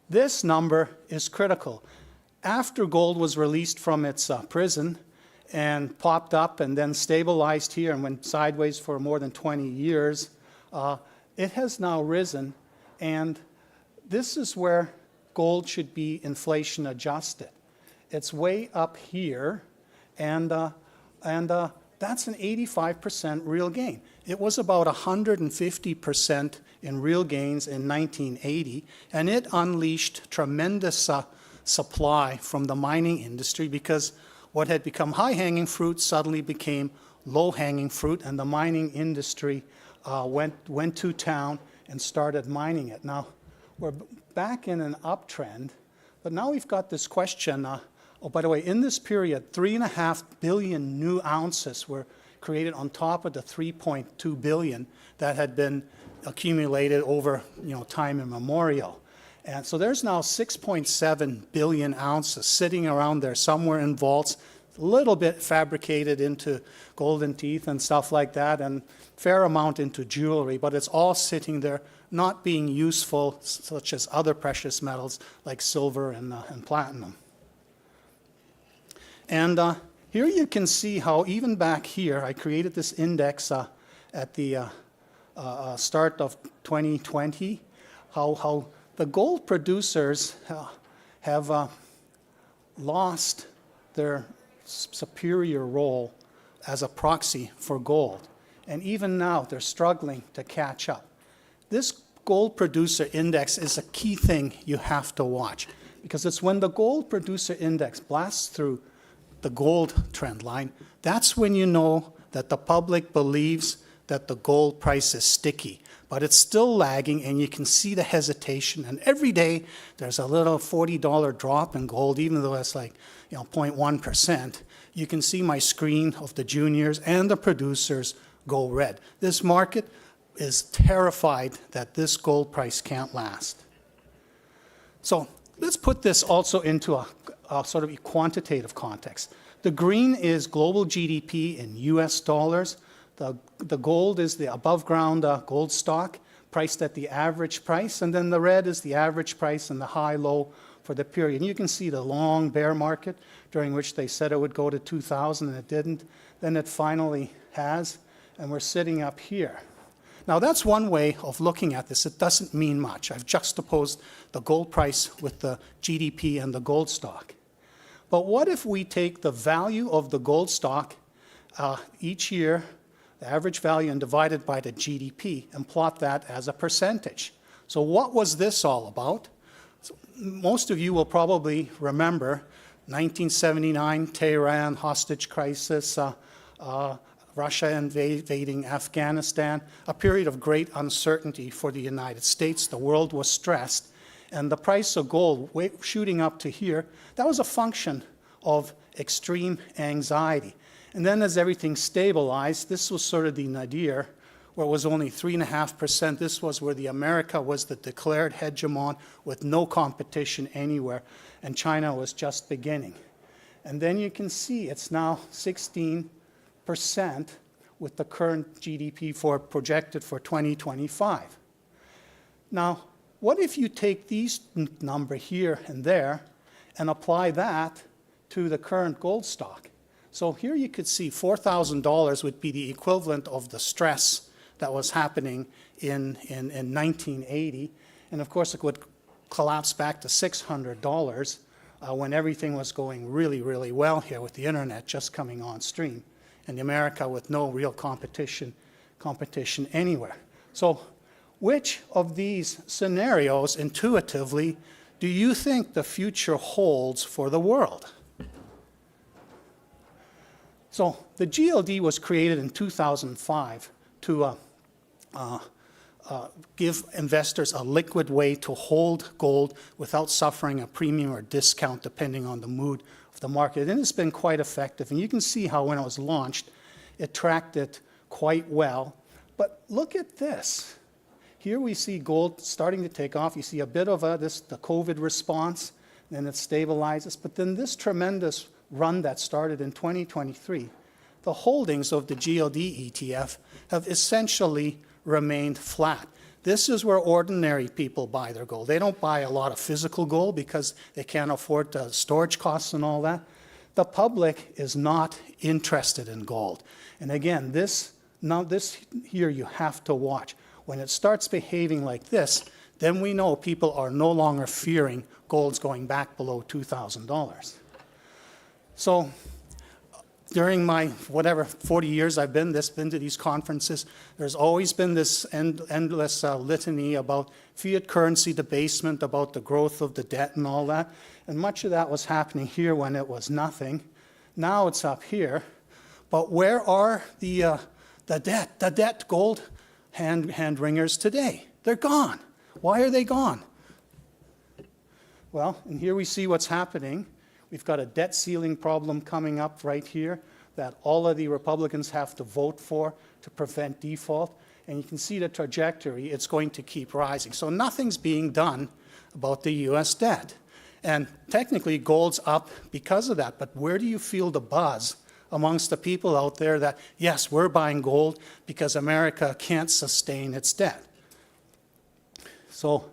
Speaker 18: this number is critical. After gold was released from its prison and popped up and then stabilized here and went sideways for more than 20 years, it has now risen, and this is where gold should be inflation adjusted. It's way up here, and that's an 85% real gain. It was about 150% in real gains in 1980, and it unleashed tremendous supply from the mining industry because what had become high-hanging fruit suddenly became low-hanging fruit, and the mining industry went to town and started mining it. Now, we're back in an uptrend, but now we've got this question. Oh, by the way, in this period, 3.5 billion new ounces were created on top of the 3.2 billion that had been accumulated over time immemorial. And so there's now 6.7 billion ounces sitting around there somewhere in vaults, a little bit fabricated into golden teeth and stuff like that, and fair amount into jewelry, but it's all sitting there not being useful, such as other precious metals like silver and platinum. And here you can see how even back here, I created this index at the start of 2020, how the gold producers have lost their superior role as a proxy for gold. And even now, they're struggling to catch up. This gold producer index is a key thing you have to watch, because it's when the gold producer index blasts through the gold trend line, that's when you know that the public believes that the gold price is sticky. But it's still lagging, and you can see the hesitation. And every day, there's a little $40 drop in gold, even though it's like 0.1%. You can see my screen of the juniors and the producers go red. This market is terrified that this gold price can't last. So let's put this also into a sort of a quantitative context. The green is global GDP in US dollars. The gold is the above ground gold stock priced at the average price, and then the red is the average price and the high-low for the period. And you can see the long bear market during which they said it would go to 2,000 and it didn't. Then it finally has, and we're sitting up here. Now that's one way of looking at this. It doesn't mean much. I've juxtaposed the gold price with the GDP and the gold stock. But what if we take the value of the gold stock each year, the average value, and divide it by the GDP and plot that as a percentage? So what was this all about? So most of you will probably remember 1979 Tehran hostage crisis, Russia invading Afghanistan, a period of great uncertainty for the United States. The world was stressed, and the price of gold shooting up to here, that was a function of extreme anxiety. And then as everything stabilized, this was sort of the nadir where it was only 3.5%. This was where the America was the declared hegemon with no competition anywhere, and China was just beginning. And then you can see it's now 16% with the current GDP projected for 2025. Now, what if you take these number here and there and apply that to the current gold stock? So here you could see $4,000 would be the equivalent of the stress that was happening in 1980. And of course, it would collapse back to $600 when everything was going really, really well here with the internet just coming on stream, and America with no real competition anywhere. So which of these scenarios intuitively do you think the future holds for the world? So the GLD was created in 2005 to give investors a liquid way to hold gold without suffering a premium or discount depending on the mood of the market. And it's been quite effective. And you can see how when it was launched, it tracked it quite well. But look at this. Here we see gold starting to take off. You see a bit of the COVID response, then it stabilizes. But then this tremendous run that started in 2023, the holdings of the GLD ETF have essentially remained flat. This is where ordinary people buy their gold. They don't buy a lot of physical gold because they can't afford the storage costs and all that. The public is not interested in gold. And again, this here you have to watch. When it starts behaving like this, then we know people are no longer fearing gold's going back below $2,000. So during my 40 years I've been to these conferences, there's always been this endless litany about fiat currency debasement, about the growth of the debt and all that. And much of that was happening here when it was nothing. Now it's up here. But where are the debt gold hand ringers today? They're gone. Why are they gone? Well, and here we see what's happening. We've got a debt ceiling problem coming up right here that all of the Republicans have to vote for to prevent default. And you can see the trajectory. It's going to keep rising. So nothing's being done about the U.S. debt. And technically, gold's up because of that. But where do you feel the buzz amongst the people out there that, yes, we're buying gold because America can't sustain its debt? So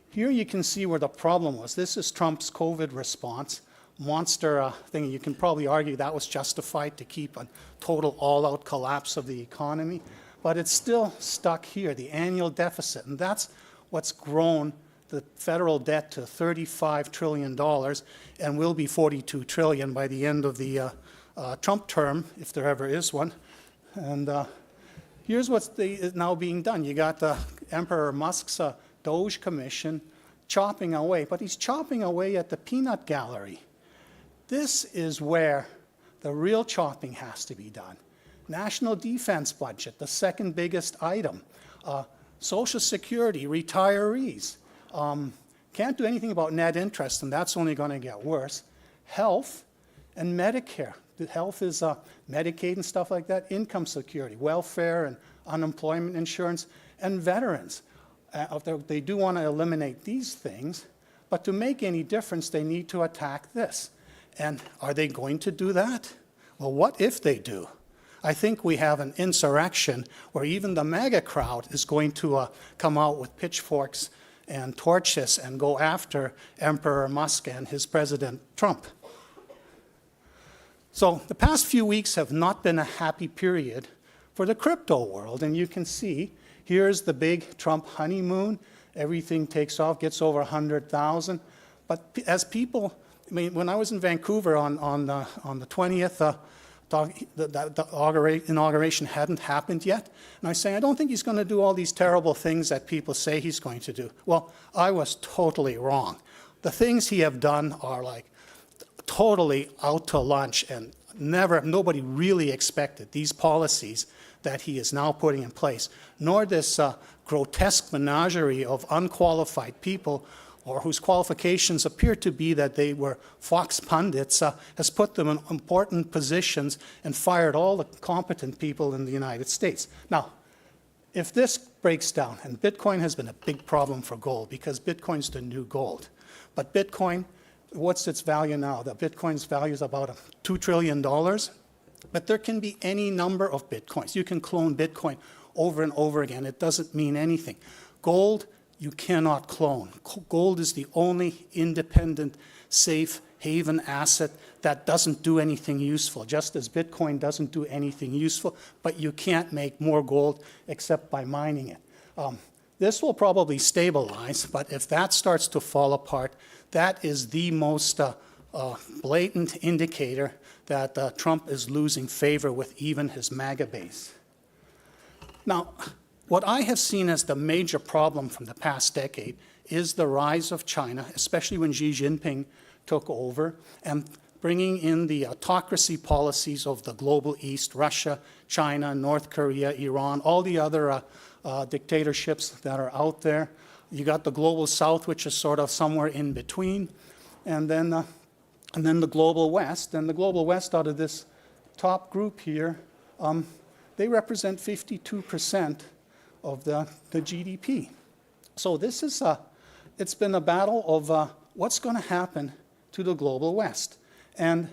Speaker 18: here you can see where the problem was. This is Trump's COVID response. Monster thing. You can probably argue that was justified to keep a total all-out collapse of the economy. But it's still stuck here, the annual deficit. And that's what's grown the federal debt to $35 trillion and will be $42 trillion by the end of the Trump term, if there ever is one. And here's what's now being done. You got Emperor Musk's Doge Commission chopping away, but he's chopping away at the peanut gallery. This is where the real chopping has to be done. National defense budget, the second biggest item. Social Security, retirees. Can't do anything about net interest, and that's only going to get worse. Health and Medicare. The health is Medicaid and stuff like that. Income security, welfare and unemployment insurance, and veterans. They do want to eliminate these things, but to make any difference, they need to attack this. And are they going to do that? Well, what if they do? I think we have an insurrection where even the MAGA crowd is going to come out with pitchforks and torches and go after Emperor Musk and his President Trump. So the past few weeks have not been a happy period for the crypto world. And you can see, here's the big Trump honeymoon. Everything takes off, gets over 100,000. But as people, when I was in Vancouver on the 20th, the inauguration hadn't happened yet. And I was saying, I don't think he's going to do all these terrible things that people say he's going to do. Well, I was totally wrong. The things he have done are like totally out to lunch, and nobody really expected these policies that he is now putting in place, nor this grotesque menagerie of unqualified people or whose qualifications appear to be that they were Fox pundits, has put them in important positions and fired all the competent people in the United States. Now, if this breaks down, and Bitcoin has been a big problem for gold because Bitcoin's the new gold. But Bitcoin, what's its value now? The Bitcoin's value is about $2 trillion. But there can be any number of Bitcoins. You can clone Bitcoin over and over again. It doesn't mean anything. Gold, you cannot clone. Gold is the only independent, safe haven asset that doesn't do anything useful, just as Bitcoin doesn't do anything useful, but you can't make more gold except by mining it. This will probably stabilize, but if that starts to fall apart, that is the most blatant indicator that Trump is losing favor with even his MAGA base. Now, what I have seen as the major problem from the past decade is the rise of China, especially when Xi Jinping took over, and bringing in the autocracy policies of the global East, Russia, China, North Korea, Iran, all the other dictatorships that are out there. You got the global South, which is sort of somewhere in between, and then the global West. And the global West, out of this top group here, they represent 52% of the GDP. So this is it's been a battle of what's going to happen to the global West. And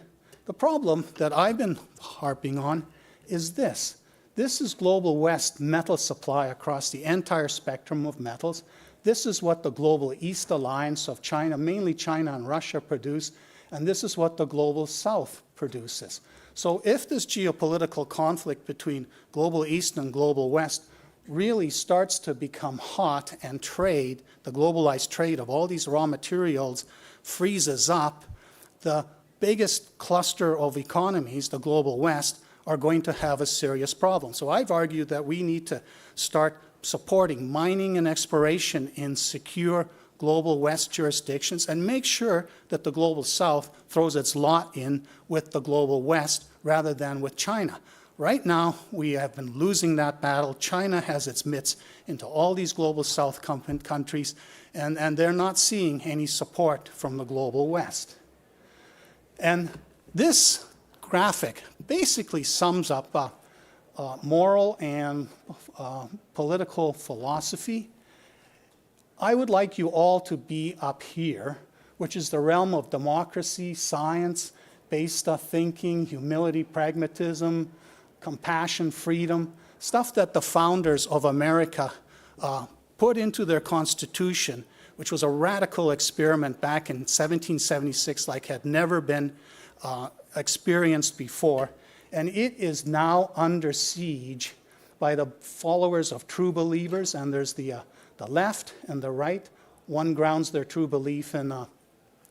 Speaker 18: the problem that I've been harping on is this. This is global West metal supply across the entire spectrum of metals. This is what the global East alliance of China, mainly China and Russia, produce, and this is what the global South produces. So if this geopolitical conflict between global East and global West really starts to become hot and trade, the globalized trade of all these raw materials freezes up, the biggest cluster of economies, the global West, are going to have a serious problem. So I've argued that we need to start supporting mining and exploration in secure global West jurisdictions and make sure that the global South throws its lot in with the global West rather than with China. Right now, we have been losing that battle. China has its mitts into all these global South countries, and they're not seeing any support from the global West. And this graphic basically sums up moral and political philosophy. I would like you all to be up here, which is the realm of democracy, science-based thinking, humility, pragmatism, compassion, freedom, stuff that the founders of America put into their Constitution, which was a radical experiment back in 1776 like had never been experienced before. And it is now under siege by the followers of true believers, and there's the left and the right. One grounds their true belief in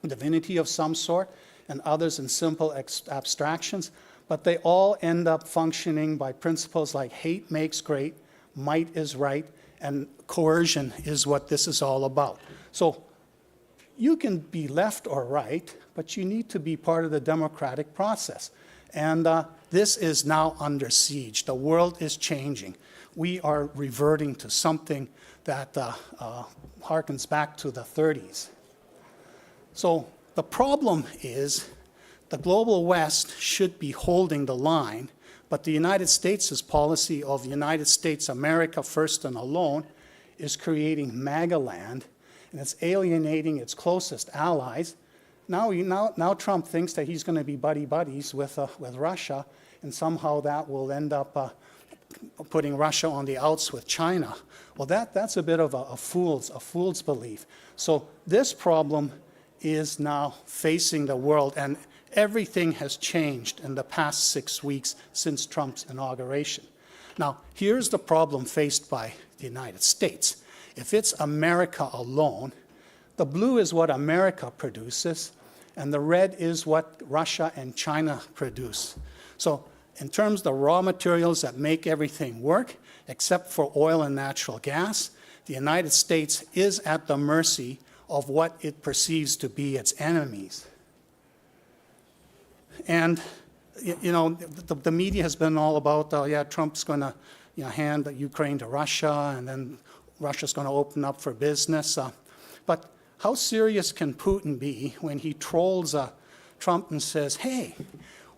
Speaker 18: divinity of some sort, and others in simple abstractions. But they all end up functioning by principles like hate makes great, might is right, and coercion is what this is all about. So you can be left or right, but you need to be part of the democratic process. And this is now under siege. The world is changing. We are reverting to something that harkens back to the 30s. So the problem is the global West should be holding the line, but the United States' policy of United States, America first and alone, is creating MAGA land, and it's alienating its closest allies. Now Trump thinks that he's going to be buddy-buddies with Russia, and somehow that will end up putting Russia on the outs with China. Well, that's a bit of a fool's belief. So this problem is now facing the world, and everything has changed in the past 6 weeks since Trump's inauguration. Now, here's the problem faced by the United States. If it's America alone, the blue is what America produces, and the red is what Russia and China produce. So in terms of the raw materials that make everything work, except for oil and natural gas, the United States is at the mercy of what it perceives to be its enemies. And, you know, the media has been all about, yeah, Trump's going to hand Ukraine to Russia, and then Russia's going to open up for business. But how serious can Putin be when he trolls Trump and says, hey,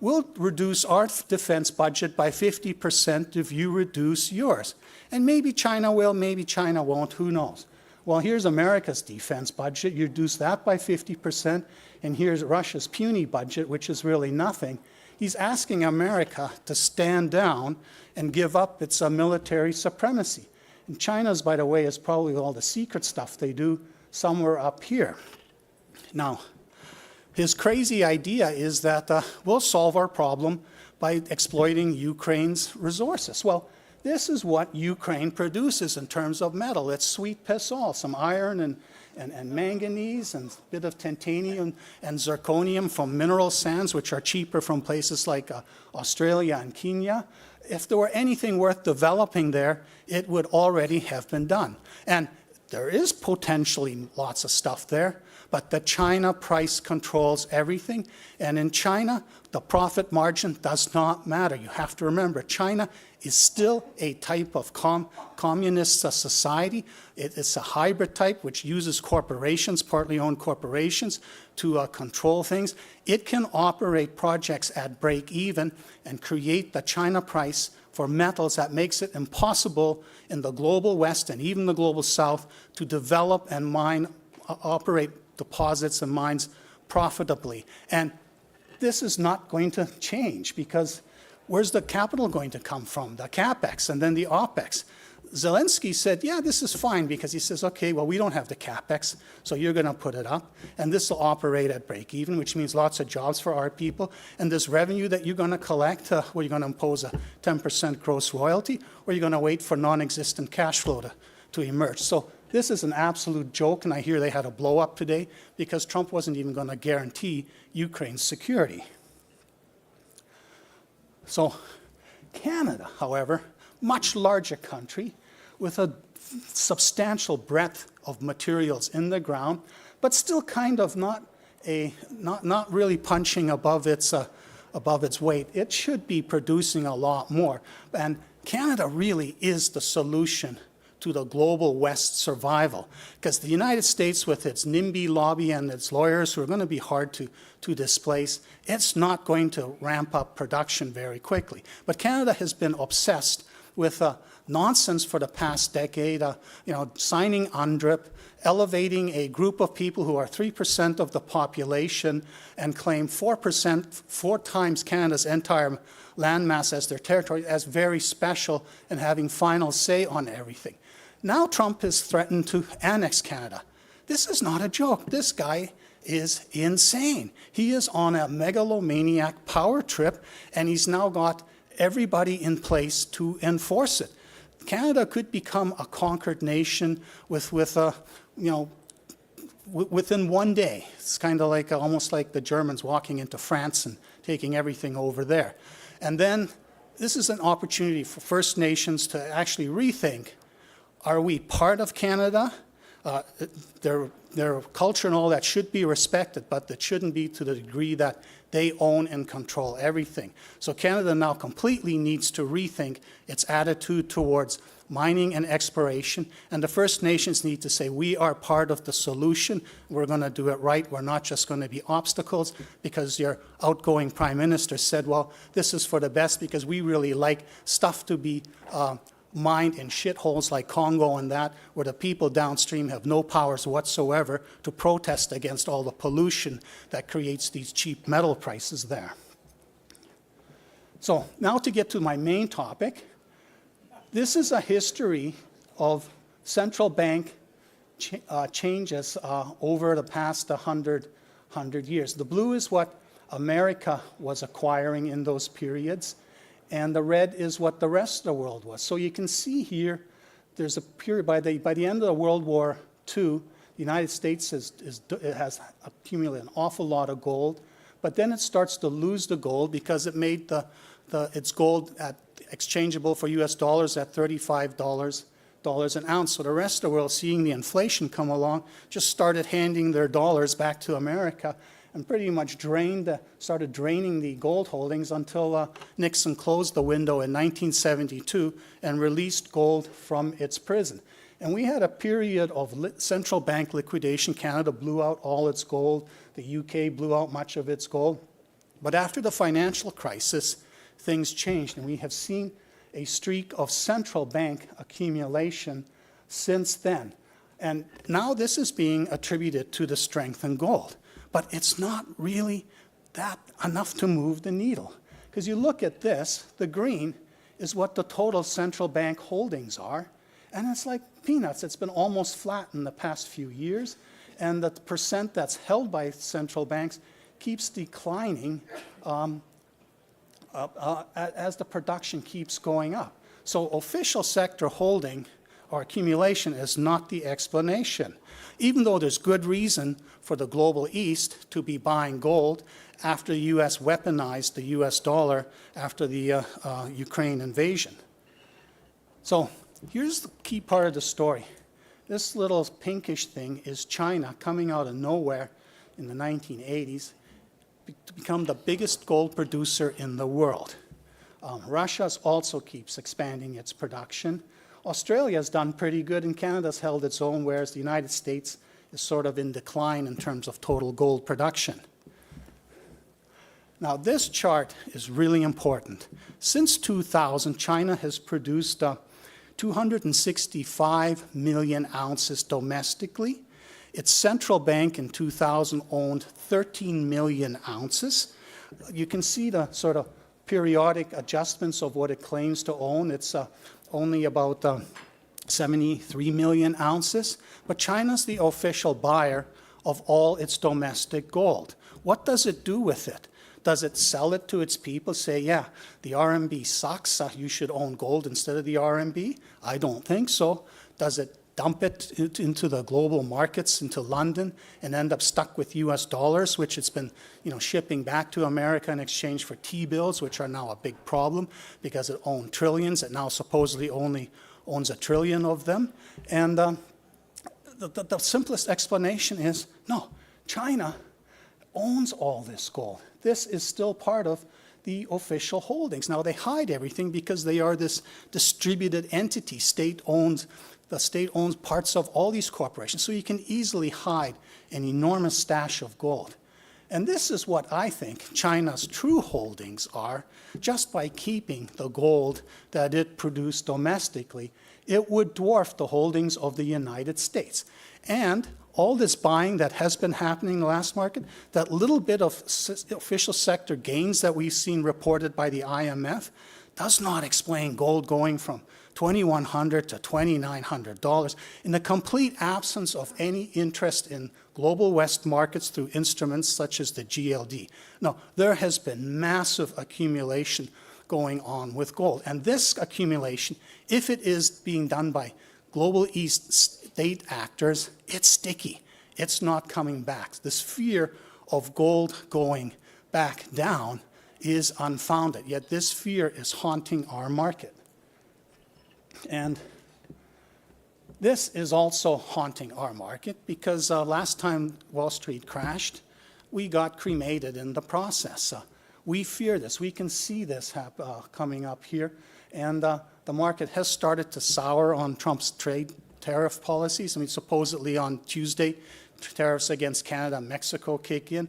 Speaker 18: we'll reduce our defense budget by 50% if you reduce yours. And maybe China will, maybe China won't, who knows? Well, here's America's defense budget. You reduce that by 50%, and here's Russia's puny budget, which is really nothing. He's asking America to stand down and give up its military supremacy. And China's, by the way, is probably all the secret stuff they do somewhere up here. Now, his crazy idea is that we'll solve our problem by exploiting Ukraine's resources. Well, this is what Ukraine produces in terms of metal. It's sweet pissol, some iron and manganese and a bit of titanium and zirconium from mineral sands, which are cheaper from places like Australia and Kenya. If there were anything worth developing there, it would already have been done. And there is potentially lots of stuff there, but the China price controls everything. And in China, the profit margin does not matter. You have to remember, China is still a type of communist society. It is a hybrid type which uses corporations, partly owned corporations, to control things. It can operate projects at break even and create the China price for metals that makes it impossible in the global West and even the global South to develop and mine, operate deposits and mines profitably. And this is not going to change because where's the capital going to come from? The CapEx and then the OpEx. Zelensky said, yeah, this is fine because he says, okay, well, we don't have the CapEx, so you're going to put it up, and this will operate at break even, which means lots of jobs for our people. And this revenue that you're going to collect, where you're going to impose a 10% gross royalty, or you're going to wait for non-existent cash flow to emerge. So this is an absolute joke, and I hear they had a blow up today because Trump wasn't even going to guarantee Ukraine's security. So Canada, however, much larger country with a substantial breadth of materials in the ground, but still kind of not really punching above its weight. It should be producing a lot more. And Canada really is the solution to the global West survival, because the United States, with its NIMBY lobby and its lawyers who are going to be hard to displace, it's not going to ramp up production very quickly. But Canada has been obsessed with nonsense for the past decade, signing UNDRIP, elevating a group of people who are 3% of the population and claim 4%, 4 times Canada's entire landmass as their territory, as very special and having final say on everything. Now Trump has threatened to annex Canada. This is not a joke. This guy is insane. He is on a megalomaniac power trip, and he's now got everybody in place to enforce it. Canada could become a conquered nation within one day. It's kind of like almost like the Germans walking into France and taking everything over there. And then this is an opportunity for First Nations to actually rethink, are we part of Canada? Their culture and all that should be respected, but it shouldn't be to the degree that they own and control everything. So Canada now completely needs to rethink its attitude towards mining and exploration, and the First Nations need to say, we are part of the solution, we're going to do it right, we're not just going to be obstacles, because your outgoing Prime Minister said, well, this is for the best because we really like stuff to be mined in shitholes like Congo and that, where the people downstream have no powers whatsoever to protest against all the pollution that creates these cheap metal prices there. So now to get to my main topic, this is a history of central bank changes over the past 100 years. The blue is what America was acquiring in those periods, and the red is what the rest of the world was. So you can see here, there's a period, by the end of World War II, the United States has accumulated an awful lot of gold, but then it starts to lose the gold because it made its gold exchangeable for US dollars at $35 an ounce. So the rest of the world, seeing the inflation come along, just started handing their dollars back to America and pretty much started draining the gold holdings until Nixon closed the window in 1972 and released gold from its prison. And we had a period of central bank liquidation. Canada blew out all its gold. The UK blew out much of its gold. But after the financial crisis, things changed, and we have seen a streak of central bank accumulation since then. And now this is being attributed to the strength in gold. But it's not really that enough to move the needle. Because you look at this, the green is what the total central bank holdings are, and it's like peanuts. It's been almost flat in the past few years, and the percent that's held by central banks keeps declining as the production keeps going up. So official sector holding or accumulation is not the explanation. Even though there's good reason for the global East to be buying gold after the U.S. weaponized the U.S. dollar after the Ukraine invasion. So here's the key part of the story. This little pinkish thing is China coming out of nowhere in the 1980s to become the biggest gold producer in the world. Russia also keeps expanding its production. Australia's done pretty good, and Canada's held its own, whereas the United States is sort of in decline in terms of total gold production. Now, this chart is really important. Since 2000, China has produced 265 million ounces domestically. Its central bank in 2000 owned 13 million ounces. You can see the sort of periodic adjustments of what it claims to own. It's only about 73 million ounces. But China's the official buyer of all its domestic gold. What does it do with it? Does it sell it to its people, say, yeah, the RMB sucks, you should own gold instead of the RMB? I don't think so. Does it dump it into the global markets, into London, and end up stuck with US dollars, which it's been shipping back to America in exchange for T-bills, which are now a big problem because it owned trillions. It now supposedly only owns 1 trillion of them. And the simplest explanation is, no, China owns all this gold. This is still part of the official holdings. Now, they hide everything because they are this distributed entity. The state owns parts of all these corporations, so you can easily hide an enormous stash of gold. And this is what I think China's true holdings are. Just by keeping the gold that it produced domestically, it would dwarf the holdings of the United States. And all this buying that has been happening in the last market, that little bit of official sector gains that we've seen reported by the IMF, does not explain gold going from $2,100 to $2,900 in the complete absence of any interest in global West markets through instruments such as the GLD. No, there has been massive accumulation going on with gold. And this accumulation, if it is being done by global East state actors, it's sticky. It's not coming back. This fear of gold going back down is unfounded, yet this fear is haunting our market. And this is also haunting our market because last time Wall Street crashed, we got cremated in the process. We fear this. We can see this coming up here. And the market has started to sour on Trump's trade tariff policies. I mean, supposedly on Tuesday, tariffs against Canada and Mexico kick in.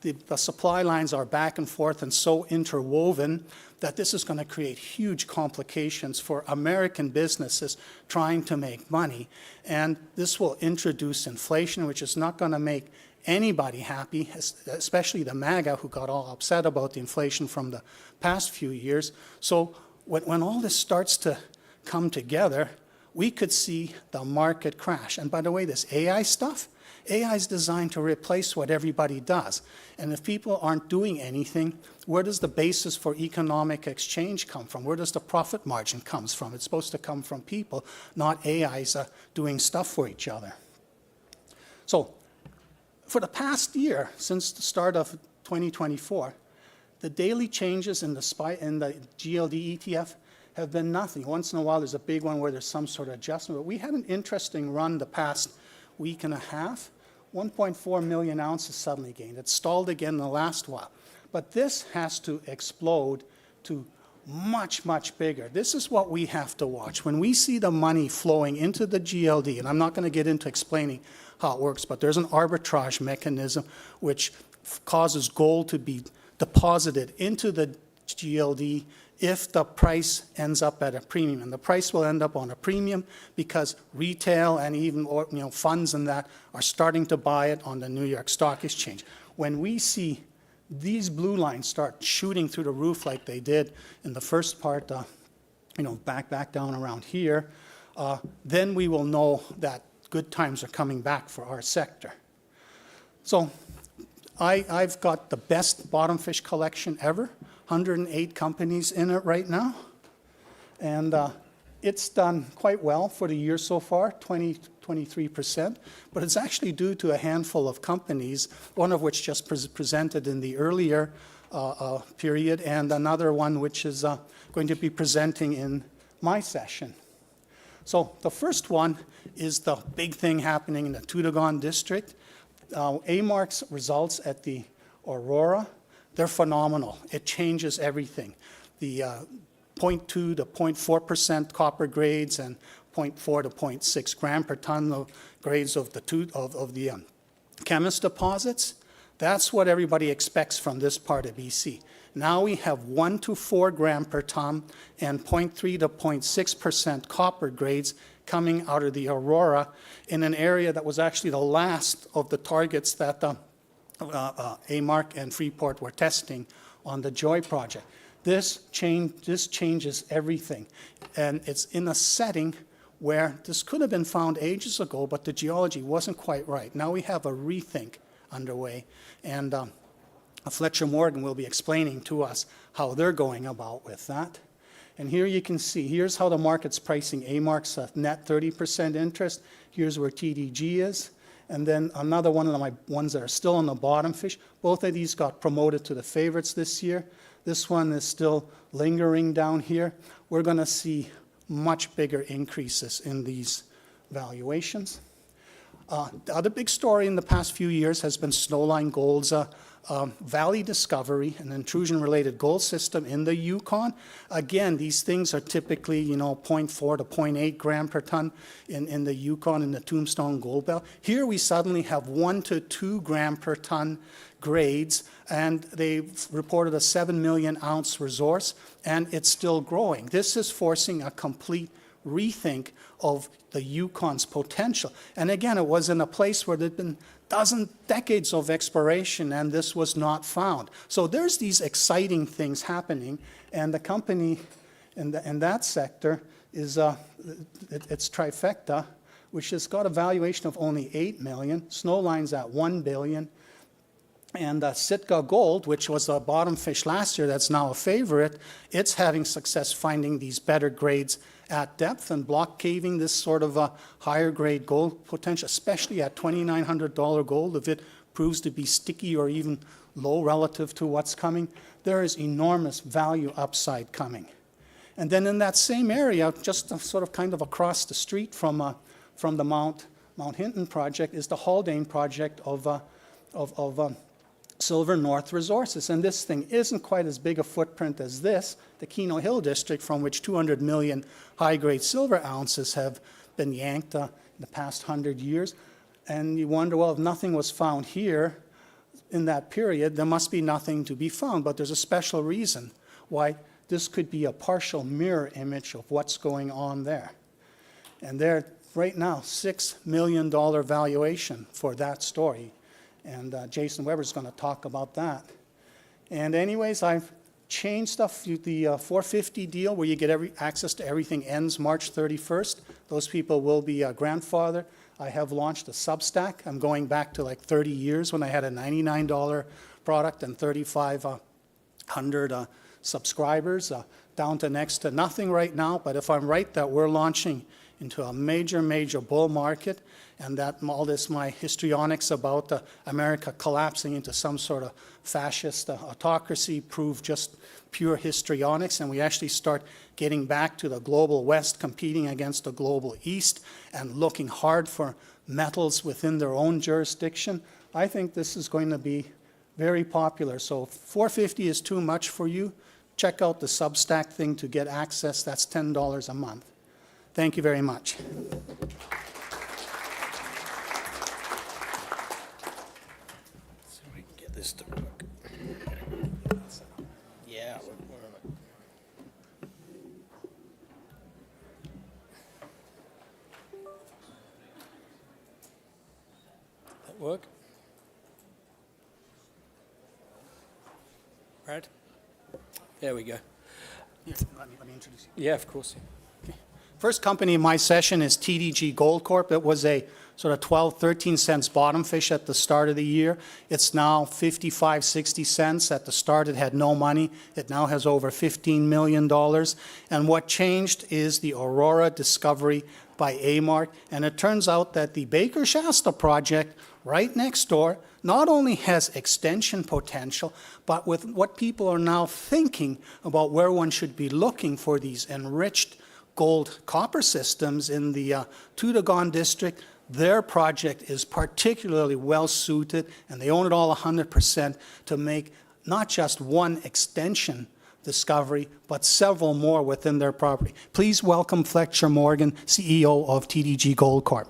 Speaker 18: The supply lines are back and forth and so interwoven that this is going to create huge complications for American businesses trying to make money. And this will introduce inflation, which is not going to make anybody happy, especially the MAGA who got all upset about the inflation from the past few years. So when all this starts to come together, we could see the market crash. And by the way, this AI stuff, AI is designed to replace what everybody does. And if people aren't doing anything, where does the basis for economic exchange come from? Where does the profit margin come from? It's supposed to come from people, not AIs doing stuff for each other. So for the past year, since the start of 2024, the daily changes in the GLD ETF have been nothing. Once in a while, there's a big one where there's some sort of adjustment. But we had an interesting run the past week and a half. 1.4 million ounces suddenly gained. It stalled again in the last while. But this has to explode to much, much bigger. This is what we have to watch. When we see the money flowing into the GLD, and I'm not going to get into explaining how it works, but there's an arbitrage mechanism which causes gold to be deposited into the GLD if the price ends up at a premium. And the price will end up on a premium because retail and even funds and that are starting to buy it on the New York Stock Exchange. When we see these blue lines start shooting through the roof like they did in the first part, back down around here, then we will know that good times are coming back for our sector. So I've got the best bottom fish collection ever, 108 companies in it right now, and it's done quite well for the year so far, 23%, but it's actually due to a handful of companies, one of which just presented in the earlier period, and another one which is going to be presenting in my session. So the first one is the big thing happening in the Toodoggone district. AMARC's results at the Aurora, they're phenomenal. It changes everything. The 0.2 to 0.4% copper grades and 0.4 to 0.6 gram per ton of grades of the Chemist deposits. That's what everybody expects from this part of BC. Now we have 1 to 4 gram per ton and 0.3 to 0.6% copper grades coming out of the Aurora in an area that was actually the last of the targets that AMARC and Freeport were testing on the Joy project. This changes everything, and it's in a setting where this could have been found ages ago, but the geology wasn't quite right. Now we have a rethink underway, and Fletcher Morgan will be explaining to us how they're going about with that. And here you can see, here's how the market's pricing AMARC's net 30% interest. Here's where TDG is. And then another one of my ones that are still on the bottom fish. Both of these got promoted to the favorites this year. This one is still lingering down here. We're going to see much bigger increases in these valuations. The other big story in the past few years has been Snowline Gold's Valley Discovery, an intrusion-related gold system in the Yukon. Again, these things are typically, 0.4 to 0.8 gram per ton in the Yukon in the Tombstone Gold Belt. Here we suddenly have 1 to 2 gram per ton grades, and they've reported a 7 million ounce resource, and it's still growing. This is forcing a complete rethink of the Yukon's potential. And again, it was in a place where there'd been decades of exploration, and this was not found. So there's these exciting things happening, and the company in that sector is it's Trifecta, which has got a valuation of only $8 million. Snowline's at $1 billion. And Sitka Gold, which was a bottom fish last year that's now a favorite, it's having success finding these better grades at depth and block caving this sort of a higher grade gold potential, especially at $2,900 gold. If it proves to be sticky or even low relative to what's coming, there is enormous value upside coming. And then in that same area, just sort of kind of across the street from the Mount Hinton project, is the Haldane project of Silver North Resources. And this thing isn't quite as big a footprint as this, the Keno Hill district, from which 200 million high-grade silver ounces have been yanked in the past 100 years. And you wonder, well, if nothing was found here in that period, there must be nothing to be found. But there's a special reason why this could be a partial mirror image of what's going on there. And there, right now, $6 million valuation for that story. And Jason Weber's going to talk about that. And anyways, I've changed stuff. The 450 deal, where you get access to everything, ends March 31st. Those people will be grandfathered. I have launched a Substack. I'm going back to like 30 years when I had a $99 product and 3,500 subscribers, down to next to nothing right now. But if I'm right that we're launching into a major, major bull market, and that all this, my histrionics about America collapsing into some sort of fascist autocracy, prove just pure histrionics, and we actually start getting back to the global West competing against the global East and looking hard for metals within their own jurisdiction. I think this is going to be very popular. So if 450 is too much for you, check out the Substack thing to get access. That's $10 a month. Thank you very much.
Speaker 8: Get this to work.
Speaker 10: Brad? There we go.
Speaker 18: Yeah, let me introduce you.
Speaker 10: Yeah, of course.
Speaker 18: First company in my session is TDG Gold Corp. It was a sort of 12, 13 cents bottom fish at the start of the year. It's now 55, 60 cents. At the start, it had no money. It now has over $15 million. And what changed is the Aurora discovery by A-Mark. And it turns out that the Baker Shasta project right next door not only has extension potential, but with what people are now thinking about where one should be looking for these enriched gold copper systems in the Toodoggone district, their project is particularly well suited, and they own it all 100% to make not just one extension discovery, but several more within their property. Please welcome Fletcher Morgan, CEO of TDG Gold Corp.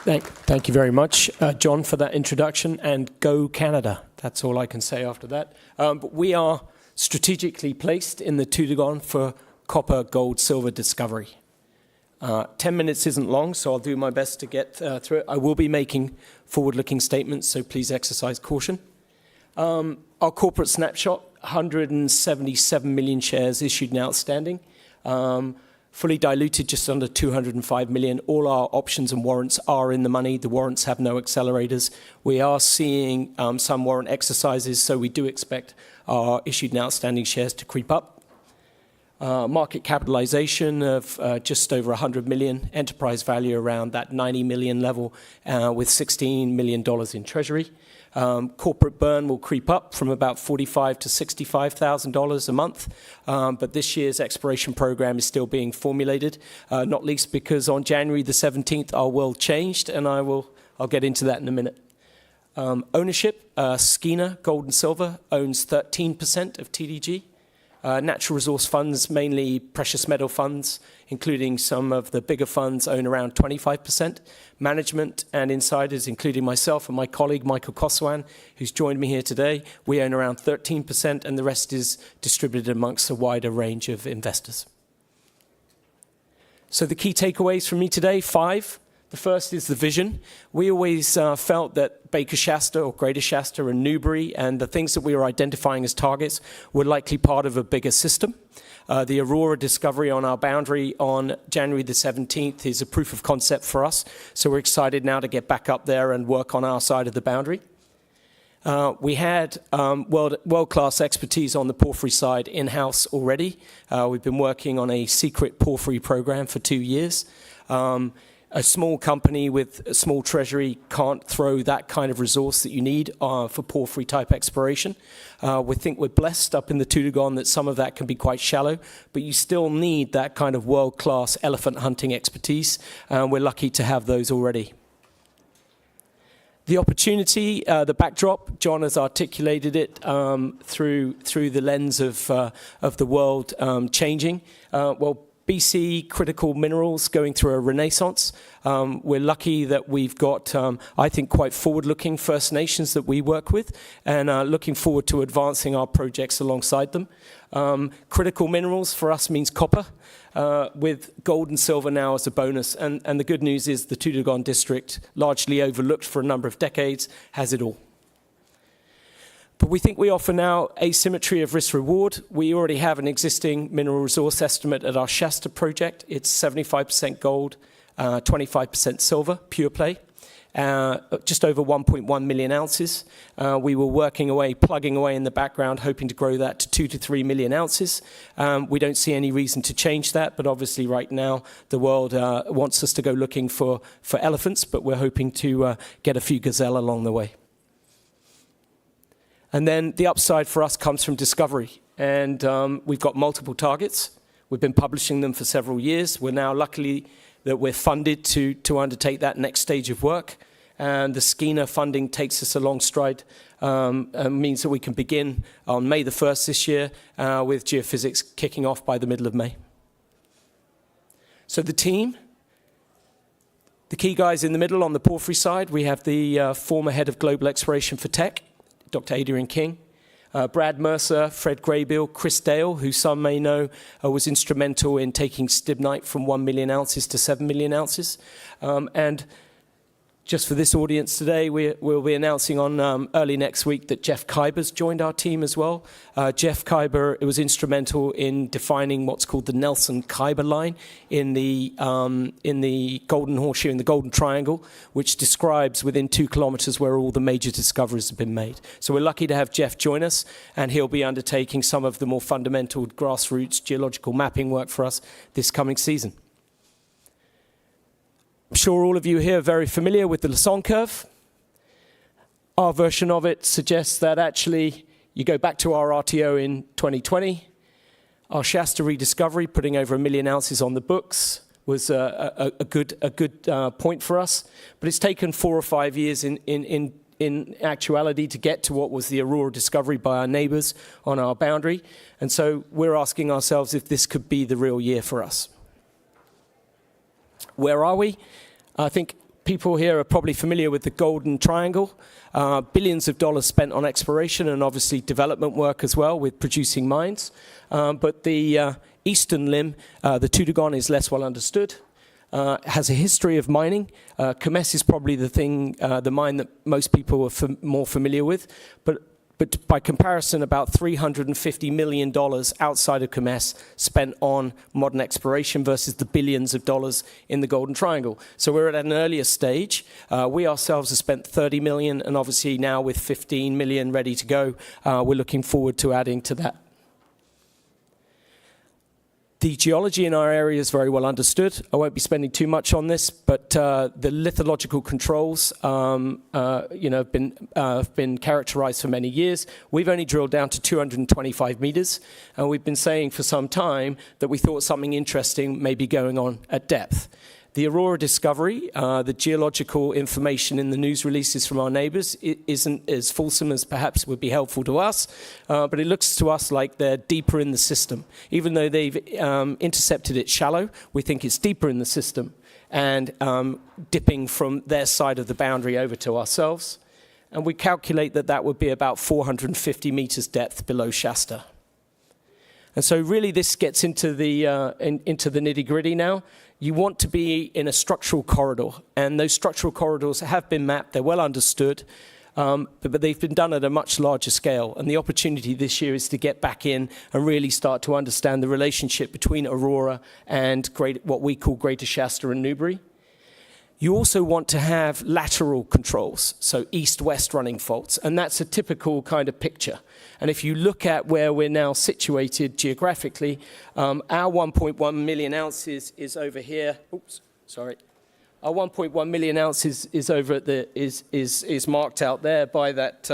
Speaker 10: Thank you very much, John, for that introduction, and go Canada. That's all I can say after that. But we are strategically placed in the Toodoggone for copper, gold, silver discovery. 10 minutes isn't long, so I'll do my best to get through it. I will be making forward-looking statements, so please exercise caution. Our corporate snapshot, 177 million shares issued and outstanding. Fully diluted, just under 205 million. All our options and warrants are in the money. The warrants have no accelerators. We are seeing some warrant exercises, so we do expect our issued and outstanding shares to creep up. Market capitalization of just over 100 million, enterprise value around that 90 million level with $16 million in treasury. Corporate burn will creep up from about $45,000 to $65,000 a month, but this year's exploration program is still being formulated, not least because on January the 17th our world changed, and I'll get into that in a minute. Ownership, Skeena Gold and Silver owns 13% of TDG. Natural resource funds, mainly precious metal funds, including some of the bigger funds, own around 25%. Management and insiders, including myself and my colleague Michael Koswan, who's joined me here today, we own around 13%, and the rest is distributed amongst a wider range of investors. So the key takeaways from me today, 5. The first is the vision. We always felt that Baker Shasta or Greater Shasta and Newberry and the things that we were identifying as targets were likely part of a bigger system. The Aurora discovery on our boundary on January the 17th is a proof of concept for us. So we're excited now to get back up there and work on our side of the boundary. We had world-class expertise on the porphyry side in-house already. We've been working on a secret porphyry program for 2 years. A small company with a small treasury can't throw that kind of resource that you need for porphyry type exploration. We think we're blessed up in the Toodoggone that some of that can be quite shallow, but you still need that kind of world-class elephant hunting expertise, and we're lucky to have those already. The opportunity, the backdrop, John has articulated it through the lens of the world changing. BC critical minerals going through a renaissance. We're lucky that we've got, I think, quite forward-looking First Nations that we work with, and looking forward to advancing our projects alongside them. Critical minerals for us means copper, with gold and silver now as a bonus. And the good news is the Toodoggone district, largely overlooked for a number of decades, has it all. But we think we offer now asymmetry of risk-reward. We already have an existing mineral resource estimate at our Shasta project. It's 75% gold, 25% silver, pure play, just over 1.1 million ounces. We were working away, plugging away in the background, hoping to grow that to 2 to 3 million ounces. We don't see any reason to change that, but obviously right now the world wants us to go looking for elephants, but we're hoping to get a few gazelle along the way. And then the upside for us comes from discovery. And we've got multiple targets. We've been publishing them for several years. We're now luckily that we're funded to undertake that next stage of work. And the Skeena funding takes us along stride, means that we can begin on May the 1st this year with geophysics kicking off by the middle of May. So the team, the key guys in the middle on the porphyry side, we have the former head of global exploration for Teck, Dr. Adrian King, Brad Mercer, Fred Graybill, Chris Dale, who some may know was instrumental in taking stibnite from 1 million ounces to 7 million ounces. And
Speaker 19: Just for this audience today, we'll be announcing on early next week that Jeff Kyber's joined our team as well. Jeff Kyber was instrumental in defining what's called the Nelson-Kyber line in the Golden Horseshoe, in the Golden Triangle, which describes within 2 kilometers where all the major discoveries have been made. So we're lucky to have Jeff join us, and he'll be undertaking some of the more fundamental grassroots geological mapping work for us this coming season. I'm sure all of you here are very familiar with the Lassonde curve. Our version of it suggests that actually you go back to our RTO in 2020, our Shasta rediscovery, putting over 1 million ounces on the books, was a good point for us. But it's taken 4 or 5 years in actuality to get to what was the Aurora discovery by our neighbors on our boundary. And so we're asking ourselves if this could be the real year for us. Where are we? I think people here are probably familiar with the Golden Triangle. Billions of dollars spent on exploration and obviously development work as well with producing mines. But the eastern limb, the Toodoggone, is less well understood. Has a history of mining. Kemess is probably the mine that most people are more familiar with. But by comparison, about $350 million outside of Kemess spent on modern exploration versus the billions of dollars in the Golden Triangle. So we're at an earlier stage. We ourselves have spent $30 million, and obviously now with $15 million ready to go, we're looking forward to adding to that. The geology in our area is very well understood. I won't be spending too much on this, but the lithological controls, have been characterized for many years. We've only drilled down to 225 meters, and we've been saying for some time that we thought something interesting may be going on at depth. The Aurora discovery, the geological information in the news releases from our neighbors isn't as fulsome as perhaps would be helpful to us, but it looks to us like they're deeper in the system. Even though they've intercepted it shallow, we think it's deeper in the system and dipping from their side of the boundary over to ourselves. And we calculate that that would be about 450 meters depth below Shasta. And so really this gets into the nitty-gritty now. You want to be in a structural corridor, and those structural corridors have been mapped, they're well understood, but they've been done at a much larger scale. And the opportunity this year is to get back in and really start to understand the relationship between Aurora and what we call Greater Shasta and Newberry. You also want to have lateral controls, so east-west running faults, and that's a typical kind of picture. And if you look at where we're now situated geographically, our 1.1 million ounces is over here. Oops, sorry. Our 1.1 million ounces is over at is marked out there by that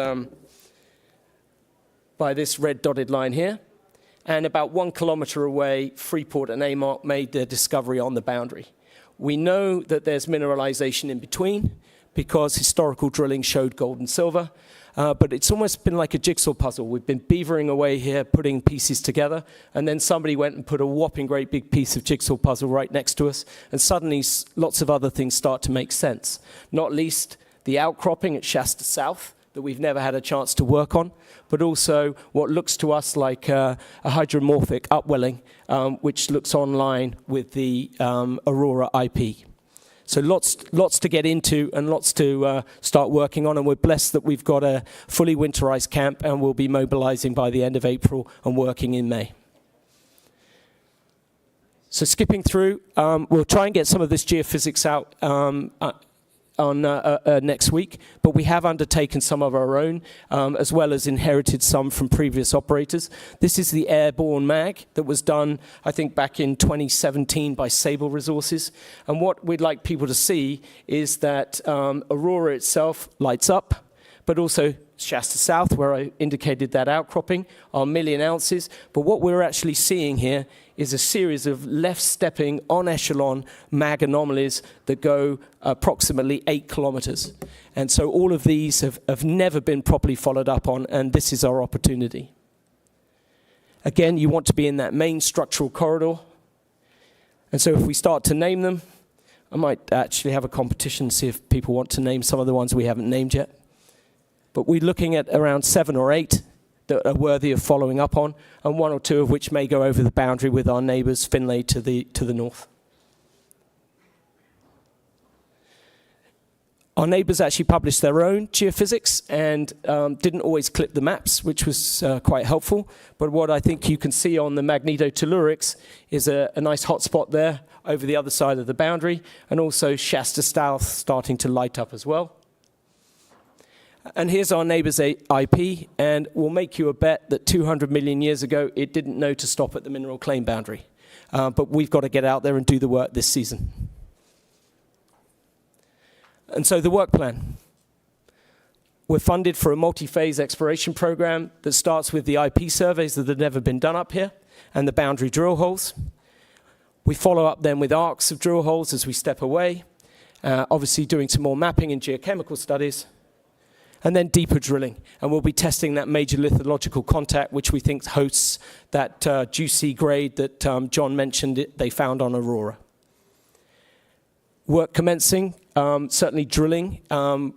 Speaker 19: by this red dotted line here. And about 1 kilometer away, Freeport and AMOC made their discovery on the boundary. We know that there's mineralization in between because historical drilling showed gold and silver, but it's almost been like a jigsaw puzzle. We've been beavering away here, putting pieces together, and then somebody went and put a whopping great big piece of jigsaw puzzle right next to us, and suddenly lots of other things start to make sense, not least the outcropping at Shasta South that we've never had a chance to work on, but also what looks to us like a hydromorphic upwelling, which looks online with the Aurora IP. So lots to get into and lots to start working on, and we're blessed that we've got a fully winterized camp, and we'll be mobilizing by the end of April and working in May. So skipping through, we'll try and get some of this geophysics out on next week, but we have undertaken some of our own, as well as inherited some from previous operators. This is the airborne mag that was done, I think, back in 2017 by Sable Resources. And what we'd like people to see is that Aurora itself lights up, but also Shasta South, where I indicated that outcropping, are 1 million ounces. But what we're actually seeing here is a series of left-stepping on echelon mag anomalies that go approximately 8 kilometers. And so all of these have never been properly followed up on, and this is our opportunity. Again, you want to be in that main structural corridor. And so if we start to name them, I might actually have a competition, see if people want to name some of the ones we haven't named yet. But we're looking at around 7 or 8 that are worthy of following up on, and 1 or 2 of which may go over the boundary with our neighbors, Finlay to the north. Our neighbours actually published their own geophysics and didn't always clip the maps, which was quite helpful. But what I think you can see on the magnetotellurics is a nice hotspot there over the other side of the boundary, and also Shasta South starting to light up as well. And here's our neighbour's IP, and we'll make you a bet that 200 million years ago, it didn't know to stop at the mineral claim boundary. But we've got to get out there and do the work this season. And so the work plan. We're funded for a multi-phase exploration program that starts with the IP surveys that have never been done up here and the boundary drill holes. We follow up then with arcs of drill holes as we step away, obviously doing some more mapping and geochemical studies, and then deeper drilling. And we'll be testing that major lithological contact, which we think hosts that juicy grade that John mentioned they found on Aurora. Work commencing, certainly drilling.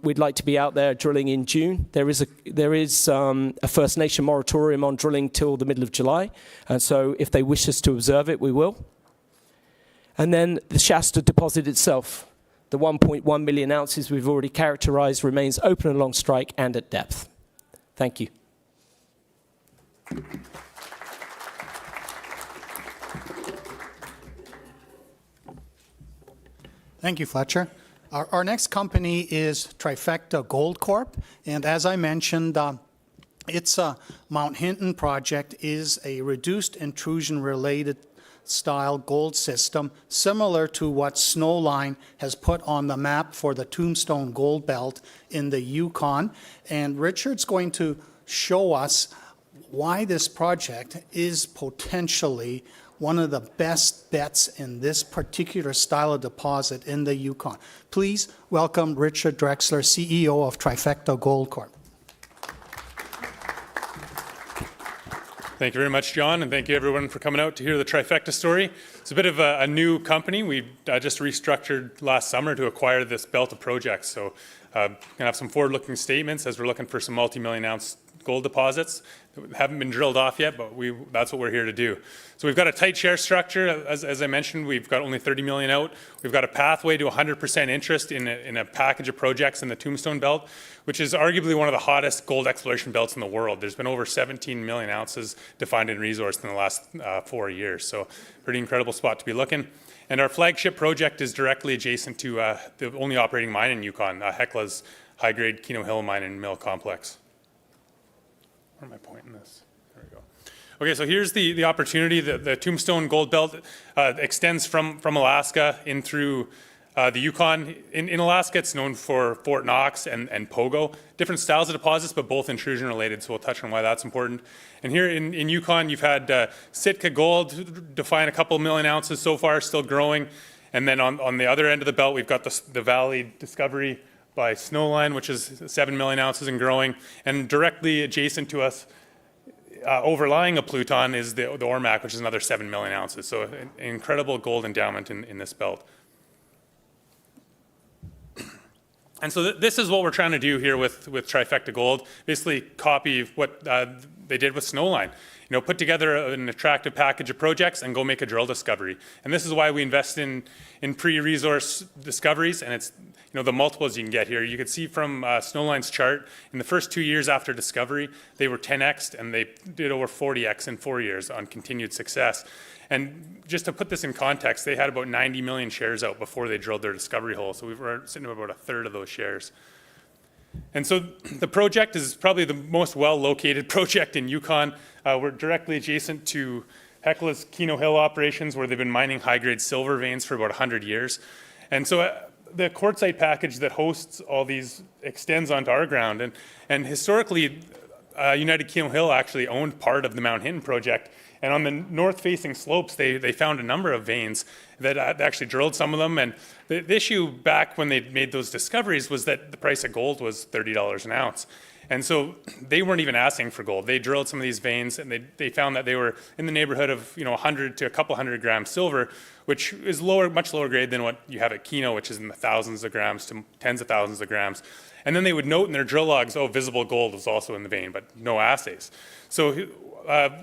Speaker 19: We'd like to be out there drilling in June. There is a First Nation moratorium on drilling till the middle of July. And so if they wish us to observe it, we will. And then the Shasta deposit itself, the 1.1 million ounces we've already characterized, remains open along strike and at depth. Thank you.
Speaker 18: Thank you, Fletcher. Our next company is Trifecta Gold Corp. And as I mentioned, its Mount Hinton project is a reduced intrusion related style gold system, similar to what Snowline has put on the map for the Tombstone Gold Belt in the Yukon. And Richard's going to show us why this project is potentially one of the best bets in this particular style of deposit in the Yukon. Please welcome Richard Drexler, CEO of Trifecta Gold Corp.
Speaker 20: Thank you very much, John, and thank you everyone for coming out to hear the Trifecta story. It's a bit of a new company. We just restructured last summer to acquire this belt of projects. So going to have some forward-looking statements as we're looking for some multi-million ounce gold deposits that haven't been drilled off yet, but that's what we're here to do. So we've got a tight share structure. As I mentioned, we've got only 30 million out. We've got a pathway to 100% interest in a package of projects in the Tombstone Belt, which is arguably one of the hottest gold exploration belts in the world. There's been over 17 million ounces defined in resource in the last 4 years. So pretty incredible spot to be looking. And our flagship project is directly adjacent to the only operating mine in Yukon, Hecla's high-grade Keno Hill mine and mill complex. Where am I pointing this? There we go. Okay, so here's the opportunity. The Tombstone Gold Belt extends from Alaska in through the Yukon. In Alaska, it's known for Fort Knox and Pogo. Different styles of deposits, but both intrusion related, so we'll touch on why that's important. And here in Yukon, you've had Sitka Gold define a couple million ounces so far, still growing. And then on the other end of the belt, we've got the Valley Discovery by Snowline, which is 7 million ounces and growing. And directly adjacent to us, overlying a Pluton, is the Ormac, which is another 7 million ounces. So an incredible gold endowment in this belt. And so this is what we're trying to do here with Trifecta Gold, basically copy what they did with Snowline. You know, put together an attractive package of projects and go make a drill discovery. And this is why we invest in pre-resource discoveries, and it's, you know, the multiples you can get here. You can see from Snowline's chart, in the first 2 years after discovery, they were 10x, and they did over 40x in 4 years on continued success. And just to put this in context, they had about 90 million shares out before they drilled their discovery hole. So we were sitting at about a third of those shares. And so the project is probably the most well-located project in Yukon. We're directly adjacent to Hecla's Keno Hill operations, where they've been mining high-grade silver veins for about 100 years. And so the quartzite package that hosts all these extends onto our ground. And historically, United Keno Hill actually owned part of the Mount Hinton project. And on the north-facing slopes, they found a number of veins that actually drilled some of them. And the issue back when they made those discoveries was that the price of gold was $30 an ounce. And so they weren't even asking for gold. They drilled some of these veins, and they found that they were in the neighborhood of 100 to a couple hundred grams silver, which is much lower grade than what you have at Keno, which is in the thousands of grams to tens of thousands of grams. And then they would note in their drill logs, oh, visible gold was also in the vein, but no assays. So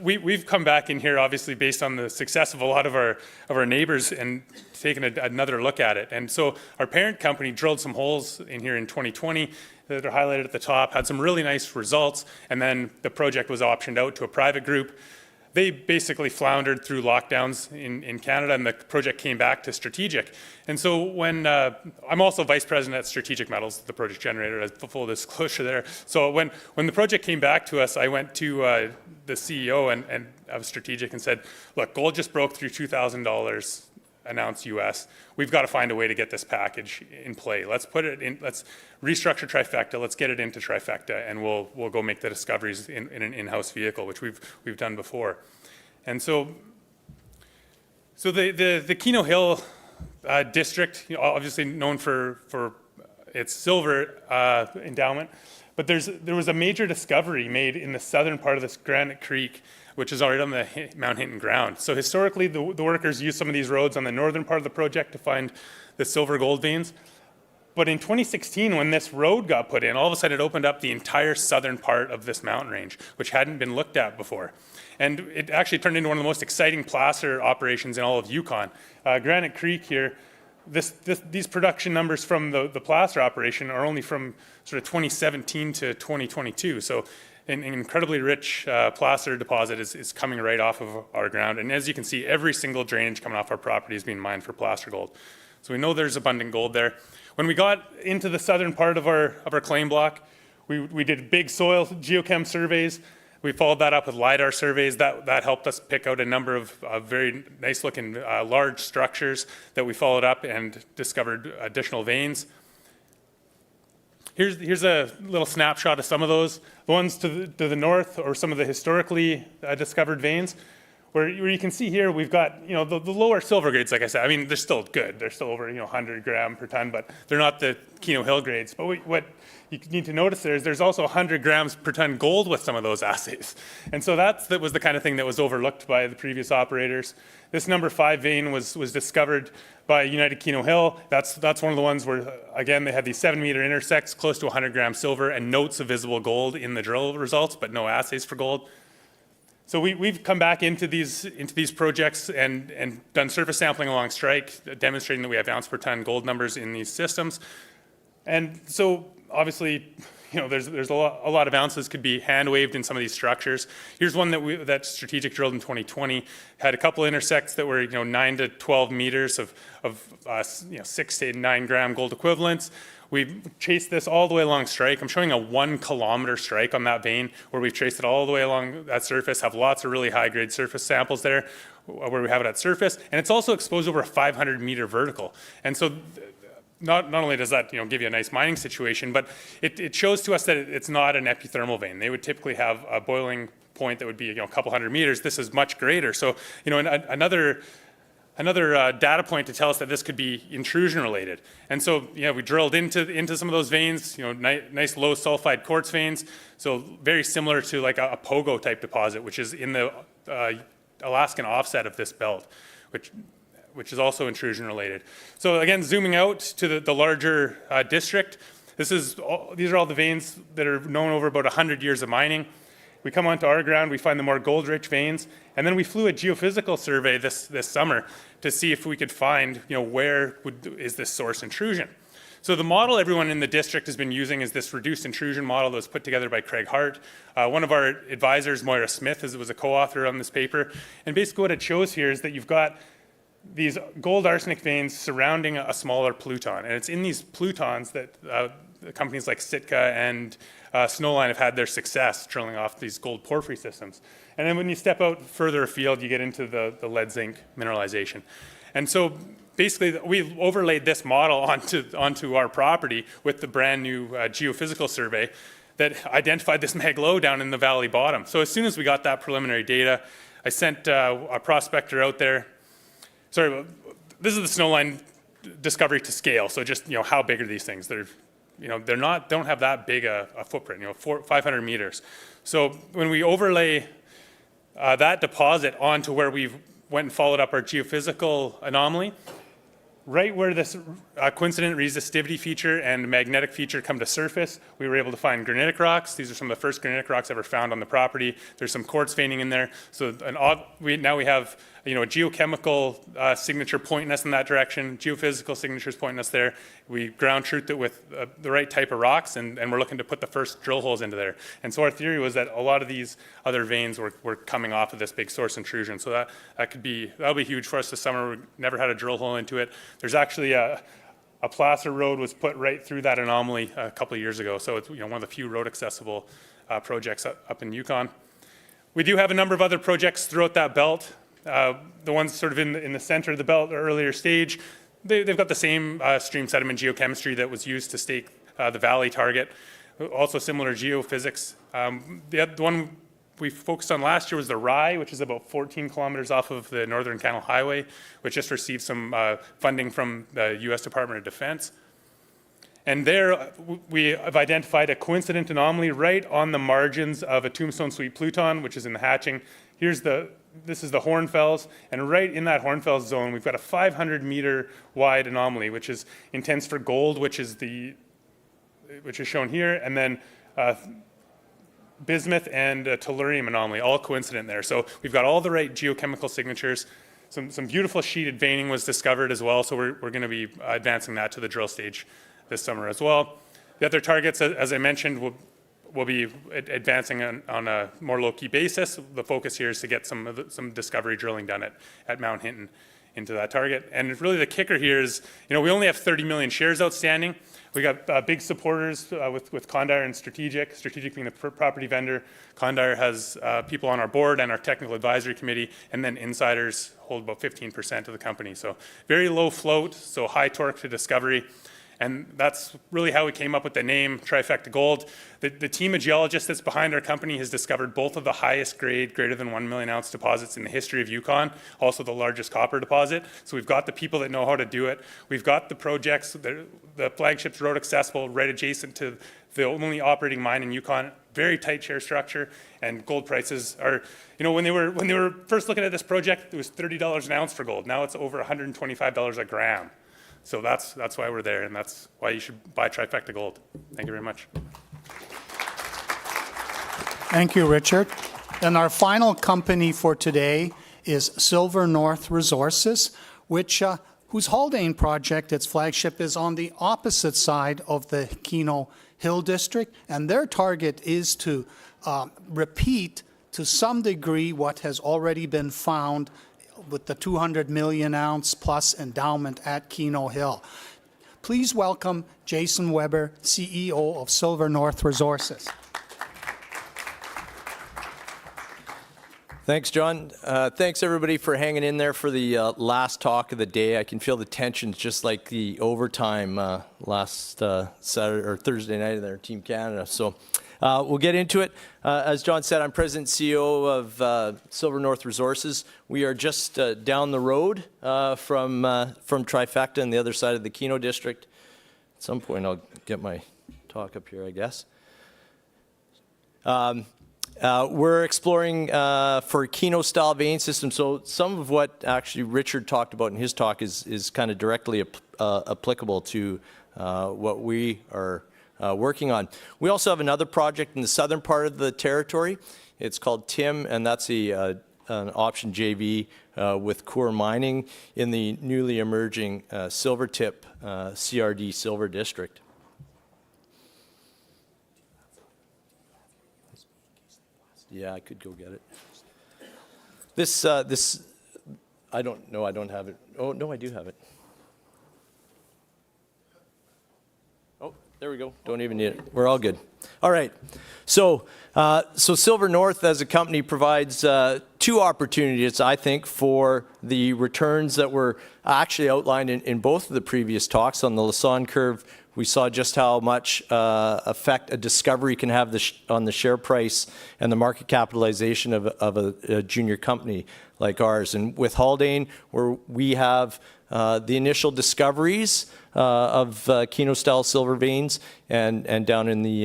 Speaker 20: we've come back in here, obviously, based on the success of a lot of our neighbors and taken another look at it. And so our parent company drilled some holes in here in 2020 that are highlighted at the top, had some really nice results, and then the project was optioned out to a private group. They basically floundered through lockdowns in Canada, and the project came back to Strategic. And so when I'm also vice president at Strategic Metals, the project generator, as full disclosure there. So when the project came back to us, I went to the CEO and of Strategic and said, look, gold just broke through $2,000 announced US. We've got to find a way to get this package in play. Let's put it in, let's restructure Trifecta, let's get it into Trifecta, and we'll go make the discoveries in an in-house vehicle, which we've done before. And so the Keno Hill district, obviously known for its silver endowment, but there was a major discovery made in the southern part of this Granite Creek, which is already on the Mount Hinton ground. So historically, the workers used some of these roads on the northern part of the project to find the silver gold veins. But in 2016, when this road got put in, all of a sudden it opened up the entire southern part of this mountain range, which hadn't been looked at before. And it actually turned into one of the most exciting placer operations in all of Yukon. Granite Creek here, these production numbers from the placer operation are only from sort of 2017 to 2022. So an incredibly rich placer deposit is coming right off of our ground. And as you can see, every single drainage coming off our property is being mined for placer gold. So we know there's abundant gold there. When we got into the southern part of our claim block, we did big soil geochem surveys. We followed that up with LiDAR surveys. That helped us pick out a number of very nice looking large structures that we followed up and discovered additional veins. Here's a little snapshot of some of those. The ones to the north are some of the historically discovered veins, where you can see here we've got the lower silver grades. Like I said, I mean they're still good. They're still over 100 gram per ton, but they're not the Keno Hill grades. But what you need to notice there's also 100 grams per ton gold with some of those assays, and so that was the kind of thing that was overlooked by the previous operators. This number 5 vein was discovered by United Keno Hill. That's one of the ones where, again, they had these 7-meter intersects, close to 100 grams silver, and notes of visible gold in the drill results, but no assays for gold. So we've come back into these projects and done surface sampling along strike, demonstrating that we have ounce per ton gold numbers in these systems. And so obviously, there's a lot of ounces could be hand waved in some of these structures. Here's one that Strategic drilled in 2020. Had a couple intersects that were 9 to 12 meters of 6 to 9 gram gold equivalents. We've chased this all the way along strike. I'm showing a 1 kilometer strike on that vein where we've traced it all the way along that surface. Have lots of really high grade surface samples there where we have it at surface, and it's also exposed over a 500 meter vertical. And so not only does that give you a nice mining situation, but it shows to us that it's not an epithermal vein. They would typically have a boiling point that would be a couple hundred meters. This is much greater. So another data point to tell us that this could be intrusion related. And so we drilled into some of those veins. Nice low sulfide quartz veins. So very similar to like a Pogo type deposit, which is in the Alaskan offset of this belt, which is also intrusion related. So again, zooming out to the larger district, these are all the veins that are known over about 100 years of mining. We come onto our ground, we find the more gold-rich veins, and then we flew a geophysical survey this summer to see if we could find, where is this source intrusion. So the model everyone in the district has been using is this reduced intrusion model that was put together by Craig Hart. One of our advisors, Moira Smith, was a co-author on this paper. And basically what it shows here is that you've got these gold arsenic veins surrounding a smaller pluton. And it's in these plutons that companies like Sitka and Snowline have had their success drilling off these gold porphyry systems. And then when you step out further afield, you get into the lead zinc mineralization. And so basically we overlaid this model onto our property with the brand new geophysical survey that identified this mag low down in the valley bottom. So as soon as we got that preliminary data, I sent a prospector out there. Sorry, this is the Snowline discovery to scale. So just how big are these things? Don't have that big a footprint. 500 meters. So when we overlay that deposit onto where we went and followed up our geophysical anomaly, right where this a coincident resistivity feature and magnetic feature come to surface, we were able to find granitic rocks. These are some of the first granitic rocks ever found on the property. There's some quartz veining in there. So now we have a geochemical signature pointing us in that direction, geophysical signatures pointing us there. We ground truthed it with the right type of rocks, and we're looking to put the first drill holes into there. And so our theory was that a lot of these other veins were coming off of this big source intrusion. So that'll be huge for us this summer. We never had a drill hole into it. There's actually a placer road was put right through that anomaly a couple of years ago. So it's one of the few road accessible projects up in Yukon. We do have a number of other projects throughout that belt. The ones sort of in the center of the belt, earlier stage, they've got the same stream sediment geochemistry that was used to stake the valley target. Also similar geophysics. The one we focused on last year was the Rye, which is about 14 kilometers off of the Northern Canal Highway, which just received some funding from the U.S. Department of Defense. And there we have identified a coincident anomaly right on the margins of a Tombstone Sweet Pluton, which is in the hatching. This is the Hornfells, and right in that Hornfells zone, we've got a 500-meter wide anomaly, which is intense for gold, which is shown here, and then bismuth and tellurium anomaly, all coincident there. So we've got all the right geochemical signatures. Some beautiful sheeted veining was discovered as well, so we're going to be advancing that to the drill stage this summer as well. The other targets, as I mentioned, will be advancing on a more low-key basis. The focus here is to get some discovery drilling done at Mount Hinton into that target. And really the kicker here is, we only have 30 million shares outstanding. We got big supporters with Condire and Strategic being the property vendor. Condire has people on our board and our technical advisory committee, and then insiders hold about 15% of the company. So very low float, so high torque to discovery. And that's really how we came up with the name Trifecta Gold. The team of geologists that's behind our company has discovered both of the highest grade, greater than 1 million ounce deposits in the history of Yukon, also the largest copper deposit. So we've got the people that know how to do it. We've got the projects, the flagship's road accessible, right adjacent to the only operating mine in Yukon, very tight share structure, and gold prices are, when they were first looking at this project, it was $30 an ounce for gold. Now it's over $125 a gram. So that's why we're there, and that's why you should buy Trifecta Gold. Thank you very much.
Speaker 18: Thank you, Richard. And our final company for today is Silver North Resources, whose Haldane project, its flagship, is on the opposite side of the Keno Hill District, and their target is to repeat to some degree what has already been found with the 200 million ounce plus endowment at Keno Hill. Please welcome Jason Weber, CEO of Silver North Resources.
Speaker 21: Thanks, John. Thanks, everybody, for hanging in there for the last talk of the day. I can feel the tensions just like the overtime last Saturday or Thursday night there, Team Canada. So we'll get into it. As John said, I'm President and CEO of Silver North Resources. We are just down the road from Trifecta on the other side of the Keno District. At some point, I'll get my talk up here, I guess. We're exploring for Keno-style vein systems. So some of what actually Richard talked about in his talk is kind of directly applicable to what we are working on. We also have another project in the southern part of the territory. It's called TIM, and that's an option JV with Coeur Mining in the newly emerging Silvertip CRD Silver District. Yeah, I could go get it. This, I don't know, I don't have it. Oh, no, I do have it. Oh, there we go. Don't even need it. We're all good. All right. So Silver North as a company provides two opportunities, I think, for the returns that were actually outlined in both of the previous talks. On the Lassonde curve, we saw just how much effect a discovery can have on the share price and the market capitalization of a junior company like ours. And with Haldane, where we have the initial discoveries of Keno-style silver veins, and down in the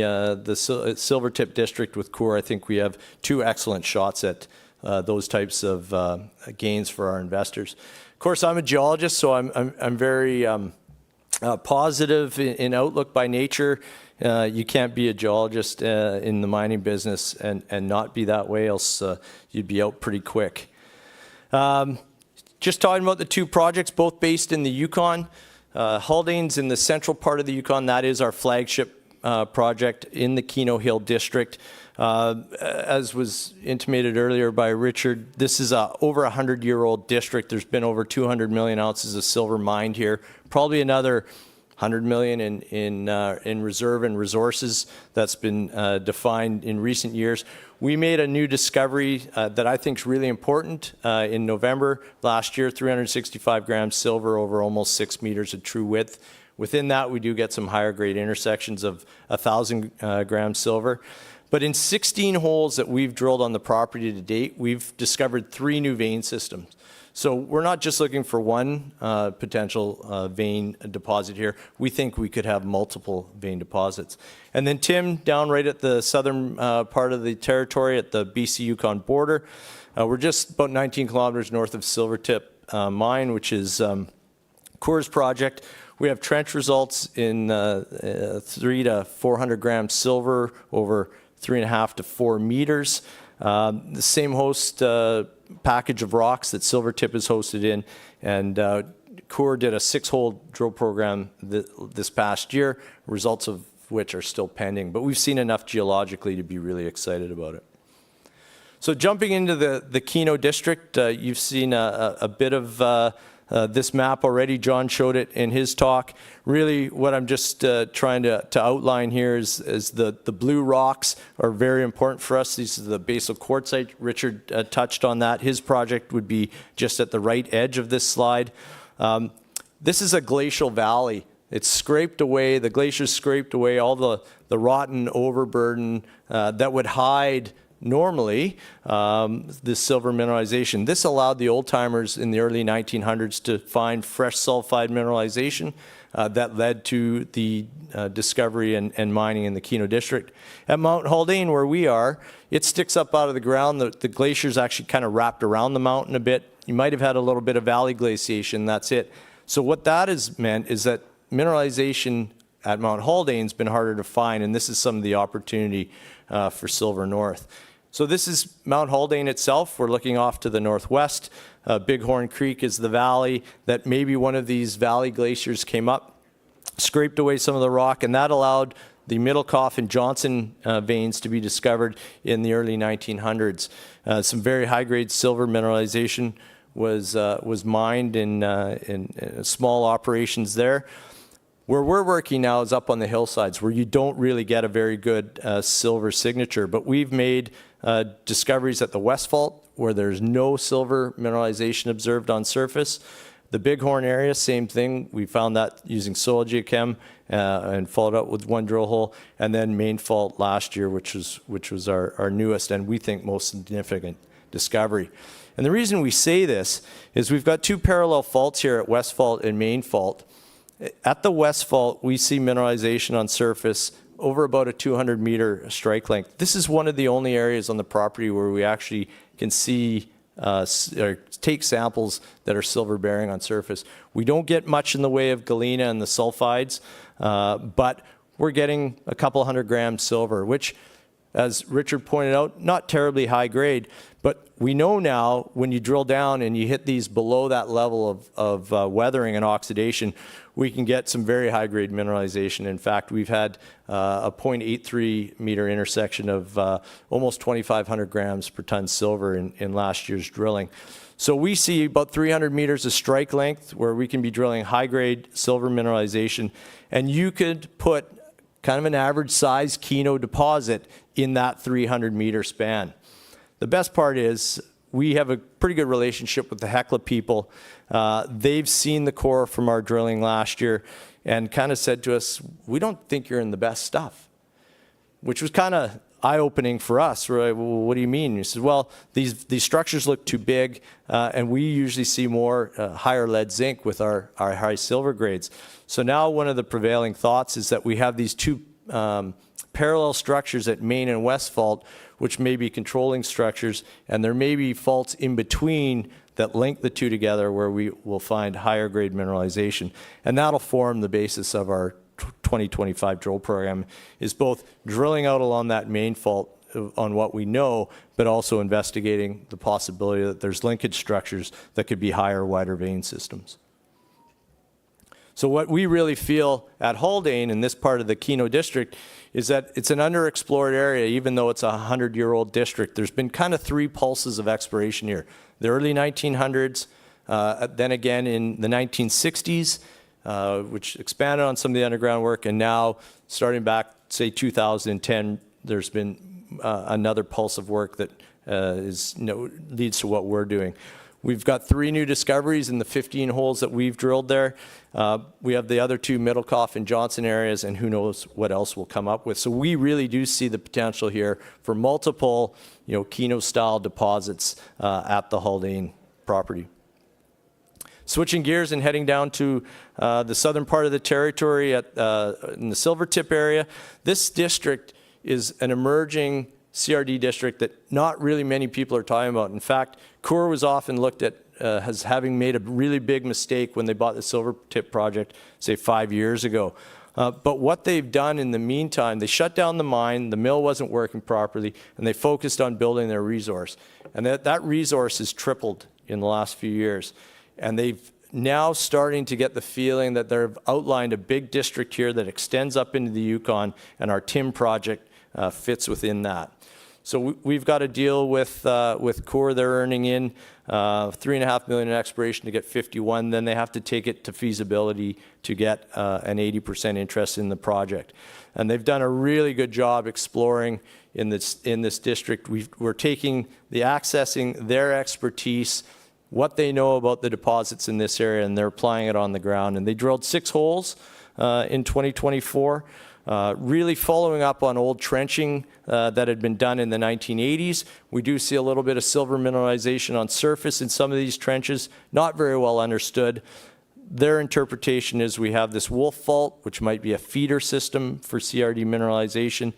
Speaker 21: Silvertip district with Coeur, I think we have two excellent shots at those types of gains for our investors. Of course, I'm a geologist, so I'm very positive in outlook by nature. You can't be a geologist in the mining business and not be that way, else you'd be out pretty quick. Just talking about the two projects, both based in the Yukon. Haldane's in the central part of the Yukon. That is our flagship project in the Keno Hill district. As was intimated earlier by Richard, this is a over 100-year-old district. There's been over 200 million ounces of silver mined here. Probably another 100 million in reserve and resources that's been defined in recent years. We made a new discovery that I think is really important in November last year, 365 grams silver over almost 6 meters of true width. Within that, we do get some higher grade intersections of 1,000 grams silver. But in 16 holes that we've drilled on the property to date, we've discovered 3 new vein systems. So we're not just looking for one potential vein deposit here. We think we could have multiple vein deposits. And then Tim, down right at the southern part of the territory at the BC-Yukon border, we're just about 19 kilometers north of Silvertip Mine, which is Coeur's project. We have trench results in 300 to 400 grams silver over 3.5 to 4 meters. The same host package of rocks that Silvertip is hosted in, and Coeur did a 6-hole drill program this past year, results of which are still pending. But we've seen enough geologically to be really excited about it. So jumping into the Keno district, you've seen a bit of this map already. John showed it in his talk. Really what I'm just trying to outline here is the blue rocks are very important for us. These are the basal quartzite. Richard touched on that. His project would be just at the right edge of this slide. This is a glacial valley. It's scraped away, the glaciers scraped away all the rotten overburden that would hide normally this silver mineralization. This allowed the old timers in the early 1900s to find fresh sulfide mineralization that led to the discovery and mining in the Keno district. At Mount Haldane, where we are, it sticks up out of the ground. The glacier's actually kind of wrapped around the mountain a bit. You might have had a little bit of valley glaciation, that's it. So what that has meant is that mineralization at Mount Haldane's been harder to find, and this is some of the opportunity for Silver North. So this is Mount Haldane itself. We're looking off to the northwest. Bighorn Creek is the valley that maybe one of these valley glaciers came up, scraped away some of the rock, and that allowed the Middlecoff and Johnson veins to be discovered in the early 1900s. Some very high-grade silver mineralization was mined in small operations there. Where we're working now is up on the hillsides where you don't really get a very good silver signature, but we've made discoveries at the West Fault where there's no silver mineralization observed on surface. The Bighorn area, same thing. We found that using soil geochem and followed up with one drill hole, and then Main Fault last year, which was our newest and we think most significant discovery. And the reason we say this is we've got 2 parallel faults here at West Fault and Main Fault. At the West Fault, we see mineralization on surface over about a 200-meter strike length. This is one of the only areas on the property where we actually can see or take samples that are silver-bearing on surface. We don't get much in the way of galena and the sulfides, but we're getting a couple 100 grams silver, which, as Richard pointed out, not terribly high grade, but we know now when you drill down and you hit these below that level of weathering and oxidation, we can get some very high-grade mineralization. In fact, we've had a 0.83 meter intersection of almost 2,500 grams per ton silver in last year's drilling. So we see about 300 meters of strike length where we can be drilling high-grade silver mineralization, and you could put kind of an average size Keno deposit in that 300-meter span. The best part is we have a pretty good relationship with the Hecla people. They've seen the core from our drilling last year and kind of said to us, we don't think you're in the best stuff, which was kind of eye-opening for us. We're like, well, what do you mean? He says, well, these structures look too big, and we usually see more higher lead zinc with our high silver grades. So now one of the prevailing thoughts is that we have these 2 parallel structures at Main and West Fault, which may be controlling structures, and there may be faults in between that link the two together where we will find higher grade mineralization. And that'll form the basis of our 2025 drill program, is both drilling out along that main fault on what we know, but also investigating the possibility that there's linkage structures that could be higher, wider vein systems. So what we really feel at Haldane in this part of the Keno district is that it's an underexplored area, even though it's a 100-year-old district. There's been kind of three pulses of exploration here. The early 1900s, then again in the 1960s, which expanded on some of the underground work, and now starting back, say, 2010, there's been another pulse of work that leads to what we're doing. We've got 3 new discoveries in the 15 holes that we've drilled there. We have the other 2 Middlecoff and Johnson areas, and who knows what else we'll come up with. So we really do see the potential here for multiple, Keno-style deposits at the Haldane property. Switching gears and heading down to the southern part of the territory in the Silvertip area, this district is an emerging CRD district that not really many people are talking about. In fact, Coeur was often looked at as having made a really big mistake when they bought the Silvertip project, say 5 years ago. But what they've done in the meantime, they shut down the mine, the mill wasn't working properly, and they focused on building their resource. And that resource has tripled in the last few years. And they've now starting to get the feeling that they've outlined a big district here that extends up into the Yukon, and our TIM project fits within that. So we've got to deal with Coeur. They're earning in $3.5 million in exploration to get 51. Then they have to take it to feasibility to get an 80% interest in the project. And they've done a really good job exploring in this district. We're taking accessing their expertise, what they know about the deposits in this area, and they're applying it on the ground. And they drilled 6 holes in 2024. Really following up on old trenching that had been done in the 1980s. We do see a little bit of silver mineralization on surface in some of these trenches, not very well understood. Their interpretation is we have this Wolf Fault, which might be a feeder system for CRD mineralization.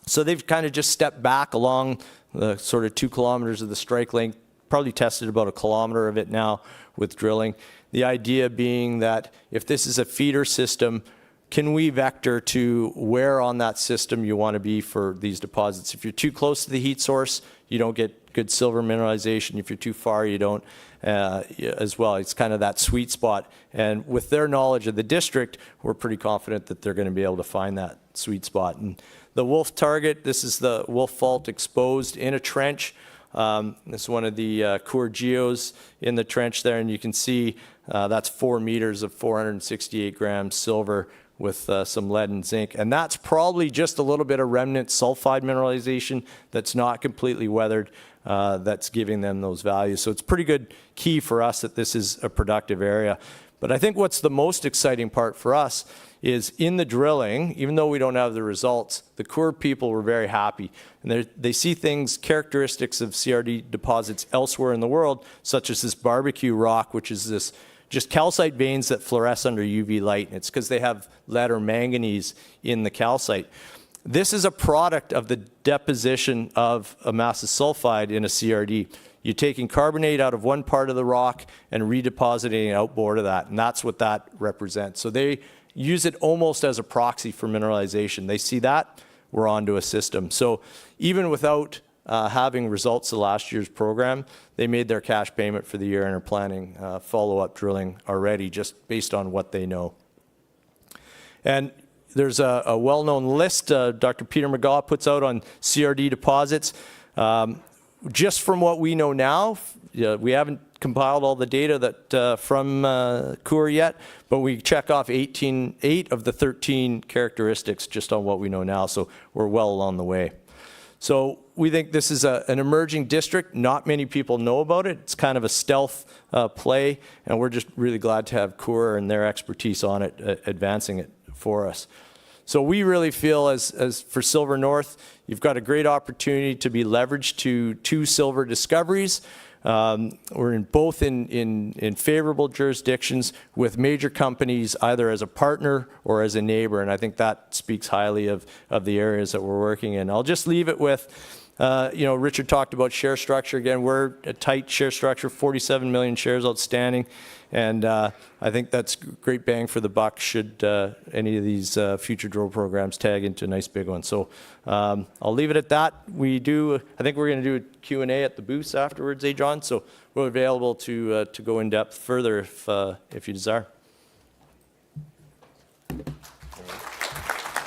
Speaker 21: So they've kind of just stepped back along the sort of 2 kilometers of the strike length, probably tested about 1 kilometer of it now with drilling. The idea being that if this is a feeder system, can we vector to where on that system you want to be for these deposits? If you're too close to the heat source, you don't get good silver mineralization. If you're too far, you don't as well. It's kind of that sweet spot. And with their knowledge of the district, we're pretty confident that they're going to be able to find that sweet spot. And the Wolf target, this is the Wolf Fault exposed in a trench. This is one of the Coeur geos in the trench there, and you can see that's 4 meters of 468 grams silver with some lead and zinc. And that's probably just a little bit of remnant sulfide mineralization that's not completely weathered that's giving them those values. So it's pretty good key for us that this is a productive area. But I think what's the most exciting part for us is in the drilling, even though we don't have the results, the Coeur people were very happy. And they see things, characteristics of CRD deposits elsewhere in the world, such as this barbecue rock, which is this just calcite veins that fluoresce under UV light. And it's because they have lead or manganese in the calcite. This is a product of the deposition of a massive sulfide in a CRD. You're taking carbonate out of one part of the rock and redepositing it outboard of that, and that's what that represents. So they use it almost as a proxy for mineralization. They see that, we're onto a system. So even without having results of last year's program, they made their cash payment for the year and are planning follow-up drilling already just based on what they know. And there's a well-known list Dr. Peter McGaw puts out on CRD deposits. Just from what we know now, we haven't compiled all the data that from Coeur yet, but we check off 8 of the 13 characteristics just on what we know now, so we're well along the way. So we think this is an emerging district. Not many people know about it. It's kind of a stealth play, and we're just really glad to have Coeur and their expertise on it, advancing it for us. So we really feel as for Silver North, you've got a great opportunity to be leveraged to 2 silver discoveries. We're both in favorable jurisdictions with major companies, either as a partner or as a neighbor, and I think that speaks highly of the areas that we're working in. I'll just leave it with Richard talked about share structure. Again, we're a tight share structure, 47 million shares outstanding. And I think that's great bang for the buck should any of these future drill programs tag into a nice big one. So I'll leave it at that. I think we're going to do a Q&A at the booths afterwards, John? So we're available to go in depth further if you desire.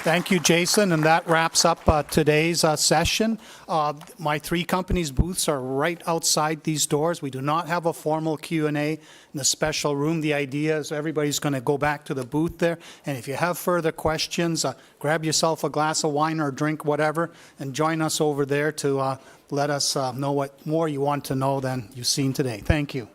Speaker 18: Thank you, Jason, and that wraps up today's session. My three companies' booths are right outside these doors. We do not have a formal Q&A in the special room. The idea is everybody's going to go back to the booth there, and if you have further questions, grab yourself a glass of wine or drink, whatever, and join us over there to let us know what more you want to know than you've seen today. Thank you.